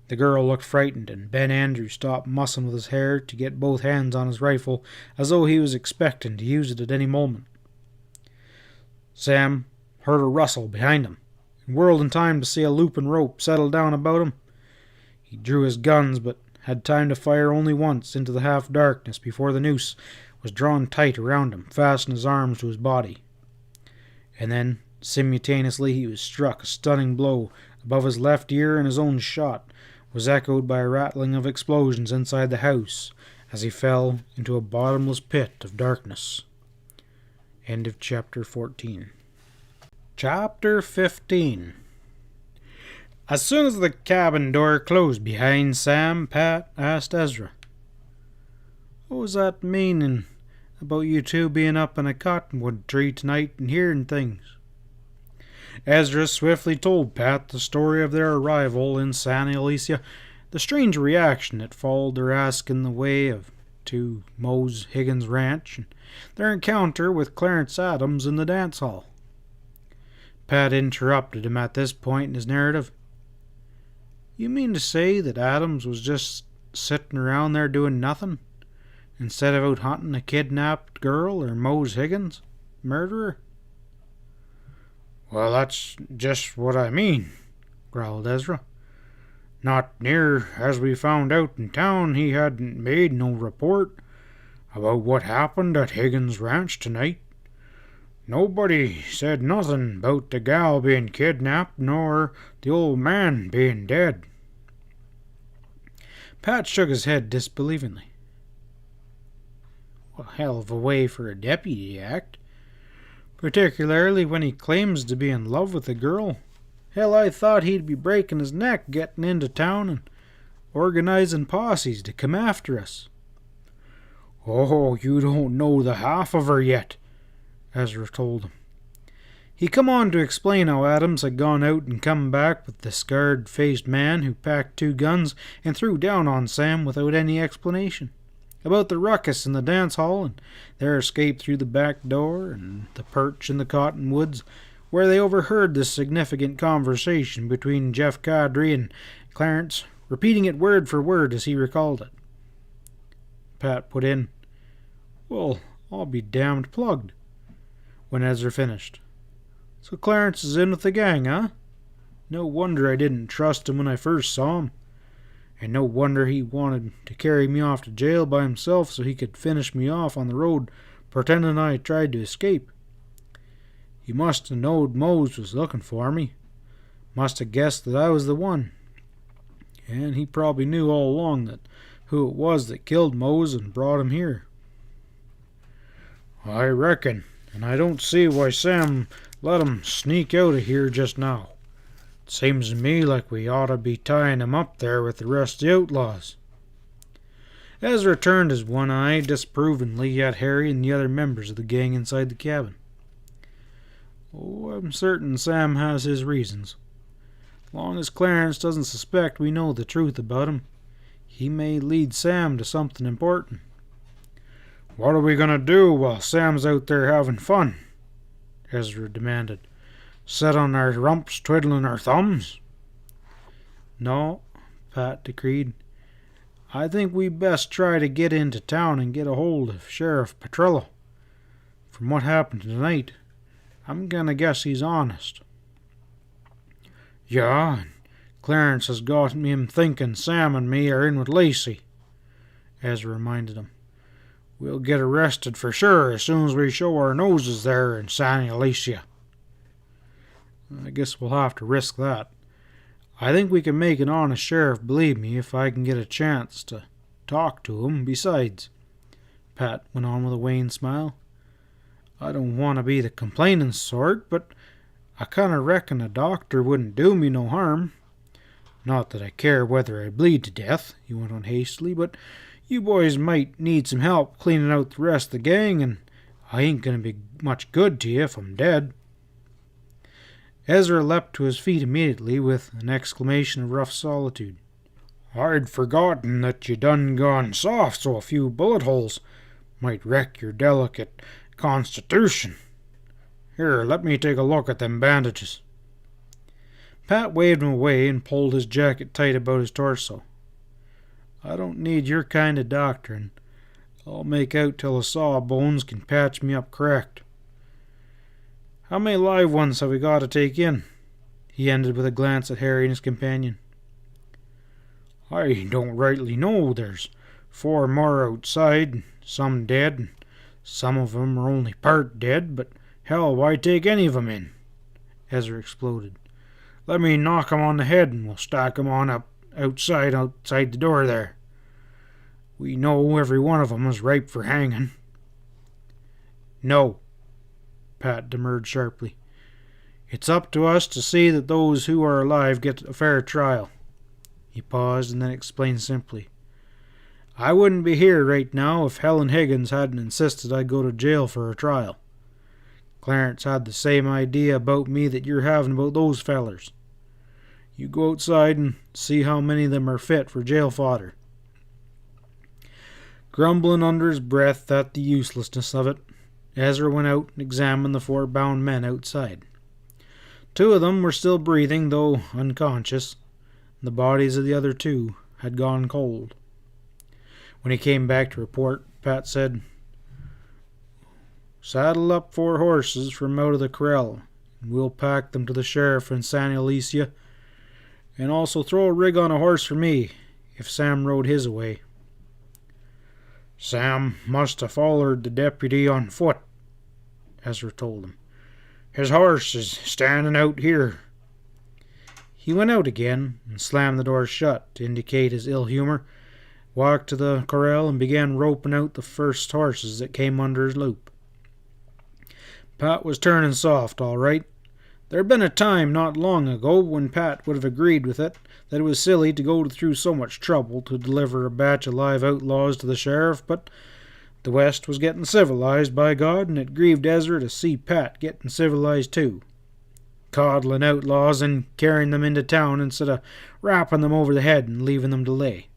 The girl looked frightened, and Ben Andrews stopped mussing with his hair to get both hands on his rifle, as though he was expecting to use it at any moment. Sam heard a rustle behind him, and whirled in time to see a looping rope settle down about him. He drew his guns, but had time to fire only once into the half-darkness before the noose was drawn tight around him, fastening his arms to his body. And then, simultaneously, he was struck a stunning blow above his left ear, and his own shot was echoed by a rattling of explosions inside the house as he fell into a bottomless pit of darkness. End of Chapter 14. Chapter 15. As soon as the cabin door closed behind Sam, Pat asked Ezra, "What was that meaning about you two being up in a cottonwood tree tonight and hearing things?" Ezra swiftly told Pat the story of their arrival in Santa Alicia, the strange reaction that followed their asking the way of to Mose Higgins' ranch, and their encounter with Clarence Adams in the dance hall. Pat interrupted him at this point in his narrative. "You mean to say that Adams was just sitting around there doing nothing, instead of out hunting a kidnapped girl or Mose Higgins, murderer?" "Well, that's just what I mean," growled Ezra. "Not near as we found out in town, he hadn't made no report about what happened at Higgins' ranch tonight. Nobody said nothing about the gal being kidnapped, nor the old man being dead. Pat shook his head disbelievingly. A hell of a way for a deputy to act, particularly when he claims to be in love with a girl. Hell, I thought he'd be breaking his neck getting into town and organizing posses to come after us. Oh, you don't know the half of her yet, Ezra told him. He come on to explain how Adams had gone out and come back with the scarred-faced man who packed 2 guns and threw down on Sam without any explanation, about the ruckus in the dance hall and their escape through the back door, and the perch in the cottonwoods where they overheard this significant conversation between Jeff Cadre and Clarence, repeating it word for word as he recalled it. Pat put in, "Well, I'll be damned plugged," when Ezra finished. "So Clarence is in with the gang, huh? No wonder I didn't trust him when I first saw him. And no wonder he wanted to carry me off to jail by himself so he could finish me off on the road, pretending I tried to escape. He must have knowed Mose was looking for me. Must have guessed that I was the one. And he probably knew all along that who it was that killed Mose and brought him here." "I reckon, and I don't see why Sam let him sneak out of here just now. It seems to me like we ought to be tying him up there with the rest of the outlaws." Ezra turned his one eye disapprovingly at Harry and the other members of the gang inside the cabin. "Oh, I'm certain Sam has his reasons. As long as Clarence doesn't suspect we know the truth about him, he may lead Sam to something important." "What are we going to do while Sam's out there having fun?" Ezra demanded. "Sit on our rumps twiddling our thumbs?" "No," Pat decreed. "I think we best try to get into town and get a hold of Sheriff Petrillo. From what happened tonight, I'm gonna guess he's honest." "Yeah, and Clarence has got him thinking Sam and me are in with Lacy," Ezra reminded him. "We'll get arrested for sure as soon as we show our noses there in San Alicia." "I guess we'll have to risk that. I think we can make an honest sheriff believe me if I can get a chance to talk to him. Besides," Pat went on with a wan smile, "I don't want to be the complaining sort, but I kind of reckon a doctor wouldn't do me no harm. Not that I care whether I bleed to death," he went on hastily, "but you boys might need some help cleaning out the rest of the gang, and I ain't going to be much good to you if I'm dead." Ezra leapt to his feet immediately with an exclamation of rough solitude. "I'd forgotten that you done gone soft, so a few bullet holes might wreck your delicate constitution. Here, let me take a look at them bandages." Pat waved him away and pulled his jacket tight about his torso. "I don't need your kind of doctoring. I'll make out till the sawbones can patch me up correct. How many live ones have we got to take in?" he ended with a glance at Harry and his companion. "I don't rightly know. There's 4 more outside, some dead, and some of 'em are only part dead, but hell, why take any of 'em in?" Ezra exploded. "Let me knock 'em on the head and we'll stack 'em on up outside the door there. We know every one of 'em is ripe for hanging." "No," Pat demurred sharply. "It's up to us to see that those who are alive get a fair trial." He paused and then explained simply. "I wouldn't be here right now if Helen Higgins hadn't insisted I go to jail for her trial. Clarence had the same idea about me that you're having about those fellers. You go outside and see how many of them are fit for jail fodder." Grumbling under his breath at the uselessness of it, Ezra went out and examined the 4 bound men outside. 2 of them were still breathing, though unconscious. The bodies of the other 2 had gone cold. When he came back to report, Pat said, "Saddle up 4 horses from out of the corral, and we'll pack them to the sheriff in San Alicia, and also throw a rig on a horse for me, if Sam rode his away." "Sam must have followed the deputy on foot," Ezra told him. "His horse is standing out here." He went out again and slammed the door shut to indicate his ill humor, walked to the corral and began roping out the first horses that came under his loop. Pat was turning soft, all right. There had been a time not long ago when Pat would have agreed with it that it was silly to go through so much trouble to deliver a batch of live outlaws to the sheriff, but the West was getting civilized, by God, and it grieved Ezra to see Pat getting civilized too. Coddling outlaws and carrying them into town instead of rapping them over the head and leaving them to lay.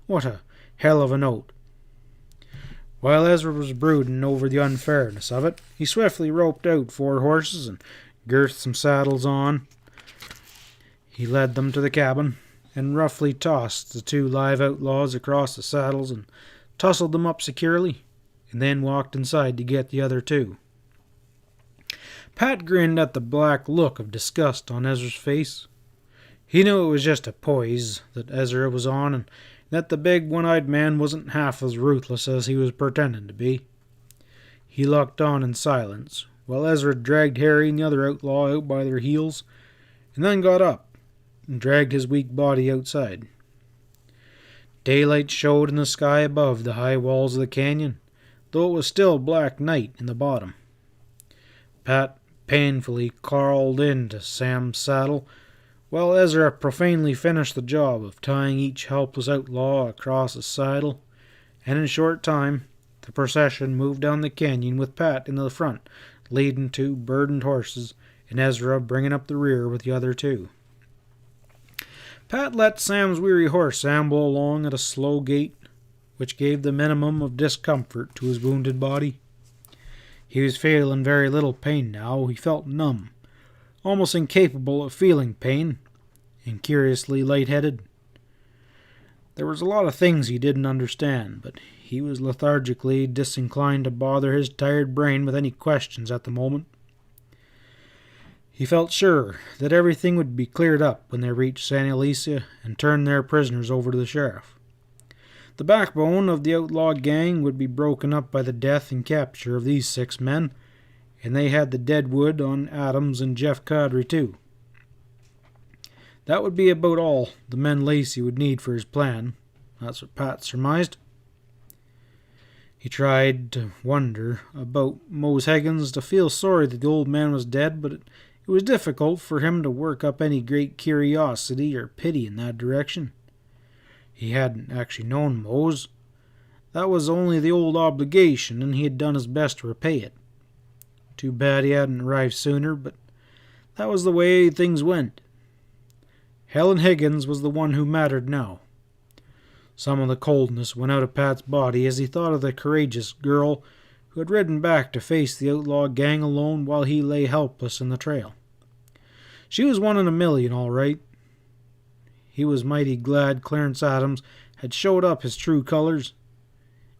What a hell of a note. While Ezra was brooding over the unfairness of it, he swiftly roped out 4 horses and girthed some saddles on. He led them to the cabin and roughly tossed the 2 live outlaws across the saddles and tussled them up securely, and then walked inside to get the other 2. Pat grinned at the black look of disgust on Ezra's face. He knew it was just a poise that Ezra was on, and that the big one-eyed man wasn't half as ruthless as he was pretending to be. He looked on in silence, while Ezra dragged Harry and the other outlaw out by their heels, and then got up and dragged his weak body outside. Daylight showed in the sky above the high walls of the canyon, though it was still black night in the bottom. Pat painfully crawled into Sam's saddle, while Ezra profanely finished the job of tying each helpless outlaw across his saddle, and in a short time the procession moved down the canyon with Pat in the front, leading 2 burdened horses, and Ezra bringing up the rear with the other 2. Pat let Sam's weary horse amble along at a slow gait, which gave the minimum of discomfort to his wounded body. He was feeling very little pain now. He felt numb, almost incapable of feeling pain, and curiously lightheaded. There was a lot of things he didn't understand, but he was lethargically disinclined to bother his tired brain with any questions at the moment. He felt sure that everything would be cleared up when they reached San Alicia and turned their prisoners over to the sheriff. The backbone of the outlaw gang would be broken up by the death and capture of these 6 men, and they had the dead wood on Adams and Jeff Cadre too. That would be about all the men Lacy would need for his plan. That's what Pat surmised. He tried to wonder about Mose Higgins, to feel sorry that the old man was dead, but it was difficult for him to work up any great curiosity or pity in that direction. He hadn't actually known Mose. That was only the old obligation, and he had done his best to repay it. Too bad he hadn't arrived sooner, but that was the way things went. Helen Higgins was the one who mattered now. Some of the coldness went out of Pat's body as he thought of the courageous girl who had ridden back to face the outlaw gang alone while he lay helpless in the trail. She was 1 in a million, all right. He was mighty glad Clarence Adams had showed up his true colors.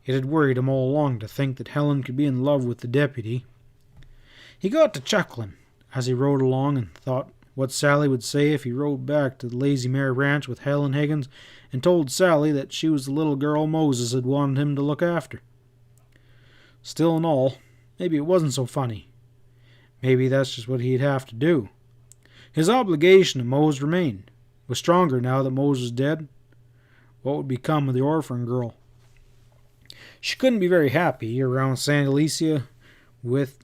It had worried him all along to think that Helen could be in love with the deputy. He got to chuckling as he rode along and thought what Sally would say if he rode back to the Lazy Mare Ranch with Helen Higgins and told Sally that she was the little girl Moses had wanted him to look after. Still in all, maybe it wasn't so funny. Maybe that's just what he'd have to do. His obligation to Mose remained. It was stronger now that Mose was dead. What would become of the orphan girl? She couldn't be very happy around Santa Alicia, with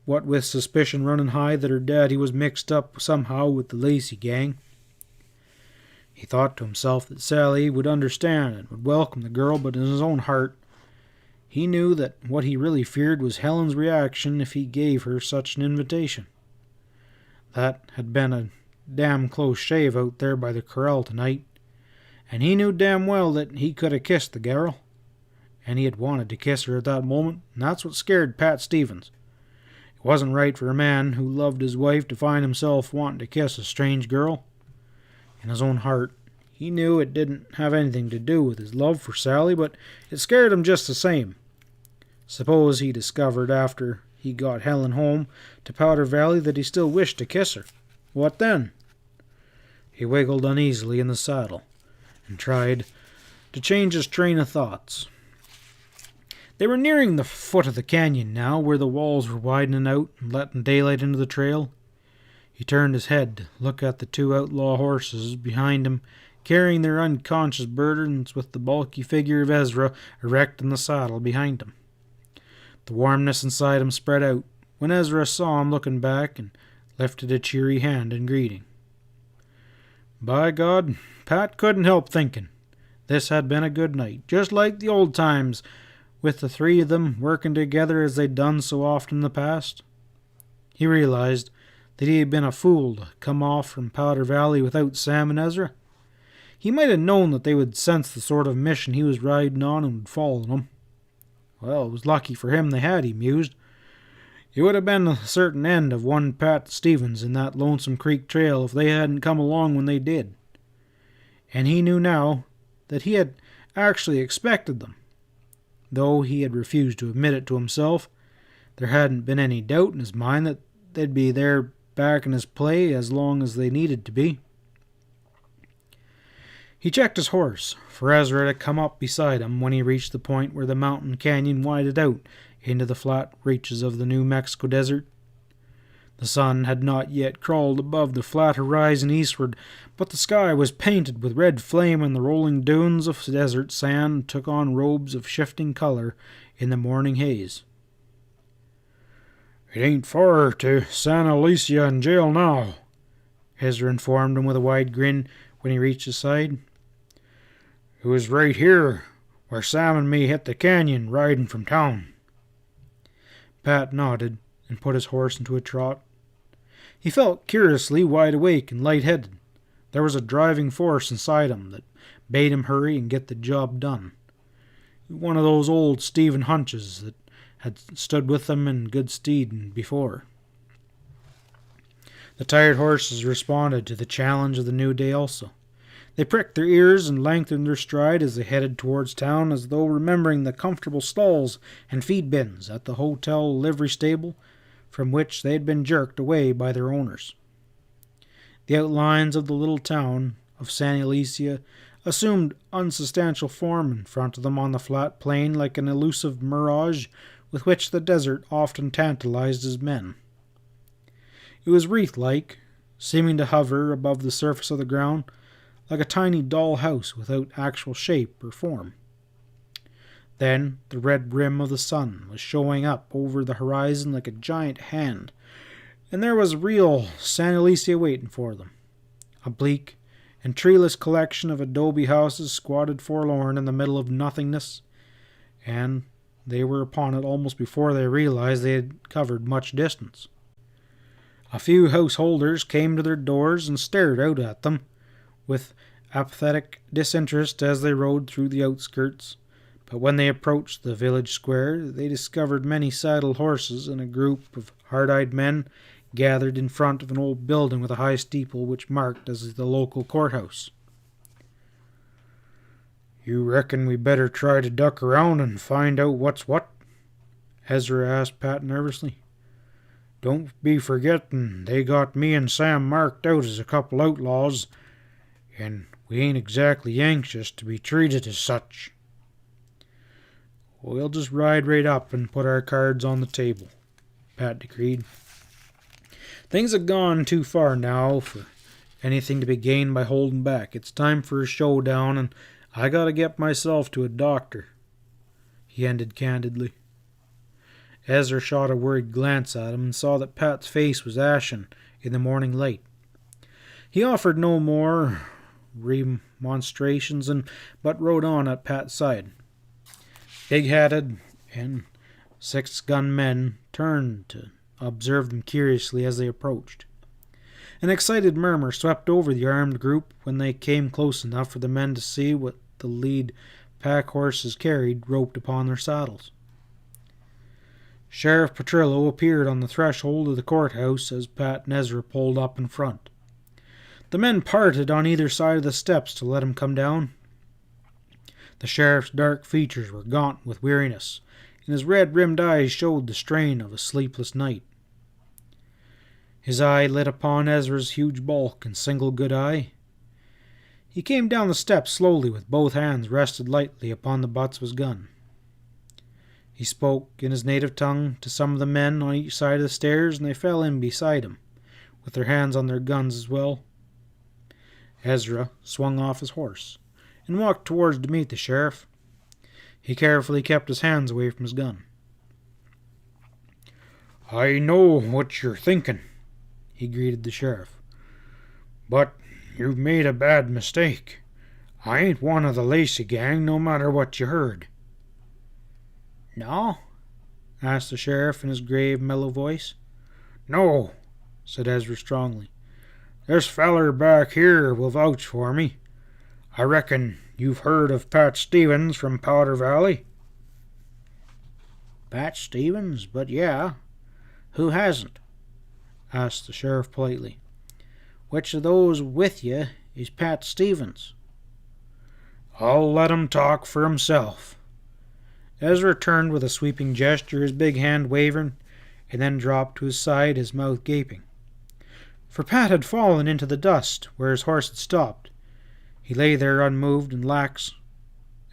suspicion running high that her daddy was mixed up somehow with the Lacy gang. He thought to himself that Sally would understand and would welcome the girl, but in his own heart he knew that what he really feared was Helen's reaction if he gave her such an invitation. That had been a damn close shave out there by the corral tonight, and he knew damn well that he could have kissed the girl, and he had wanted to kiss her at that moment, and that's what scared Pat Stevens. It wasn't right for a man who loved his wife to find himself wanting to kiss a strange girl. In his own heart, he knew it didn't have anything to do with his love for Sally, but it scared him just the same. Suppose he discovered after he got Helen home to Powder Valley that he still wished to kiss her. What then? He wiggled uneasily in the saddle and tried to change his train of thoughts. They were nearing the foot of the canyon now, where the walls were widening out and letting daylight into the trail. He turned his head to look at the two outlaw horses behind him, carrying their unconscious burdens, with the bulky figure of Ezra erect in the saddle behind him. The warmness inside him spread out when Ezra saw him looking back and lifted a cheery hand in greeting. By God, Pat couldn't help thinking this had been a good night, just like the old times, with the three of them working together as they'd done so often in the past. He realized that he had been a fool to come off from Powder Valley without Sam and Ezra. He might have known that they would sense the sort of mission he was riding on and would follow him. Well, it was lucky for him they had, he mused. It would have been a certain end of one Pat Stevens in that Lonesome Creek trail if they hadn't come along when they did. And he knew now that he had actually expected them. Though he had refused to admit it to himself, there hadn't been any doubt in his mind that they'd be there back in his play as long as they needed to be. He checked his horse for Ezra to come up beside him when he reached the point where the mountain canyon widened out into the flat reaches of the New Mexico desert. The sun had not yet crawled above the flat horizon eastward, but the sky was painted with red flame, and the rolling dunes of desert sand took on robes of shifting color in the morning haze. "It ain't far to San Alicia in jail now," Ezra informed him with a wide grin when he reached his side. "It was right here where Sam and me hit the canyon riding from town." Pat nodded and put his horse into a trot. He felt curiously wide awake and light-headed. There was a driving force inside him that bade him hurry and get the job done. One of those old Stephen hunches that had stood with him in good stead before. The tired horses responded to the challenge of the new day also. They pricked their ears and lengthened their stride as they headed towards town, as though remembering the comfortable stalls and feed bins at the hotel livery stable from which they had been jerked away by their owners. The outlines of the little town of San Alicia assumed unsubstantial form in front of them on the flat plain, like an elusive mirage with which the desert often tantalized his men. It was wreath-like, seeming to hover above the surface of the ground, like a tiny doll house without actual shape or form. Then the red rim of the sun was showing up over the horizon like a giant hand, and there was real San Alicia waiting for them. A bleak and treeless collection of adobe houses squatted forlorn in the middle of nothingness, and they were upon it almost before they realized they had covered much distance. A few householders came to their doors and stared out at them with apathetic disinterest as they rode through the outskirts, but when they approached the village square, they discovered many saddled horses and a group of hard-eyed men gathered in front of an old building with a high steeple which marked as the local courthouse. "You reckon we better try to duck around and find out what's what?" Ezra asked Pat nervously. "Don't be forgetting they got me and Sam marked out as a couple outlaws, and we ain't exactly anxious to be treated as such." "We'll just ride right up and put our cards on the table," Pat decreed. "Things have gone too far now for anything to be gained by holding back. It's time for a showdown, and I gotta get myself to a doctor," he ended candidly. Ezra shot a worried glance at him and saw that Pat's face was ashen in the morning light. He offered no more remonstrations, but rode on at Pat's side. Big-hatted and six-gun men turned to observe them curiously as they approached. An excited murmur swept over the armed group when they came close enough for the men to see what the lead pack horses carried roped upon their saddles. Sheriff Petrillo appeared on the threshold of the courthouse as Pat and Ezra pulled up in front. The men parted on either side of the steps to let him come down. The sheriff's dark features were gaunt with weariness, and his red-rimmed eyes showed the strain of a sleepless night. His eye lit upon Ezra's huge bulk and single good eye. He came down the steps slowly with both hands rested lightly upon the butts of his gun. He spoke in his native tongue to some of the men on each side of the stairs, and they fell in beside him, with their hands on their guns as well. Ezra swung off his horse and walked towards to meet the sheriff. He carefully kept his hands away from his gun. "I know what you're thinking," he greeted the sheriff, "but you've made a bad mistake. I ain't one of the Lacy gang, no matter what you heard." "No?" asked the sheriff in his grave, mellow voice. "No," said Ezra strongly. "This feller back here will vouch for me. I reckon you've heard of Pat Stevens from Powder Valley?" "Pat Stevens? But yeah. Who hasn't?" asked the sheriff politely. "Which of those with you is Pat Stevens?" "I'll let him talk for himself." Ezra turned with a sweeping gesture, his big hand wavering, and then dropped to his side, his mouth gaping. For Pat had fallen into the dust where his horse had stopped. He lay there unmoved and lax.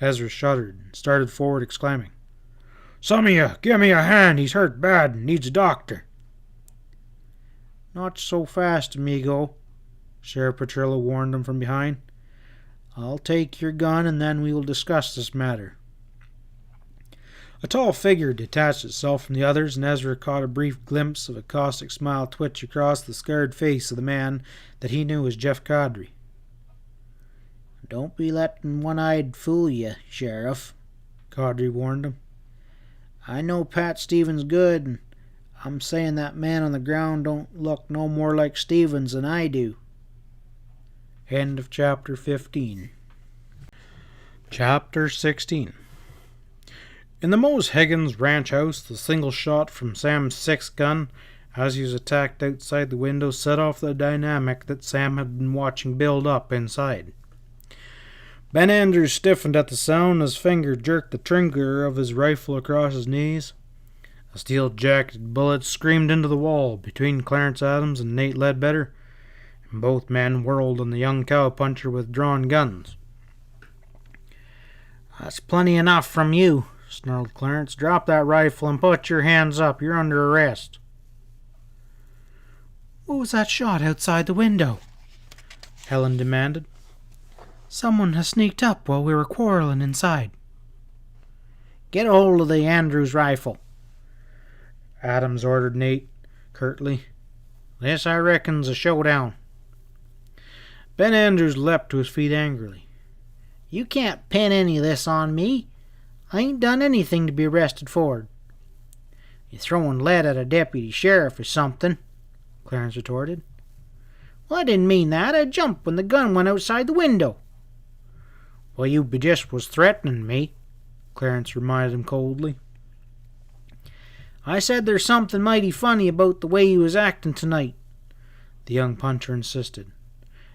Ezra shuddered and started forward, exclaiming, "Some of you, give me a hand. He's hurt bad and needs a doctor." "Not so fast, amigo," Sheriff Petrillo warned him from behind. "I'll take your gun and then we will discuss this matter." A tall figure detached itself from the others, and Ezra caught a brief glimpse of a caustic smile twitch across the scarred face of the man that he knew as Jeff Cadre. "Don't be letting one-eyed fool you, Sheriff," Cadre warned him. "I know Pat Stevens good, and I'm saying that man on the ground don't look no more like Stevens than I do." End of chapter 15. Chapter 16. In the Mose Higgins ranch house, the single shot from Sam's sixth gun as he was attacked outside the window set off the dynamic that Sam had been watching build up inside. Ben Andrews stiffened at the sound as his finger jerked the trigger of his rifle across his knees. A steel-jacketed bullet screamed into the wall between Clarence Adams and Nate Ledbetter, and both men whirled on the young cowpuncher with drawn guns. "That's plenty enough from you," snarled Clarence. "Drop that rifle and put your hands up. You're under arrest." "What was that shot outside the window?" Helen demanded. "Someone has sneaked up while we were quarreling inside." "Get a hold of the Andrews rifle," Adams ordered Nate curtly. "This, I reckon's a showdown." Ben Andrews leapt to his feet angrily. "You can't pin any of this on me. I ain't done anything to be arrested for." "You're throwing lead at a deputy sheriff or something," Clarence retorted. "Well, I didn't mean that. I jumped when the gun went outside the window." "Well, you just was threatening me," Clarence reminded him coldly. "I said there's something mighty funny about the way you was acting tonight," the young puncher insisted.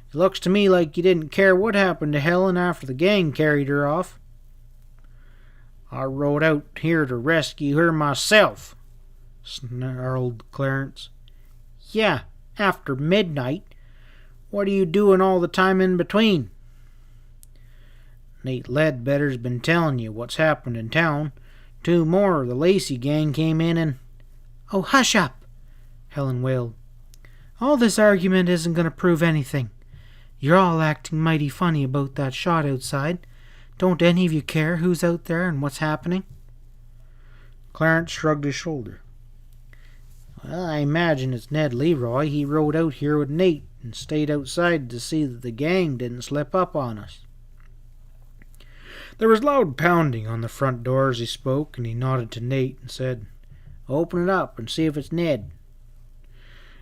"It looks to me like you didn't care what happened to Helen after the gang carried her off." "I rode out here to rescue her myself," snarled Clarence. "Yeah, after midnight. What are you doing all the time in between?" "Nate Ledbetter's been telling you what's happened in town. 2 more of the Lacy gang came in and—" "Oh, hush up," Helen wailed. "All this argument isn't going to prove anything. You're all acting mighty funny about that shot outside. Don't any of you care who's out there and what's happening?" Clarence shrugged his shoulder. "Well, I imagine it's Ned Leroy. He rode out here with Nate and stayed outside to see that the gang didn't slip up on us." There was loud pounding on the front door as he spoke, and he nodded to Nate and said, "Open it up and see if it's Ned."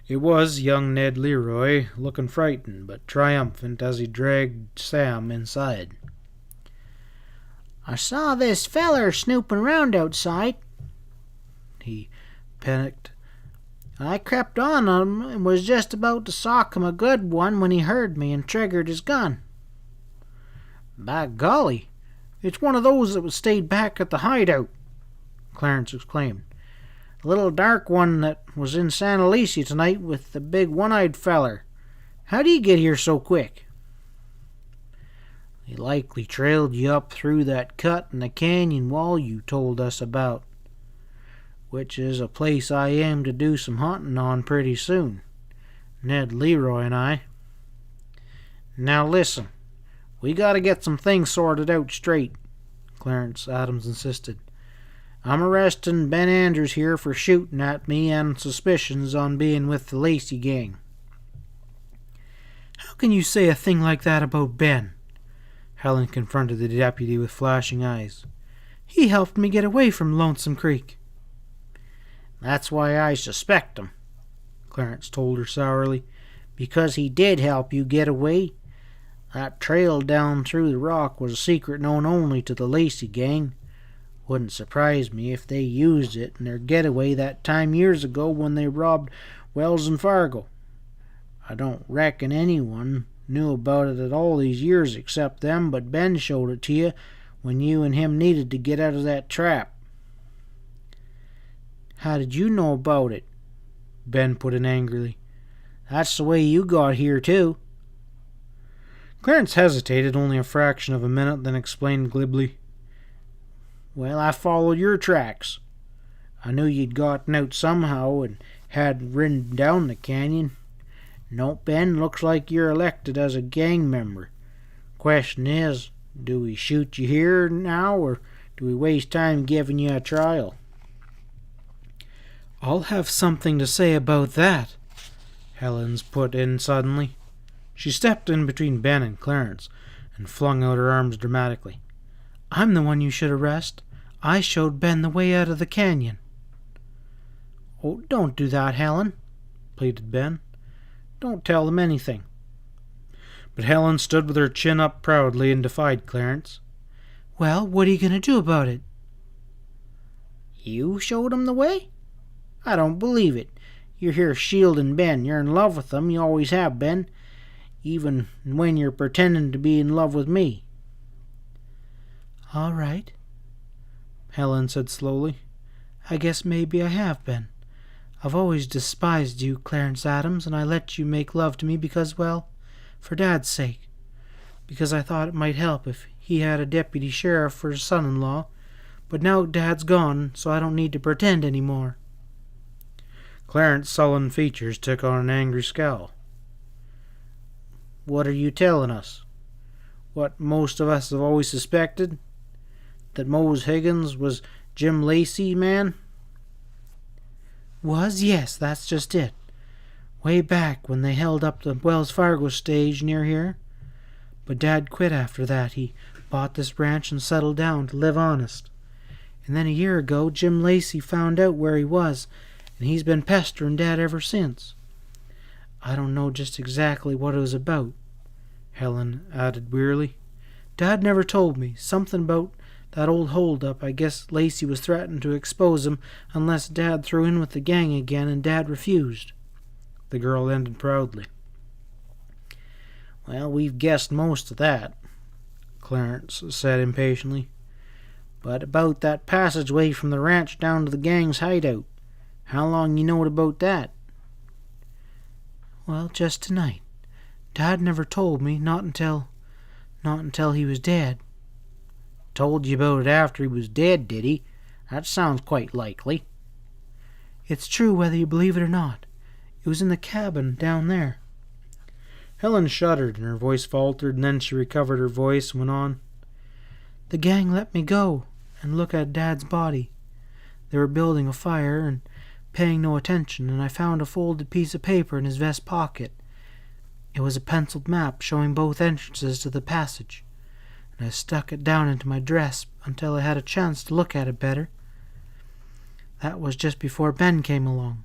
It was young Ned Leroy, looking frightened but triumphant as he dragged Sam inside. "I saw this feller snooping around outside," he panicked. "I crept on him and was just about to sock him a good one when he heard me and triggered his gun." "By golly, it's one of those that stayed back at the hideout," Clarence exclaimed. "The little dark one that was in Santa Lucia tonight with the big one-eyed feller. How'd he get here so quick?" "He likely trailed you up through that cut in the canyon wall you told us about," which is a place I aim to do some hunting on pretty soon. Ned Leroy and I. Now listen, we gotta get some things sorted out straight, Clarence Adams insisted. I'm arresting Ben Andrews here for shooting at me and suspicions on being with the Lacy gang. How can you say a thing like that about Ben? Helen confronted the deputy with flashing eyes. He helped me get away from Lonesome Creek. That's why I suspect him, Clarence told her sourly. Because he did help you get away. That trail down through the rock was a secret known only to the Lacy gang. Wouldn't surprise me if they used it in their getaway that time years ago when they robbed Wells and Fargo. I don't reckon anyone knew about it at all these years except them, but Ben showed it to you when you and him needed to get out of that trap. How did you know about it? Ben put in angrily. That's the way you got here, too. Clarence hesitated only a fraction of a minute, then explained glibly. Well, I followed your tracks. I knew you'd gotten out somehow and had ridden down the canyon. No, Ben, looks like you're elected as a gang member. Question is, do we shoot you here now, or do we waste time giving you a trial? I'll have something to say about that, Helen's put in suddenly. She stepped in between Ben and Clarence and flung out her arms dramatically. I'm the one you should arrest. I showed Ben the way out of the canyon. Oh, don't do that, Helen, pleaded Ben. Don't tell them anything. But Helen stood with her chin up proudly and defied Clarence. Well, what are you going to do about it? You showed him the way? I don't believe it. You're here shielding Ben. You're in love with him. You always have been. Even when you're pretending to be in love with me. All right, Helen said slowly. I guess maybe I have been. I've always despised you, Clarence Adams, and I let you make love to me because, well, for Dad's sake. Because I thought it might help if he had a deputy sheriff for his son-in-law. But now Dad's gone, so I don't need to pretend any more. Clarence's sullen features took on an angry scowl. What are you telling us? What most of us have always suspected? That Mose Higgins was Jim Lacy, man? Was? Yes, that's just it. Way back when they held up the Wells Fargo stage near here. But Dad quit after that. He bought this ranch and settled down to live honest. And then a year ago, Jim Lacy found out where he was, and he's been pestering Dad ever since. I don't know just exactly what it was about, Helen added wearily. Dad never told me. Something about that old hold-up. I guess Lacy was threatening to expose him unless Dad threw in with the gang again, and Dad refused. The girl ended proudly. Well, we've guessed most of that, Clarence said impatiently. But about that passageway from the ranch down to the gang's hideout, how long you knowed about that? Well, just tonight. Dad never told me, not until he was dead. Told you about it after he was dead, did he? That sounds quite likely. It's true whether you believe it or not. It was in the cabin down there. Helen shuddered and her voice faltered, and then she recovered her voice and went on. The gang let me go and look at Dad's body. They were building a fire and paying no attention, and I found a folded piece of paper in his vest pocket. It was a penciled map showing both entrances to the passage, and I stuck it down into my dress until I had a chance to look at it better. That was just before Ben came along.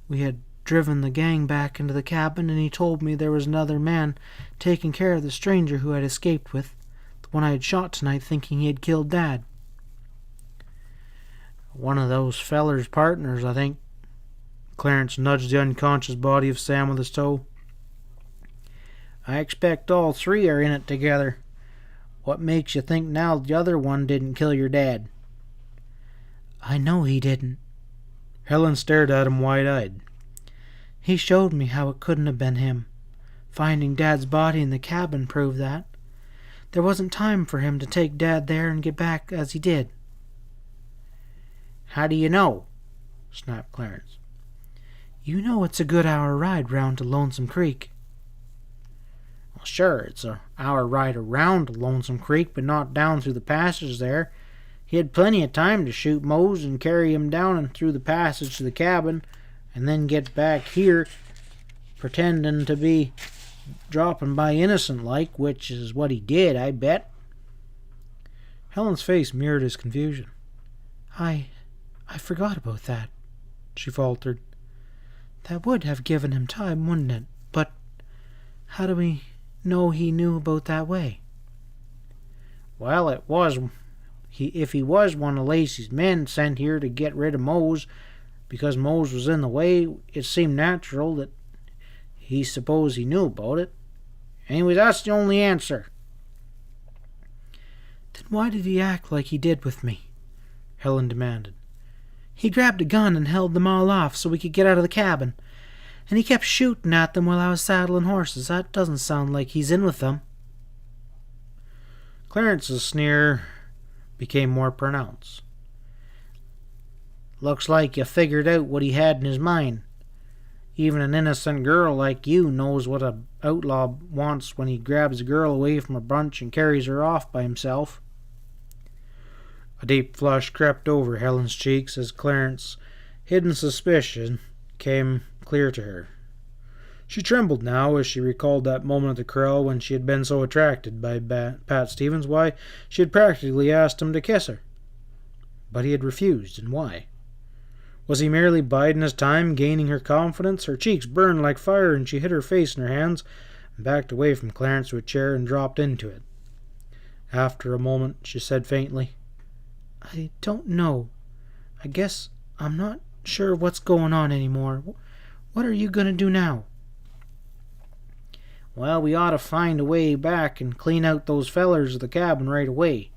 We had driven the gang back into the cabin, and he told me there was another man taking care of the stranger who had escaped with, the one I had shot tonight thinking he had killed Dad. One of those feller's partners, I think. Clarence nudged the unconscious body of Sam with his toe. I expect all three are in it together. What makes you think now the other one didn't kill your dad? I know he didn't. Helen stared at him wide-eyed. He showed me how it couldn't have been him. Finding Dad's body in the cabin proved that. There wasn't time for him to take Dad there and get back as he did. How do you know? Snapped Clarence. You know it's a good hour ride round to Lonesome Creek. Well, sure, it's an hour ride around to Lonesome Creek, but not down through the passage there. He had plenty of time to shoot Mose and carry him down and through the passage to the cabin, and then get back here, pretending to be dropping by innocent-like, which is what he did, I bet. Helen's face mirrored his confusion. I forgot about that, she faltered. That would have given him time, wouldn't it? But how do we know he knew about that way? Well, if he was one of Lacy's men sent here to get rid of Mose because Mose was in the way, it seemed natural that he supposed he knew about it. Anyway, that's the only answer. Then why did he act like he did with me? Helen demanded. He grabbed a gun and held them all off so we could get out of the cabin. And he kept shooting at them while I was saddling horses. That doesn't sound like he's in with them. Clarence's sneer became more pronounced. Looks like you figured out what he had in his mind. Even an innocent girl like you knows what an outlaw wants when he grabs a girl away from a bunch and carries her off by himself. A deep flush crept over Helen's cheeks as Clarence's hidden suspicion came clear to her. She trembled now as she recalled that moment at the corral when she had been so attracted by Pat Stevens, why she had practically asked him to kiss her. But he had refused, and why? Was he merely biding his time, gaining her confidence? Her cheeks burned like fire, and she hid her face in her hands and backed away from Clarence to a chair and dropped into it. After a moment, she said faintly, I don't know. I guess I'm not sure what's going on anymore. What are you going to do now? Well, we ought to find a way back and clean out those fellers of the cabin right away,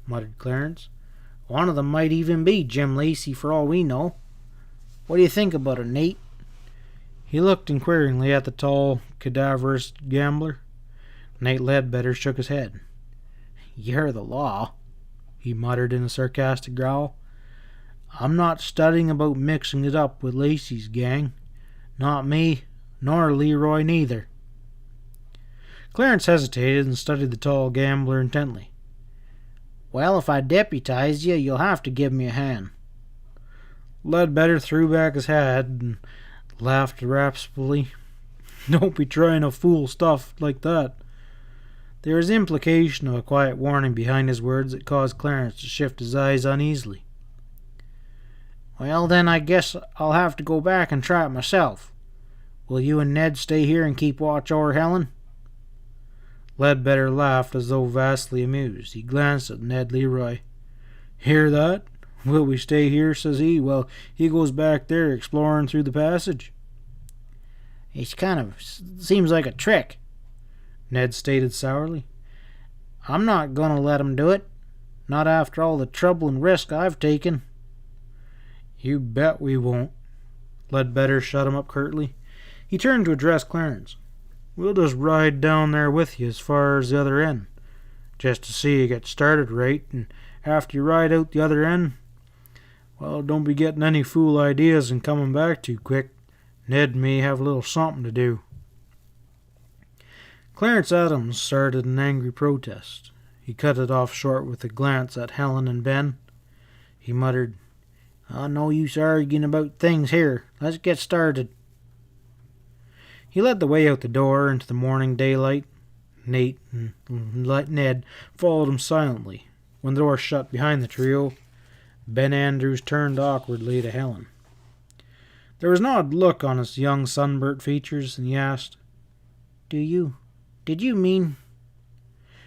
muttered Clarence. One of them might even be Jim Lacy for all we know. What do you think about it, Nate? He looked inquiringly at the tall, cadaverous gambler. Nate Ledbetter shook his head. You're the law, he muttered in a sarcastic growl. I'm not studying about mixing it up with Lacy's gang. Not me, nor Leroy neither. Clarence hesitated and studied the tall gambler intently. Well, if I deputize you, you'll have to give me a hand. Ledbetter threw back his head and laughed raspingly. Don't be trying to fool stuff like that. There was implication of a quiet warning behind his words that caused Clarence to shift his eyes uneasily. Well, then I guess I'll have to go back and try it myself. Will you and Ned stay here and keep watch over Helen? Ledbetter laughed as though vastly amused. He glanced at Ned Leroy. Hear that? Will we stay here, says he, while he goes back there exploring through the passage? It kind of seems like a trick, Ned stated sourly. I'm not going to let him do it. Not after all the trouble and risk I've taken. You bet we won't. Ledbetter shut him up curtly. He turned to address Clarence. We'll just ride down there with you as far as the other end, just to see you get started right, and after you ride out the other end, well, don't be getting any fool ideas and coming back too quick. Ned and me have a little something to do. Clarence Adams started an angry protest. He cut it off short with a glance at Helen and Ben. He muttered, No use arguing about things here. Let's get started. He led the way out the door into the morning daylight. Nate and Ned followed him silently. When the door shut behind the trio, Ben Andrews turned awkwardly to Helen. There was an odd look on his young sunburnt features, and he asked, Did you mean...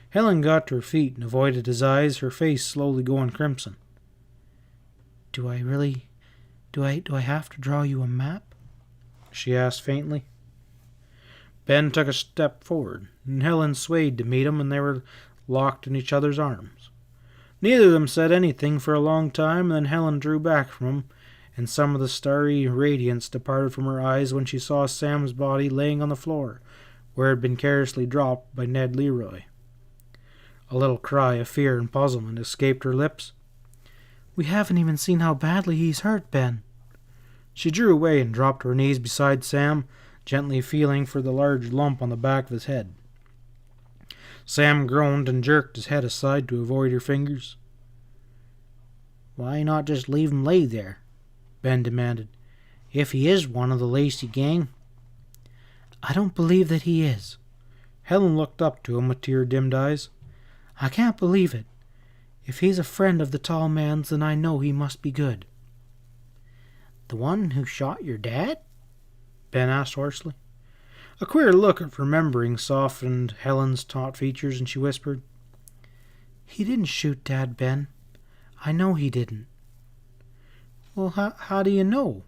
Helen got to her feet and avoided his eyes, her face slowly going crimson. Do I have to draw you a map? She asked faintly. Ben took a step forward, and Helen swayed to meet him, and they were locked in each other's arms. Neither of them said anything for a long time, and then Helen drew back from him, and some of the starry radiance departed from her eyes when she saw Sam's body laying on the floor, where it had been carelessly dropped by Ned Leroy. A little cry of fear and puzzlement escaped her lips. We haven't even seen how badly he's hurt, Ben. She drew away and dropped to her knees beside Sam, gently feeling for the large lump on the back of his head. Sam groaned and jerked his head aside to avoid her fingers. Why not just leave him lay there? Ben demanded. If he is one of the Lacy gang. I don't believe that he is. Helen looked up to him with tear-dimmed eyes. I can't believe it. If he's a friend of the tall man's, then I know he must be good. The one who shot your dad? Ben asked hoarsely. A queer look of remembering softened Helen's taut features, and she whispered, He didn't shoot Dad, Ben. I know he didn't. Well, how do you know?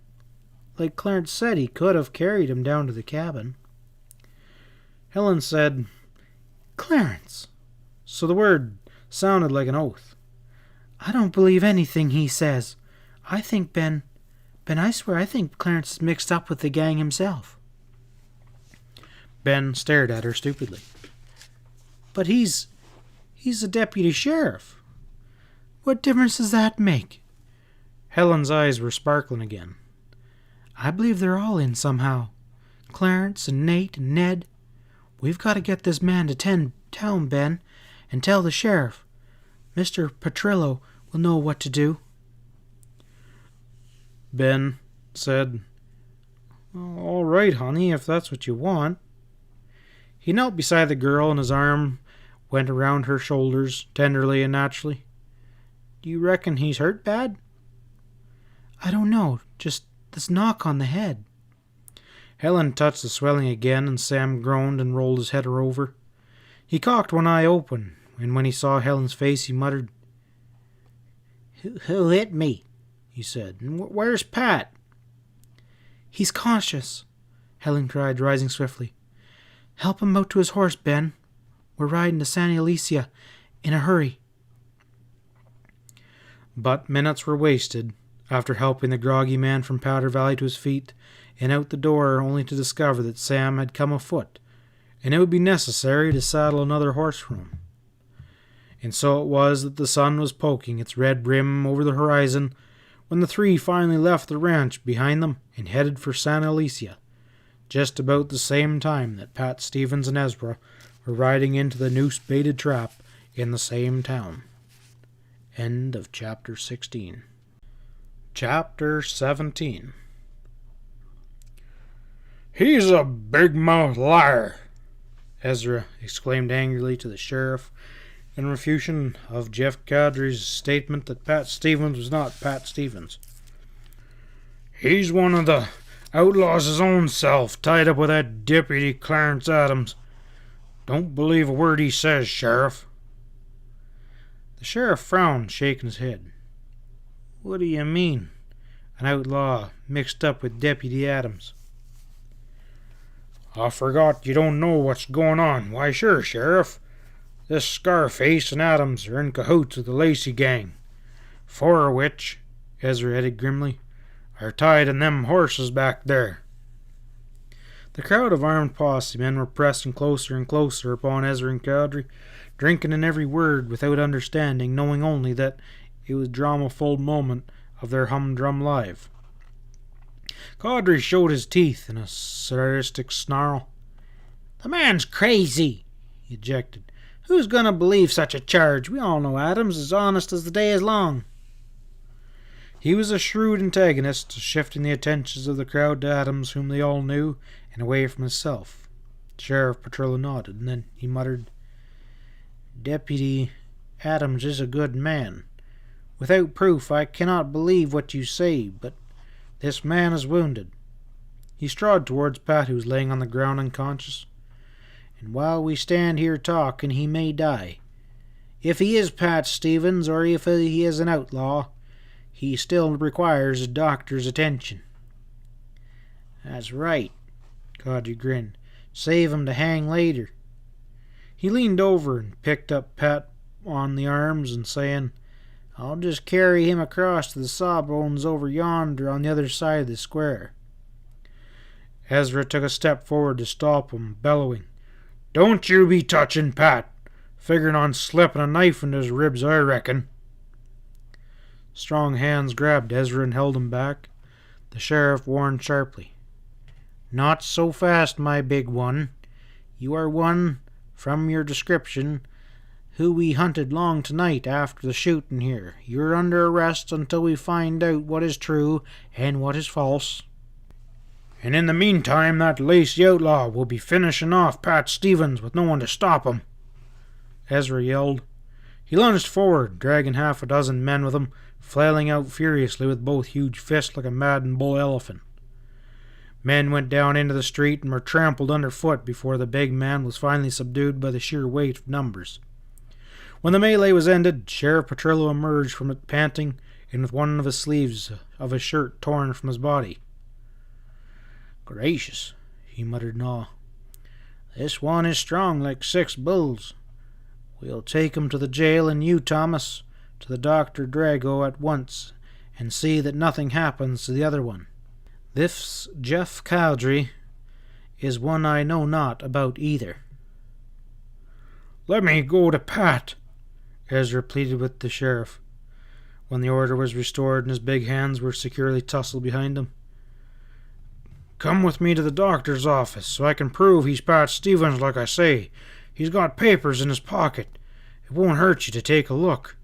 Like Clarence said, he could have carried him down to the cabin. Helen said, Clarence. So the word sounded like an oath. I don't believe anything he says. I think Ben, I swear I think Clarence is mixed up with the gang himself. Ben stared at her stupidly. But he's a deputy sheriff. What difference does that make? Helen's eyes were sparkling again. I believe they're all in somehow. Clarence and Nate and Ned. We've got to get this man to town, Ben, and tell the sheriff. Mr. Petrillo will know what to do. Ben said, All right, honey, if that's what you want. He knelt beside the girl, and his arm went around her shoulders tenderly and naturally. Do you reckon he's hurt bad? I don't know, just this knock on the head. Helen touched the swelling again, and Sam groaned and rolled his head over. He cocked one eye open, and when he saw Helen's face, he muttered, Who hit me? He said. And where's Pat? He's conscious, Helen cried, rising swiftly. Help him out to his horse, Ben. We're riding to Santa Alicia in a hurry. But minutes were wasted after helping the groggy man from Powder Valley to his feet and out the door, only to discover that Sam had come afoot, and it would be necessary to saddle another horse for him. And so it was that the sun was poking its red rim over the horizon when the three finally left the ranch behind them and headed for Santa Alicia, just about the same time that Pat Stevens and Ezra were riding into the noose-baited trap in the same town. End of Chapter 16. Chapter 17. He's a big-mouthed liar, Ezra exclaimed angrily to the sheriff in refutation of Jeff Cadry's statement that Pat Stevens was not Pat Stevens. He's one of the outlaws his own self, tied up with that deputy Clarence Adams. Don't believe a word he says, Sheriff. The sheriff frowned, shaking his head. What do you mean, an outlaw mixed up with Deputy Adams? I forgot you don't know what's going on. Why, sure, Sheriff. This Scarface and Adams are in cahoots with the Lacy gang, four of which, Ezra added grimly, are tied in them horses back there. The crowd of armed posse men were pressing closer and closer upon Ezra and Cadry, drinking in every word without understanding, knowing only that it was drama-full moment of their humdrum life. Cadry showed his teeth in a sadistic snarl. The man's crazy, he ejected. Who's going to believe such a charge? We all know Adams is honest as the day is long. He was a shrewd antagonist, shifting the attentions of the crowd to Adams, whom they all knew, and away from himself. Sheriff Petrillo nodded, and then he muttered, Deputy Adams is a good man. Without proof, I cannot believe what you say, but this man is wounded. He strode towards Pat, who was laying on the ground unconscious. And while we stand here talking, he may die. If he is Pat Stevens, or if he is an outlaw, he still requires a doctor's attention. That's right, Cadry grinned. Save him to hang later. He leaned over and picked up Pat on the arms and saying, I'll just carry him across to the sawbones over yonder on the other side of the square. Ezra took a step forward to stop him, bellowing, Don't you be touching Pat. Figuring on slipping a knife into his ribs, I reckon. Strong hands grabbed Ezra and held him back. The sheriff warned sharply. Not so fast, my big one. You are one, from your description, who we hunted long tonight after the shooting here. You're under arrest until we find out what is true and what is false. And in the meantime, that Lacy outlaw will be finishing off Pat Stevens with no one to stop him, Ezra yelled. He lunged forward, dragging half a dozen men with him, flailing out furiously with both huge fists like a maddened bull elephant. Men went down into the street and were trampled underfoot before the big man was finally subdued by the sheer weight of numbers. When the melee was ended, Sheriff Petrillo emerged from it panting and with one of the sleeves of his shirt torn from his body. Gracious, he muttered in awe. This one is strong like 6 bulls. We'll take him to the jail, and you, Thomas, to the Dr. Drago at once, and see that nothing happens to the other one. This Jeff Cowdrey is one I know not about either. Let me go to Pat, Ezra pleaded with the sheriff, when the order was restored and his big hands were securely tussled behind him. Come with me to the doctor's office so I can prove he's Pat Stevens like I say. He's got papers in his pocket. It won't hurt you to take a look.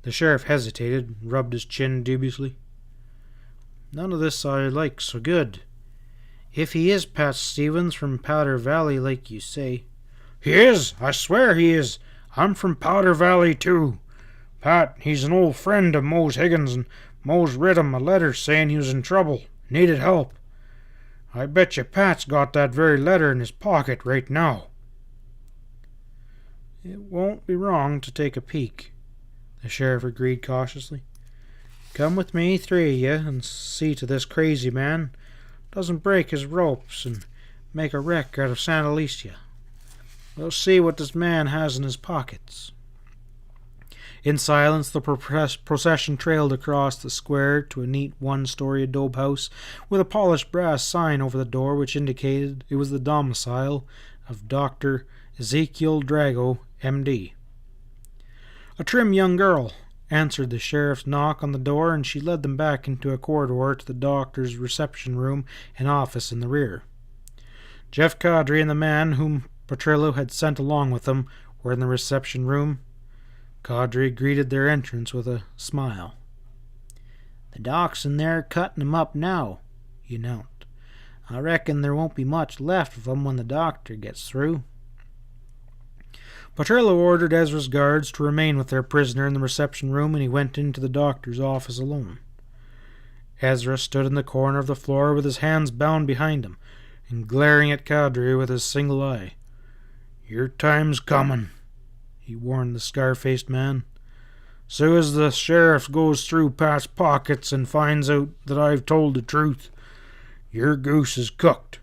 The sheriff hesitated and rubbed his chin dubiously. None of this I like so good. If he is Pat Stevens from Powder Valley like you say. He is. I swear he is. I'm from Powder Valley too. Pat, he's an old friend of Mose Higgins, and Mose writ him a letter saying he was in trouble, needed help. I bet you Pat's got that very letter in his pocket right now. It won't be wrong to take a peek, the sheriff agreed cautiously. Come with me, 3 of you, and see to this crazy man doesn't break his ropes and make a wreck out of Santa Alicia. We'll see what this man has in his pockets. In silence, the procession trailed across the square to a neat 1-story adobe house with a polished brass sign over the door which indicated it was the domicile of Dr. Ezekiel Drago, M.D. A trim young girl answered the sheriff's knock on the door, and she led them back into a corridor to the doctor's reception room and office in the rear. Jeff Cowdrey and the man whom Petrillo had sent along with them were in the reception room. Cowdrey greeted their entrance with a smile. The doc's in there cutting 'em up now, he announced. I reckon there won't be much left of 'em when the doctor gets through. Petrillo ordered Ezra's guards to remain with their prisoner in the reception room, and he went into the doctor's office alone. Ezra stood in the corner of the floor with his hands bound behind him, and glaring at Cowdrey with his single eye. Your time's comin', he warned the scar-faced man. Soon as the sheriff goes through Pat's pockets and finds out that I've told the truth, your goose is cooked.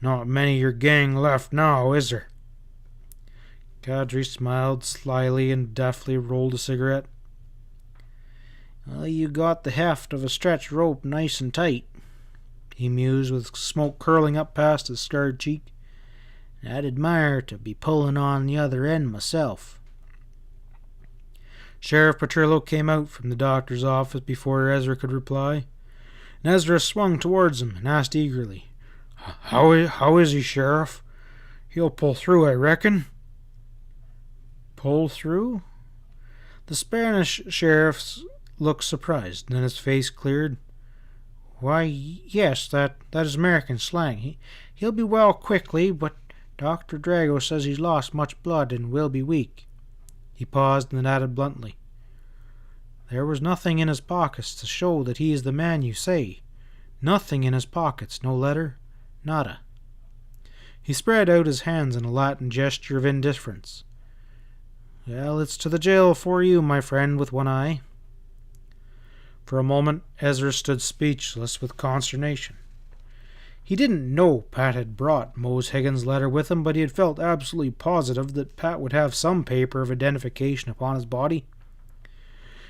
Not many of your gang left now, is there? Cowdrey smiled slyly and deftly rolled a cigarette. Well, you got the heft of a stretch rope nice and tight, he mused with smoke curling up past his scarred cheek. I'd admire to be pulling on the other end myself. Sheriff Petrillo came out from the doctor's office before Ezra could reply, and Ezra swung towards him and asked eagerly, How is he, Sheriff? He'll pull through, I reckon. Pull through? The Spanish sheriff looked surprised, and then his face cleared. Why, yes, that is American slang. He'll be well quickly, but Dr. Drago says he's lost much blood and will be weak. He paused and then added bluntly, There was nothing in his pockets to show that he is the man you say. Nothing in his pockets, no letter, nada. He spread out his hands in a Latin gesture of indifference. Well, it's to the jail for you, my friend with one eye. For a moment, Ezra stood speechless with consternation. He didn't know Pat had brought Mose Higgins' letter with him, but he had felt absolutely positive that Pat would have some paper of identification upon his body.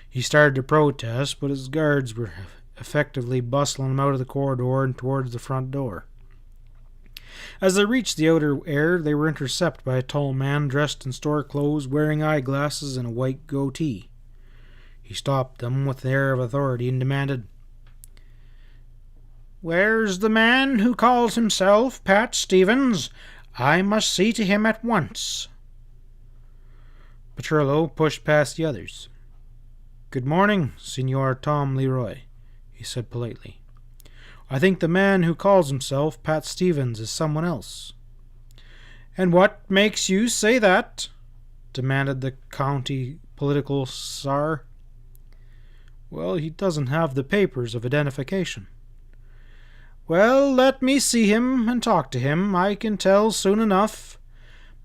He started to protest, but his guards were effectively bustling him out of the corridor and towards the front door. As they reached the outer air, they were intercepted by a tall man dressed in store clothes, wearing eyeglasses and a white goatee. He stopped them with an air of authority and demanded, "Where's the man who calls himself Pat Stevens? I must see to him at once." Petrillo pushed past the others. "Good morning, Signor Tom Leroy," he said politely. "I think the man who calls himself Pat Stevens is someone else." "And what makes you say that?" demanded the county political czar. "Well, he doesn't have the papers of identification." "Well, let me see him and talk to him. I can tell soon enough.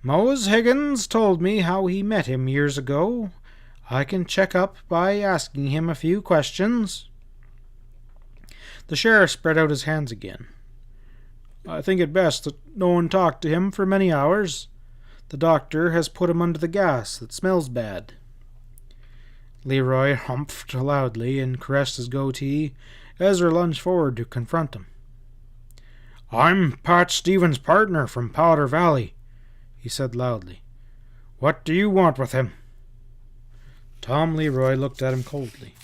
Mose Higgins told me how he met him years ago. I can check up by asking him a few questions." The sheriff spread out his hands again. "I think it best that no one talk to him for many hours. The doctor has put him under the gas that smells bad." Leroy humphed loudly and caressed his goatee. Ezra lunged forward to confront him. "I'm Pat Stevens' partner from Powder Valley," he said loudly. "What do you want with him?" Tom Leroy looked at him coldly.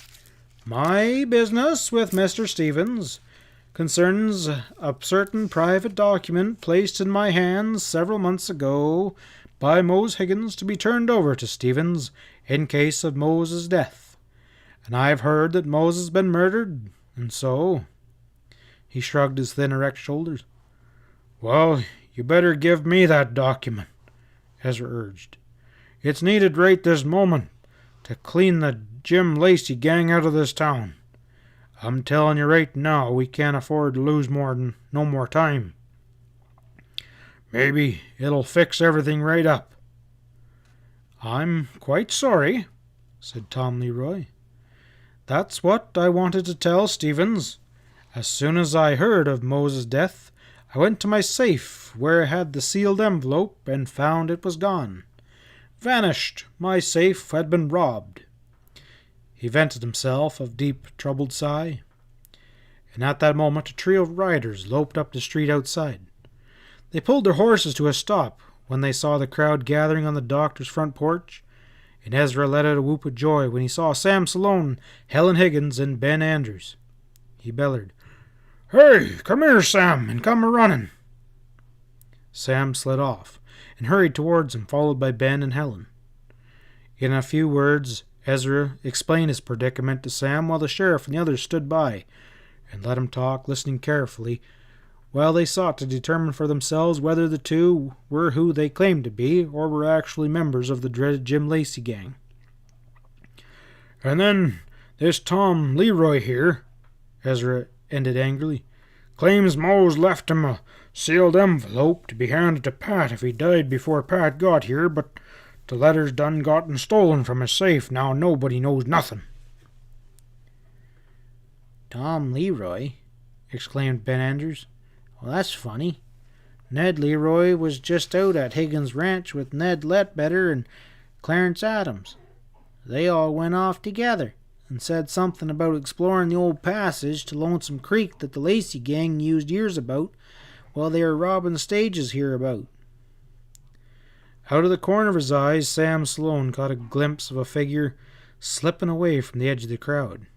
"My business with Mr. Stevens concerns a certain private document placed in my hands several months ago by Mose Higgins to be turned over to Stevens in case of Mose's death. And I've heard that Mose has been murdered, and so—" He shrugged his thin, erect shoulders. "Well, you better give me that document," Ezra urged. "It's needed right this moment to clean the Jim Lacy gang out of this town. I'm telling you right now, we can't afford to lose no more time. Maybe it'll fix everything right up." "I'm quite sorry," said Tom Leroy. "That's what I wanted to tell Stevens. As soon as I heard of Mose's death, I went to my safe where I had the sealed envelope and found it was gone. Vanished. My safe had been robbed." He vented himself a deep, troubled sigh. And at that moment a trio of riders loped up the street outside. They pulled their horses to a stop when they saw the crowd gathering on the doctor's front porch, and Ezra let out a whoop of joy when he saw Sam Salone, Helen Higgins, and Ben Andrews. He bellowed, "Hey, come here, Sam, and come a-running." Sam slid off and hurried towards him, followed by Ben and Helen. In a few words, Ezra explained his predicament to Sam while the sheriff and the others stood by and let him talk, listening carefully, while they sought to determine for themselves whether the two were who they claimed to be or were actually members of the dreaded Jim Lacy gang. "And then this Tom Leroy here," Ezra ended angrily, "claims Mose left him a sealed envelope to be handed to Pat if he died before Pat got here, but the letter's done gotten stolen from his safe. Now nobody knows nothing." "Tom Leroy?" exclaimed Ben Andrews. "Well, that's funny. Ned Leroy was just out at Higgins' ranch with Ned Letbetter and Clarence Adams. They all went off together and said something about exploring the old passage to Lonesome Creek that the Lacy gang used years about while they were robbing stages hereabout." Out of the corner of his eyes, Sam Sloane caught a glimpse of a figure slipping away from the edge of the crowd.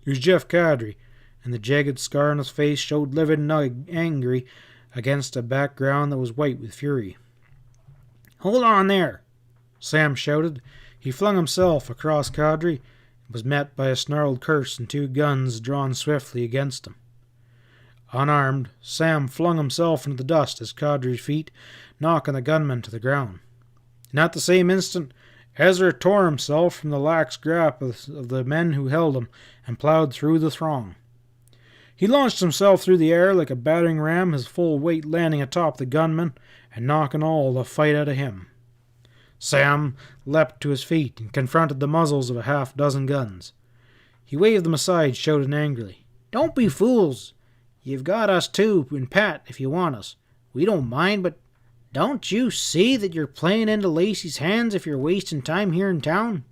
It was Jeff Cadry, and the jagged scar on his face showed livid and angry against a background that was white with fury. "Hold on there!" Sam shouted. He flung himself across Cadry and was met by a snarled curse and two guns drawn swiftly against him. Unarmed, Sam flung himself into the dust at Cadry's feet, knocking the gunman to the ground. And at the same instant, Ezra tore himself from the lax grasp of the men who held him and plowed through the throng. He launched himself through the air like a battering ram, his full weight landing atop the gunman and knocking all the fight out of him. Sam leapt to his feet and confronted the muzzles of a half-dozen guns. He waved them aside, shouting angrily, "Don't be fools! You've got us too, and Pat, if you want us. We don't mind, but don't you see that you're playing into Lacy's hands if you're wasting time here in town?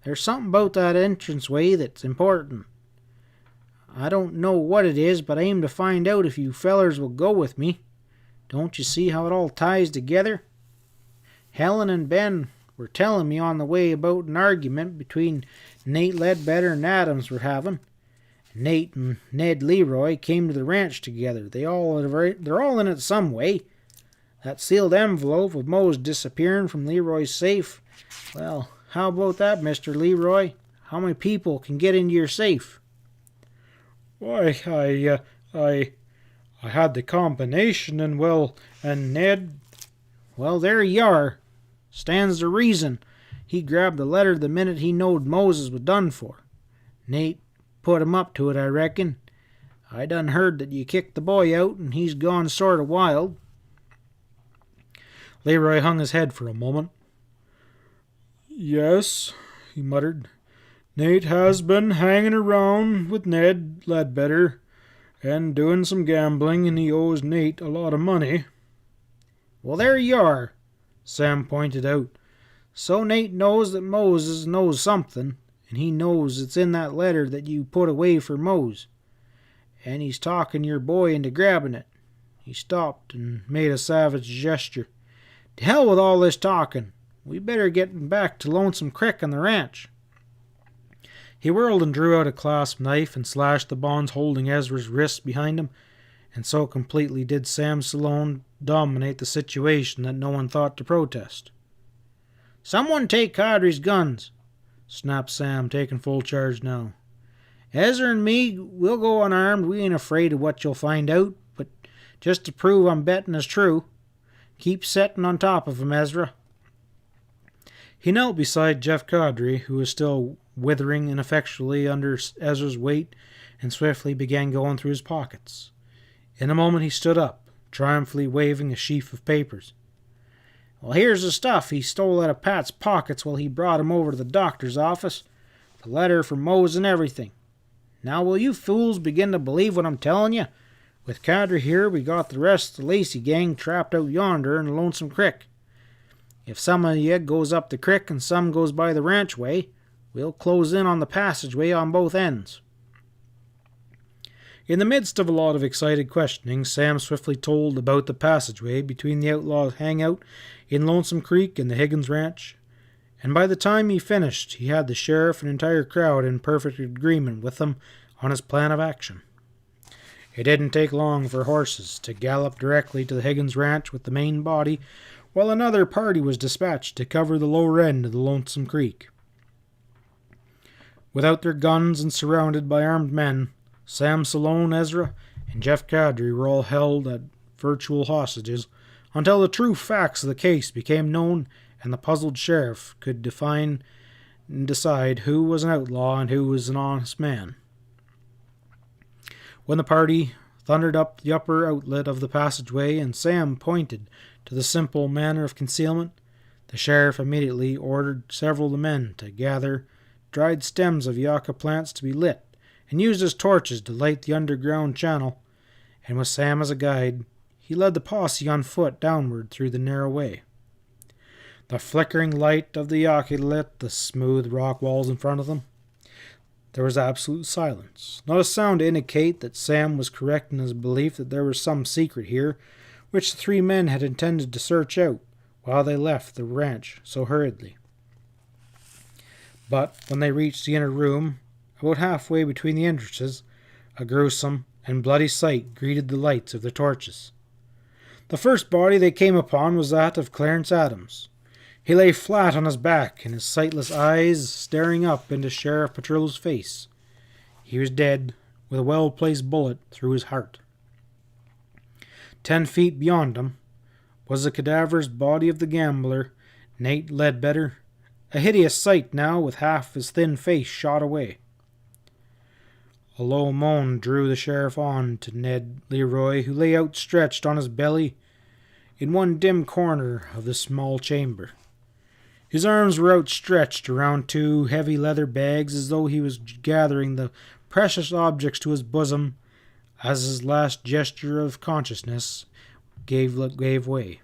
There's something about that entranceway that's important. I don't know what it is, but I aim to find out if you fellers will go with me. Don't you see how it all ties together? Helen and Ben were telling me on the way about an argument between Nate Ledbetter and Adams were having. Nate and Ned Leroy came to the ranch together. They're all in it some way. That sealed envelope of Moe's disappearing from Leroy's safe. Well, how about that, Mr. Leroy? How many people can get into your safe? Why, I had the combination, and Ned... Well, there you are. Stands to reason. He grabbed the letter the minute he knowed Moses was done for. Nate put him up to it, I reckon. I done heard that you kicked the boy out, and he's gone sort of wild. Leroy hung his head for a moment. Yes, he muttered. Nate has been hanging around with Ned Ledbetter and doing some gambling, and he owes Nate a lot of money. Well, there you are, Sam pointed out. So Nate knows that Moses knows something, and he knows it's in that letter that you put away for Mose. And he's talking your boy into grabbing it. He stopped and made a savage gesture. To hell with all this talking. We better get back to Lonesome Creek on the ranch. He whirled and drew out a clasp knife and slashed the bonds holding Ezra's wrists behind him, and so completely did Sam Salone dominate the situation that no one thought to protest. Someone take Kadri's guns, snapped Sam, taking full charge now. Ezra and me, we'll go unarmed. We ain't afraid of what you'll find out, but just to prove I'm betting is true, keep setting on top of him, Ezra. He knelt beside Jeff Kadri, who was still withering ineffectually under Ezra's weight, and swiftly began going through his pockets. In a moment he stood up, triumphantly waving a sheaf of papers. Well, here's the stuff he stole out of Pat's pockets while he brought him over to the doctor's office. The letter from Mose and everything. Now will you fools begin to believe what I'm telling you? With Kadri here, we got the rest of the Lacy gang trapped out yonder in the Lonesome Creek. If some of you goes up the creek and some goes by the ranch way, we'll close in on the passageway on both ends. In the midst of a lot of excited questioning, Sam swiftly told about the passageway between the outlaws' hangout in Lonesome Creek and the Higgins Ranch, and by the time he finished, he had the sheriff and entire crowd in perfect agreement with him on his plan of action. It didn't take long for horses to gallop directly to the Higgins Ranch with the main body, while another party was dispatched to cover the lower end of the Lonesome Creek. Without their guns and surrounded by armed men, Sam Salone, Ezra, and Jeff Kadri were all held at virtual hostages until the true facts of the case became known and the puzzled sheriff could define and decide who was an outlaw and who was an honest man. When the party thundered up the upper outlet of the passageway and Sam pointed to the simple manner of concealment, the sheriff immediately ordered several of the men to gather dried stems of yucca plants to be lit and used as torches to light the underground channel, and with Sam as a guide, he led the posse on foot downward through the narrow way. The flickering light of the yucca lit the smooth rock walls in front of them. There was absolute silence, not a sound to indicate that Sam was correct in his belief that there was some secret here, which the three men had intended to search out while they left the ranch so hurriedly. But when they reached the inner room, about halfway between the entrances, a gruesome and bloody sight greeted the lights of the torches. The first body they came upon was that of Clarence Adams. He lay flat on his back, and his sightless eyes staring up into Sheriff Petrillo's face. He was dead, with a well-placed bullet through his heart. 10 feet beyond him was the cadaverous body of the gambler, Nate Ledbetter, a hideous sight now with half his thin face shot away. A low moan drew the sheriff on to Ned Leroy, who lay outstretched on his belly in one dim corner of the small chamber. His arms were outstretched around 2 heavy leather bags as though he was gathering the precious objects to his bosom as his last gesture of consciousness gave way.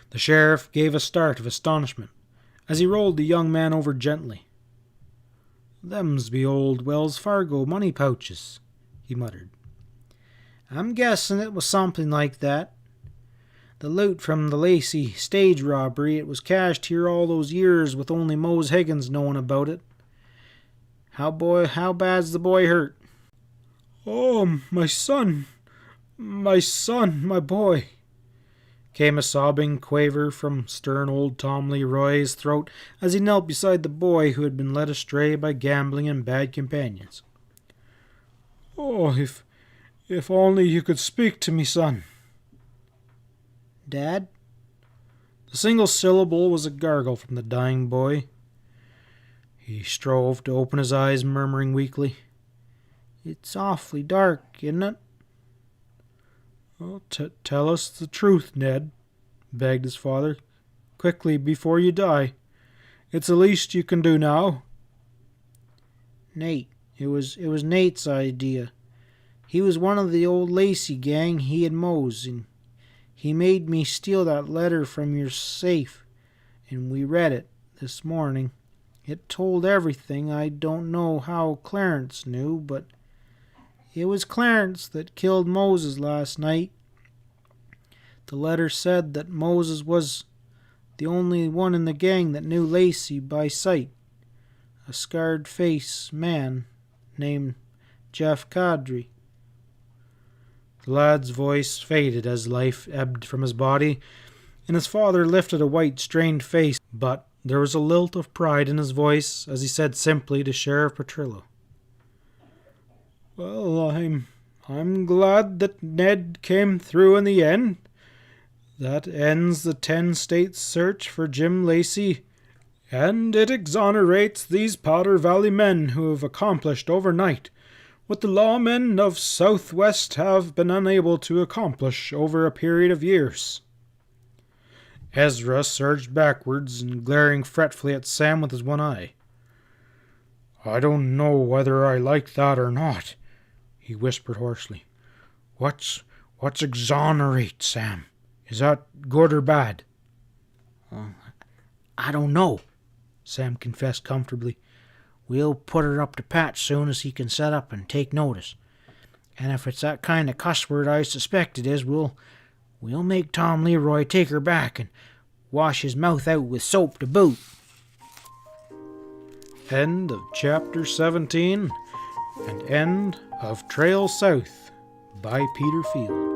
The sheriff gave a start of astonishment as he rolled the young man over gently. "Them's be old Wells Fargo money pouches," he muttered. "I'm guessing it was something like that. The loot from the Lacy stage robbery, it was cached here all those years with only Mose Higgins knowing about it. How bad's the boy hurt? Oh, my son, my boy, came a sobbing quaver from stern old Tom Leroy's throat as he knelt beside the boy who had been led astray by gambling and bad companions. Oh, if only you could speak to me, son. Dad? The single syllable was a gargle from the dying boy. He strove to open his eyes, murmuring weakly, It's awfully dark, isn't it? Oh, tell us the truth, Ned, begged his father. Quickly, before you die. It's the least you can do now. Nate. It was Nate's idea. He was one of the old Lacy gang, he and Mose, and he made me steal that letter from your safe, and we read it this morning. It told everything. I don't know how Clarence knew, but it was Clarence that killed Moses last night. The letter said that Moses was the only one in the gang that knew Lacy by sight. A scarred-faced man named Jeff Cadre. The lad's voice faded as life ebbed from his body, and his father lifted a white, strained face, but there was a lilt of pride in his voice as he said simply to Sheriff Petrillo, Well, I'm glad that Ned came through in the end. That ends the 10-state search for Jim Lacy, and it exonerates these Powder Valley men who have accomplished overnight what the lawmen of Southwest have been unable to accomplish over a period of years. Ezra surged backwards and glaring fretfully at Sam with his one eye. I don't know whether I like that or not, he whispered hoarsely. What's exonerate, Sam? Is that good or bad? I don't know, Sam confessed comfortably. We'll put her up to Pat soon as he can set up and take notice. And if it's that kind of cuss word I suspect it is, we'll make Tom Leroy take her back and wash his mouth out with soap to boot. End of Chapter 17 and end of Trail South by Peter Field.